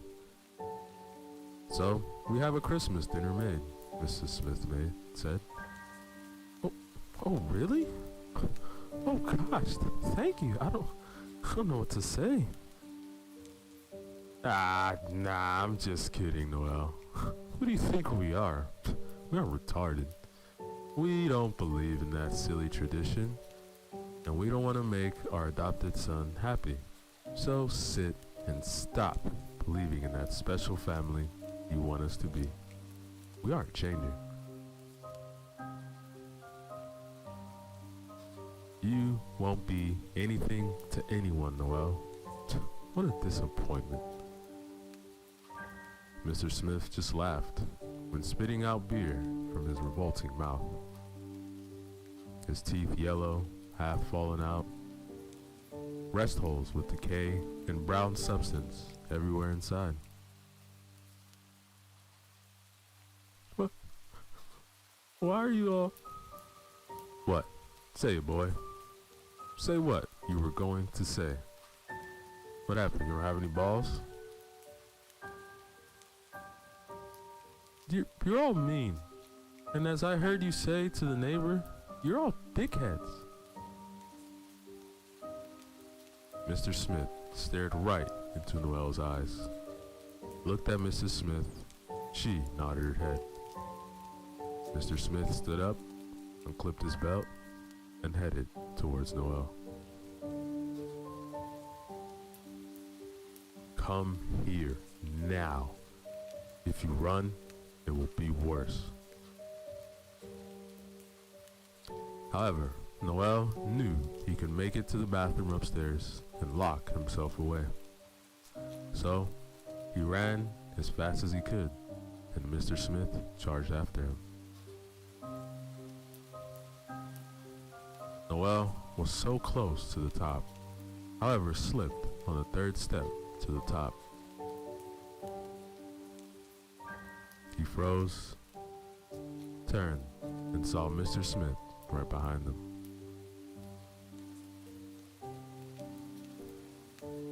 So, we have a Christmas dinner made, Mrs. Smith said. Oh, really? Oh gosh, thank you. I don't know what to say. Nah, I'm just kidding, Noel. Who do you think we are? We are retarded. We don't believe in that silly tradition, and we don't want to make our adopted son happy. So sit and stop believing in that special family you want us to be. We aren't changing. You won't be anything to anyone, Noel. What a disappointment. Mr. Smith just laughed when spitting out beer from his revolting mouth. His teeth yellow, half fallen out, rest holes with decay and brown substance everywhere inside. What? Why are you all... What? Say it, boy. Say what you were going to say. What happened? You don't have any balls? You're all mean. And as I heard you say to the neighbor, you're all dickheads. Mr. Smith stared right into Noel's eyes, looked at Mrs. Smith. She nodded her head. Mr. Smith stood up, unclipped his belt, and headed towards Noel. Come here now. If you run, it will be worse. However, Noel knew he could make it to the bathroom upstairs and lock himself away. So, he ran as fast as he could, and Mr. Smith charged after him. Noel was so close to the top, however slipped on the third step to the top. He froze, turned, and saw Mr. Smith right behind him.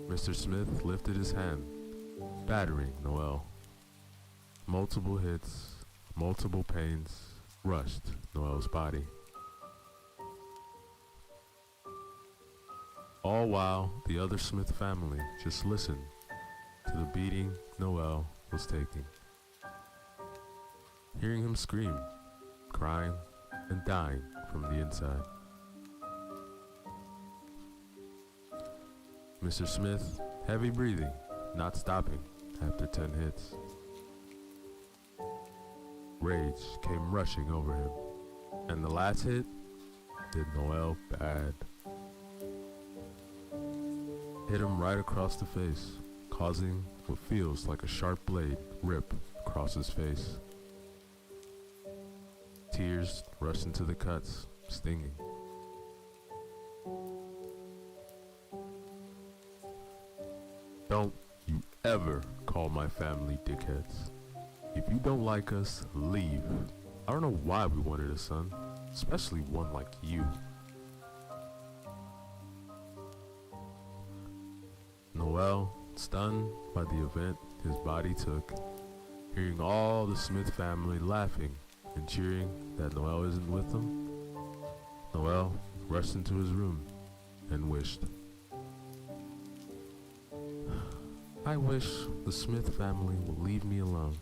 Mr. Smith lifted his hand, battering Noel. Multiple hits, multiple pains rushed Noel's body. All while the other Smith family just listened to the beating Noel was taking. Hearing him scream, crying, and dying from the inside. Mr. Smith, heavy breathing, not stopping after 10 hits. Rage came rushing over him, and the last hit did Noel bad. Hit him right across the face, causing what feels like a sharp blade rip across his face. Tears rushed into the cuts, stinging. Don't you ever call my family dickheads. If you don't like us, leave. I don't know why we wanted a son, especially one like you. Noel, stunned by the event his body took, hearing all the Smith family laughing and cheering that Noel isn't with them, Noel rushed into his room and wished. I wish the Smith family would leave me alone.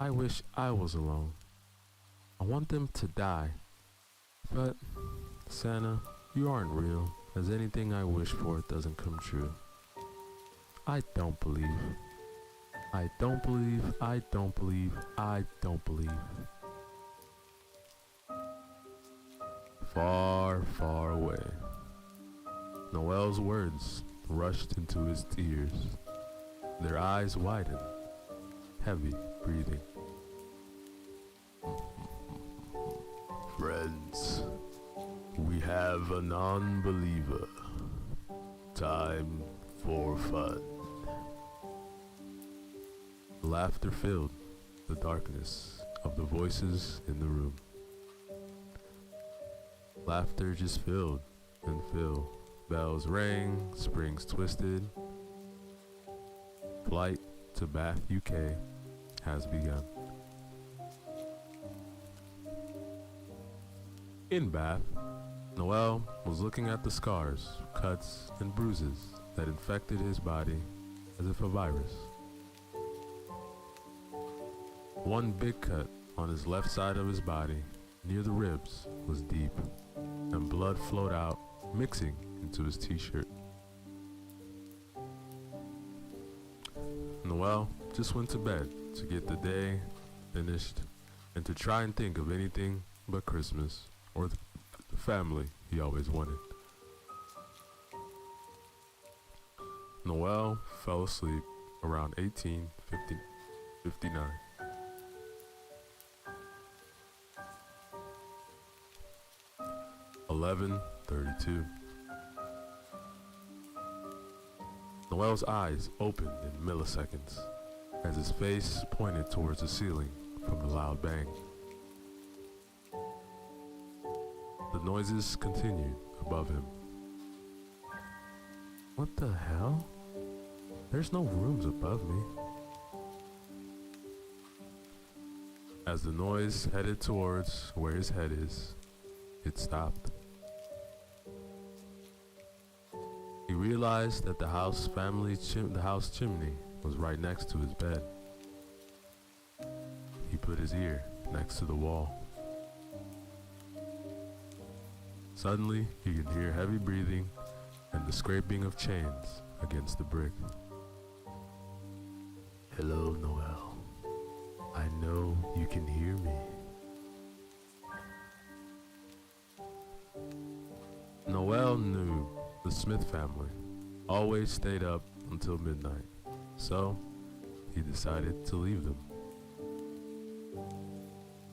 I wish I was alone. I want them to die. But, Santa, you aren't real, as anything I wish for doesn't come true. I don't believe. I don't believe, I don't believe, I don't believe. Far, far away. Noel's words rushed into his ears. Their eyes widened, heavy breathing. Friends, we have a non-believer. Time for fun. Laughter filled the darkness of the voices in the room. Laughter just filled and filled. Bells rang, springs twisted. Flight to Bath, UK has begun. In Bath, Noel was looking at the scars, cuts, and bruises that infected his body as if a virus. One big cut on his left side of his body, near the ribs, was deep, and blood flowed out, mixing into his t-shirt. Noel just went to bed to get the day finished and to try and think of anything but Christmas or the family he always wanted. Noel fell asleep around 1859. (11:32). Noel's eyes opened in milliseconds as his face pointed towards the ceiling from the loud bang. The noises continued above him. What the hell? There's no rooms above me. As the noise headed towards where his head is, it stopped. He realized that the house chimney was right next to his bed. He put his ear next to the wall. Suddenly, he could hear heavy breathing and the scraping of chains against the brick. Hello, Noel. I know you can hear me. Noel knew the Smith family always stayed up until midnight, so he decided to leave them.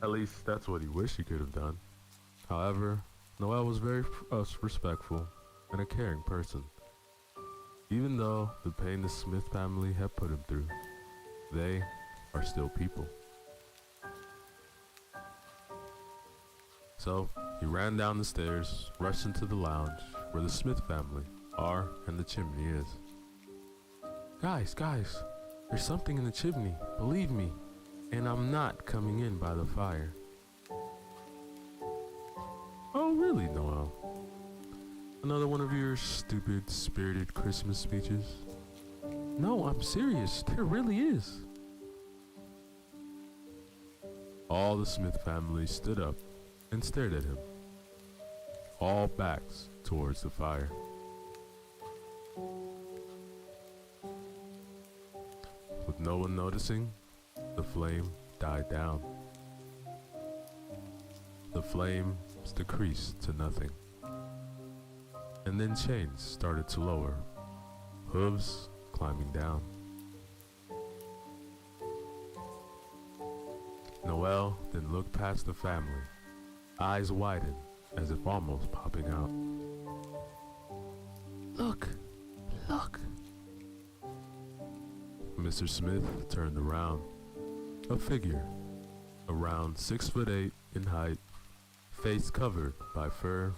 At least that's what he wished he could have done. However, Noel was very respectful and a caring person. Even though the pain the Smith family had put him through, they are still people. So he ran down the stairs, rushed into the lounge where the Smith family are and the chimney is. Guys, there's something in the chimney, believe me, and I'm not coming in by the fire. Oh really, Noel? Another one of your stupid, spirited Christmas speeches? No, I'm serious, there really is. All the Smith family stood up and stared at him, all backs towards the fire. With no one noticing, the flame died down. The flames decreased to nothing, and then chains started to lower, hooves climbing down. Noel then looked past the family, eyes widened as if almost popping out. Look! Mr. Smith turned around. A figure, around 6'8" in height, face covered by fur,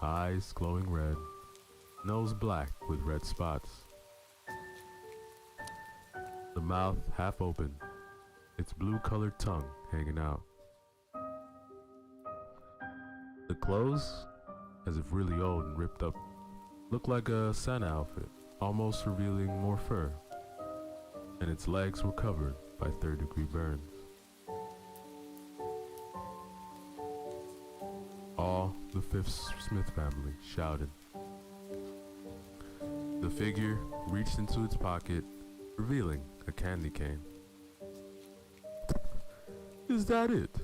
eyes glowing red, nose black with red spots. The mouth half open, its blue-colored tongue hanging out. The clothes, as if really old and ripped up, looked like a Santa outfit, almost revealing more fur, and its legs were covered by third-degree burns. All the Fifth Smith family shouted. The figure reached into its pocket, revealing a candy cane. Is that it?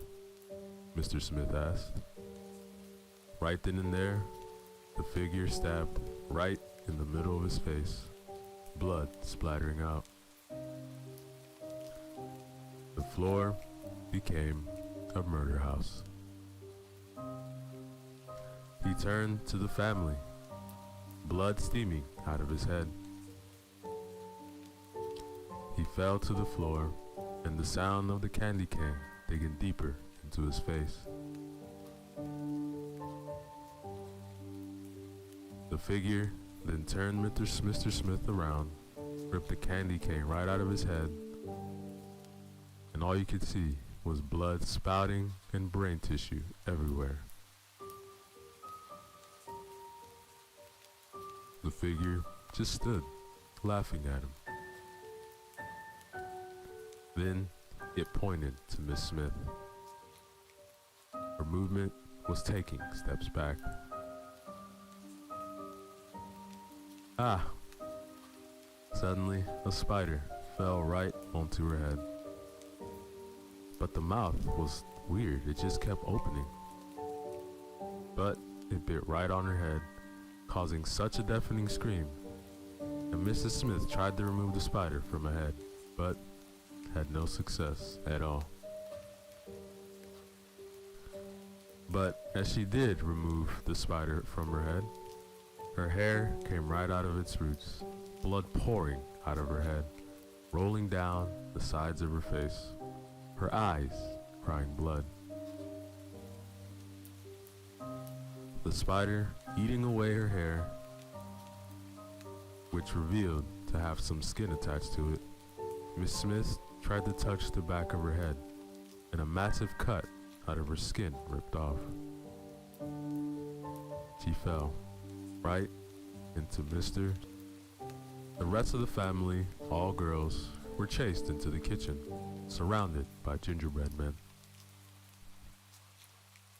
Mr. Smith asked. Right then and there, the figure stabbed right in the middle of his face, blood splattering out. The floor became a murder house. He turned to the family, blood steaming out of his head. He fell to the floor, and the sound of the candy cane digging deeper into his face. The figure then turned Mr. Smith around, ripped the candy cane right out of his head, and all you could see was blood spouting and brain tissue everywhere. The figure just stood, laughing at him. Then it pointed to Miss Smith. Her movement was taking steps back. Ah! Suddenly, a spider fell right onto her head. but the mouth was weird. It just kept opening. But it bit right on her head, causing such a deafening scream. And Mrs. Smith tried to remove the spider from her head, but had no success at all. But as she did remove the spider from her head, her hair came right out of its roots, blood pouring out of her head, rolling down the sides of her face, her eyes crying blood. The spider eating away her hair, which revealed to have some skin attached to it. Miss Smith tried to touch the back of her head, and a massive cut out of her skin ripped off. She fell right into Mr. The rest of the family, all girls, were chased into the kitchen, surrounded by gingerbread men.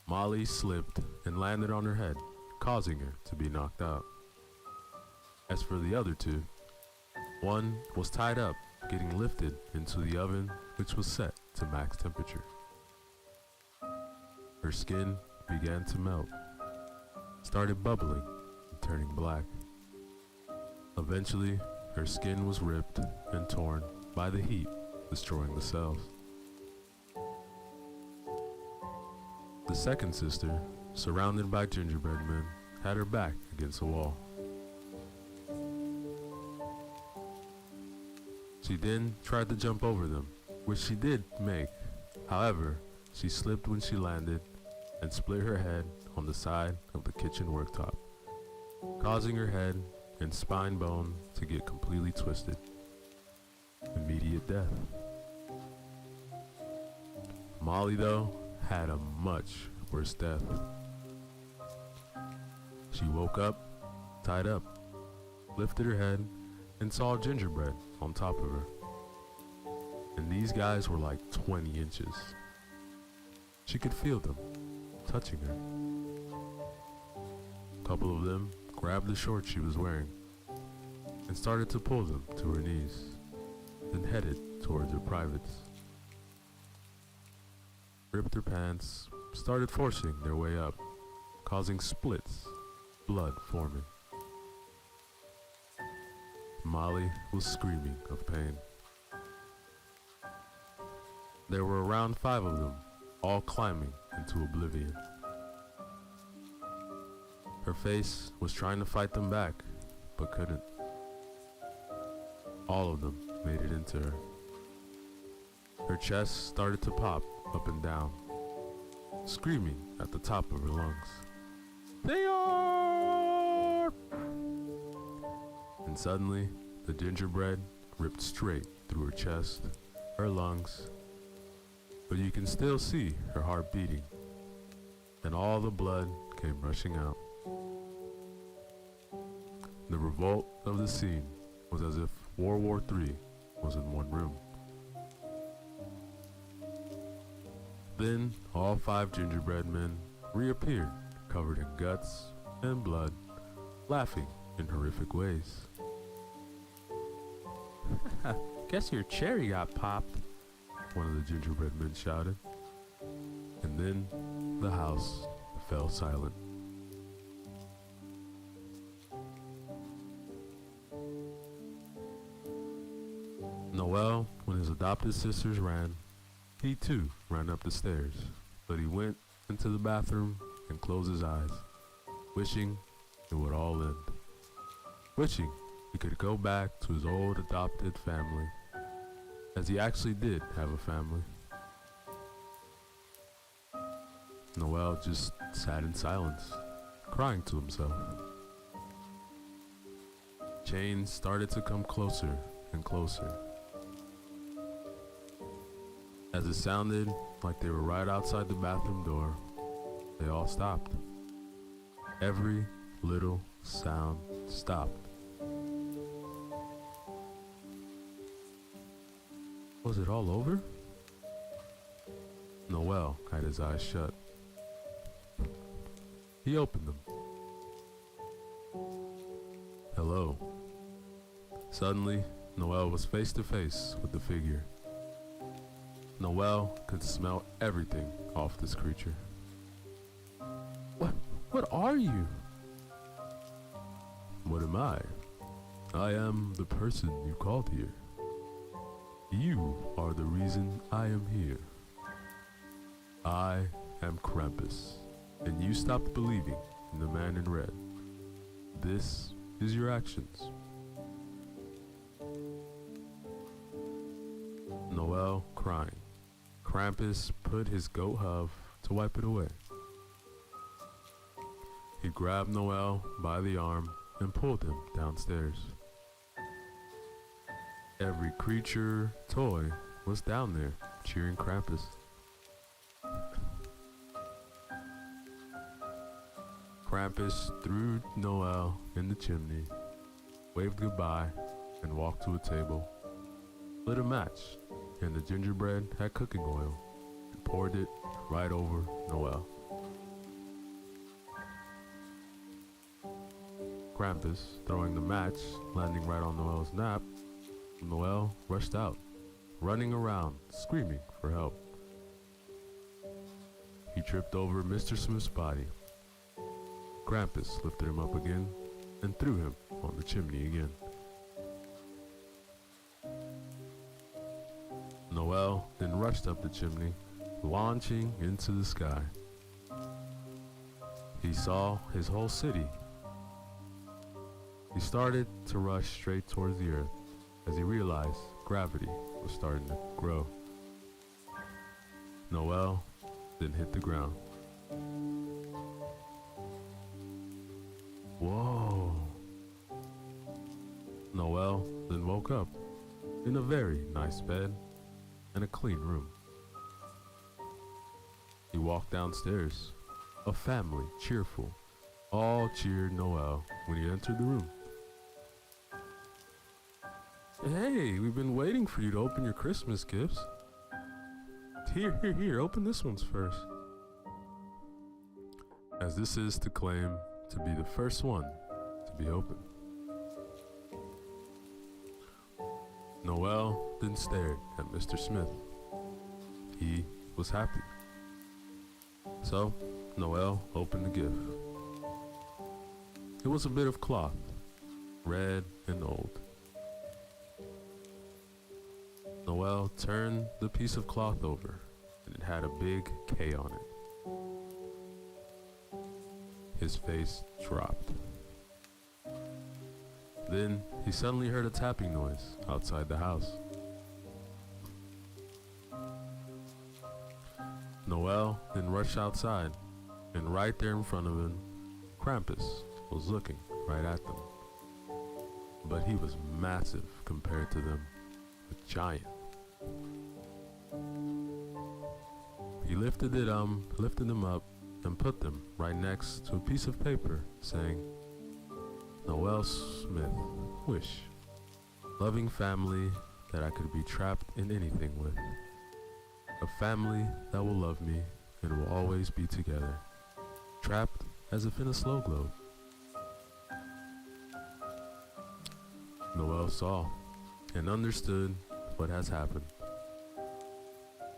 Molly slipped and landed on her head, causing her to be knocked out. As for the other two, one was tied up, getting lifted into the oven, which was set to max temperature. Her skin began to melt, started bubbling and turning black. Eventually, her skin was ripped and torn by the heat, destroying the cells. The second sister, surrounded by gingerbread men, had her back against a wall. She then tried to jump over them, which she did make. However, she slipped when she landed and split her head on the side of the kitchen worktop, causing her head and spine bone to get completely twisted. Immediate death. Molly, though, had a much worse death. She woke up, tied up, lifted her head, and saw gingerbread on top of her. And these guys were like 20 inches. She could feel them touching her. A couple of them grabbed the shorts she was wearing and started to pull them to her knees, then headed towards her privates. Ripped her pants, started forcing their way up, causing splits, blood forming. Molly was screaming of pain. There were around 5 of them, all climbing into oblivion. Her face was trying to fight them back, but couldn't. All of them made it into her. Her chest started to pop up and down, screaming at the top of her lungs. They are! And suddenly, the gingerbread ripped straight through her chest, her lungs, but you can still see her heart beating, and all the blood came rushing out. The revolt of the scene was as if World War III was in one room. Then all 5 gingerbread men reappeared, covered in guts and blood, laughing in horrific ways. Guess your cherry got popped, one of the gingerbread men shouted. And then the house fell silent. Noel, when his adopted sisters ran, he too ran up the stairs, but he went into the bathroom and closed his eyes, wishing it would all end. Wishing he could go back to his old adopted family, as he actually did have a family. Noel just sat in silence, crying to himself. Chains started to come closer and closer. As it sounded like they were right outside the bathroom door, they all stopped. Every little sound stopped. Was it all over? Noel had his eyes shut. He opened them. Hello. Suddenly, Noel was face to face with the figure. Noel could smell everything off this creature. What are you? What am I? I am the person you called here. You are the reason I am here. I am Krampus, and you stopped believing in the man in red. This is your actions. Noel crying. Krampus put his goat hoof to wipe it away. He grabbed Noel by the arm and pulled him downstairs. Every creature, toy was down there cheering Krampus. Krampus threw Noel in the chimney, waved goodbye, and walked to a table, lit a match, and the gingerbread had cooking oil, and poured it right over Noel. Krampus throwing the match, landing right on Noel's nap, Noel rushed out, running around, screaming for help. He tripped over Mr. Smith's body. Krampus lifted him up again and threw him on the chimney again. Noel then rushed up the chimney, launching into the sky. He saw his whole city. He started to rush straight towards the earth as he realized gravity was starting to grow. Noel then hit the ground. Whoa. Noel then woke up in a very nice bed and a clean room. He walked downstairs. A family, cheerful, all cheered Noel when he entered the room. Hey, we've been waiting for you to open your Christmas gifts. Here, open this one's first. As this is to claim to be the first one to be opened. Noel then stared at Mr. Smith. He was happy. So, Noel opened the gift. It was a bit of cloth, red and old. Noel turned the piece of cloth over, and it had a big K on it. His face dropped. Then he suddenly heard a tapping noise outside the house. Noel then rushed outside, and right there in front of him, Krampus was looking right at them. But he was massive compared to them, a giant. He lifted them up and put them right next to a piece of paper saying, Noel Smith, wish, loving family that I could be trapped in anything with. A family that will love me and will always be together, trapped as if in a snow globe. Noel saw and understood what has happened.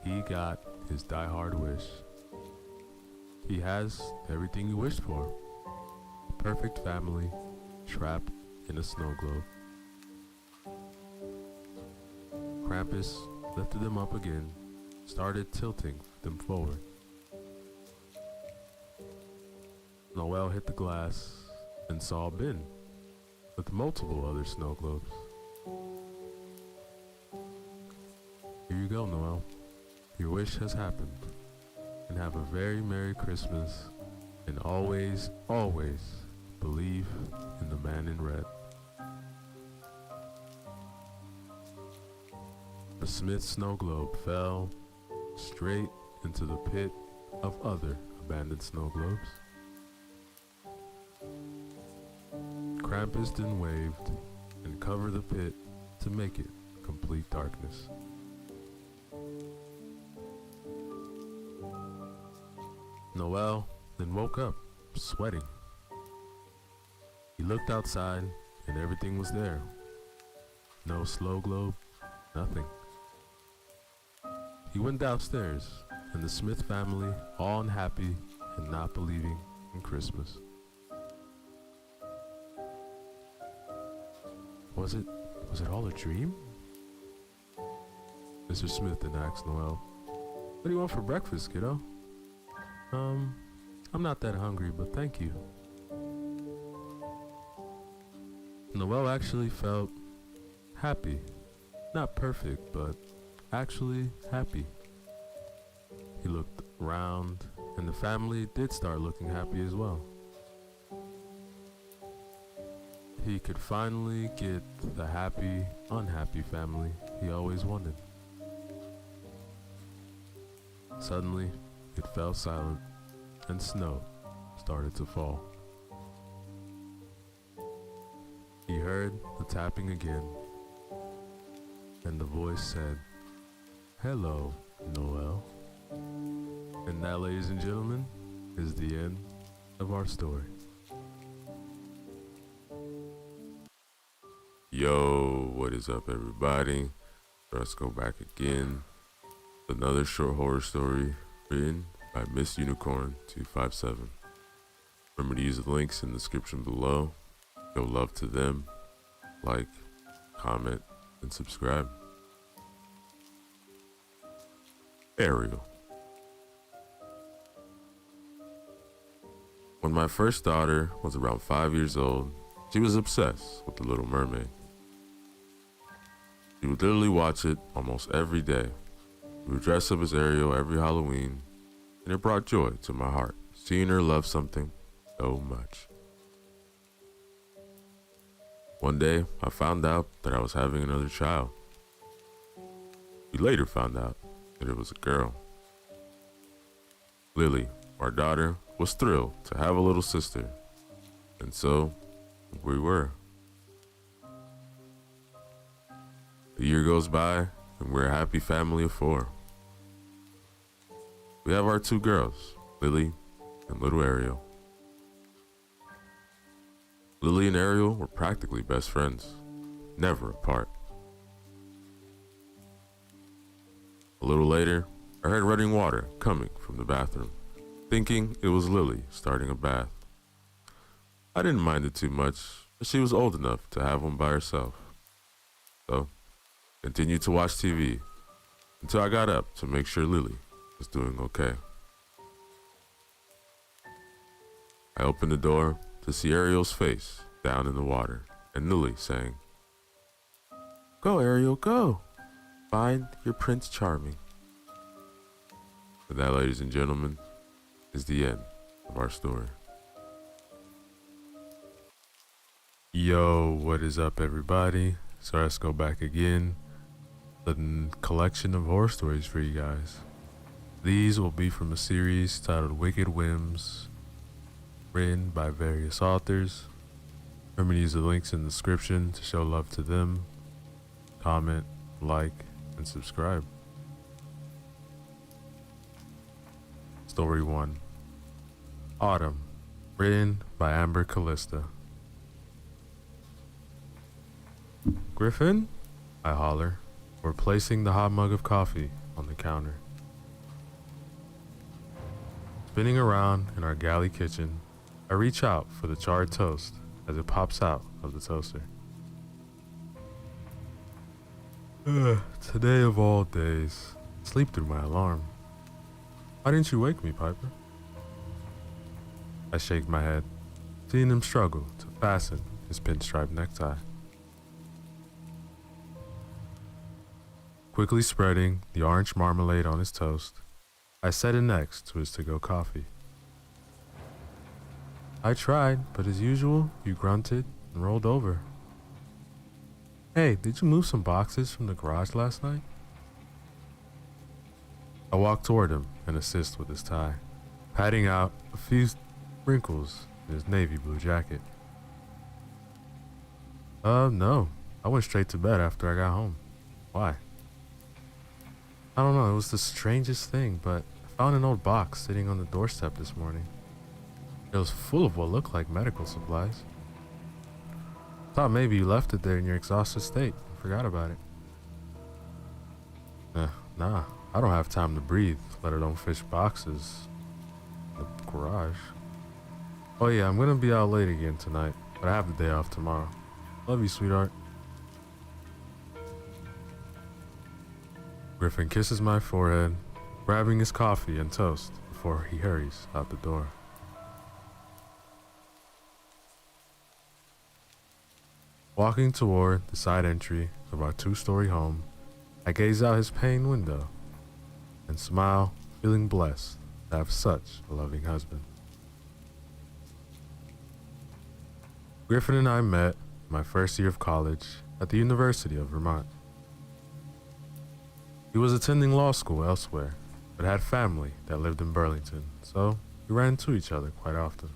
He got his die-hard wish. He has everything he wished for. A perfect family trapped in a snow globe. Krampus lifted them up again, started tilting them forward. Noel hit the glass and saw a bin with multiple other snow globes. Here you go, Noel. Your wish has happened. And have a very Merry Christmas. And always, always believe in the man in red. The Smith snow globe fell straight into the pit of other abandoned snow globes. Krampus then waved and covered the pit to make it complete darkness. Noel then woke up, sweating. He looked outside and everything was there. No snow globe, nothing. He went downstairs, and the Smith family, all unhappy and not believing in Christmas. Was it all a dream? Mr. Smith then asked Noel, "What do you want for breakfast, kiddo?" I'm not that hungry, but thank you." Noel actually felt happy. Not perfect, but actually happy. He looked around, and the family did start looking happy as well. He could finally get the happy, unhappy family he always wanted. Suddenly, it fell silent, and snow started to fall. He heard the tapping again, and the voice said, "Hello, Noel." And that, ladies and gentlemen, is the end of our story. Yo, what is up, everybody? Let's go back again. Another short horror story written by Miss Unicorn 257. Remember to use the links in the description below. Show love to them. Like, comment, and subscribe. Ariel. When my first daughter was around 5 years old, she was obsessed with The Little Mermaid. She would literally watch it almost every day. We would dress up as Ariel every Halloween, and it brought joy to my heart, seeing her love something so much. One day, I found out that I was having another child. We later found out that it was a girl. Lily, our daughter, was thrilled to have a little sister, and so we were. A year goes by, and we're a happy family of 4. We have our 2 girls, Lily and little Ariel. Lily and Ariel were practically best friends, never apart. A little later, I heard running water coming from the bathroom, thinking it was Lily starting a bath. I didn't mind it too much, as she was old enough to have one by herself. So, continued to watch TV until I got up to make sure Lily was doing okay. I opened the door to see Ariel's face down in the water and Lily saying, "Go, Ariel, go. Find your Prince Charming." And that, ladies and gentlemen, is the end of our story. Yo, what is up, everybody? So let's go back again. A collection of horror stories for you guys. These will be from a series titled Wicked Whims, written by various authors. Remember to use the links in the description to show love to them. Comment, like, and subscribe. Story 1. Autumn, written by Amber Callista. "Griffin?" I holler, replacing the hot mug of coffee on the counter. Spinning around in our galley kitchen, I reach out for the charred toast as it pops out of the toaster. Today of all days, sleep through my alarm. Why didn't you wake me, Piper? I shake my head, seeing him struggle to fasten his pinstripe necktie. Quickly spreading the orange marmalade on his toast, I set it next to his to-go coffee. I tried, but as usual, you grunted and rolled over. Hey, did you move some boxes from the garage last night? I walk toward him and assist with his tie, patting out a few wrinkles in his navy blue jacket. No. I went straight to bed after I got home. Why? I don't know, it was the strangest thing, but I found an old box sitting on the doorstep this morning. It was full of what looked like medical supplies. Thought maybe you left it there in your exhausted state and forgot about it. Nah, I don't have time to breathe, let alone fish boxes in the garage. Oh yeah, I'm gonna be out late again tonight, but I have the day off tomorrow. Love you, sweetheart. Griffin kisses my forehead, grabbing his coffee and toast before he hurries out the door. Walking toward the side entry of our 2-story home, I gaze out his pane window and smile, feeling blessed to have such a loving husband. Griffin and I met in my first year of college at the University of Vermont. He was attending law school elsewhere, but had family that lived in Burlington, so we ran into each other quite often.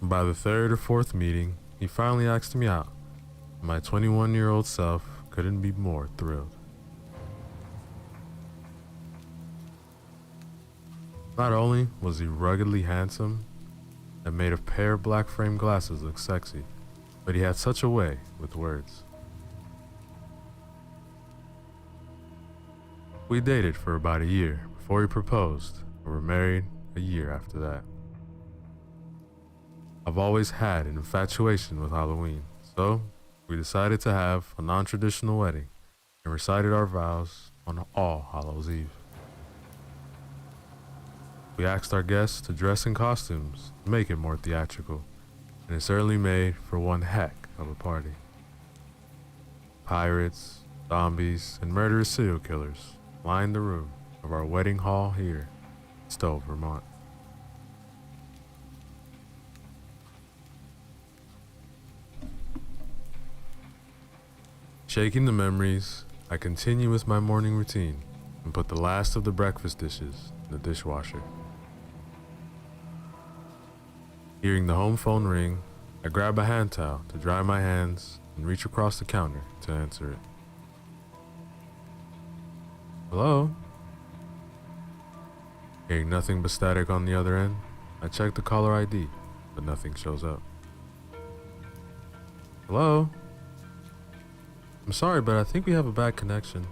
By the third or fourth meeting, he finally asked me out. My 21-year-old self couldn't be more thrilled. Not only was he ruggedly handsome and made a pair of black frame glasses look sexy, but he had such a way with words. We dated for about a year before he proposed, and were married a year after that. I've always had an infatuation with Halloween, so we decided to have a non-traditional wedding and recited our vows on All Hallows Eve. We asked our guests to dress in costumes to make it more theatrical, and it certainly made for one heck of a party. Pirates, zombies, and murderous serial killers lined the room of our wedding hall here in Stowe, Vermont. Shaking the memories, I continue with my morning routine and put the last of the breakfast dishes in the dishwasher. Hearing the home phone ring, I grab a hand towel to dry my hands and reach across the counter to answer it. Hello? Hearing nothing but static on the other end, I check the caller ID, but nothing shows up. Hello? I'm sorry, but I think we have a bad connection.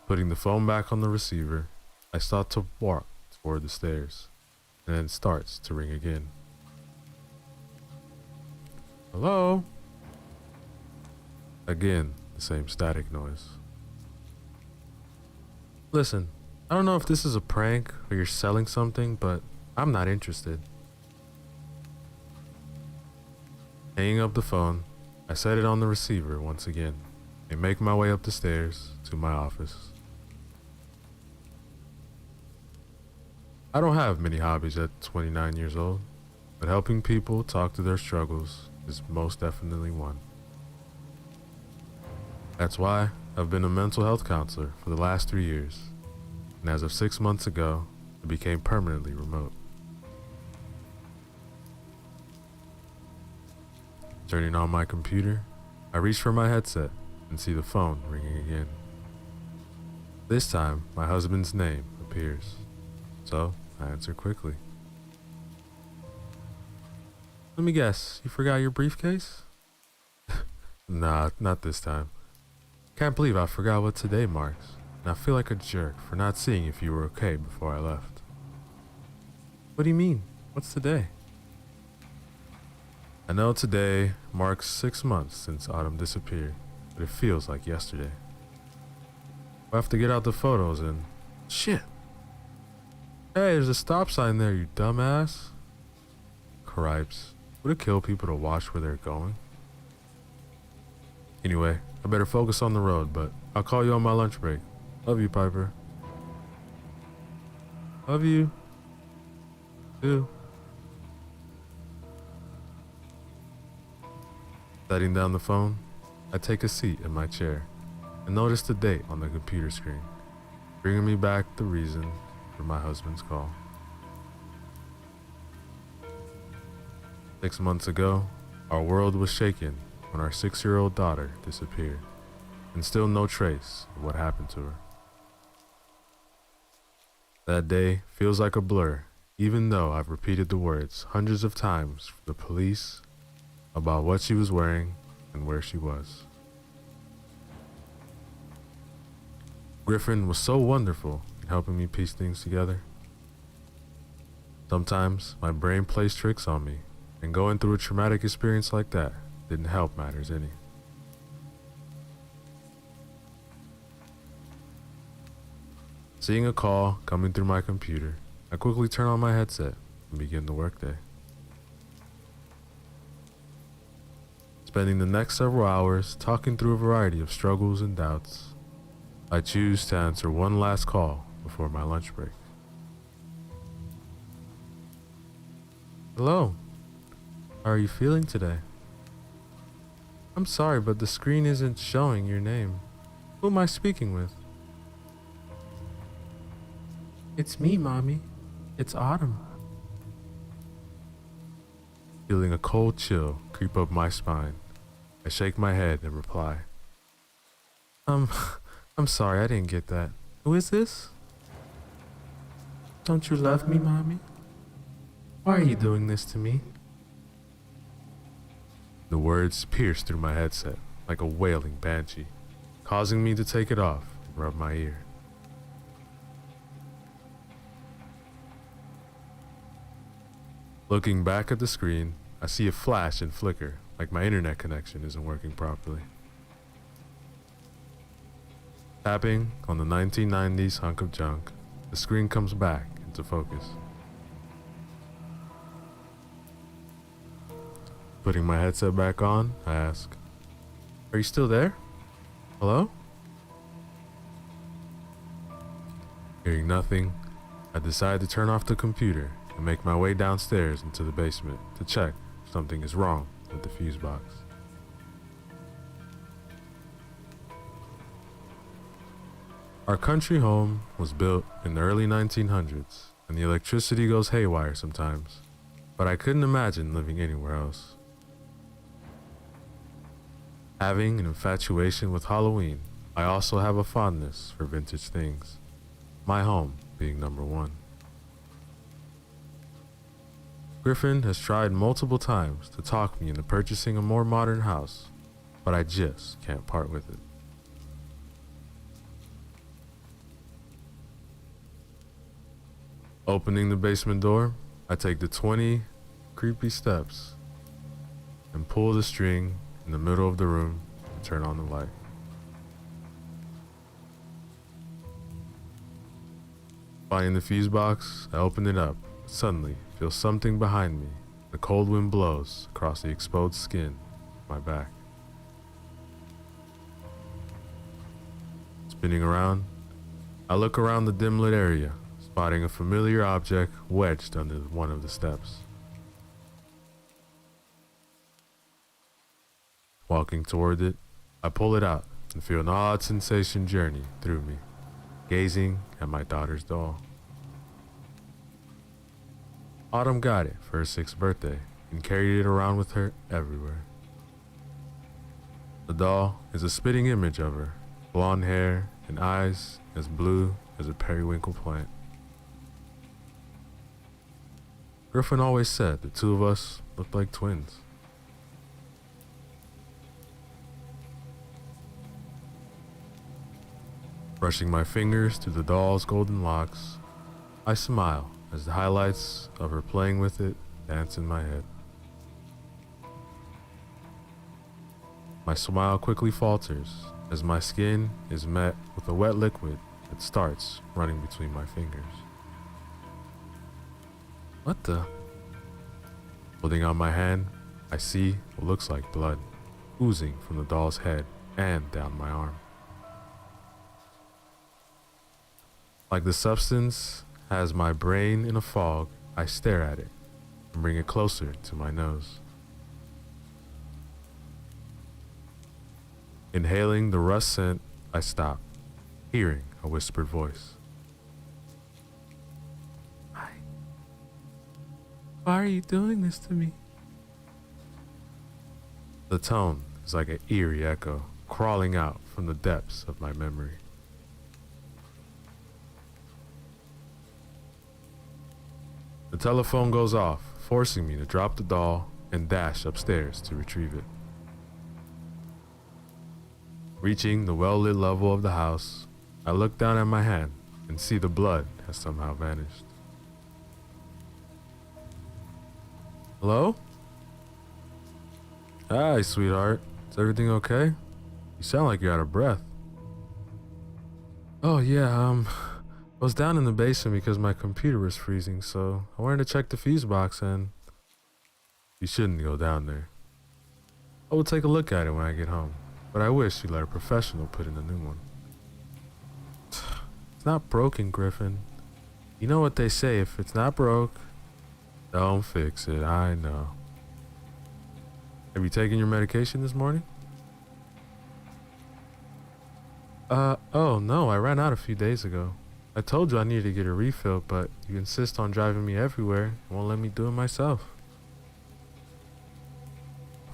Putting the phone back on the receiver, I start to walk toward the stairs, and then it starts to ring again. Hello? Again, the same static noise. Listen, I don't know if this is a prank or you're selling something, but I'm not interested. Hanging up the phone, I set it on the receiver once again and make my way up the stairs to my office. I don't have many hobbies at 29 years old, but helping people talk through their struggles is most definitely one. That's why I've been a mental health counselor for the last 3 years, and as of 6 months ago, it became permanently remote. Turning on my computer, I reach for my headset and see the phone ringing again. This time, my husband's name appears, so I answer quickly. Let me guess, you forgot your briefcase? Nah, not this time. Can't believe I forgot what today marks, and I feel like a jerk for not seeing if you were okay before I left. What do you mean? What's today? I know today marks 6 months since Autumn disappeared, but it feels like yesterday. I have to get out the photos and... Shit! Hey, there's a stop sign there, you dumbass. Cripes. Would it kill people to watch where they're going? Anyway, I better focus on the road, but I'll call you on my lunch break. Love you, Piper. Love you. Too. Setting down the phone, I take a seat in my chair and notice the date on the computer screen, bringing me back the reason for my husband's call. 6 months ago, our world was shaken when our 6-year-old daughter disappeared, and still no trace of what happened to her. That day feels like a blur, even though I've repeated the words hundreds of times for the police about what she was wearing and where she was. Griffin was so wonderful in helping me piece things together. Sometimes my brain plays tricks on me, and going through a traumatic experience like that didn't help matters any. Seeing a call coming through my computer, I quickly turn on my headset and begin the workday. Spending the next several hours talking through a variety of struggles and doubts, I choose to answer one last call before my lunch break. Hello, how are you feeling today? I'm sorry, but the screen isn't showing your name. Who am I speaking with? It's me, Mommy. It's Autumn. Feeling a cold chill creep up my spine, I shake my head and reply, I'm sorry, I didn't get that. Who is this? Don't you love me, Mommy? Why are you doing this to me? The words pierce through my headset like a wailing banshee, causing me to take it off and rub my ear. Looking back at the screen, I see a flash and flicker like my internet connection isn't working properly. Tapping on the 1990s hunk of junk, the screen comes back into focus. Putting my headset back on, I ask, "Are you still there? Hello?" Hearing nothing, I decide to turn off the computer and make my way downstairs into the basement to check if something is wrong with the fuse box. Our country home was built in the early 1900s, and the electricity goes haywire sometimes, but I couldn't imagine living anywhere else. Having an infatuation with Halloween, I also have a fondness for vintage things, my home being number one. Griffin has tried multiple times to talk me into purchasing a more modern house, but I just can't part with it. Opening the basement door, I take the 20 creepy steps and pull the string in the middle of the room and turn on the light. Finding the fuse box, I open it up. Suddenly, feel something behind me. The cold wind blows across the exposed skin of my back. Spinning around, I look around the dim lit area, spotting a familiar object wedged under one of the steps. Walking toward it, I pull it out and feel an odd sensation journey through me, gazing at my daughter's doll. Autumn got it for her 6th birthday and carried it around with her everywhere. The doll is a spitting image of her, blonde hair and eyes as blue as a periwinkle plant. Griffin always said the two of us looked like twins. Brushing my fingers through the doll's golden locks, I smile as the highlights of her playing with it dance in my head. My smile quickly falters as my skin is met with a wet liquid that starts running between my fingers. What the? Holding out my hand, I see what looks like blood oozing from the doll's head and down my arm. Like the substance has my brain in a fog, I stare at it and bring it closer to my nose. Inhaling the rust scent, I stop, hearing a whispered voice. Why are you doing this to me? The tone is like an eerie echo crawling out from the depths of my memory. The telephone goes off, forcing me to drop the doll and dash upstairs to retrieve it. Reaching the well-lit level of the house, I look down at my hand and see the blood has somehow vanished. Hello? Hi, sweetheart. Is everything okay? You sound like you're out of breath. Oh, yeah, I was down in the basement because my computer was freezing, so I wanted to check the fuse box and... You shouldn't go down there. I will take a look at it when I get home, but I wish you let a professional put in a new one. It's not broken, Griffin. You know what they say, if it's not broke, don't fix it, I know. Have you taken your medication this morning? Oh no, I ran out a few days ago. I told you I needed to get a refill, but you insist on driving me everywhere and won't let me do it myself.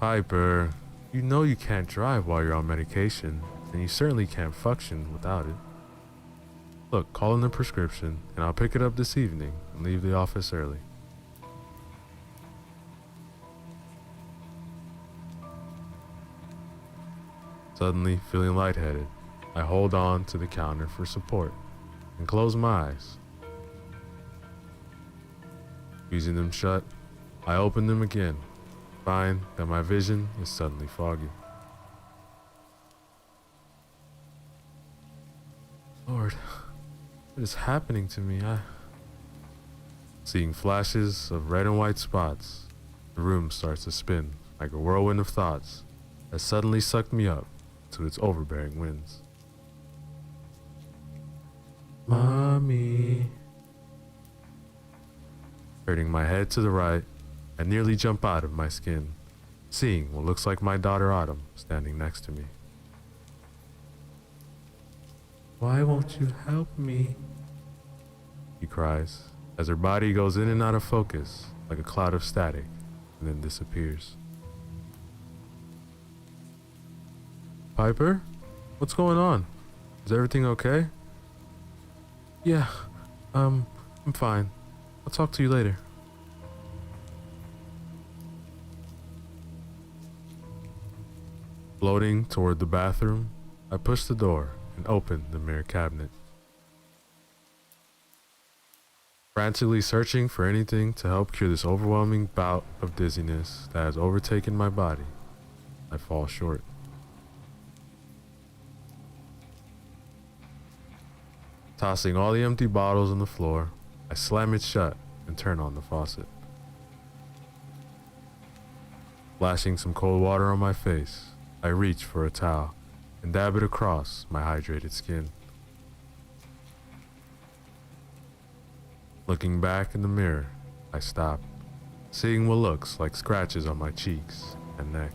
Piper, you know you can't drive while you're on medication, and you certainly can't function without it. Look, call in the prescription, and I'll pick it up this evening and leave the office early. Suddenly, feeling lightheaded, I hold on to the counter for support and close my eyes. Squeezing them shut, I open them again, find that my vision is suddenly foggy. Lord, what is happening to me? Seeing flashes of red and white spots, the room starts to spin like a whirlwind of thoughts that suddenly sucked me up to its overbearing winds. Mommy. Turning my head to the right, I nearly jump out of my skin, seeing what looks like my daughter Autumn standing next to me. Why won't you help me? She cries, as her body goes in and out of focus like a cloud of static and then disappears. Piper? What's going on? Is everything okay? Yeah, I'm fine. I'll talk to you later. Floating toward the bathroom, I push the door and open the mirror cabinet. Frantically searching for anything to help cure this overwhelming bout of dizziness that has overtaken my body, I fall short. Tossing all the empty bottles on the floor, I slam it shut and turn on the faucet. Splashing some cold water on my face, I reach for a towel and dab it across my hydrated skin. Looking back in the mirror, I stop, seeing what looks like scratches on my cheeks and neck.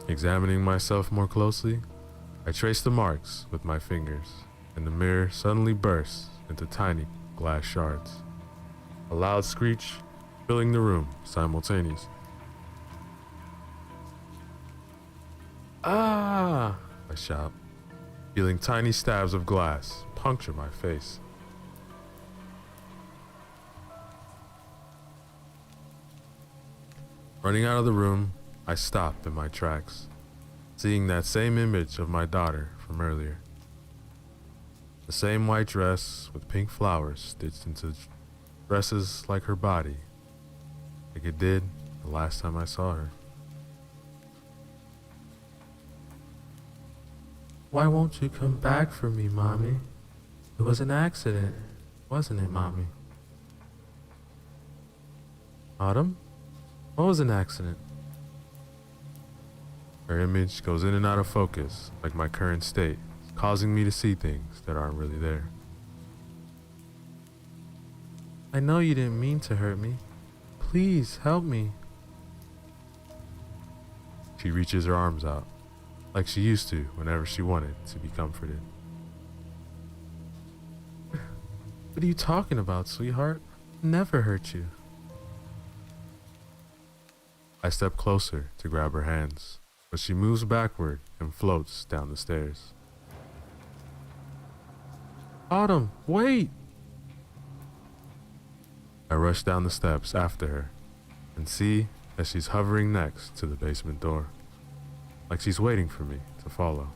Examining myself more closely, I trace the marks with my fingers, and the mirror suddenly bursts into tiny glass shards. A loud screech filling the room simultaneously. Ah! I shout, feeling tiny stabs of glass puncture my face. Running out of the room, I stopped in my tracks, seeing that same image of my daughter from earlier. The same white dress with pink flowers stitched into dresses like her body, like it did the last time I saw her. Why won't you come back for me, Mommy? It was an accident, wasn't it, Mommy? Autumn? What was an accident? Her image goes in and out of focus like my current state, causing me to see things that aren't really there. I know you didn't mean to hurt me. Please help me. She reaches her arms out, like she used to whenever she wanted to be comforted. What are you talking about, sweetheart? Never hurt you. I step closer to grab her hands, but she moves backward and floats down the stairs. Autumn, wait! I rush down the steps after her and see that she's hovering next to the basement door. like she's waiting for me to follow.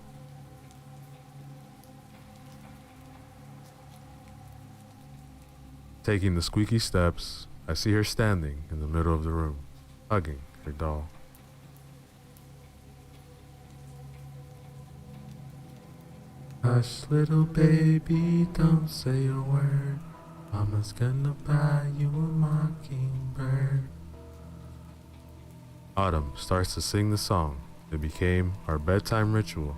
Taking the squeaky steps, I see her standing in the middle of the room, hugging her doll. Hush, little baby, don't say a word. Mama's gonna buy you a mockingbird. Autumn starts to sing the song that became our bedtime ritual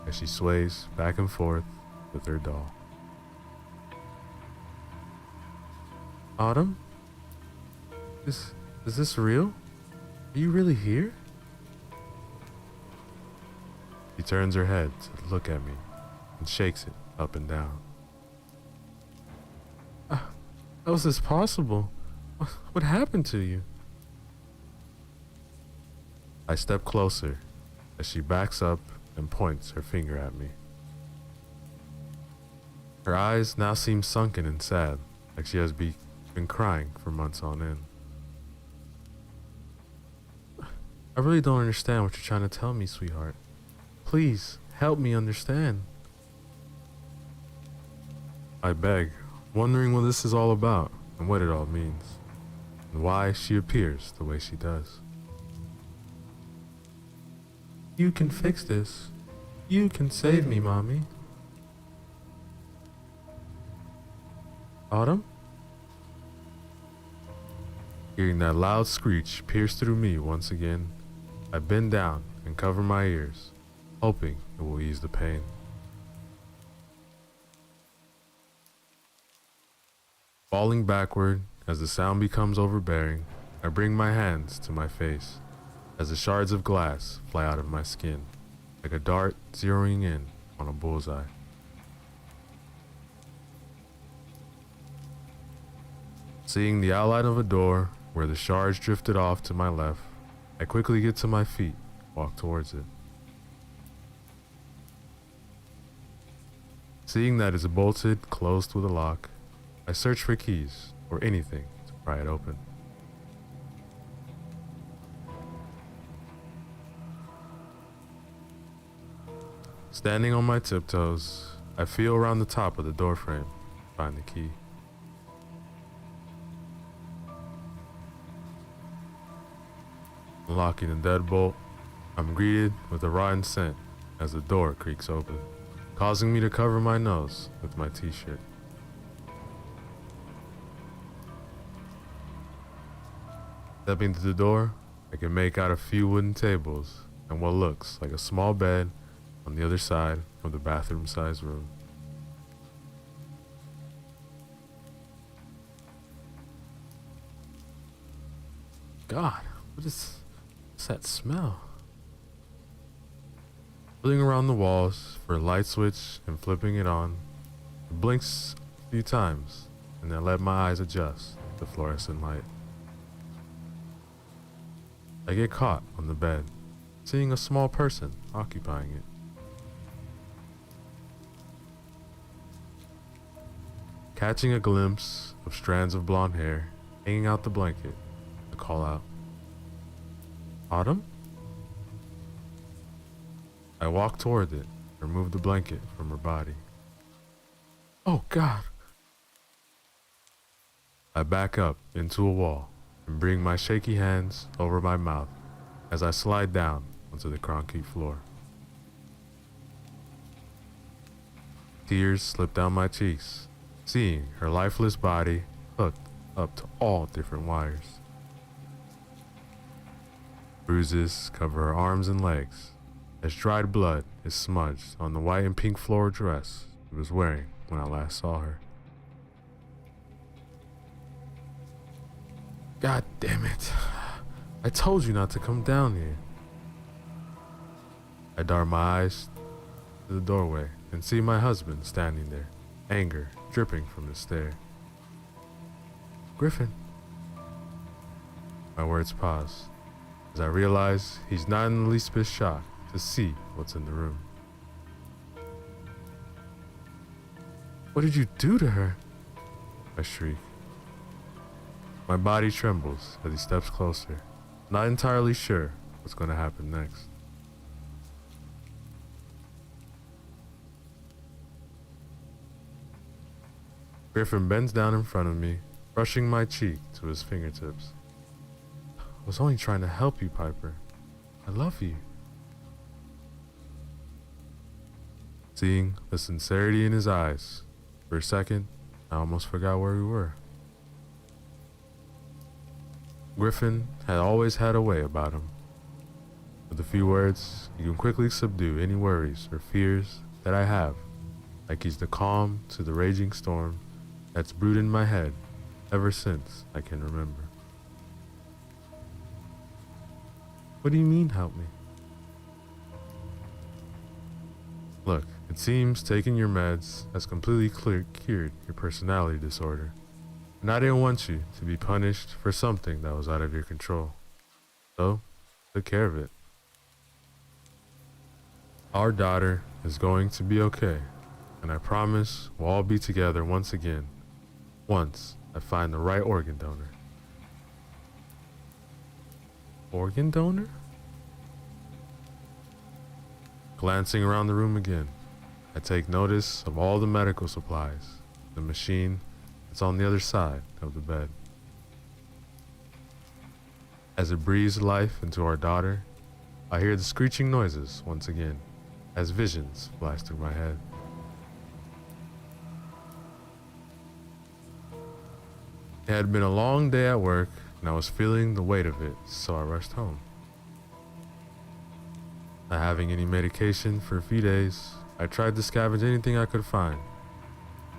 as she sways back and forth with her doll. Autumn? Is this real? Are you really here? She turns her head to look at me and shakes it up and down. How is this possible? What happened to you? I step closer as she backs up and points her finger at me. Her eyes now seem sunken and sad, like she has been crying for months on end. I really don't understand what you're trying to tell me, sweetheart. Please, help me understand. I beg, wondering what this is all about and what it all means, and why she appears the way she does. You can fix this. You can save me, Mommy. Autumn? Hearing that loud screech pierce through me once again, I bend down and cover my ears, hoping it will ease the pain. Falling backward as the sound becomes overbearing, I bring my hands to my face as the shards of glass fly out of my skin, like a dart zeroing in on a bullseye. Seeing the outline of a door where the shards drifted off to my left, I quickly get to my feet, walk towards it. Seeing that it's bolted closed with a lock, I search for keys or anything to pry it open. Standing on my tiptoes, I feel around the top of the doorframe to find the key. Unlocking the deadbolt, I'm greeted with a rotten scent as the door creaks open, causing me to cover my nose with my t-shirt. Stepping through the door, I can make out a few wooden tables and what looks like a small bed on the other side of the bathroom-sized room. God, what's that smell? Feeling around the walls for a light switch and flipping it on, it blinks a few times and then let my eyes adjust to the fluorescent light. I get caught on the bed, seeing a small person occupying it. Catching a glimpse of strands of blonde hair hanging out the blanket, I call out, Autumn? I walk toward it, remove the blanket from her body. Oh God! I back up into a wall and bring my shaky hands over my mouth as I slide down onto the concrete floor. Tears slip down my cheeks, seeing her lifeless body hooked up to all different wires. Bruises cover her arms and legs as dried blood is smudged on the white and pink floral dress she was wearing when I last saw her. God damn it. I told you not to come down here. I dart my eyes to the doorway and see my husband standing there, anger dripping from his stare. Griffin. My words pause as I realize he's not in the least bit shocked to see what's in the room. What did you do to her? I shriek. My body trembles as he steps closer, not entirely sure what's going to happen next. Griffin bends down in front of me, brushing my cheek to his fingertips. I was only trying to help you, Piper. I love you. Seeing the sincerity in his eyes, for a second, I almost forgot where we were. Griffin had always had a way about him. With a few words, he can quickly subdue any worries or fears that I have, like he's the calm to the raging storm that's brewed in my head ever since I can remember. What do you mean, help me? Look, it seems taking your meds has completely cured your personality disorder, and I didn't want you to be punished for something that was out of your control. So, took care of it. Our daughter is going to be okay, and I promise we'll all be together once again, once I find the right organ donor. Organ donor? Glancing around the room again, I take notice of all the medical supplies, the machine that's on the other side of the bed. As it breathes life into our daughter, I hear the screeching noises once again, as visions flash through my head. It had been a long day at work, and I was feeling the weight of it, so I rushed home. Not having any medication for a few days, I tried to scavenge anything I could find,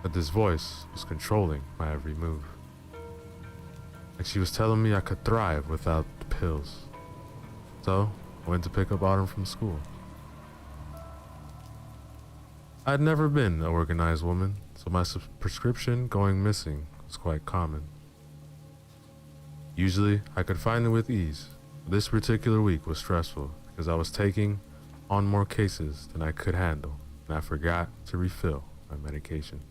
but this voice was controlling my every move. Like she was telling me I could thrive without the pills. So, I went to pick up Autumn from school. I'd never been an organized woman, so my prescription going missing was quite common. Usually, I could find it with ease, but this particular week was stressful because I was taking on more cases than I could handle, and I forgot to refill my medication.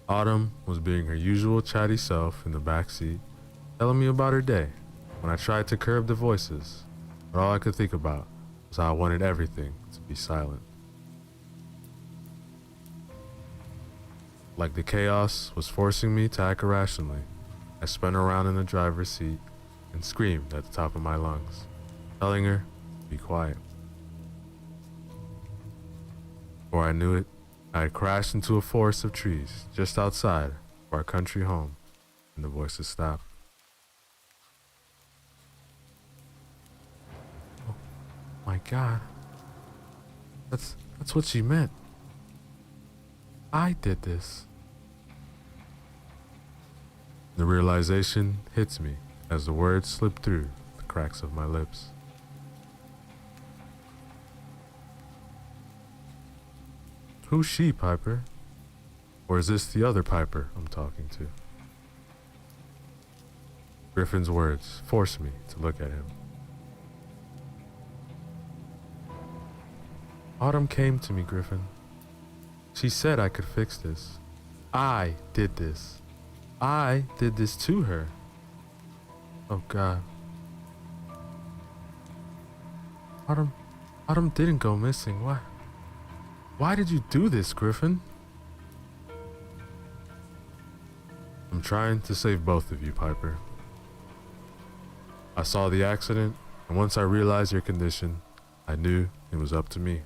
Autumn was being her usual chatty self in the back seat, telling me about her day when I tried to curb the voices, but all I could think about was how I wanted everything to be silent. Like the chaos was forcing me to act irrationally, I spun around in the driver's seat and screamed at the top of my lungs, telling her to be quiet. Before I knew it, I had crashed into a forest of trees just outside of our country home, and the voices stopped. Oh my God. That's what she meant. I did this. The realization hits me as the words slip through the cracks of my lips. Who's she, Piper? Or is this the other Piper I'm talking to? Griffin's words forced me to look at him. Autumn came to me, Griffin. She said I could fix this. I did this. I did this to her. Oh God. Autumn didn't go missing. Why did you do this, Griffin? I'm trying to save both of you, Piper. I saw the accident, and once I realized your condition, I knew it was up to me.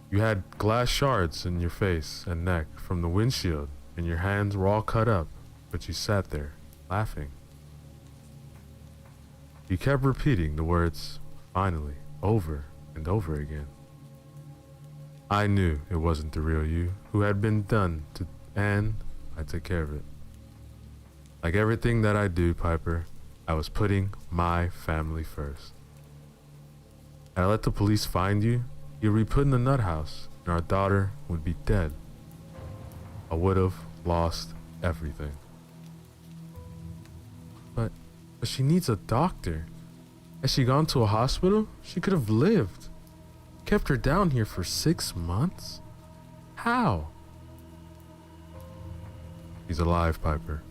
You had glass shards in your face and neck from the windshield, and your hands were all cut up, but you sat there, laughing. You kept repeating the words, finally, over and over again. I knew it wasn't the real you who had been done to, and I took care of it. Like everything that I do, Piper, I was putting my family first. Had I let the police find you, you'd be put in the nut house, and our daughter would be dead. I would have lost everything. But she needs a doctor. Has she gone to a hospital? She could have lived. Kept her down here for 6 months? How? She's alive, Piper.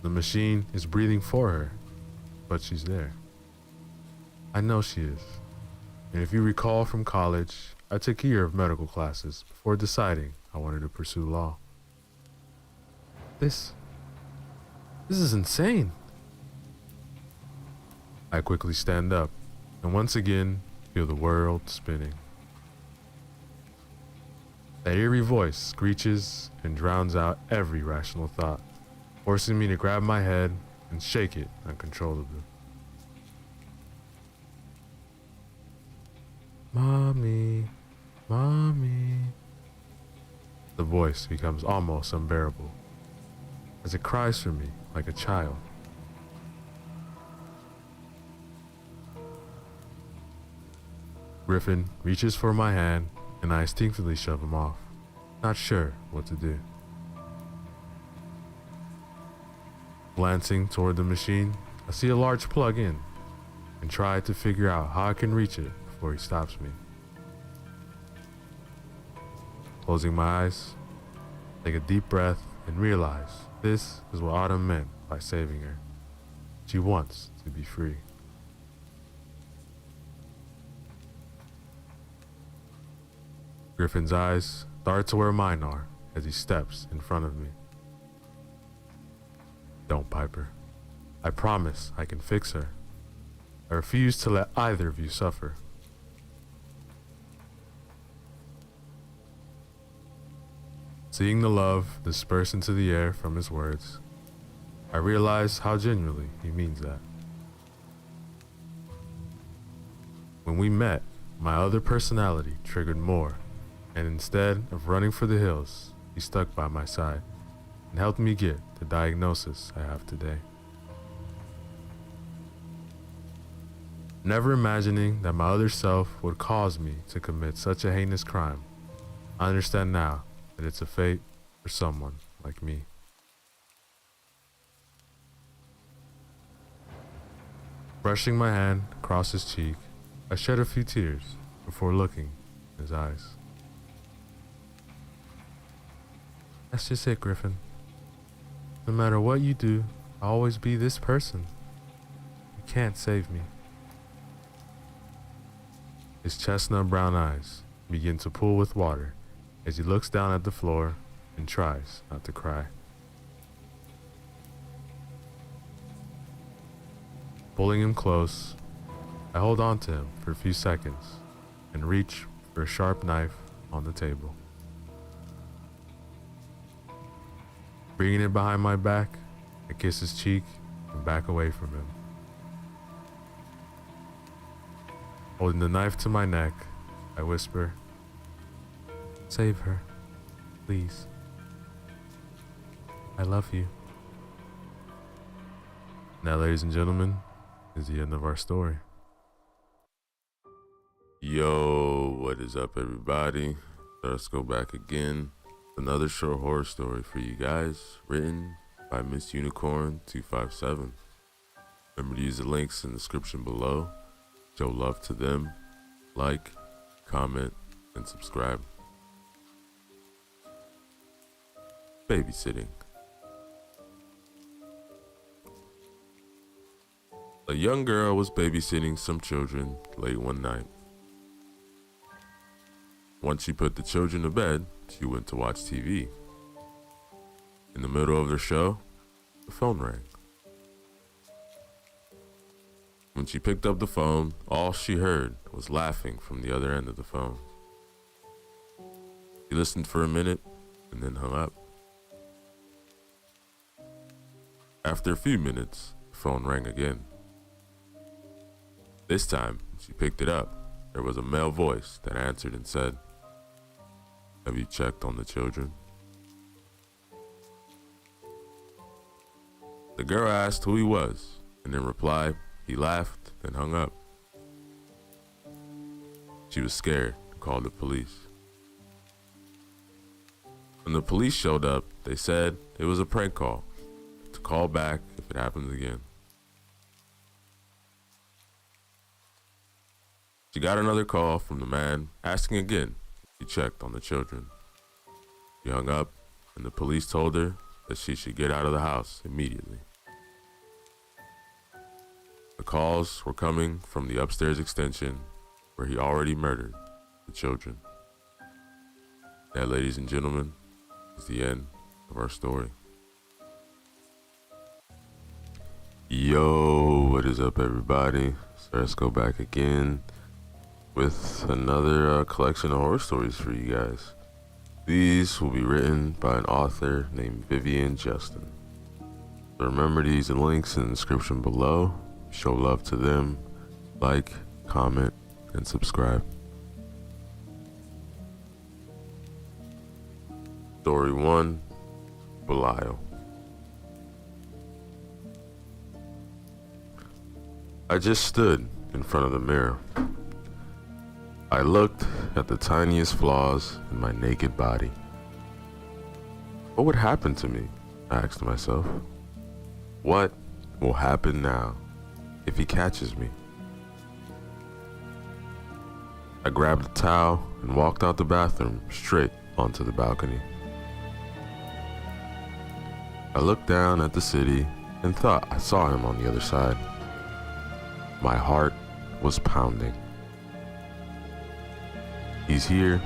The machine is breathing for her, but she's there. I know she is. And if you recall from college, I took a year of medical classes before deciding I wanted to pursue law. This is insane. I quickly stand up and once again feel the world spinning. That eerie voice screeches and drowns out every rational thought, forcing me to grab my head and shake it uncontrollably. Mommy, mommy. The voice becomes almost unbearable as it cries for me like a child. Griffin reaches for my hand and I instinctively shove him off, not sure what to do. Glancing toward the machine, I see a large plug-in and try to figure out how I can reach it before he stops me. Closing my eyes, take a deep breath and realize this is what Autumn meant by saving her. She wants to be free. Griffin's eyes dart to where mine are as he steps in front of me. Don't, Piper. I promise I can fix her. I refuse to let either of you suffer. Seeing the love disperse into the air from his words, I realize how genuinely he means that. When we met, my other personality triggered more, and instead of running for the hills, he stuck by my side and helped me get the diagnosis I have today. Never imagining that my other self would cause me to commit such a heinous crime, I understand now that it's a fate for someone like me. Brushing my hand across his cheek, I shed a few tears before looking in his eyes. That's just it, Griffin. No matter what you do, I'll always be this person. You can't save me. His chestnut brown eyes begin to pool with water as he looks down at the floor and tries not to cry. Pulling him close, I hold on to him for a few seconds and reach for a sharp knife on the table. Bringing it behind my back, I kiss his cheek and back away from him. Holding the knife to my neck, I whisper, "Save her, please. I love you." Now, ladies and gentlemen, is the end of our story. Yo, what is up, everybody? Let's go back again. Another short horror story for you guys, written by Miss Unicorn 257. Remember to use the links in the description below. Show love to them. Like, comment, and subscribe. Babysitting. A young girl was babysitting some children late one night. Once she put the children to bed, she went to watch TV. In the middle of their show, the phone rang. When she picked up the phone, all she heard was laughing from the other end of the phone. She listened for a minute and then hung up. After a few minutes, the phone rang again. This time, when she picked it up, there was a male voice that answered and said, "Have you checked on the children?" The girl asked who he was, and in reply, he laughed and hung up. She was scared and called the police. When the police showed up, they said it was a prank call, to call back if it happens again. She got another call from the man asking again if he checked on the children. She hung up, and the police told her that she should get out of the house immediately. The calls were coming from the upstairs extension, where he already murdered the children. That, ladies and gentlemen, is the end of our story. Yo, what is up, everybody? So let's go back again with another collection of horror stories for you guys. These will be written by an author named Vivian Justin. So remember to use the links in the description below. Show love to them, like, comment, and subscribe. Story 1, Belial. I just stood in front of the mirror. I looked at the tiniest flaws in my naked body. What would happen to me? I asked myself. What will happen now if he catches me? I grabbed a towel and walked out the bathroom straight onto the balcony. I looked down at the city and thought I saw him on the other side. My heart was pounding. He's here,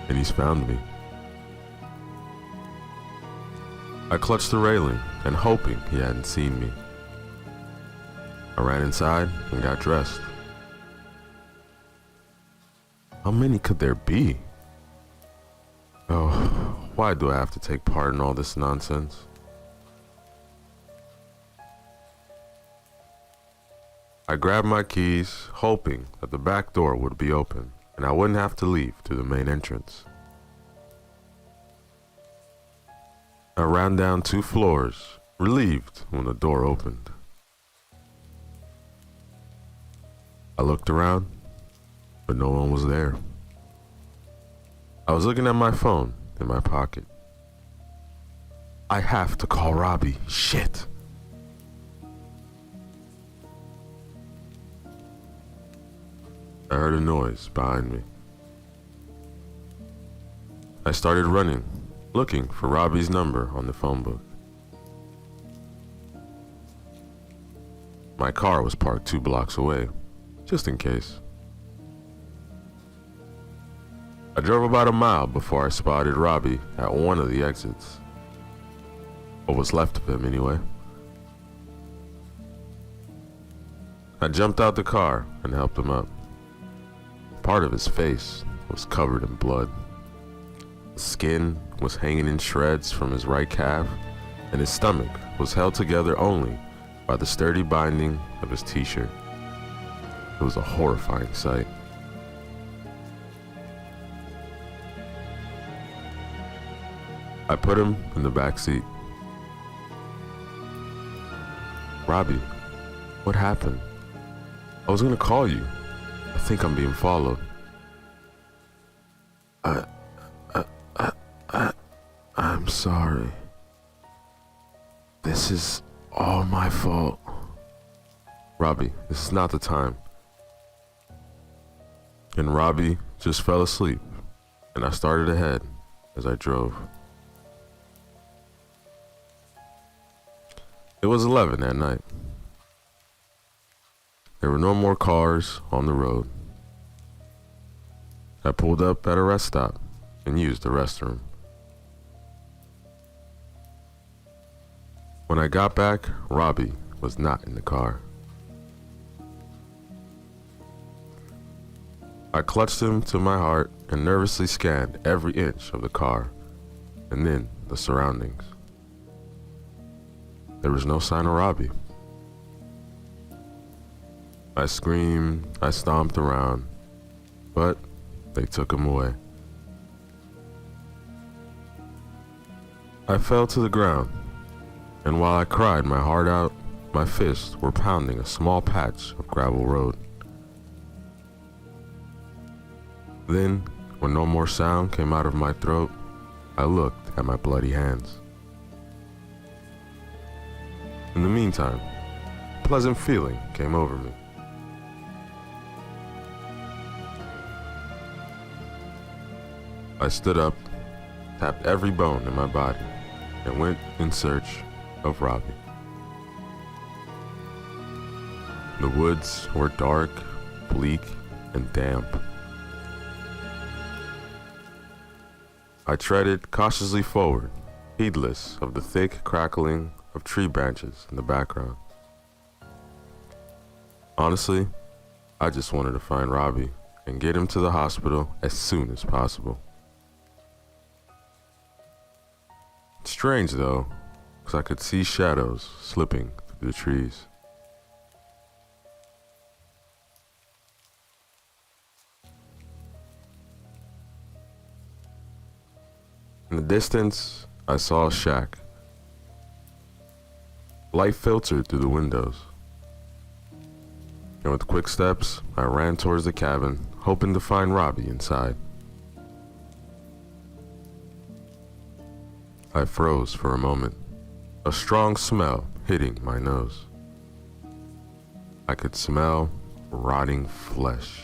and he's found me. I clutched the railing and hoping he hadn't seen me. I ran inside and got dressed. How many could there be? Oh, why do I have to take part in all this nonsense? I grabbed my keys, hoping that the back door would be open and I wouldn't have to leave through the main entrance. I ran down 2 floors, relieved when the door opened. I looked around, but no one was there. I was looking at my phone in my pocket. I have to call Robbie. Shit. I heard a noise behind me. I started running, looking for Robbie's number on the phone book. My car was parked 2 blocks away, just in case. I drove about a mile before I spotted Robbie at one of the exits. What was left of him, anyway. I jumped out the car and helped him up. Part of his face was covered in blood. The skin was hanging in shreds from his right calf, and his stomach was held together only by the sturdy binding of his t-shirt. It was a horrifying sight. I put him in the back seat. Robbie, what happened? I was gonna call you. I think I'm being followed. I'm sorry. This is all my fault. Robbie, this is not the time. And Robbie just fell asleep, and I started ahead as I drove. It was 11 at night. There were no more cars on the road. I pulled up at a rest stop and used the restroom. When I got back, Robbie was not in the car. I clutched him to my heart and nervously scanned every inch of the car and then the surroundings. There was no sign of Robbie. I screamed, I stomped around, but they took him away. I fell to the ground, and while I cried my heart out, my fists were pounding a small patch of gravel road. Then, when no more sound came out of my throat, I looked at my bloody hands. In the meantime, a pleasant feeling came over me. I stood up, tapped every bone in my body, and went in search of Robbie. The woods were dark, bleak, and damp. I treaded cautiously forward, heedless of the thick crackling of tree branches in the background. Honestly, I just wanted to find Robbie and get him to the hospital as soon as possible. Strange though, because I could see shadows slipping through the trees. In the distance, I saw a shack. Light filtered through the windows. And with quick steps, I ran towards the cabin, hoping to find Robbie inside. I froze for a moment, a strong smell hitting my nose. I could smell rotting flesh.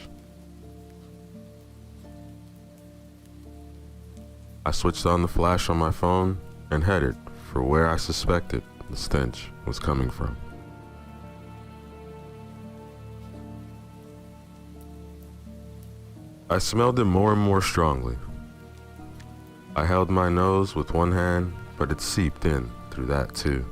I switched on the flash on my phone and headed for where I suspected the stench was coming from. I smelled it more and more strongly. I held my nose with one hand, but it seeped in through that too.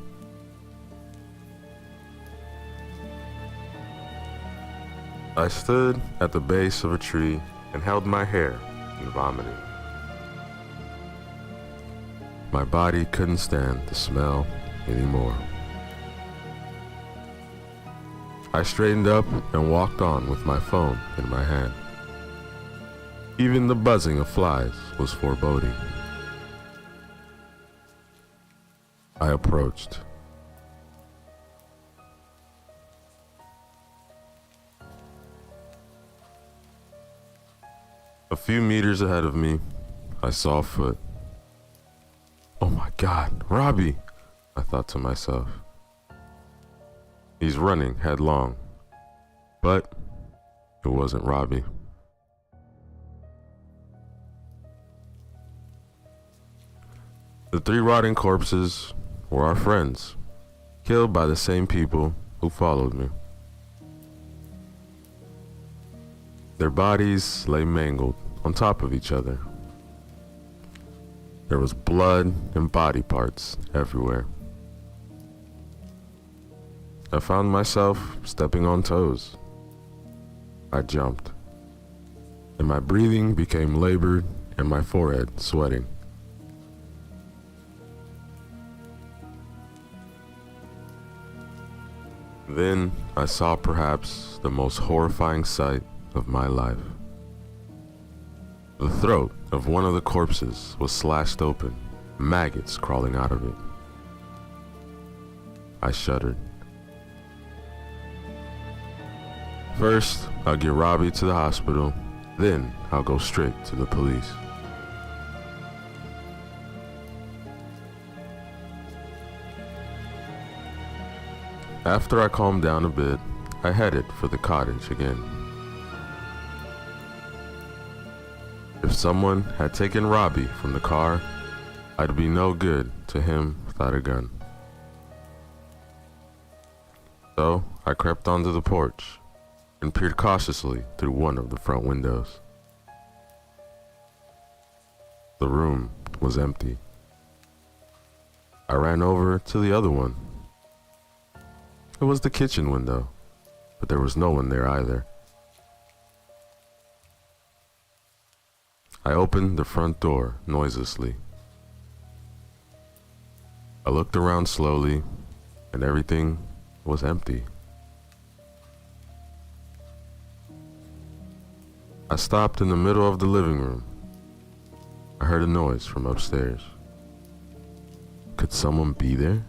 I stood at the base of a tree and held my hair and vomited. My body couldn't stand the smell anymore. I straightened up and walked on with my phone in my hand. Even the buzzing of flies was foreboding. I approached. A few meters ahead of me, I saw a foot. Oh my God, Robbie, I thought to myself. He's running headlong, but it wasn't Robbie. The 3 rotting corpses were our friends, killed by the same people who followed me. Their bodies lay mangled on top of each other. There was blood and body parts everywhere. I found myself stepping on toes. I jumped, and my breathing became labored and my forehead sweating. Then I saw perhaps the most horrifying sight of my life. The throat of one of the corpses was slashed open, maggots crawling out of it. I shuddered. First, I'll get Robbie to the hospital, then I'll go straight to the police. After I calmed down a bit, I headed for the cottage again. If someone had taken Robbie from the car, I'd be no good to him without a gun. So I crept onto the porch and peered cautiously through one of the front windows. The room was empty. I ran over to the other one. It was the kitchen window, but there was no one there either. I opened the front door noiselessly. I looked around slowly, and everything was empty. I stopped in the middle of the living room. I heard a noise from upstairs. Could someone be there?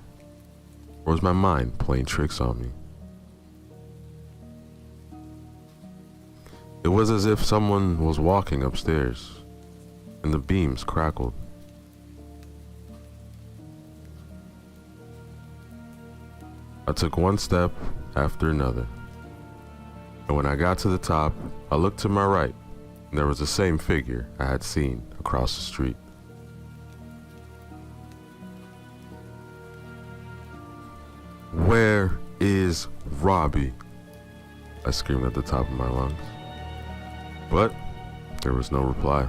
Or was my mind playing tricks on me? It was as if someone was walking upstairs, and the beams crackled. I took one step after another, and when I got to the top, I looked to my right, and there was the same figure I had seen across the street. Where is Robbie? I screamed at the top of my lungs. But there was no reply.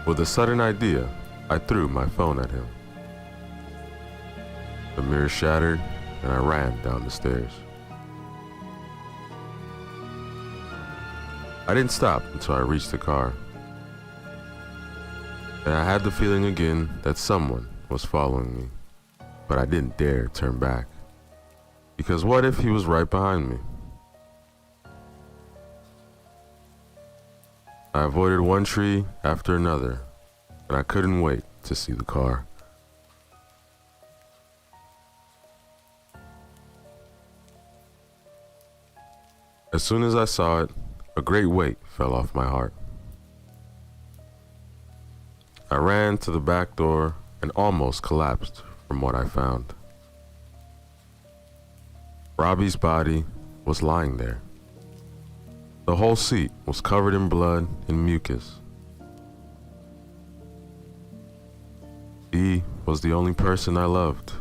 With a sudden idea, I threw my phone at him. The mirror shattered, and I ran down the stairs. I didn't stop until I reached the car. And I had the feeling again that someone was following me, but I didn't dare turn back. Because what if he was right behind me? I avoided one tree after another, and I couldn't wait to see the car. As soon as I saw it, a great weight fell off my heart. I ran to the back door and almost collapsed from what I found. Robbie's body was lying there. The whole seat was covered in blood and mucus. He was the only person I loved,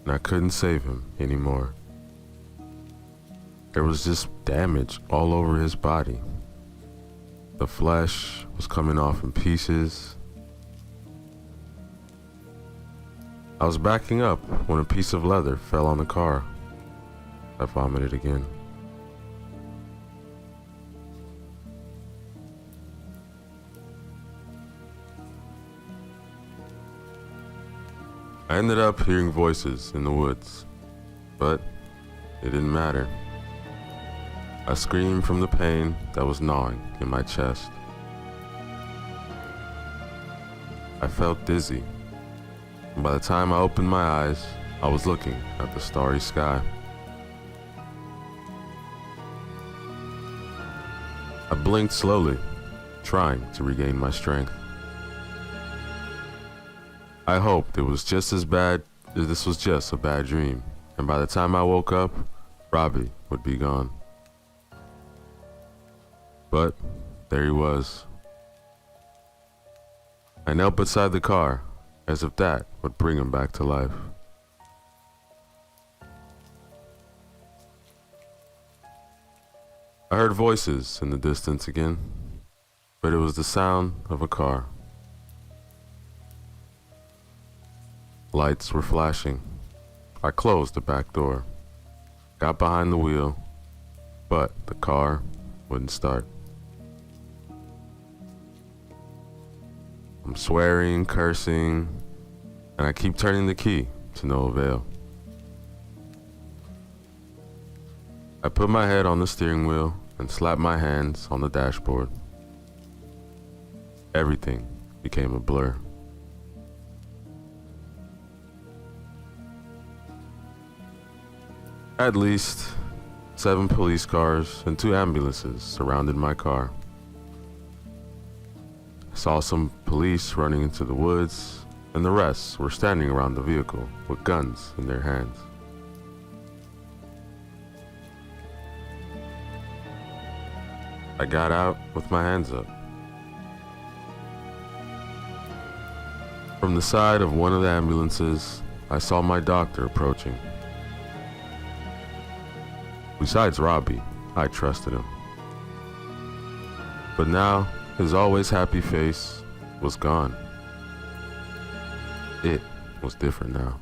and I couldn't save him anymore. There was just damage all over his body. The flesh was coming off in pieces. I was backing up when a piece of leather fell on the car. I vomited again. I ended up hearing voices in the woods, but it didn't matter. I screamed from the pain that was gnawing in my chest. I felt dizzy, and by the time I opened my eyes, I was looking at the starry sky. I blinked slowly, trying to regain my strength. I hoped it was just as bad as this was just a bad dream, and by the time I woke up, Robbie would be gone. But there he was. I knelt beside the car, as if that would bring him back to life. I heard voices in the distance again, but it was the sound of a car. Lights were flashing. I closed the back door, got behind the wheel, but the car wouldn't start. I'm swearing, cursing, and I keep turning the key to no avail. I put my head on the steering wheel and slapped my hands on the dashboard. Everything became a blur. At least 7 police cars and 2 ambulances surrounded my car. I saw some police running into the woods, and the rest were standing around the vehicle with guns in their hands. I got out with my hands up. From the side of one of the ambulances, I saw my doctor approaching. Besides Robbie, I trusted him. But now, his always happy face was gone. It was different now.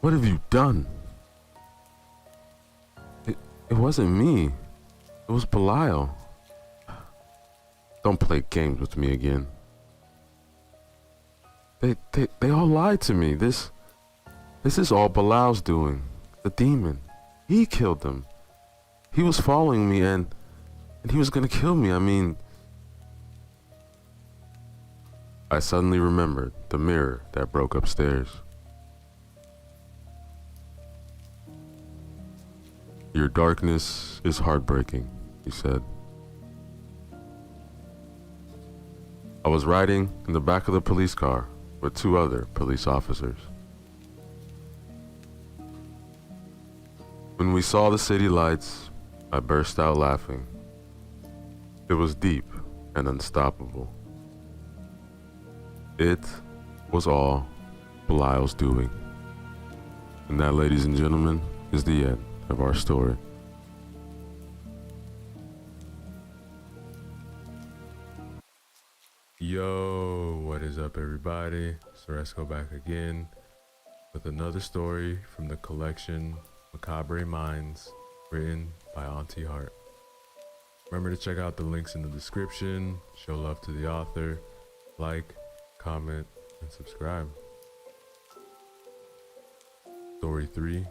What have you done? It wasn't me. It was Belial. Don't play games with me again. They all lied to me. This is all Belial's doing. The demon. He killed them. He was following me and he was gonna kill me. I mean, I suddenly remembered the mirror that broke upstairs. Your darkness is heartbreaking, he said. I was riding in the back of the police car with 2 other police officers. When we saw the city lights, I burst out laughing. It was deep and unstoppable. It was all Belial's doing. And that, ladies and gentlemen, is the end of our story. Yo, what is up, everybody? Soresco back again with another story from the collection Macabre Minds, written by Auntie Hart. Remember to check out the links in the description, show love to the author, like, comment, and subscribe. Story 3,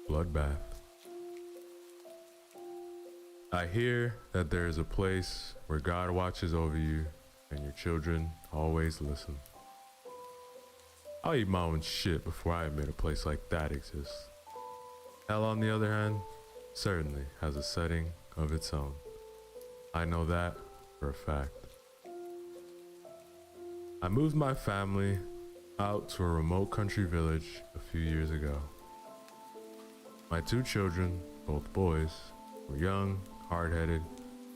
Bloodbath. I hear that there is a place where God watches over you and your children always listen. I'll eat my own shit before I admit a place like that exists. Hell, on the other hand, certainly has a setting of its own. I know that for a fact. I moved my family out to a remote country village a few years ago. My 2 children, both boys, were young, hard-headed,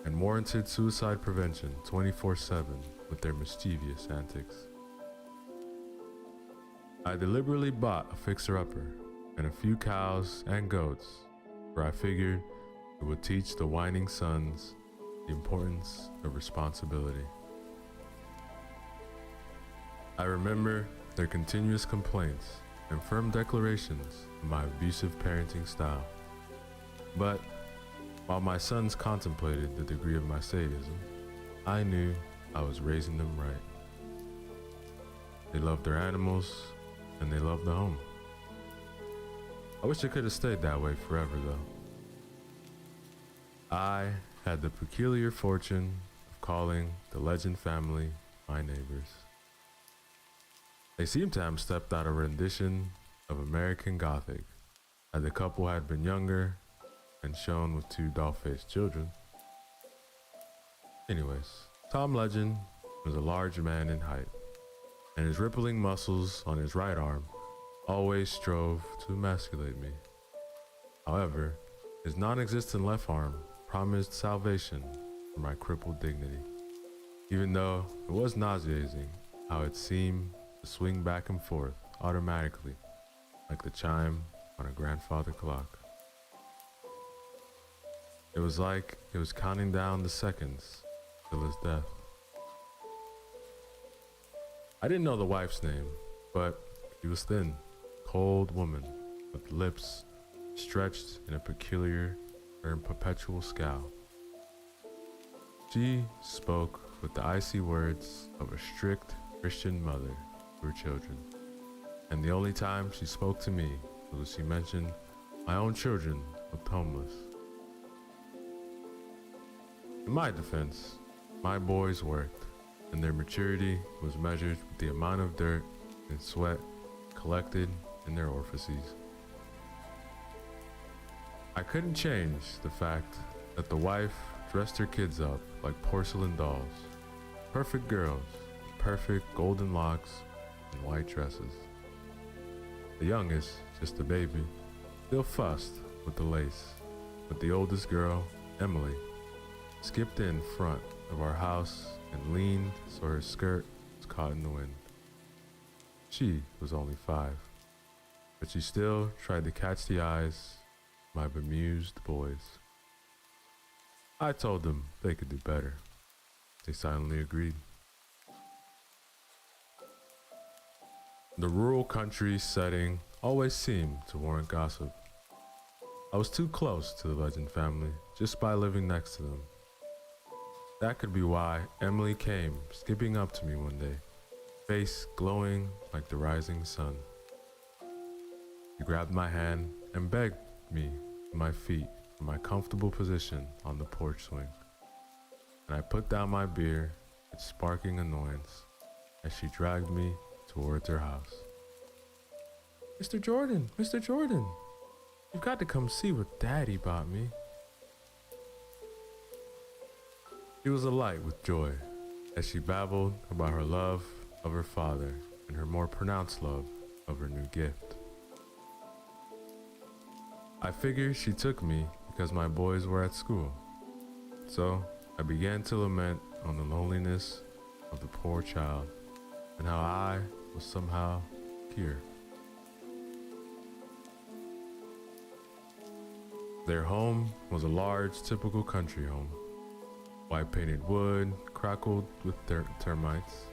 and warranted suicide prevention 24/7 with their mischievous antics. I deliberately bought a fixer-upper and a few cows and goats, for I figured it would teach the whining sons the importance of responsibility. I remember their continuous complaints and firm declarations of my abusive parenting style. But while my sons contemplated the degree of my sadism, I knew I was raising them right. They loved their animals and they loved the home. I wish it could have stayed that way forever, though. I had the peculiar fortune of calling the Legend family my neighbors. They seemed to have stepped out a rendition of American Gothic, as the couple had been younger and shown with 2 doll-faced children. Anyways, Tom Legend was a large man in height, and his rippling muscles on his right arm always strove to emasculate me. However, his non-existent left arm promised salvation for my crippled dignity, even though it was nauseating how it seemed to swing back and forth automatically like the chime on a grandfather clock. It was like it was counting down the seconds till his death. I didn't know the wife's name, but she was thin, cold woman with lips stretched in a peculiar and perpetual scowl. She spoke with the icy words of a strict Christian mother to her children, and the only time she spoke to me was when she mentioned my own children looked homeless. In my defense, my boys worked, and their maturity was measured with the amount of dirt and sweat collected in their orifices. I couldn't change the fact that the wife dressed her kids up like porcelain dolls, perfect girls with perfect golden locks and white dresses. The youngest, just a baby, still fussed with the lace, but the oldest girl, Emily, skipped in front of our house and leaned so her skirt was caught in the wind. She was only 5, but she still tried to catch the eyes of my bemused boys. I told them they could do better. They silently agreed. The rural country setting always seemed to warrant gossip. I was too close to the Legend family just by living next to them. That could be why Emily came skipping up to me one day, face glowing like the rising sun. She grabbed my hand and begged me to my feet in my comfortable position on the porch swing, and I put down my beer with sparking annoyance as she dragged me towards her house. Mr. Jordan, you've got to come see what Daddy bought me. She was alight with joy as she babbled about her love of her father and her more pronounced love of her new gift. I figured she took me because my boys were at school, so I began to lament on the loneliness of the poor child and how I was somehow cured. Their home was a large, typical country home. White painted wood, crackled with termites,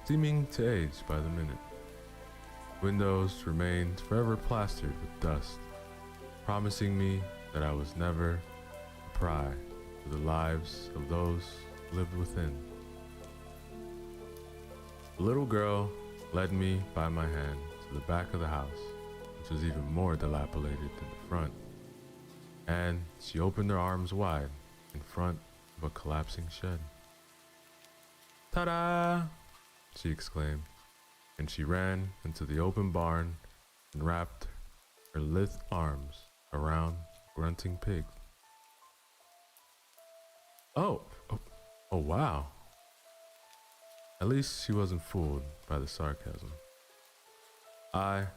seeming to age by the minute. Windows remained forever plastered with dust, promising me that I was never a pry to the lives of those who lived within. The little girl led me by my hand to the back of the house, which was even more dilapidated than the front, and she opened her arms wide in front of a collapsing shed. "Ta-da!" she exclaimed, and she ran into the open barn and wrapped her lithe arms around a grunting pig. Oh, wow. At least she wasn't fooled by the sarcasm. I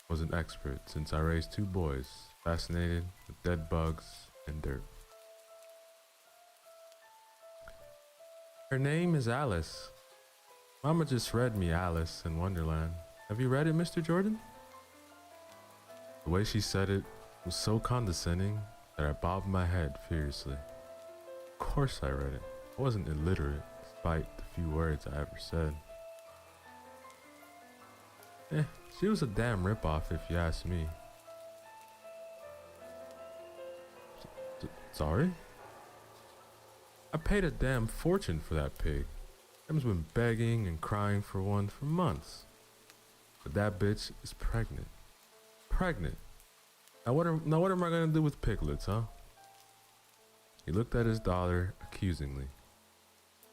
was an expert since I raised two boys fascinated with dead bugs and dirt. "Her name is Alice. Mama just read me Alice in Wonderland. Have you read it, Mr. Jordan?" The way she said it was so condescending that I bobbed my head furiously. Of course I read it. I wasn't illiterate, despite the few words I ever said. She was a damn ripoff if you ask me. Sorry? I paid a damn fortune for that pig. Em's been begging and crying for one for months. But that bitch is pregnant. Pregnant. Now what am I gonna do with piglets, huh? He looked at his daughter accusingly,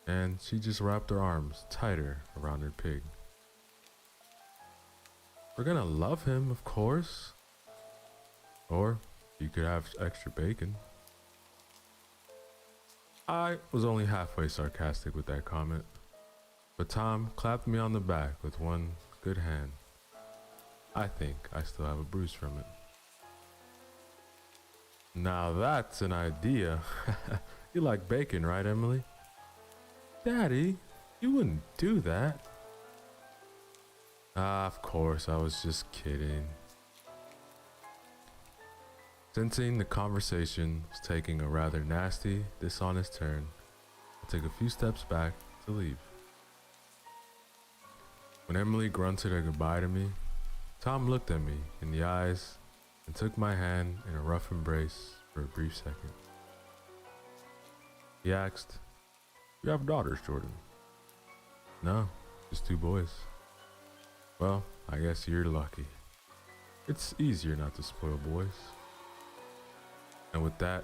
and she just wrapped her arms tighter around her pig. "We're gonna love him, of course. Or you could have extra bacon." I was only halfway sarcastic with that comment, but Tom clapped me on the back with one good hand. I think I still have a bruise from it. "Now that's an idea." "You like bacon, right, Emily?" "Daddy, you wouldn't do that." Of course, I was just kidding." Sensing the conversation was taking a rather nasty, dishonest turn, I took a few steps back to leave. When Emily grunted a goodbye to me, Tom looked at me in the eyes and took my hand in a rough embrace for a brief second. He asked, "You have daughters, Jordan?" "No, just two boys." "Well, I guess you're lucky. It's easier not to spoil boys." And with that,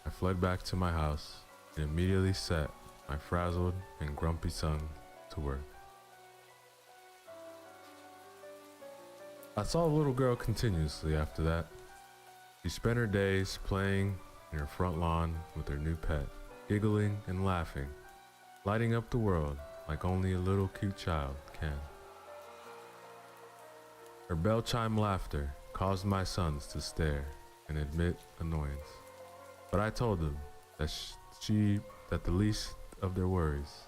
I fled back to my house and immediately set my frazzled and grumpy son to work. I saw the little girl continuously after that. She spent her days playing in her front lawn with her new pet, giggling and laughing, lighting up the world like only a little cute child can. Her bell chime laughter caused my sons to stare and admit annoyance, but I told them that that the least of their worries,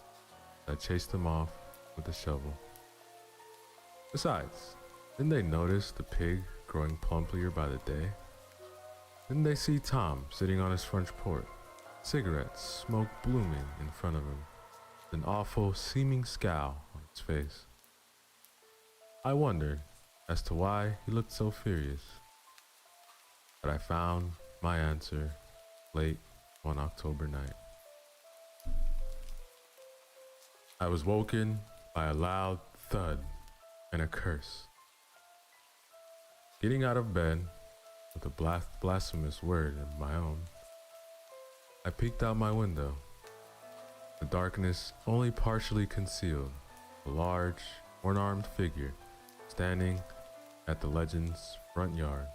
I chased them off with a shovel. Besides, didn't they notice the pig growing plumpier by the day? Didn't they see Tom sitting on his front porch, cigarette smoke blooming in front of him, with an awful seeming scowl on his face? I wondered as to why he looked so furious, but I found my answer late one October night. I was woken by a loud thud and a curse. Getting out of bed with a blasphemous word of my own, I peeked out my window. The darkness only partially concealed a large, one-armed figure standing at the legend's front yard.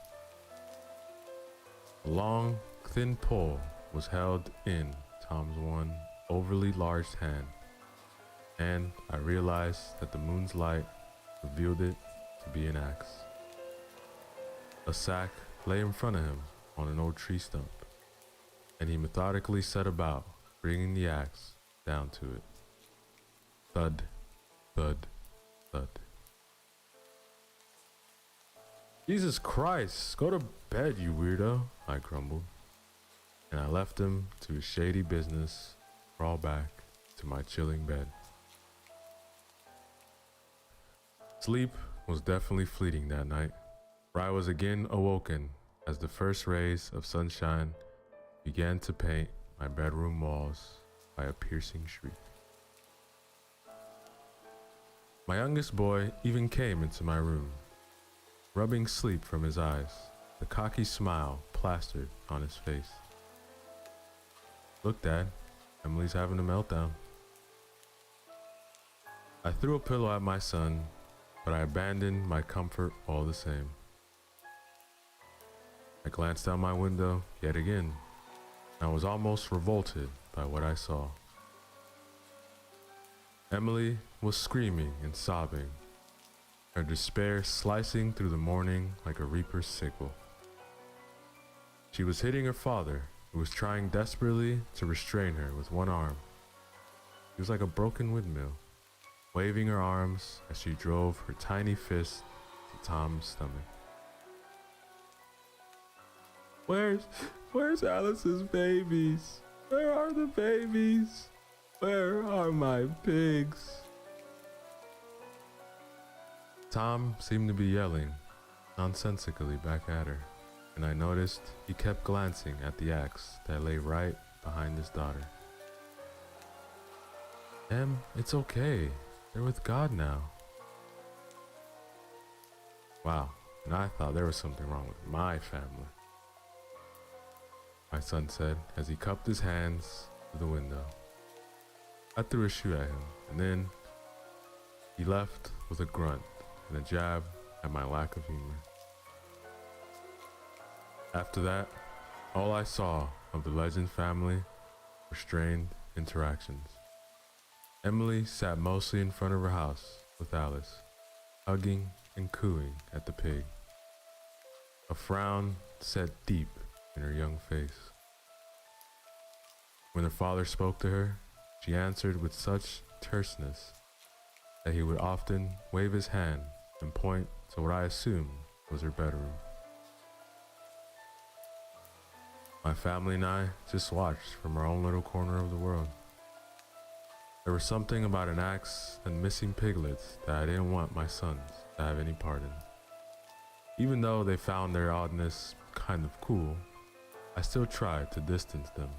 A long, thin pole was held in Tom's one overly large hand, and I realized that the moon's light revealed it to be an axe. A sack lay in front of him on an old tree stump, and he methodically set about bringing the axe down to it. Thud, thud, thud. Jesus Christ, go to bed, you weirdo, I grumbled, and I left him to his shady business, crawl back to my chilling bed. Sleep was definitely fleeting that night, for I was again awoken as the first rays of sunshine began to paint my bedroom walls by a piercing shriek. My youngest boy even came into my room, rubbing sleep from his eyes, the cocky smile plastered on his face. Look, Dad, Emily's having a meltdown. I threw a pillow at my son, but I abandoned my comfort all the same. I glanced out my window yet again. I was almost revolted by what I saw. Emily was screaming and sobbing, her despair slicing through the morning like a reaper's sickle. She was hitting her father, who was trying desperately to restrain her with one arm. He was like a broken windmill, waving her arms as she drove her tiny fist to Tom's stomach. Where's Alice's babies? Where are the babies? Where are my pigs? Tom seemed to be yelling nonsensically back at her, and I noticed he kept glancing at the axe that lay right behind his daughter. Em, it's okay. They're with God now. Wow, and I thought there was something wrong with my family, my son said as he cupped his hands to the window. I threw a shoe at him, and then he left with a grunt and a jab at my lack of humor. After that, all I saw of the Legend family were strained interactions. Emily sat mostly in front of her house with Alice, hugging and cooing at the pig. A frown set deep in her young face. When her father spoke to her, she answered with such terseness that he would often wave his hand and point to what I assumed was her bedroom. My family and I just watched from our own little corner of the world. There was something about an axe and missing piglets that I didn't want my sons to have any part in. Even though they found their oddness kind of cool, I still tried to distance them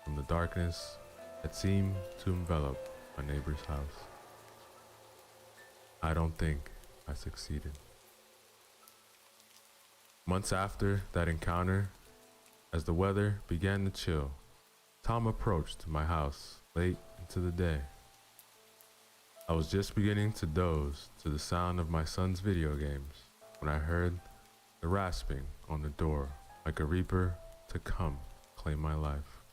from the darkness that seemed to envelop my neighbor's house. I don't think I succeeded. Months after that encounter, as the weather began to chill, Tom approached my house late into the day. I was just beginning to doze to the sound of my son's video games when I heard the rasping on the door like a reaper to come claim my life.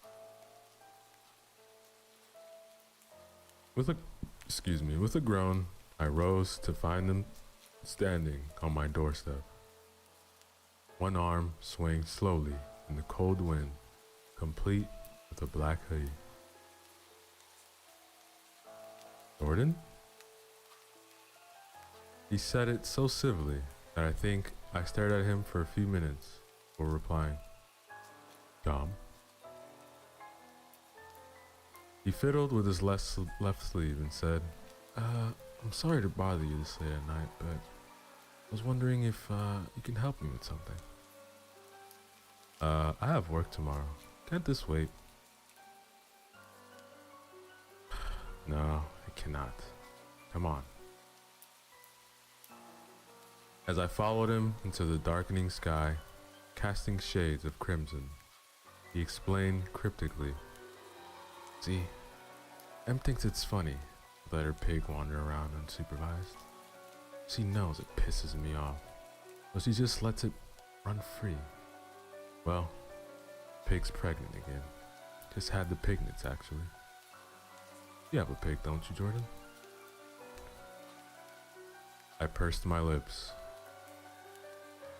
With a groan, I rose to find him standing on my doorstep. One arm swaying slowly in the cold wind, complete with a black hoodie. Jordan? He said it so civilly that I think I stared at him for a few minutes before replying, Dom. He fiddled with his left sleeve and said, I'm sorry to bother you this late at night, but I was wondering if you can help me with something. I have work tomorrow. Can't this wait? No, it cannot. Come on. As I followed him into the darkening sky, casting shades of crimson, he explained cryptically, See, Em thinks it's funny to let her pig wander around unsupervised. She knows it pisses me off, but she just lets it run free. Well, pig's pregnant again. Just had the pignets, actually. You have a pig, don't you, Jordan? I pursed my lips.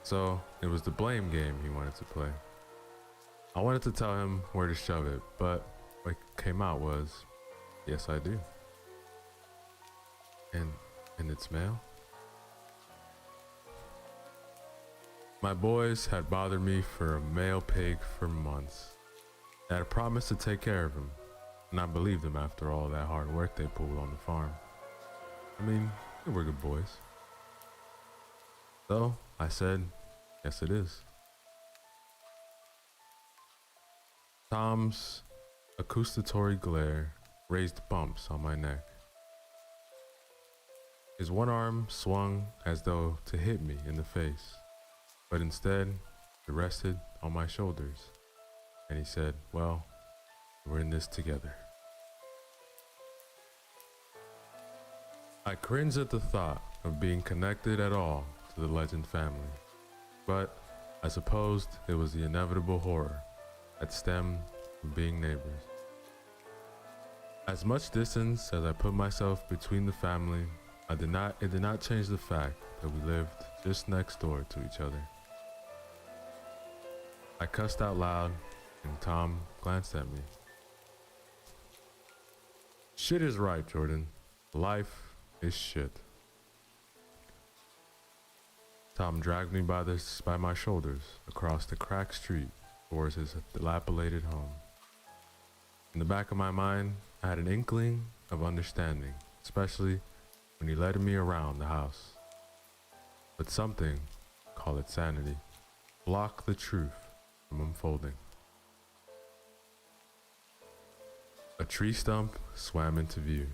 So, it was the blame game he wanted to play. I wanted to tell him where to shove it, but what came out was, yes, I do. And it's male? My boys had bothered me for a male pig for months. They had promised to take care of him, and I believed them after all that hard work they pulled on the farm. I mean, they were good boys. So I said, yes it is. Tom's accusatory glare raised bumps on my neck. His one arm swung as though to hit me in the face, but instead it rested on my shoulders, and he said, well, we're in this together. I cringed at the thought of being connected at all to the Legend family, but I supposed it was the inevitable horror that stemmed from being neighbors. As much distance as I put myself between the family, it did not change the fact that we lived just next door to each other. I cussed out loud, and Tom glanced at me. Shit is right, Jordan. Life is shit. Tom dragged me by my shoulders across the cracked street towards his dilapidated home. In the back of my mind, I had an inkling of understanding, especially when he led me around the house. But something, call it sanity, blocked the truth from unfolding. A tree stump swam into view,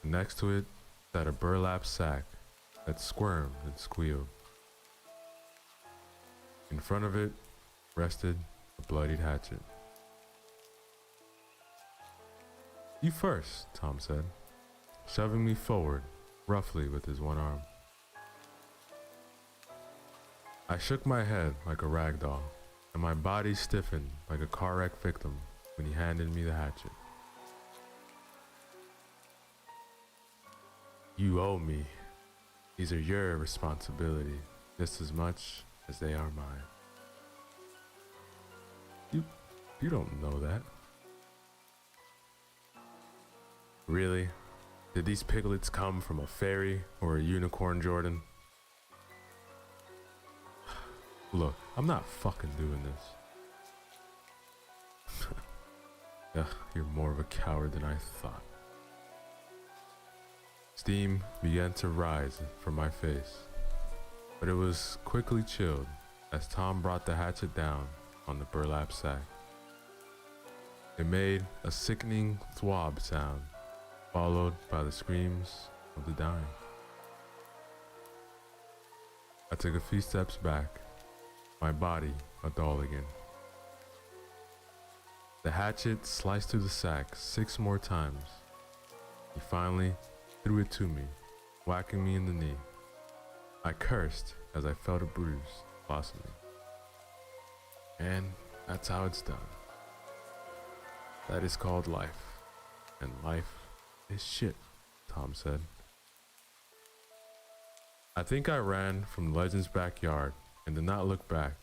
and next to it sat a burlap sack that squirmed and squealed. In front of it rested a bloodied hatchet. You first, Tom said, shoving me forward roughly with his one arm. I shook my head like a rag doll, and my body stiffened like a car wreck victim when he handed me the hatchet. You owe me. These are your responsibility just as much as they are mine. You don't know that. Really? Did these piglets come from a fairy or a unicorn, Jordan? Look, I'm not fucking doing this. Ugh, you're more of a coward than I thought. Steam began to rise from my face, but it was quickly chilled as Tom brought the hatchet down on the burlap sack. It made a sickening thwob sound, followed by the screams of the dying. I took a few steps back, my body a doll again. The hatchet sliced through the sack 6 more times. He finally threw it to me, whacking me in the knee. I cursed as I felt a bruise blossoming. And that's how it's done. That is called life, and life is shit, Tom said. I think I ran from the Legend's backyard and did not look back,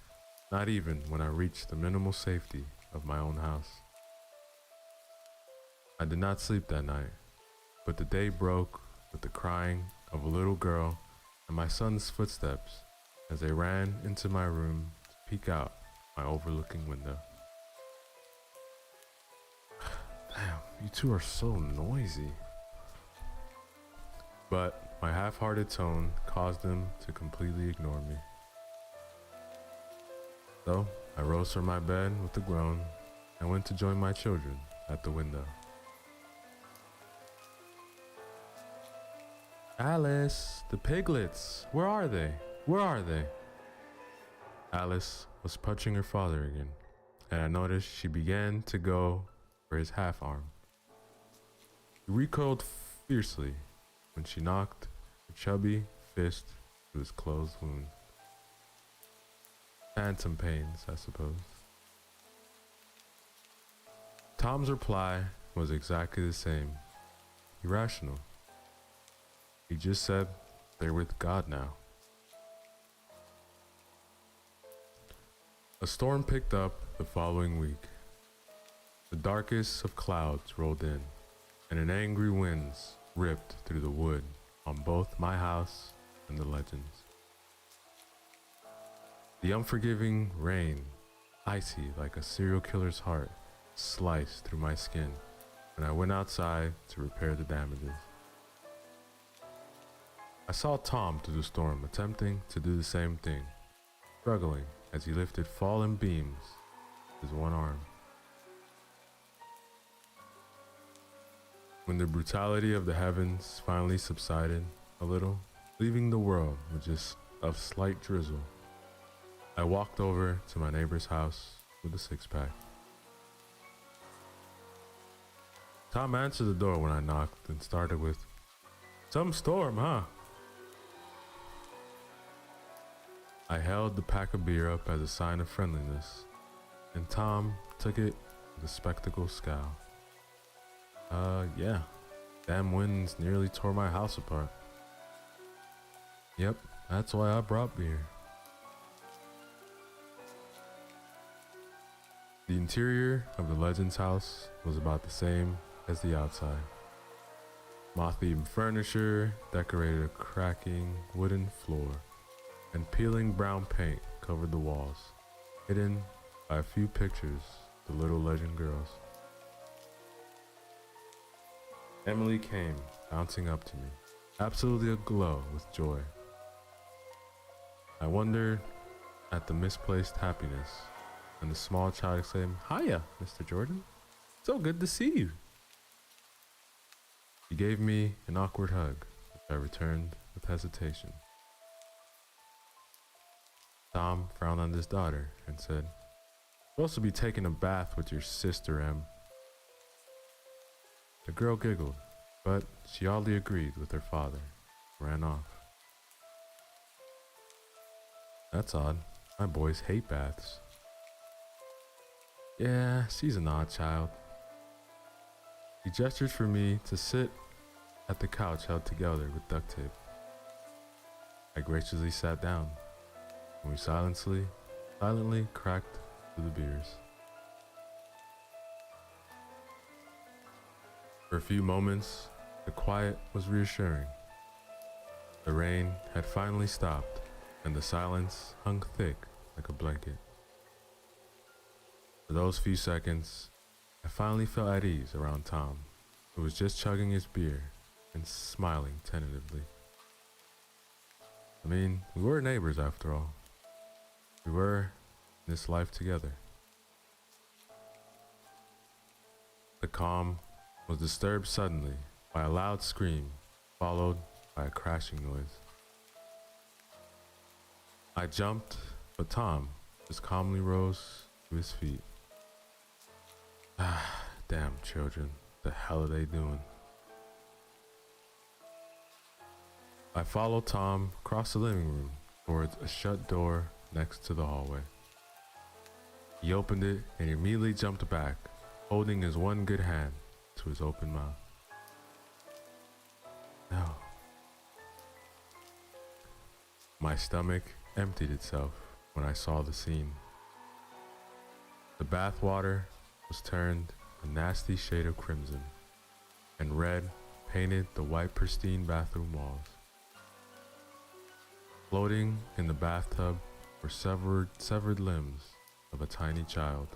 not even when I reached the minimal safety of my own house. I did not sleep that night, but the day broke with the crying of a little girl and my son's footsteps as they ran into my room to peek out my overlooking window. Damn, you two are so noisy. But my half-hearted tone caused them to completely ignore me. So I rose from my bed with a groan and went to join my children at the window. Alice, the piglets, where are they? Where are they? Alice was punching her father again, and I noticed she began to go for his half arm. He recoiled fiercely when she knocked her chubby fist to his closed wound. Phantom pains, I suppose. Tom's reply was exactly the same. Irrational. He just said they're with God now. A storm picked up the following week. The darkest of clouds rolled in, and an angry winds ripped through the wood on both my house and the Legends. The unforgiving rain, icy like a serial killer's heart, sliced through my skin when I went outside to repair the damages. I saw Tom through the storm attempting to do the same thing, struggling as he lifted fallen beams with his one arm. When the brutality of the heavens finally subsided a little, leaving the world with just a slight drizzle, I walked over to my neighbor's house with a six-pack. Tom answered the door when I knocked and started with, "Some storm, huh?" I held the pack of beer up as a sign of friendliness, and Tom took it with a spectacled scowl. Yeah, damn winds nearly tore my house apart. Yep, that's why I brought beer. The interior of the Legend's house was about the same as the outside. Moth-eaten furniture decorated a cracking wooden floor, and peeling brown paint covered the walls, hidden by a few pictures of the little Legend girls. Emily came bouncing up to me, absolutely aglow with joy. I wondered at the misplaced happiness and the small child exclaimed, "Hiya, Mr. Jordan. So good to see you." He gave me an awkward hug, which I returned with hesitation. Tom frowned on his daughter and said, "Supposed to be taking a bath with your sister, Em." The girl giggled, but she oddly agreed with her father and ran off. That's odd. My boys hate baths. Yeah, she's an odd child. He gestured for me to sit at the couch held together with duct tape. I graciously sat down, and we silently cracked through the beers. For a few moments, the quiet was reassuring. The rain had finally stopped, and the silence hung thick like a blanket. For those few seconds, I finally felt at ease around Tom, who was just chugging his beer and smiling tentatively. I mean, we were neighbors after all. We were in this life together. The calm was disturbed suddenly by a loud scream, followed by a crashing noise. I jumped, but Tom just calmly rose to his feet. Ah, damn children, the hell are they doing? I followed Tom across the living room towards a shut door next to the hallway. He opened it and immediately jumped back, holding his one good hand to his open mouth. No. My stomach emptied itself when I saw the scene. The bath water was turned a nasty shade of crimson, and red painted the white pristine bathroom walls. Floating in the bathtub were severed limbs of a tiny child.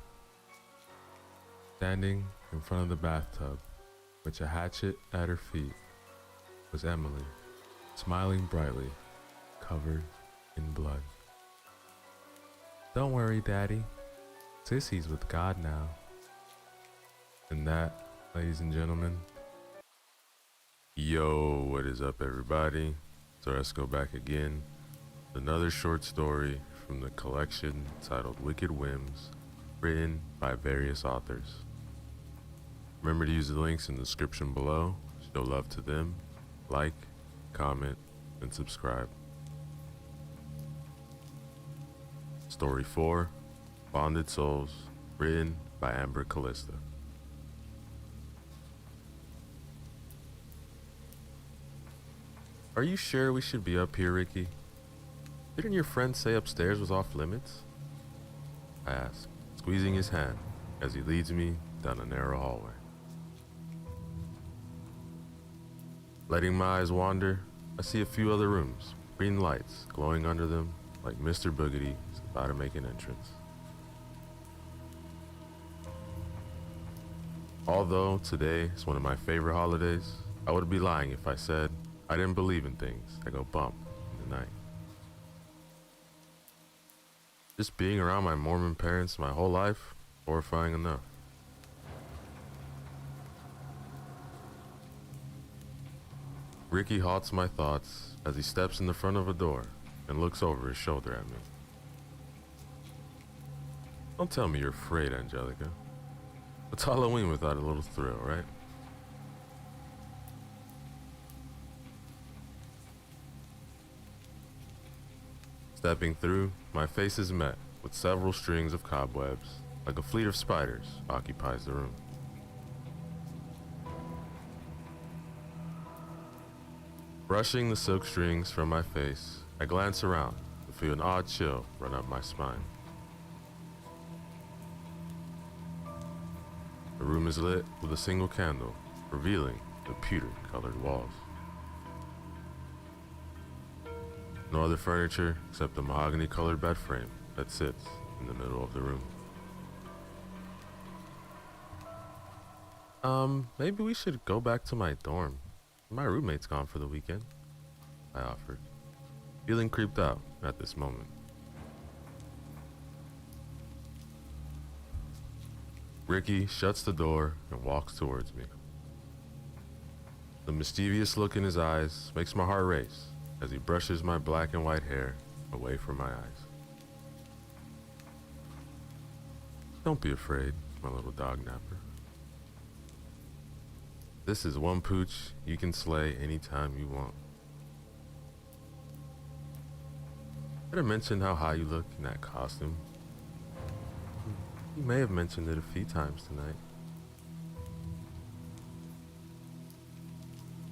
Standing in front of the bathtub, with a hatchet at her feet, was Emily, smiling brightly, covered in blood. "Don't worry, Daddy. Sissy's with God now." And that, ladies and gentlemen, yo, what is up, everybody? So let's go back again. Another short story from the collection titled Wicked Whims, written by various authors. Remember to use the links in the description below. Show love to them. Like, comment, and subscribe. Story 4, Bonded Souls, written by Amber Callista. Are you sure we should be up here, Ricky? Didn't your friend say upstairs was off limits? I ask, squeezing his hand as he leads me down a narrow hallway. Letting my eyes wander, I see a few other rooms, green lights glowing under them like Mr. Boogedy is about to make an entrance. Although today is one of my favorite holidays, I would be lying if I said I didn't believe in things that go bump in the night. Just being around my Mormon parents my whole life, horrifying enough. Ricky halts my thoughts as he steps in the front of a door and looks over his shoulder at me. Don't tell me you're afraid, Angelica. It's Halloween without a little thrill, right? Stepping through, my face is met with several strings of cobwebs, like a fleet of spiders occupies the room. Brushing the silk strings from my face, I glance around and feel an odd chill run up my spine. The room is lit with a single candle, revealing the pewter-colored walls. No other furniture except the mahogany-colored bed frame that sits in the middle of the room. Maybe we should go back to my dorm. My roommate's gone for the weekend, I offered, feeling creeped out at this moment. Ricky shuts the door and walks towards me. The mischievous look in his eyes makes my heart race as he brushes my black and white hair away from my eyes. Don't be afraid, my little dog napper. This is one pooch you can slay anytime you want. Did I mention how high you look in that costume? You may have mentioned it a few times tonight.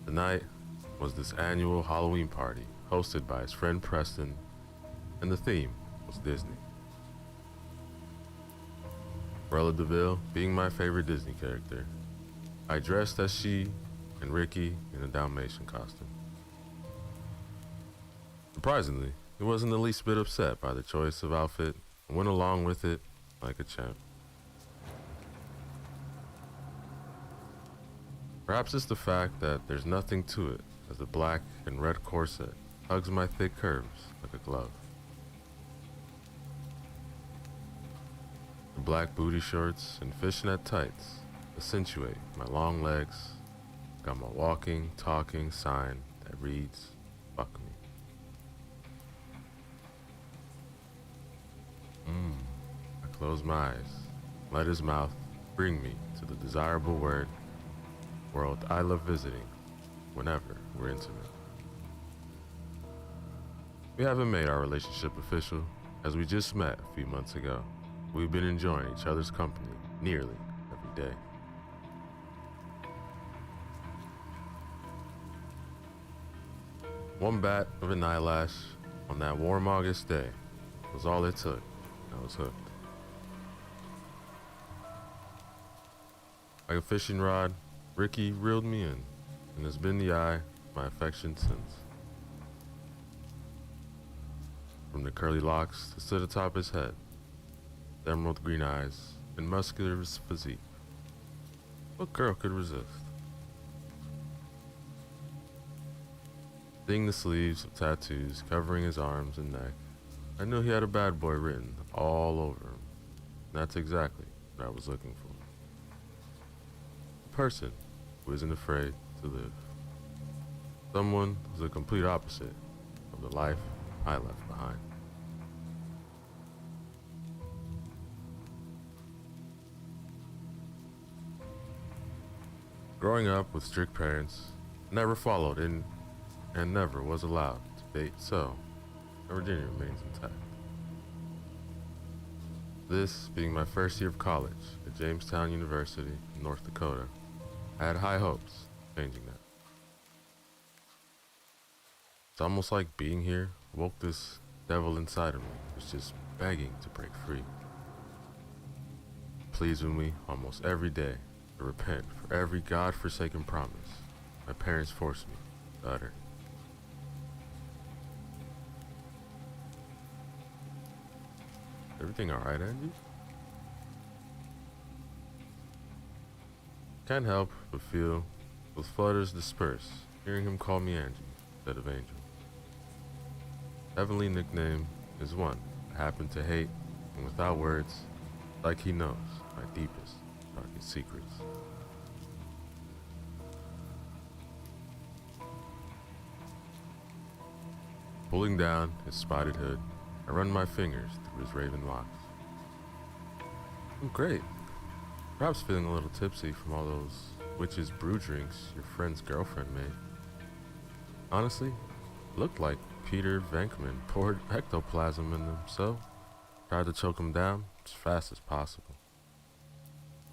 Tonight was this annual Halloween party hosted by his friend Preston, and the theme was Disney. Cruella DeVille being my favorite Disney character, I dressed as she and Ricky in a Dalmatian costume. Surprisingly, he wasn't the least bit upset by the choice of outfit and went along with it like a champ. Perhaps it's the fact that there's nothing to it, as the black and red corset hugs my thick curves like a glove. The black booty shorts and fishnet tights accentuate my long legs. Got my walking, talking sign that reads, "Fuck me." I close my eyes, let his mouth bring me to the desirable world I love visiting whenever we're intimate. We haven't made our relationship official, as we just met a few months ago. We've been enjoying each other's company nearly every day. One bat of an eyelash on that warm August day was all it took, and I was hooked. Like a fishing rod, Ricky reeled me in, and has been the eye of my affection since. From the curly locks that stood atop his head, the emerald green eyes, and muscular physique, what girl could resist? Seeing the sleeves of tattoos covering his arms and neck, I knew he had a bad boy written all over him. And that's exactly what I was looking for. A person who isn't afraid to live. Someone who's the complete opposite of the life I left behind. Growing up with strict parents, I never followed in and never was allowed to date, so my virginity remains intact. This being my first year of college at Jamestown University in North Dakota, I had high hopes of changing that. It's almost like being here woke this devil inside of me, was just begging to break free. Pleads with me almost every day to repent for every God-forsaken promise my parents forced me to utter. Everything alright, Angie? Can't help but feel those flutters disperse, hearing him call me Angie instead of Angel. Heavenly nickname is one I happen to hate, and without words, like he knows my deepest, darkest secrets. Pulling down his spotted hood, I run my fingers through his raven locks. I'm great. Perhaps feeling a little tipsy from all those witch's brew drinks your friend's girlfriend made. Honestly, looked like Peter Venkman poured ectoplasm in them, so tried to choke him down as fast as possible.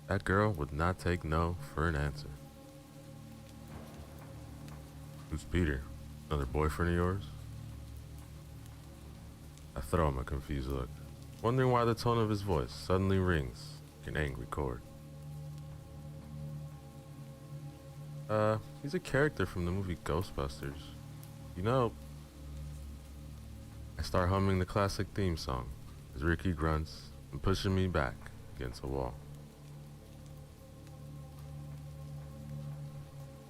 That girl would not take no for an answer. Who's Peter? Another boyfriend of yours? I throw him a confused look, wondering why the tone of his voice suddenly rings like an angry chord. He's a character from the movie Ghostbusters. You know, I start humming the classic theme song as Ricky grunts and pushing me back against a wall.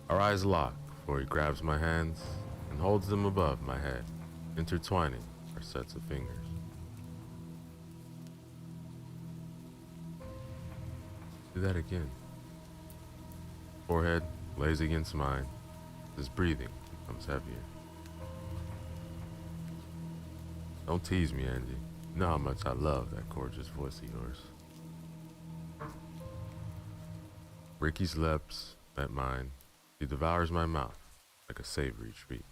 Our eyes lock before he grabs my hands and holds them above my head, intertwining our sets of fingers. Do that again. Forehead lays against mine. His breathing becomes heavier. Don't tease me, Angie. You know how much I love that gorgeous voice of yours. Ricky's lips met mine. He devours my mouth like a savory treat.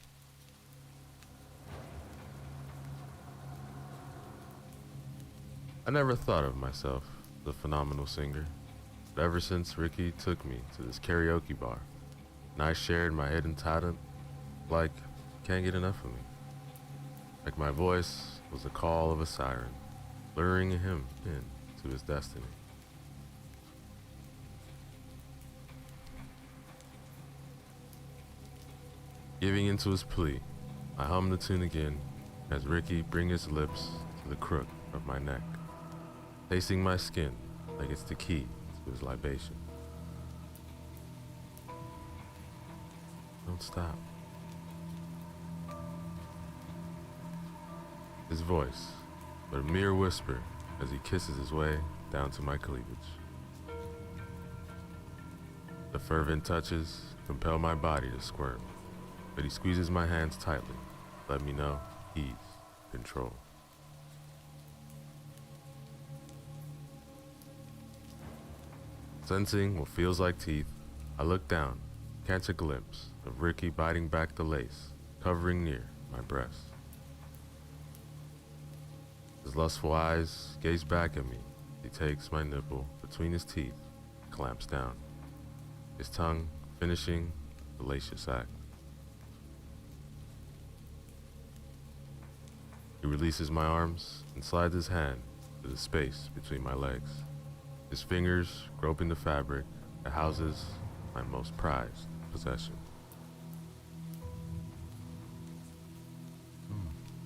I never thought of myself as a phenomenal singer, but ever since Ricky took me to this karaoke bar, and I shared my hidden talent, like, can't get enough of me. Like my voice was the call of a siren, luring him in to his destiny. Giving into his plea, I hum the tune again as Ricky brings his lips to the crook of my neck, tasting my skin like it's the key to his libation. Don't stop. His voice, but a mere whisper as he kisses his way down to my cleavage. The fervent touches compel my body to squirm, but he squeezes my hands tightly, let me know he's in control. Sensing what feels like teeth, I look down, catch a glimpse of Ricky biting back the lace, covering near my breast. His lustful eyes gaze back at me. He takes my nipple between his teeth, clamps down, his tongue finishing the fallacious act. He releases my arms and slides his hand to the space between my legs, his fingers groping the fabric that houses my most prized possession.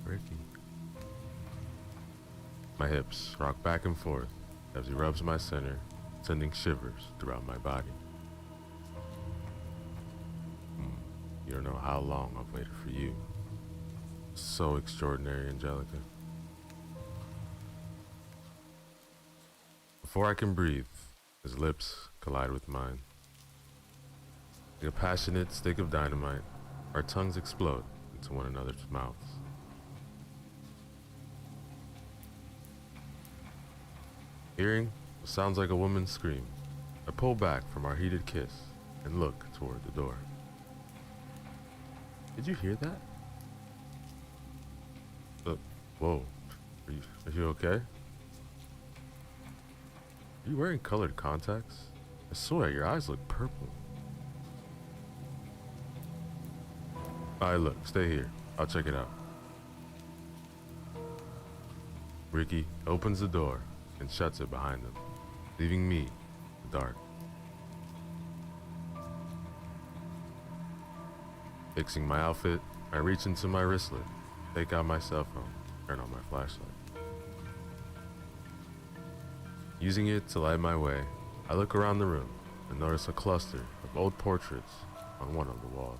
Ricky. My hips rock back and forth as he rubs my center, sending shivers throughout my body. You don't know how long I've waited for you. So extraordinary, Angelica. Before I can breathe, his lips collide with mine. Like a passionate stick of dynamite, our tongues explode into one another's mouths. Hearing what sounds like a woman's scream, I pull back from our heated kiss and look toward the door. Did you hear that? Whoa. Are you okay? Are you wearing colored contacts? I swear, your eyes look purple. Alright, look, stay here. I'll check it out. Ricky opens the door and shuts it behind them, leaving me in the dark. Fixing my outfit, I reach into my wristlet, take out my cell phone, turn on my flashlight. Using it to light my way, I look around the room and notice a cluster of old portraits on one of the walls.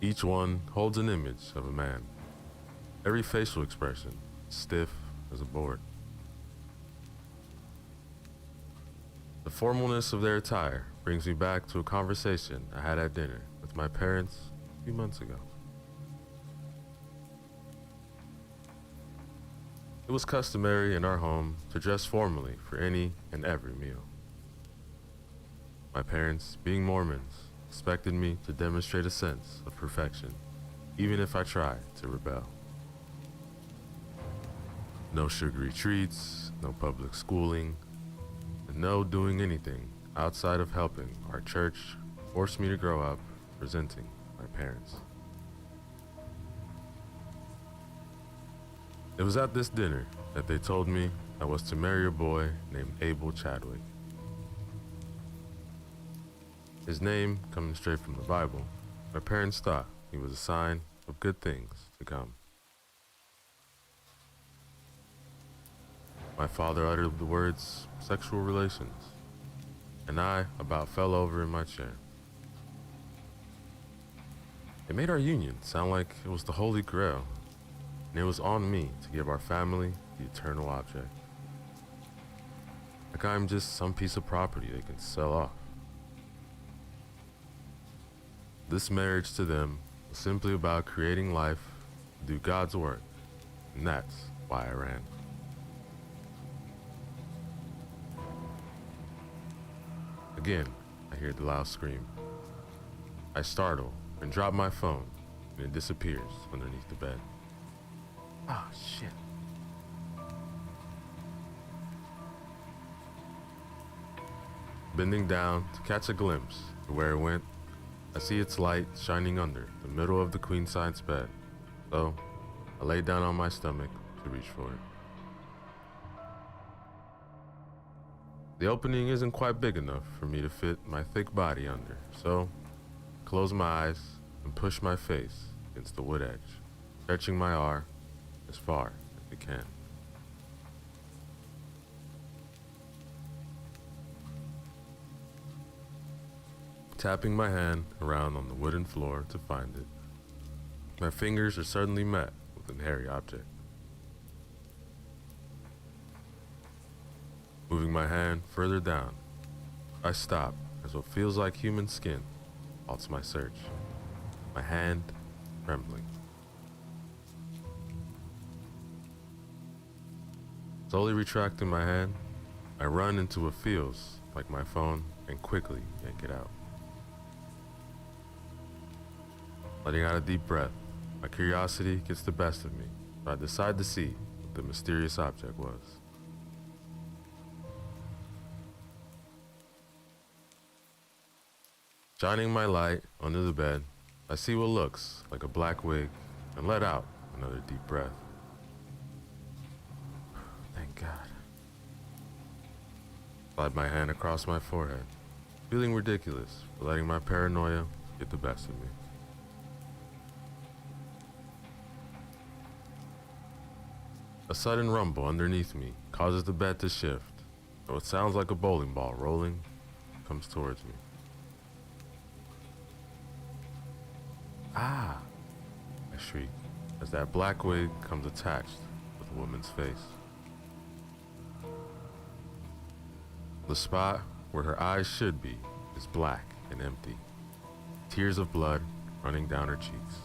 Each one holds an image of a man, every facial expression stiff as a board. The formalness of their attire brings me back to a conversation I had at dinner with my parents a few months ago. It was customary in our home to dress formally for any and every meal. My parents, being Mormons, expected me to demonstrate a sense of perfection, even if I tried to rebel. No sugary treats, no public schooling, and no doing anything outside of helping our church force me to grow up resenting my parents. It was at this dinner that they told me I was to marry a boy named Abel Chadwick. His name, coming straight from the Bible, my parents thought he was a sign of good things to come. My father uttered the words sexual relations, and I about fell over in my chair. It made our union sound like it was the Holy Grail, and it was on me to give our family the eternal object. Like I'm just some piece of property they can sell off. This marriage to them was simply about creating life to do God's work, and that's why I ran. Again, I hear the loud scream. I startle and drop my phone, and it disappears underneath the bed. Ah, shit. Bending down to catch a glimpse of where it went, I see its light shining under the middle of the queen-size bed, so I lay down on my stomach to reach for it. The opening isn't quite big enough for me to fit my thick body under, so I close my eyes and push my face against the wood edge, stretching my arm as far as it can. Tapping my hand around on the wooden floor to find it, my fingers are suddenly met with a hairy object. Moving my hand further down, I stop as what feels like human skin halts my search, my hand trembling. Slowly retracting my hand, I run into what feels like my phone and quickly yank it out. Letting out a deep breath, my curiosity gets the best of me, so I decide to see what the mysterious object was. Shining my light under the bed, I see what looks like a black wig and let out another deep breath. Thank God. Slide my hand across my forehead, feeling ridiculous for letting my paranoia get the best of me. A sudden rumble underneath me causes the bed to shift, and what sounds like a bowling ball rolling comes towards me. Ah! I shriek as that black wig comes attached with a woman's face. The spot where her eyes should be is black and empty, tears of blood running down her cheeks.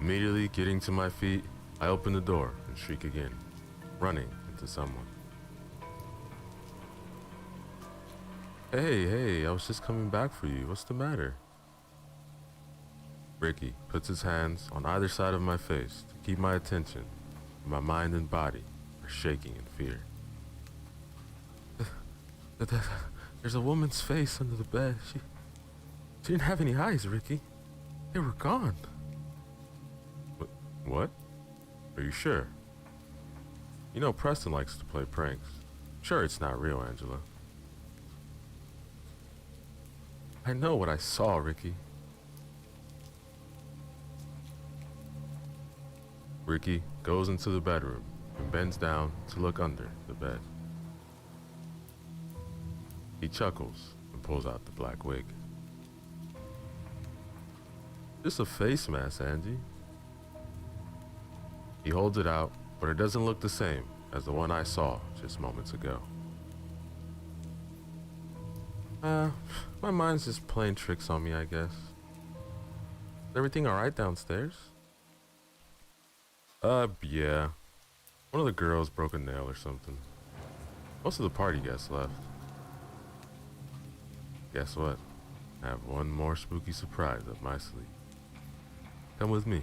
Immediately getting to my feet, I open the door and shriek again, running into someone. Hey, I was just coming back for you. What's the matter? Ricky puts his hands on either side of my face to keep my attention. My mind and body are shaking in fear. There's a woman's face under the bed. She didn't have any eyes, Ricky. They were gone. What? Are you sure? You know Preston likes to play pranks. Sure it's not real, Angela. I know what I saw, Ricky. Ricky goes into the bedroom and bends down to look under the bed. He chuckles and pulls out the black wig. Just a face mask, Angie. He holds it out, but it doesn't look the same as the one I saw just moments ago. My mind's just playing tricks on me, I guess. Is everything alright downstairs? Yeah. One of the girls broke a nail or something. Most of the party guests left. Guess what? I have one more spooky surprise up my sleeve. Come with me.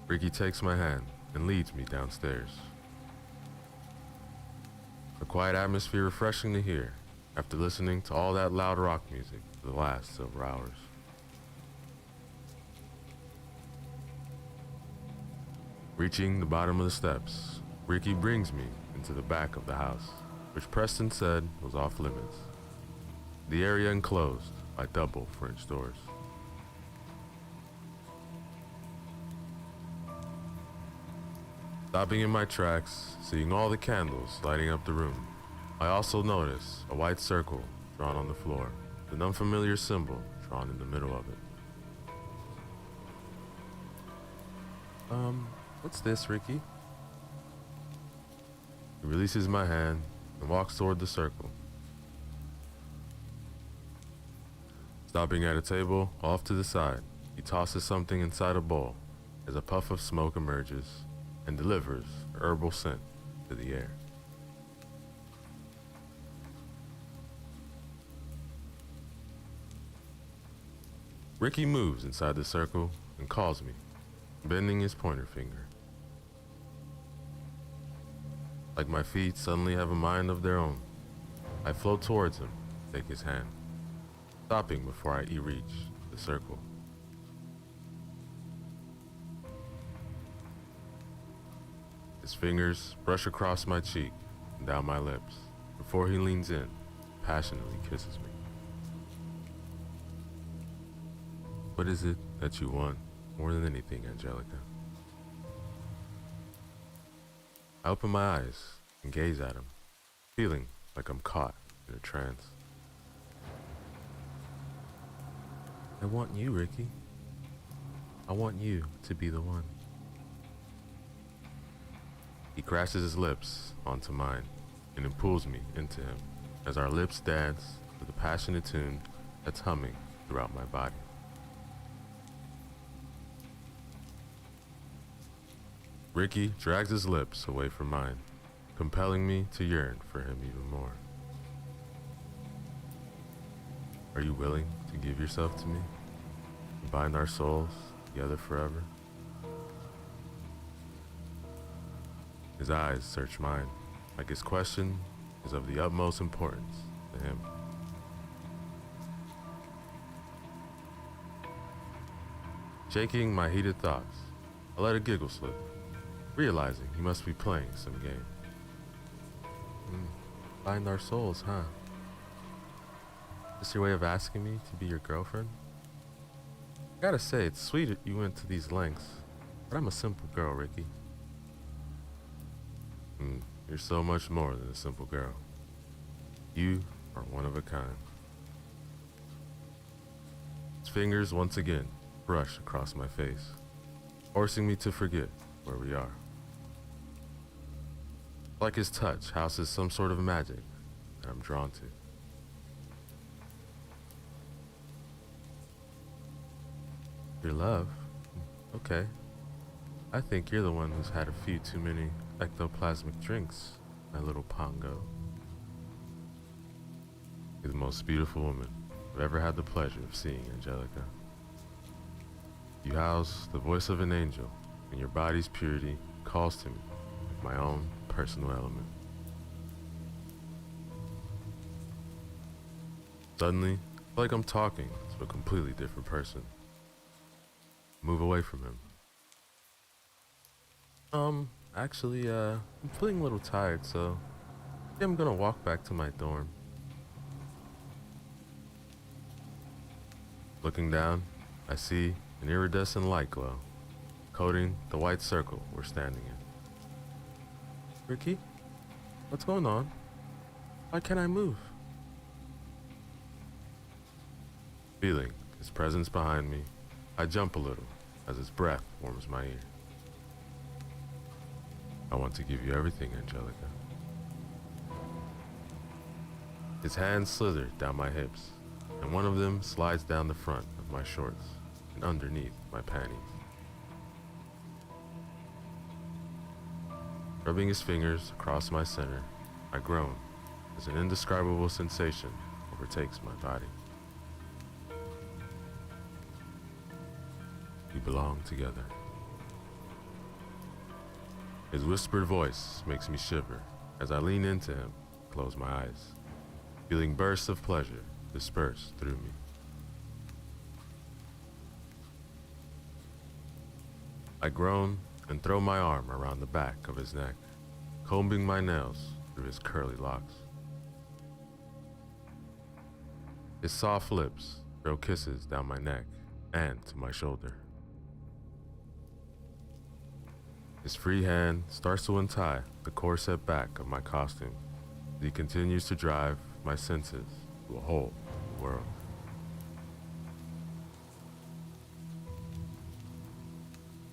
Ricky takes my hand and leads me downstairs. A quiet atmosphere refreshing to hear after listening to all that loud rock music for the last several hours. Reaching the bottom of the steps, Ricky brings me into the back of the house, which Preston said was off limits. The area enclosed by double French doors. Stopping in my tracks, seeing all the candles lighting up the room, I also notice a white circle drawn on the floor, with an unfamiliar symbol drawn in the middle of it. What's this, Ricky? He releases my hand and walks toward the circle. Stopping at a table off to the side, he tosses something inside a bowl as a puff of smoke emerges and delivers a herbal scent to the air. Ricky moves inside the circle and calls me, bending his pointer finger. Like my feet suddenly have a mind of their own, I float towards him, take his hand, stopping before I reach the circle. His fingers brush across my cheek and down my lips before he leans in, passionately kisses me. What is it that you want more than anything, Angelica? I open my eyes and gaze at him, feeling like I'm caught in a trance. I want you, Ricky. I want you to be the one. He crashes his lips onto mine and then pulls me into him as our lips dance with a passionate tune that's humming throughout my body. Ricky drags his lips away from mine, compelling me to yearn for him even more. Are you willing to give yourself to me and bind our souls together forever? His eyes search mine, like his question is of the utmost importance to him. Shaking my heated thoughts, I let a giggle slip, realizing he must be playing some game. Bind our souls, huh? Is your way of asking me to be your girlfriend? I gotta say, it's sweet that you went to these lengths, but I'm a simple girl, Ricky. You're so much more than a simple girl. You are one of a kind. His fingers once again brush across my face, forcing me to forget where we are. Like his touch houses some sort of magic that I'm drawn to. Your love? Okay. I think you're the one who's had a few too many ectoplasmic drinks, my little Pongo. You're the most beautiful woman I've ever had the pleasure of seeing, Angelica. You house the voice of an angel, and your body's purity calls to me with my own personal element. Suddenly, I feel like I'm talking to a completely different person. Move away from him. Actually, I'm feeling a little tired, so I think I'm gonna walk back to my dorm. Looking down, I see an iridescent light glow, coating the white circle we're standing in. Ricky, what's going on? Why can't I move? Feeling his presence behind me, I jump a little as his breath warms my ear. I want to give you everything, Angelica. His hands slither down my hips, and one of them slides down the front of my shorts and underneath my panties. Rubbing his fingers across my center, I groan as an indescribable sensation overtakes my body. We belong together. His whispered voice makes me shiver as I lean into him and close my eyes, feeling bursts of pleasure disperse through me. I groan and throw my arm around the back of his neck, combing my nails through his curly locks. His soft lips throw kisses down my neck and to my shoulder. His free hand starts to untie the corset back of my costume as he continues to drive my senses to a whole new world.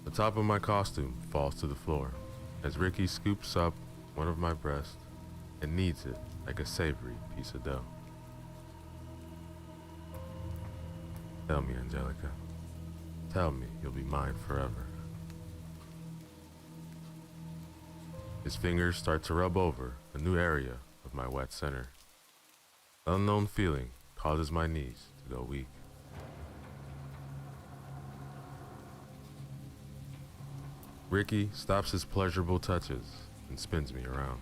The top of my costume falls to the floor as Ricky scoops up one of my breasts and kneads it like a savory piece of dough. Tell me, Angelica. Tell me you'll be mine forever. His fingers start to rub over a new area of my wet center. An unknown feeling causes my knees to go weak. Ricky stops his pleasurable touches and spins me around.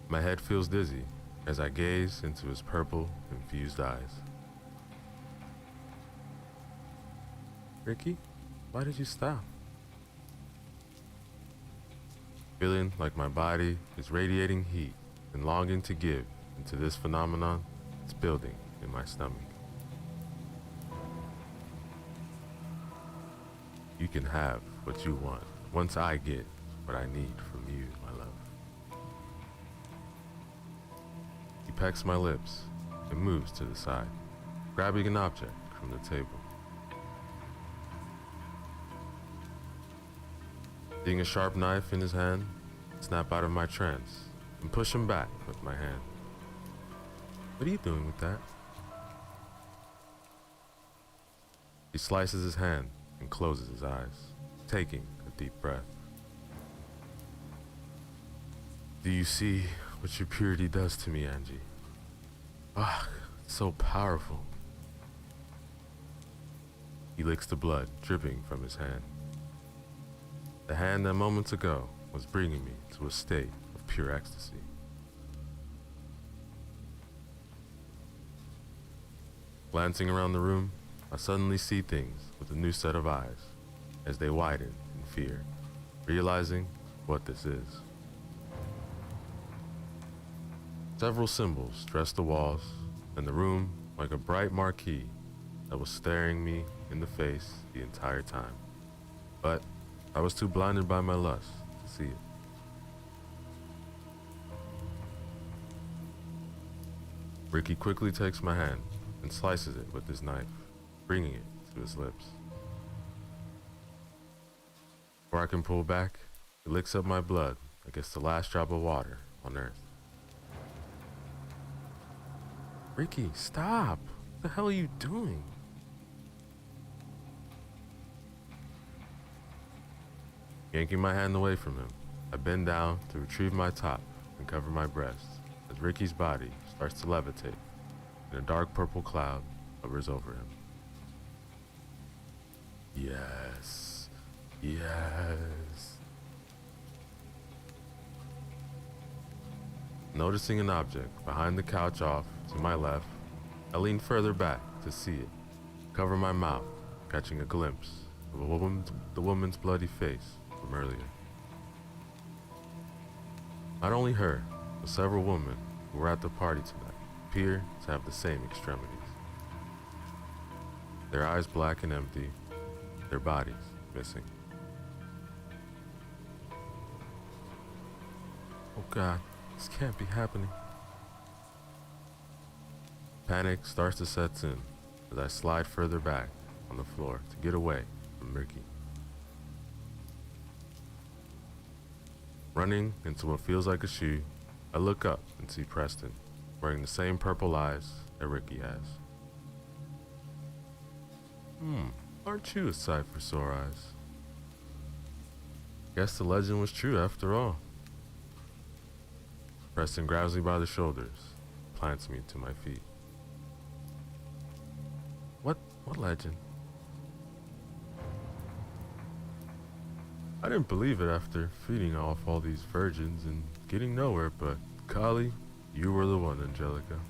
My head feels dizzy as I gaze into his purple, infused eyes. Ricky, why did you stop? Feeling like my body is radiating heat and longing to give into this phenomenon that's building in my stomach. You can have what you want once I get what I need from you, my love. He pecks my lips and moves to the side, grabbing an object from the table. Seeing a sharp knife in his hand, I snap out of my trance and push him back with my hand. What are you doing with that? He slices his hand and closes his eyes, taking a deep breath. Do you see what your purity does to me, Angie? Ah, it's so powerful. He licks the blood dripping from his hand. The hand that moments ago was bringing me to a state of pure ecstasy. Glancing around the room, I suddenly see things with a new set of eyes as they widen in fear, realizing what this is. Several symbols dress the walls and the room like a bright marquee that was staring me in the face the entire time. But I was too blinded by my lust to see it. Ricky quickly takes my hand and slices it with his knife, bringing it to his lips. Before I can pull back, he licks up my blood against the last drop of water on earth. Ricky, stop! What the hell are you doing? Yanking my hand away from him, I bend down to retrieve my top and cover my breast as Ricky's body starts to levitate and a dark purple cloud hovers over him. Yes, yes. Noticing an object behind the couch off to my left, I lean further back to see it, cover my mouth, catching a glimpse of the woman's bloody face from earlier. Not only her, but several women who were at the party tonight appear to have the same extremities. their eyes black and empty, their bodies missing. Oh God, this can't be happening. Panic starts to set in as I slide further back on the floor to get away from Ricky. Running into what feels like a shoe, I look up and see Preston, wearing the same purple eyes that Ricky has. Aren't you a sight for sore eyes? Guess the legend was true after all. Preston grabs me by the shoulders, plants me to my feet. What legend? I didn't believe it after feeding off all these virgins and getting nowhere, but Kali, you were the one, Angelica.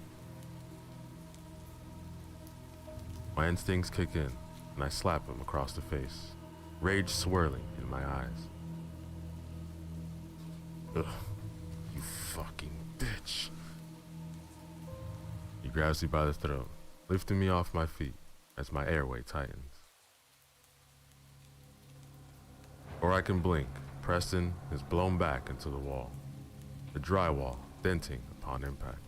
My instincts kick in, and I slap him across the face, rage swirling in my eyes. Ugh, you fucking bitch. He grabs me by the throat, lifting me off my feet as my airway tightens. Or I can blink, Preston is blown back into the wall, the drywall denting upon impact.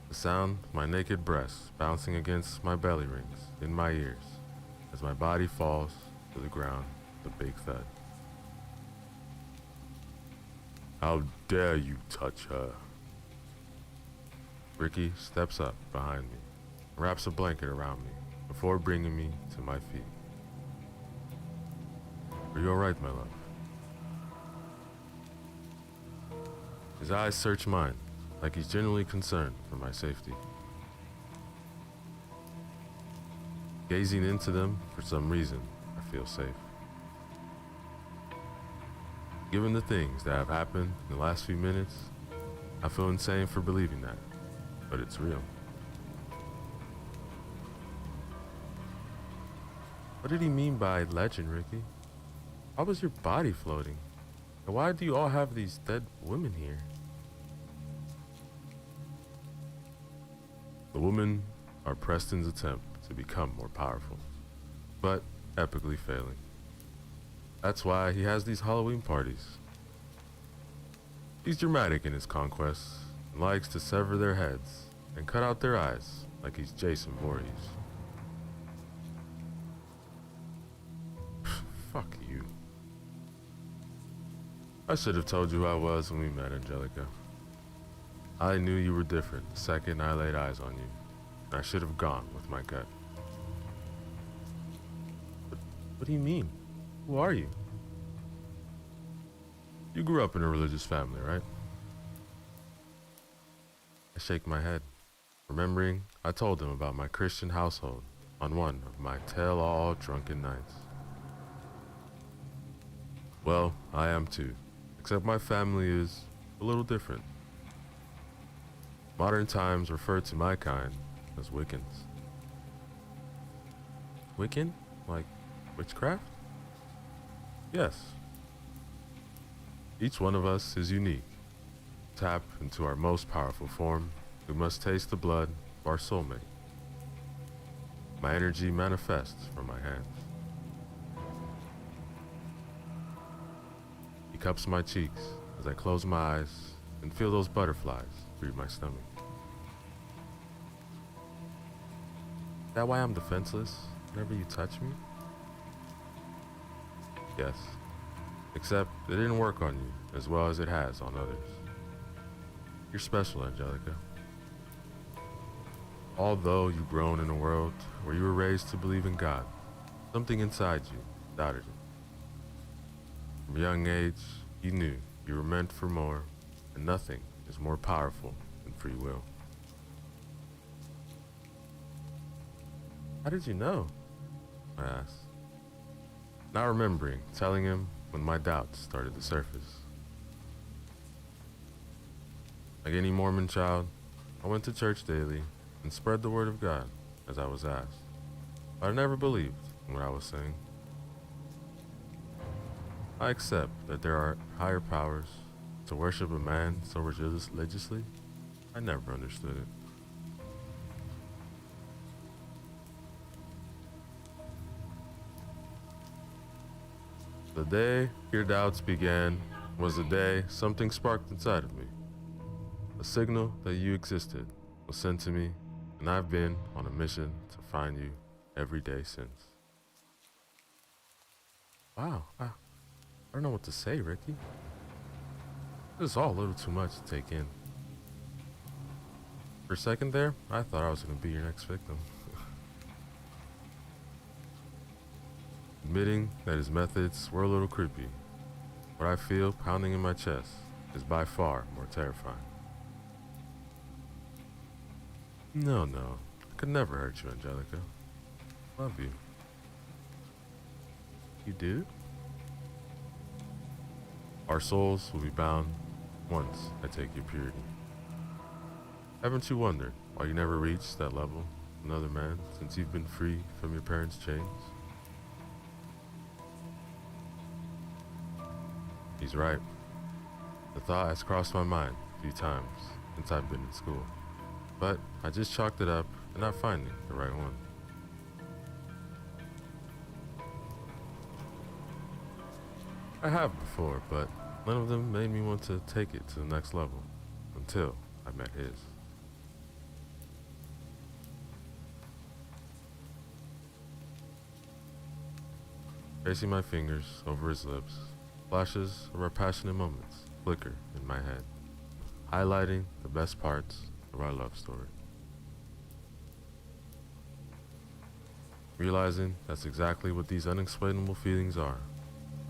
The sound of my naked breasts bouncing against my belly rings in my ears as my body falls to the ground with a big thud. How dare you touch her? Ricky steps up behind me, wraps a blanket around me before bringing me to my feet. Are you alright, my love? His eyes search mine, like he's genuinely concerned for my safety. Gazing into them, for some reason, I feel safe. Given the things that have happened in the last few minutes, I feel insane for believing that, but it's real. What did he mean by legend, Ricky? How was your body floating? And why do you all have these dead women here? The women are Preston's attempt to become more powerful, but epically failing. That's why he has these Halloween parties. He's dramatic in his conquests and likes to sever their heads and cut out their eyes like he's Jason Voorhees. Fuck you. I should have told you who I was when we met, Angelica. I knew you were different the second I laid eyes on you, and I should have gone with my gut. But what do you mean? Who are you? You grew up in a religious family, right? I shake my head, remembering I told him about my Christian household on one of my tell-all drunken nights. Well, I am too, except my family is a little different. Modern times refer to my kind as Wiccans. Wiccan? Like witchcraft? Yes. Each one of us is unique. Tap into our most powerful form, we must taste the blood of our soulmate. My energy manifests from my hands. He cups my cheeks as I close my eyes and feel those butterflies through my stomach. Is that why I'm defenseless whenever you touch me? Yes. Except it didn't work on you as well as it has on others. You're special, Angelica. Although you've grown in a world where you were raised to believe in God, something inside you doubted it. From a young age, you knew you were meant for more, and nothing is more powerful than free will. How did you know? I asked, not remembering telling him when my doubts started to surface. Like any Mormon child, I went to church daily and spread the word of God as I was asked, but I never believed in what I was saying. I accept that there are higher powers. To worship a man so religiously, I never understood it. The day your doubts began was the day something sparked inside of me. A signal that you existed was sent to me, and I've been on a mission to find you every day since. Wow, I don't know what to say, Ricky. This is all a little too much to take in. For a second there, I thought I was going to be your next victim. Admitting that his methods were a little creepy, what I feel pounding in my chest is by far more terrifying. No, I could never hurt you, Angelica. Love you. You do? Our souls will be bound once I take your purity. Haven't you wondered why you never reached that level with another man since you've been free from your parents' chains? He's right. The thought has crossed my mind a few times since I've been in school, but I just chalked it up to not finding the right one. I have before, but none of them made me want to take it to the next level until I met his. Tracing my fingers over his lips, flashes of our passionate moments flicker in my head, highlighting the best parts of our love story. Realizing that's exactly what these unexplainable feelings are,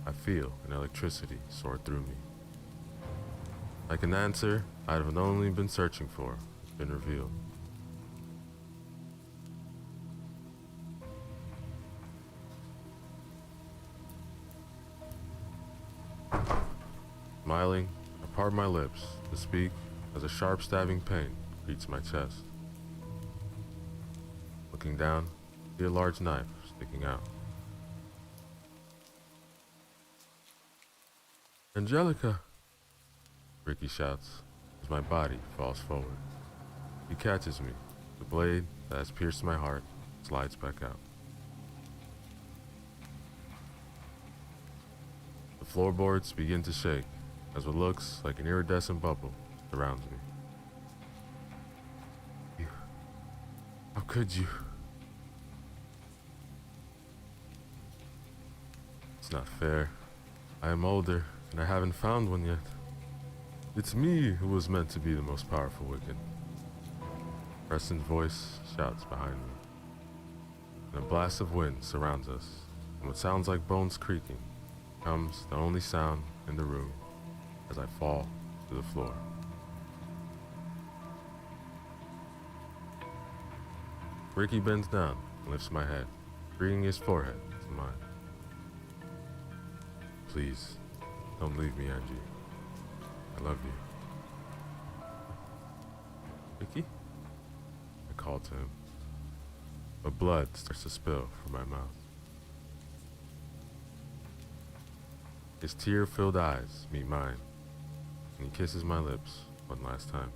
I feel an electricity soar through me. Like an answer I'd have only been searching for has been revealed. Smiling, I part my lips to speak as a sharp stabbing pain greets my chest. Looking down, I see a large knife sticking out. Angelica! Ricky shouts as my body falls forward. He catches me. The blade that has pierced my heart slides back out. The floorboards begin to shake as what looks like an iridescent bubble surrounds me. How could you? It's not fair. I am older, and I haven't found one yet. It's me who was meant to be the most powerful Wiccan. Preston's voice shouts behind me, and a blast of wind surrounds us, and what sounds like bones creaking becomes the only sound in the room as I fall to the floor. Ricky bends down and lifts my head, bringing his forehead to mine. Please, don't leave me, Angie. I love you. Ricky? I call to him, but blood starts to spill from my mouth. His tear-filled eyes meet mine, and he kisses my lips one last time.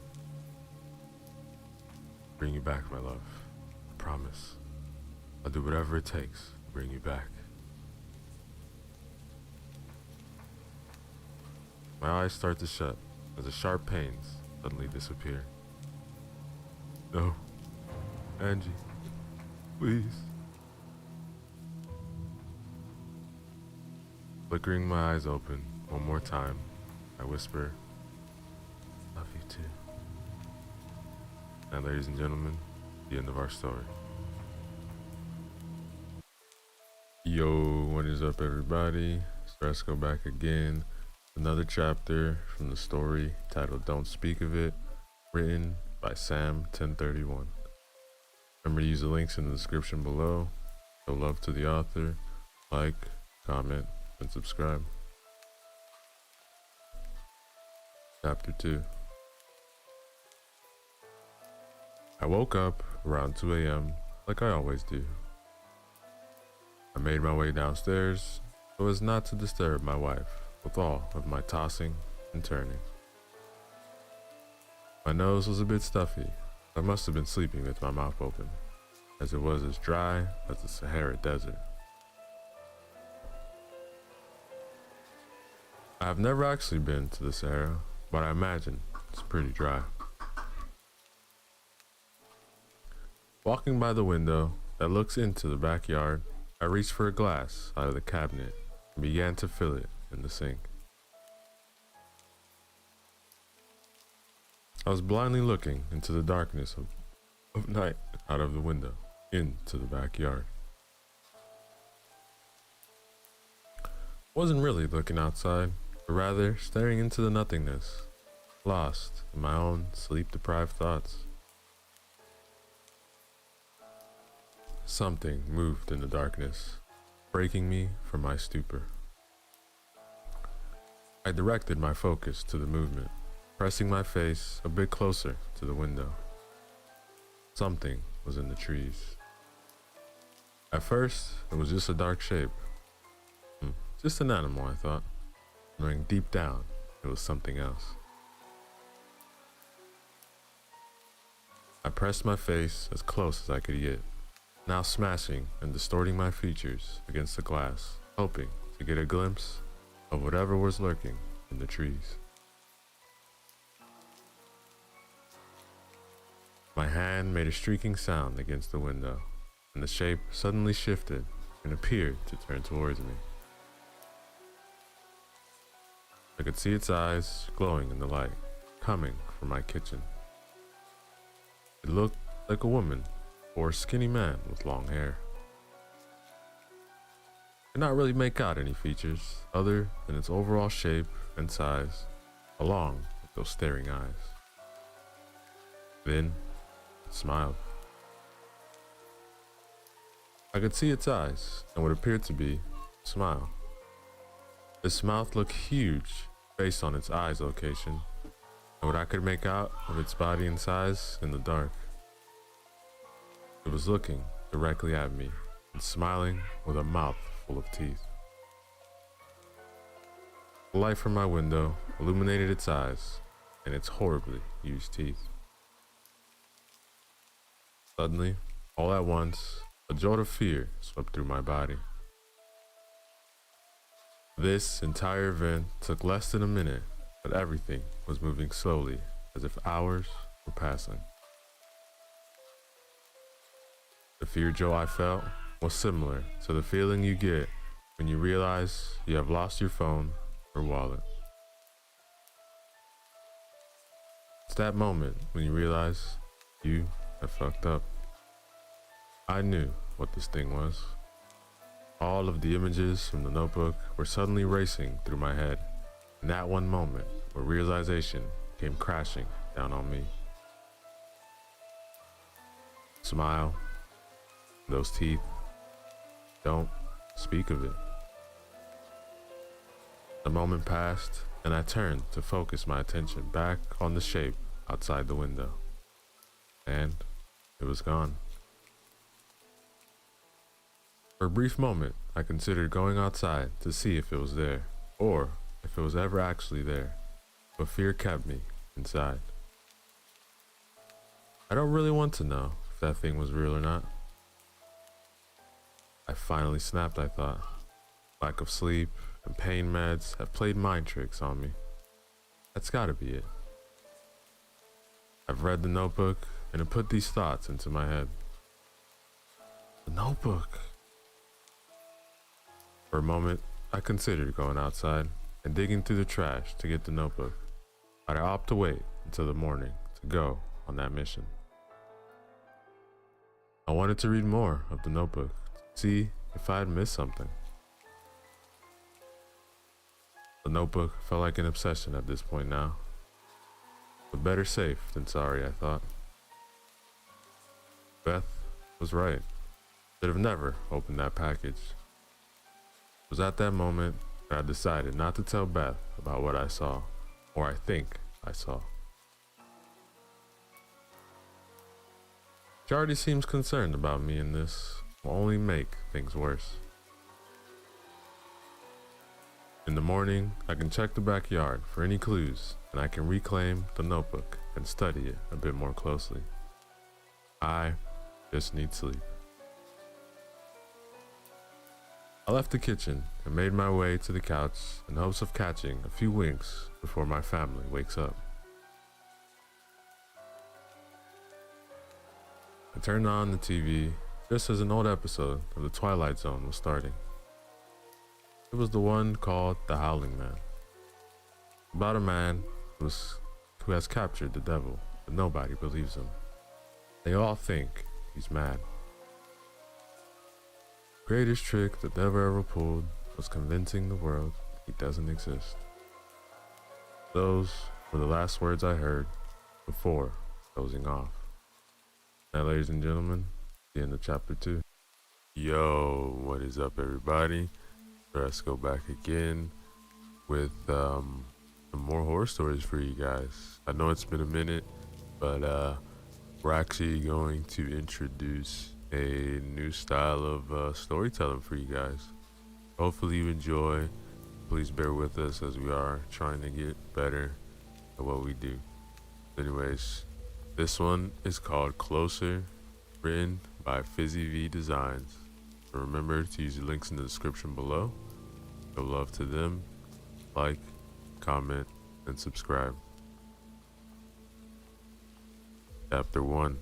Bring you back, my love. I promise. I'll do whatever it takes to bring you back. My eyes start to shut as the sharp pains suddenly disappear. No, Angie, please. Flickering my eyes open one more time, I whisper, love you too. And ladies and gentlemen, the end of our story. Yo, what is up everybody? Let's go back again. Another chapter from the story titled Don't Speak of It, written by Sam 1031. Remember to use the links in the description below. Show love to the author, like, comment, and subscribe. Chapter 2. I woke up around 2 a.m. like I always do. I made my way downstairs so as not to disturb my wife with all of my tossing and turning. My nose was a bit stuffy. I must have been sleeping with my mouth open, as it was as dry as the Sahara Desert. I have never actually been to this area, but I imagine it's pretty dry. Walking by the window that looks into the backyard, I reached for a glass out of the cabinet and began to fill it in the sink. I was blindly looking into the darkness of night out of the window into the backyard. Wasn't really looking outside, but rather staring into the nothingness, lost in my own sleep-deprived thoughts. Something moved in the darkness, breaking me from my stupor. I directed my focus to the movement, pressing my face a bit closer to the window. Something was in the trees. At first, it was just a dark shape. Just an animal, I thought, knowing deep down it was something else. I pressed my face as close as I could get, now smashing and distorting my features against the glass, hoping to get a glimpse of whatever was lurking in the trees. My hand made a streaking sound against the window, and the shape suddenly shifted and appeared to turn towards me. I could see its eyes glowing in the light, coming from my kitchen. It looked like a woman or a skinny man with long hair. I could not really make out any features other than its overall shape and size, along with those staring eyes. Then it smiled. I could see its eyes and what appeared to be a smile. Its mouth looked huge based on its eyes location and what I could make out of its body and size in the dark. It was looking directly at me and smiling with a mouth full of teeth. The light from my window illuminated its eyes and its horribly used teeth. Suddenly, all at once, a jolt of fear swept through my body. This entire event took less than a minute, but everything was moving slowly as if hours were passing. The fear jolt I felt was similar to the feeling you get when you realize you have lost your phone or wallet. It's that moment when you realize you have fucked up. I knew what this thing was. All of the images from the notebook were suddenly racing through my head, in that one moment where realization came crashing down on me. Smile, those teeth, don't speak of it. The moment passed, and I turned to focus my attention back on the shape outside the window, and it was gone. For a brief moment, I considered going outside to see if it was there, or if it was ever actually there, but fear kept me inside. I don't really want to know if that thing was real or not. I finally snapped, I thought. Lack of sleep and pain meds have played mind tricks on me. That's gotta be it. I've read the notebook and it put these thoughts into my head. The notebook! For a moment, I considered going outside and digging through the trash to get the notebook, but I opted to wait until the morning to go on that mission. I wanted to read more of the notebook to see if I had missed something. The notebook felt like an obsession at this point now, but better safe than sorry, I thought. Beth was right. Should have never opened that package. It was at that moment that I decided not to tell Beth about what I saw, or I think I saw. She already seems concerned about me, and this will only make things worse. In the morning, I can check the backyard for any clues, and I can reclaim the notebook and study it a bit more closely. I just need sleep. I left the kitchen and made my way to the couch in hopes of catching a few winks before my family wakes up. I turned on the TV just as an old episode of The Twilight Zone was starting. It was the one called The Howling Man, about a man who has captured the devil, but nobody believes him. They all think he's mad. The greatest trick the devil ever pulled was convincing the world he doesn't exist. Those were the last words I heard before dozing off. Now, ladies and gentlemen, the end of chapter 2. Yo, what is up, everybody? Let's go back again with some more horror stories for you guys. I know it's been a minute, but we're actually going to introduce a new style of storytelling for you guys. Hopefully you enjoy. Please bear with us as we are trying to get better at what we do. Anyways, this one is called Closer, written by Fizzy V Designs. So remember to use the links in the description below. Show love to them. Like, comment, and subscribe. Chapter 1.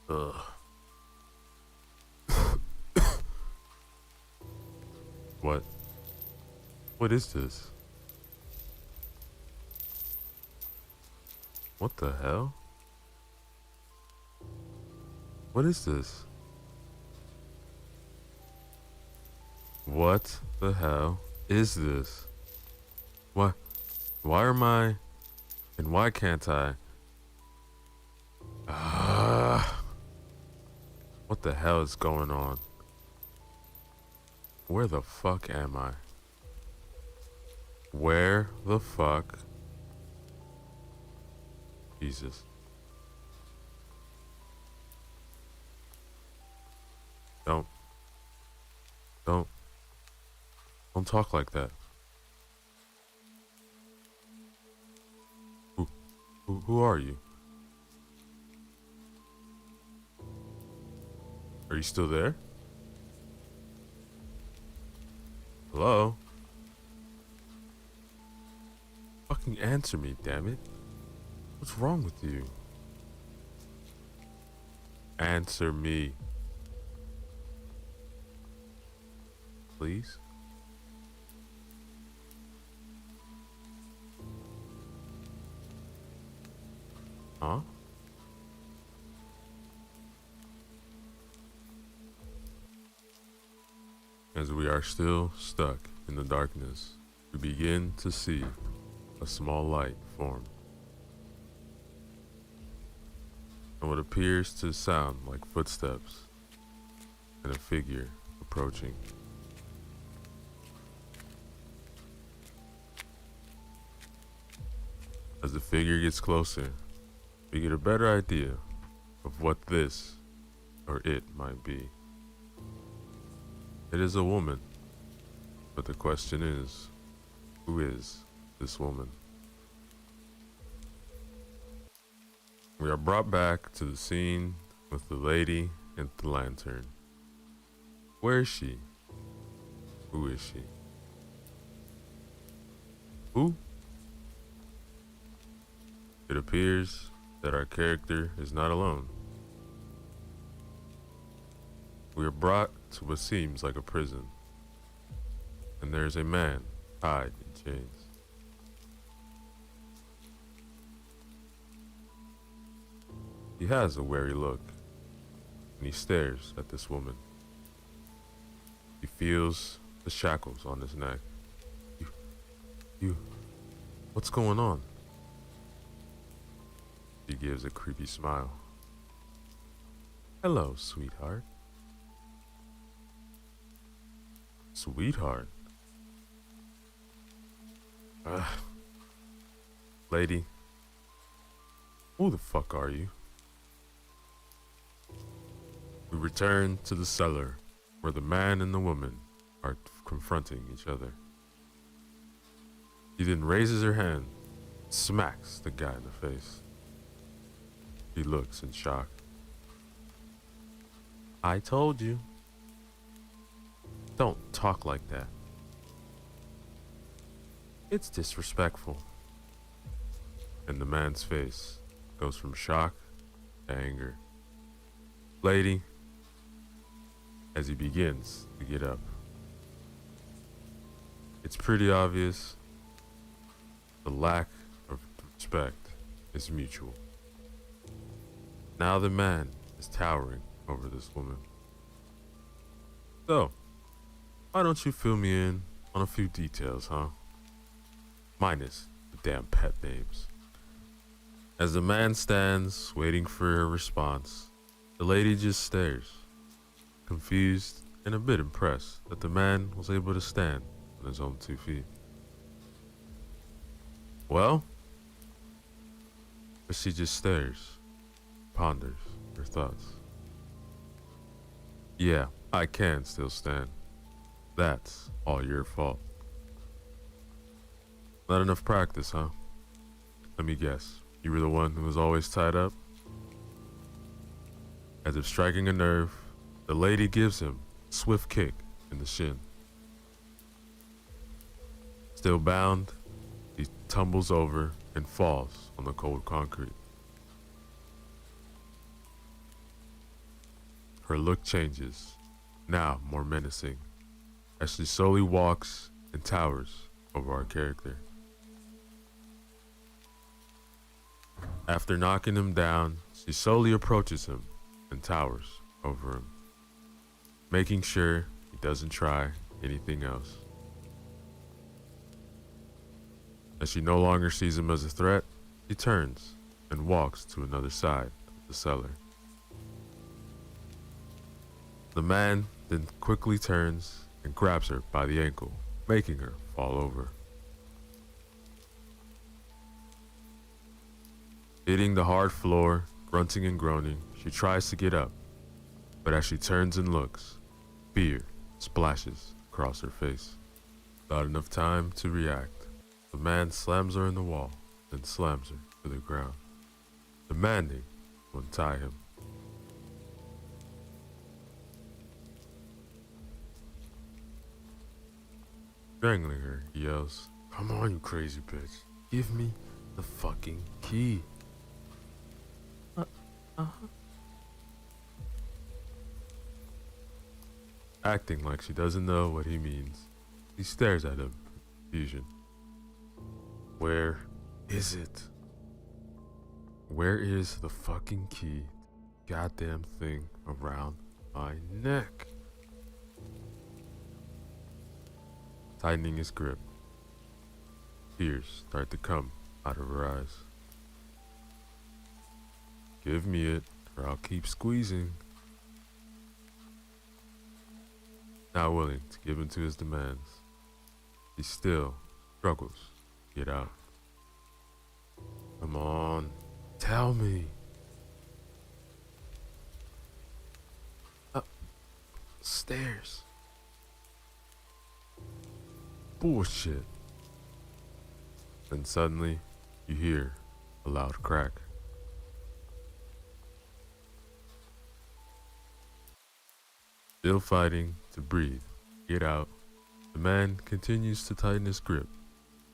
Ugh. What? What is this? What the hell? What is this? What the hell is this? Why am I, and why can't I? What the hell is going on? Where the fuck am I? Where the fuck? Jesus. Don't talk like that. Who are you? Are you still there? Hello? Fucking answer me, damn it. What's wrong with you? Answer me. Please? Huh? As we are still stuck in the darkness, we begin to see a small light form, and what appears to sound like footsteps and a figure approaching. As the figure gets closer, we get a better idea of what this or it might be. It is a woman, but the question is, who is this woman? We are brought back to the scene with the lady and the lantern. Where is she? Who is she? Who? It appears that our character is not alone. We are brought to what seems like a prison, and there is a man tied in chains. He has a wary look, and he stares at this woman. He feels the shackles on his neck. What's going on? She gives a creepy smile. Hello, sweetheart. Sweetheart? Lady, who the fuck are you? We return to the cellar, where the man and the woman are confronting each other. He then raises her hand, smacks the guy in the face. He looks in shock. I told you. Don't talk like that. It's disrespectful. And the man's face goes from shock to anger. Lady, as he begins to get up. It's pretty obvious the lack of respect is mutual. Now the man is towering over this woman. So, why don't you fill me in on a few details, huh? Minus the damn pet names. As the man stands waiting for a response, the lady just stares, confused and a bit impressed that the man was able to stand on his own 2 feet. Well? But she just stares, ponders her thoughts. Yeah, I can still stand. That's all your fault. Not enough practice, huh? Let me guess. You were the one who was always tied up? As if striking a nerve, the lady gives him a swift kick in the shin. Still bound, he tumbles over and falls on the cold concrete. Her look changes, now more menacing, as she slowly walks and towers over our character. After knocking him down, she slowly approaches him and towers over him, making sure he doesn't try anything else. As she no longer sees him as a threat, she turns and walks to another side of the cellar. The man then quickly turns and grabs her by the ankle, making her fall over. Hitting the hard floor, grunting and groaning, she tries to get up, but as she turns and looks, fear splashes across her face. Not enough time to react. The man slams her in the wall, then slams her to the ground, demanding to untie him. Strangling her, he yells, "Come on, you crazy bitch. Give me the fucking key." Acting like she doesn't know what he means, he stares at him in confusion. Where is it? Where is the fucking key? Goddamn thing around my neck. Tightening his grip, tears start to come out of her eyes. Give me it, or I'll keep squeezing. Not willing to give in to his demands, he still struggles to get out. Come on, tell me. Upstairs. Bullshit. Then suddenly, you hear a loud crack. Still fighting to breathe, get out, the man continues to tighten his grip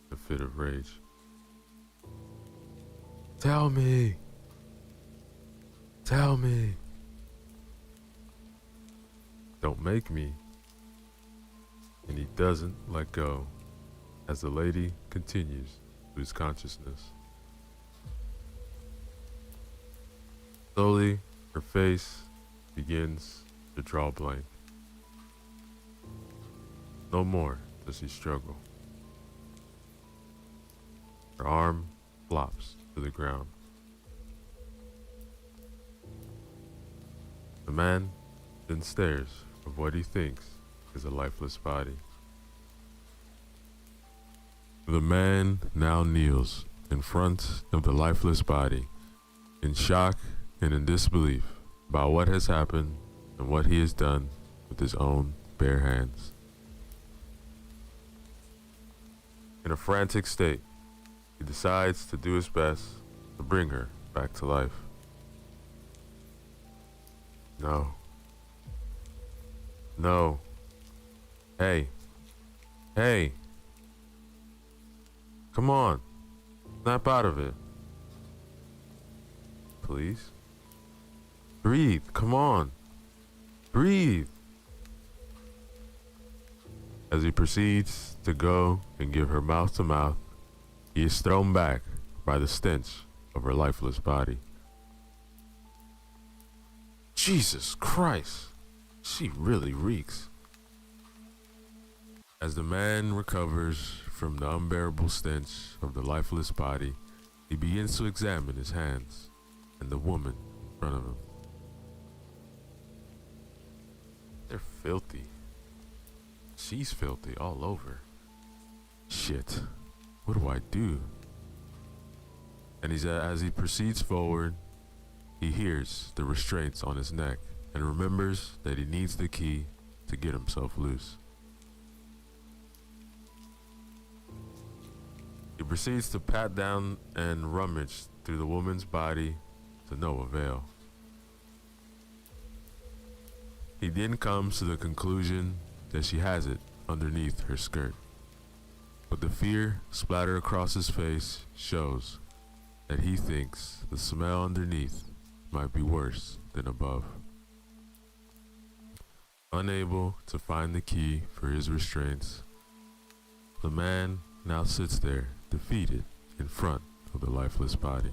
in a fit of rage. Tell me! Tell me! Don't make me. And he doesn't let go as the lady continues to lose consciousness. Slowly, her face begins to draw blank. No more does she struggle. Her arm flops to the ground. The man then stares of what he thinks is a lifeless body. The man now kneels in front of the lifeless body, in shock and in disbelief about what has happened and what he has done with his own bare hands. In a frantic state, he decides to do his best to bring her back to life. No. No. Hey. Hey. Come on. Snap out of it. Please. Breathe. Come on. Breathe. As he proceeds to go and give her mouth to mouth, he is thrown back by the stench of her lifeless body. Jesus Christ. She really reeks. As the man recovers from the unbearable stench of the lifeless body, he begins to examine his hands and the woman in front of him. They're filthy. She's filthy all over. Shit. What do I do? And as he proceeds forward, he hears the restraints on his neck and remembers that he needs the key to get himself loose. He proceeds to pat down and rummage through the woman's body to no avail. He then comes to the conclusion that she has it underneath her skirt. But the fear splattered across his face shows that he thinks the smell underneath might be worse than above. Unable to find the key for his restraints, the man now sits there defeated in front of the lifeless body.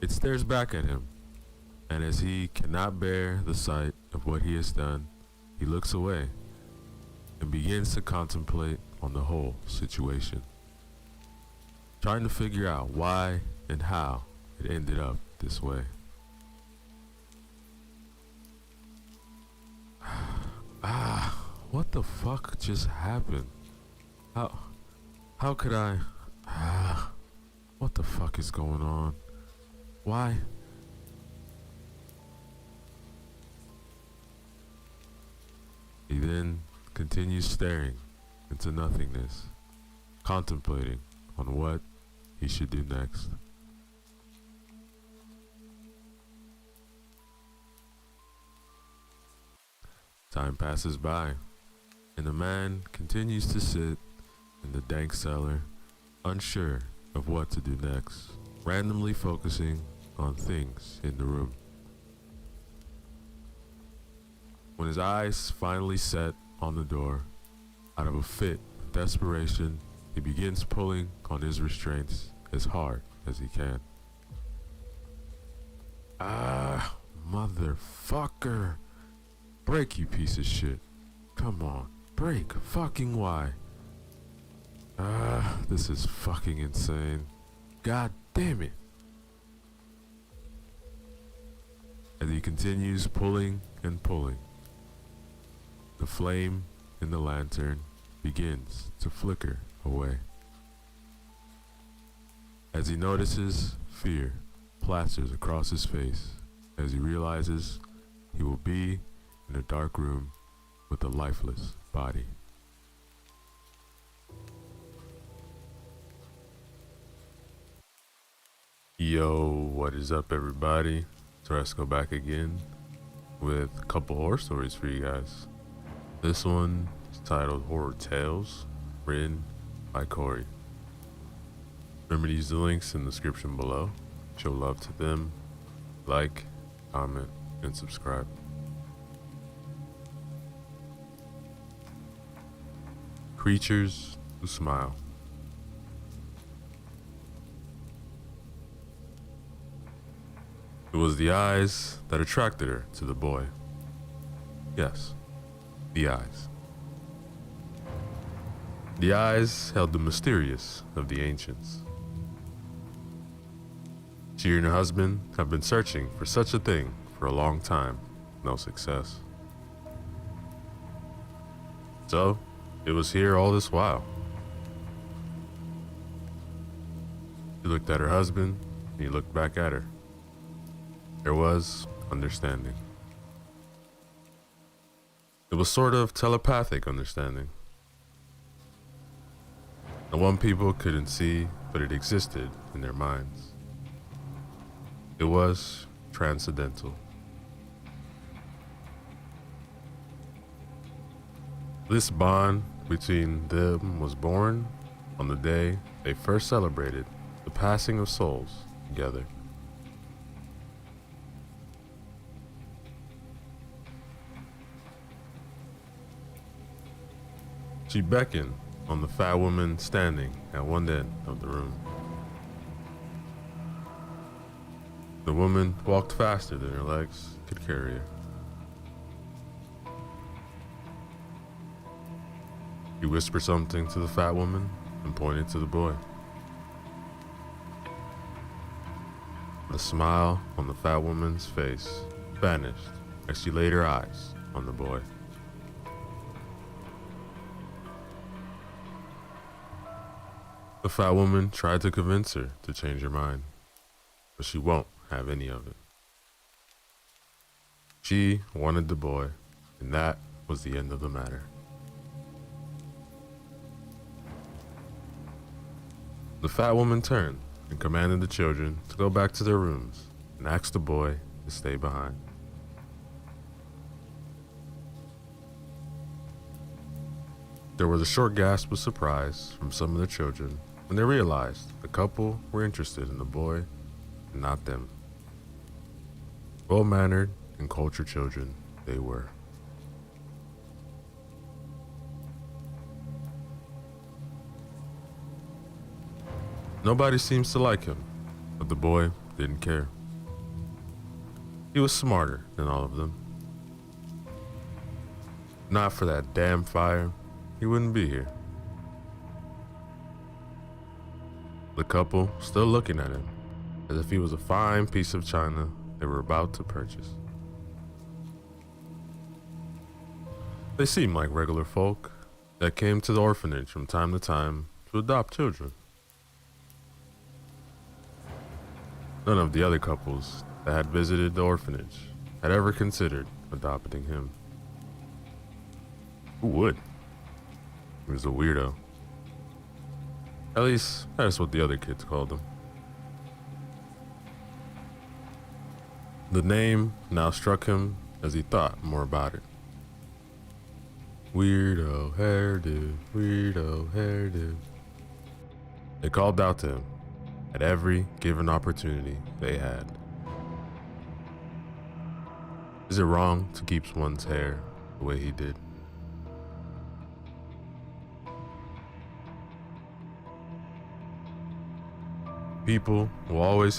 It stares back at him, and as he cannot bear the sight of what he has done, he looks away and begins to contemplate on the whole situation, trying to figure out why and how it ended up this way. What the fuck just happened? How could I? What the fuck is going on? Why? He then continues staring into nothingness, contemplating on what he should do next. Time passes by, and the man continues to sit in the dank cellar, unsure of what to do next, randomly focusing on things in the room. When his eyes finally set on the door, out of a fit of desperation, he begins pulling on his restraints as hard as he can. Motherfucker. Break, you piece of shit. Come on, break. Fucking why? This is fucking insane. God damn it. As he continues pulling and pulling, the flame in the lantern begins to flicker away. As he notices, fear plasters across his face as he realizes he will be in a dark room with a lifeless body. Yo, what is up, everybody? So let's go back again with a couple horror stories for you guys. This one is titled Horror Tales, written by Corey. Remember to use the links in the description below. Show love to them. Like, comment, and subscribe. Creatures who smile. It was the eyes that attracted her to the boy. Yes, the eyes. The eyes held the mysterious of the ancients. She and her husband have been searching for such a thing for a long time, no success. So, it was here all this while. She looked at her husband, and he looked back at her. There was understanding. It was sort of telepathic understanding. The one people couldn't see, but it existed in their minds. It was transcendental. This bond between them was born on the day they first celebrated the passing of souls together. She beckoned on the fat woman standing at one end of the room. The woman walked faster than her legs could carry her. He whispered something to the fat woman and pointed to the boy. The smile on the fat woman's face vanished as she laid her eyes on the boy. The fat woman tried to convince her to change her mind, but she won't have any of it. She wanted the boy, and that was the end of the matter. The fat woman turned and commanded the children to go back to their rooms and asked the boy to stay behind. There was a short gasp of surprise from some of the children when they realized the couple were interested in the boy and not them. Well-mannered and cultured children they were. Nobody seems to like him, but the boy didn't care. He was smarter than all of them. Not for that damn fire, he wouldn't be here. The couple still looking at him as if he was a fine piece of china they were about to purchase. They seemed like regular folk that came to the orphanage from time to time to adopt children. None of the other couples that had visited the orphanage had ever considered adopting him. Who would? He was a weirdo. At least, that's what the other kids called him. The name now struck him as he thought more about it. Weirdo hairdo, weirdo hairdo. They called out to him at every given opportunity they had. Is it wrong to keep one's hair the way he did? People will always hate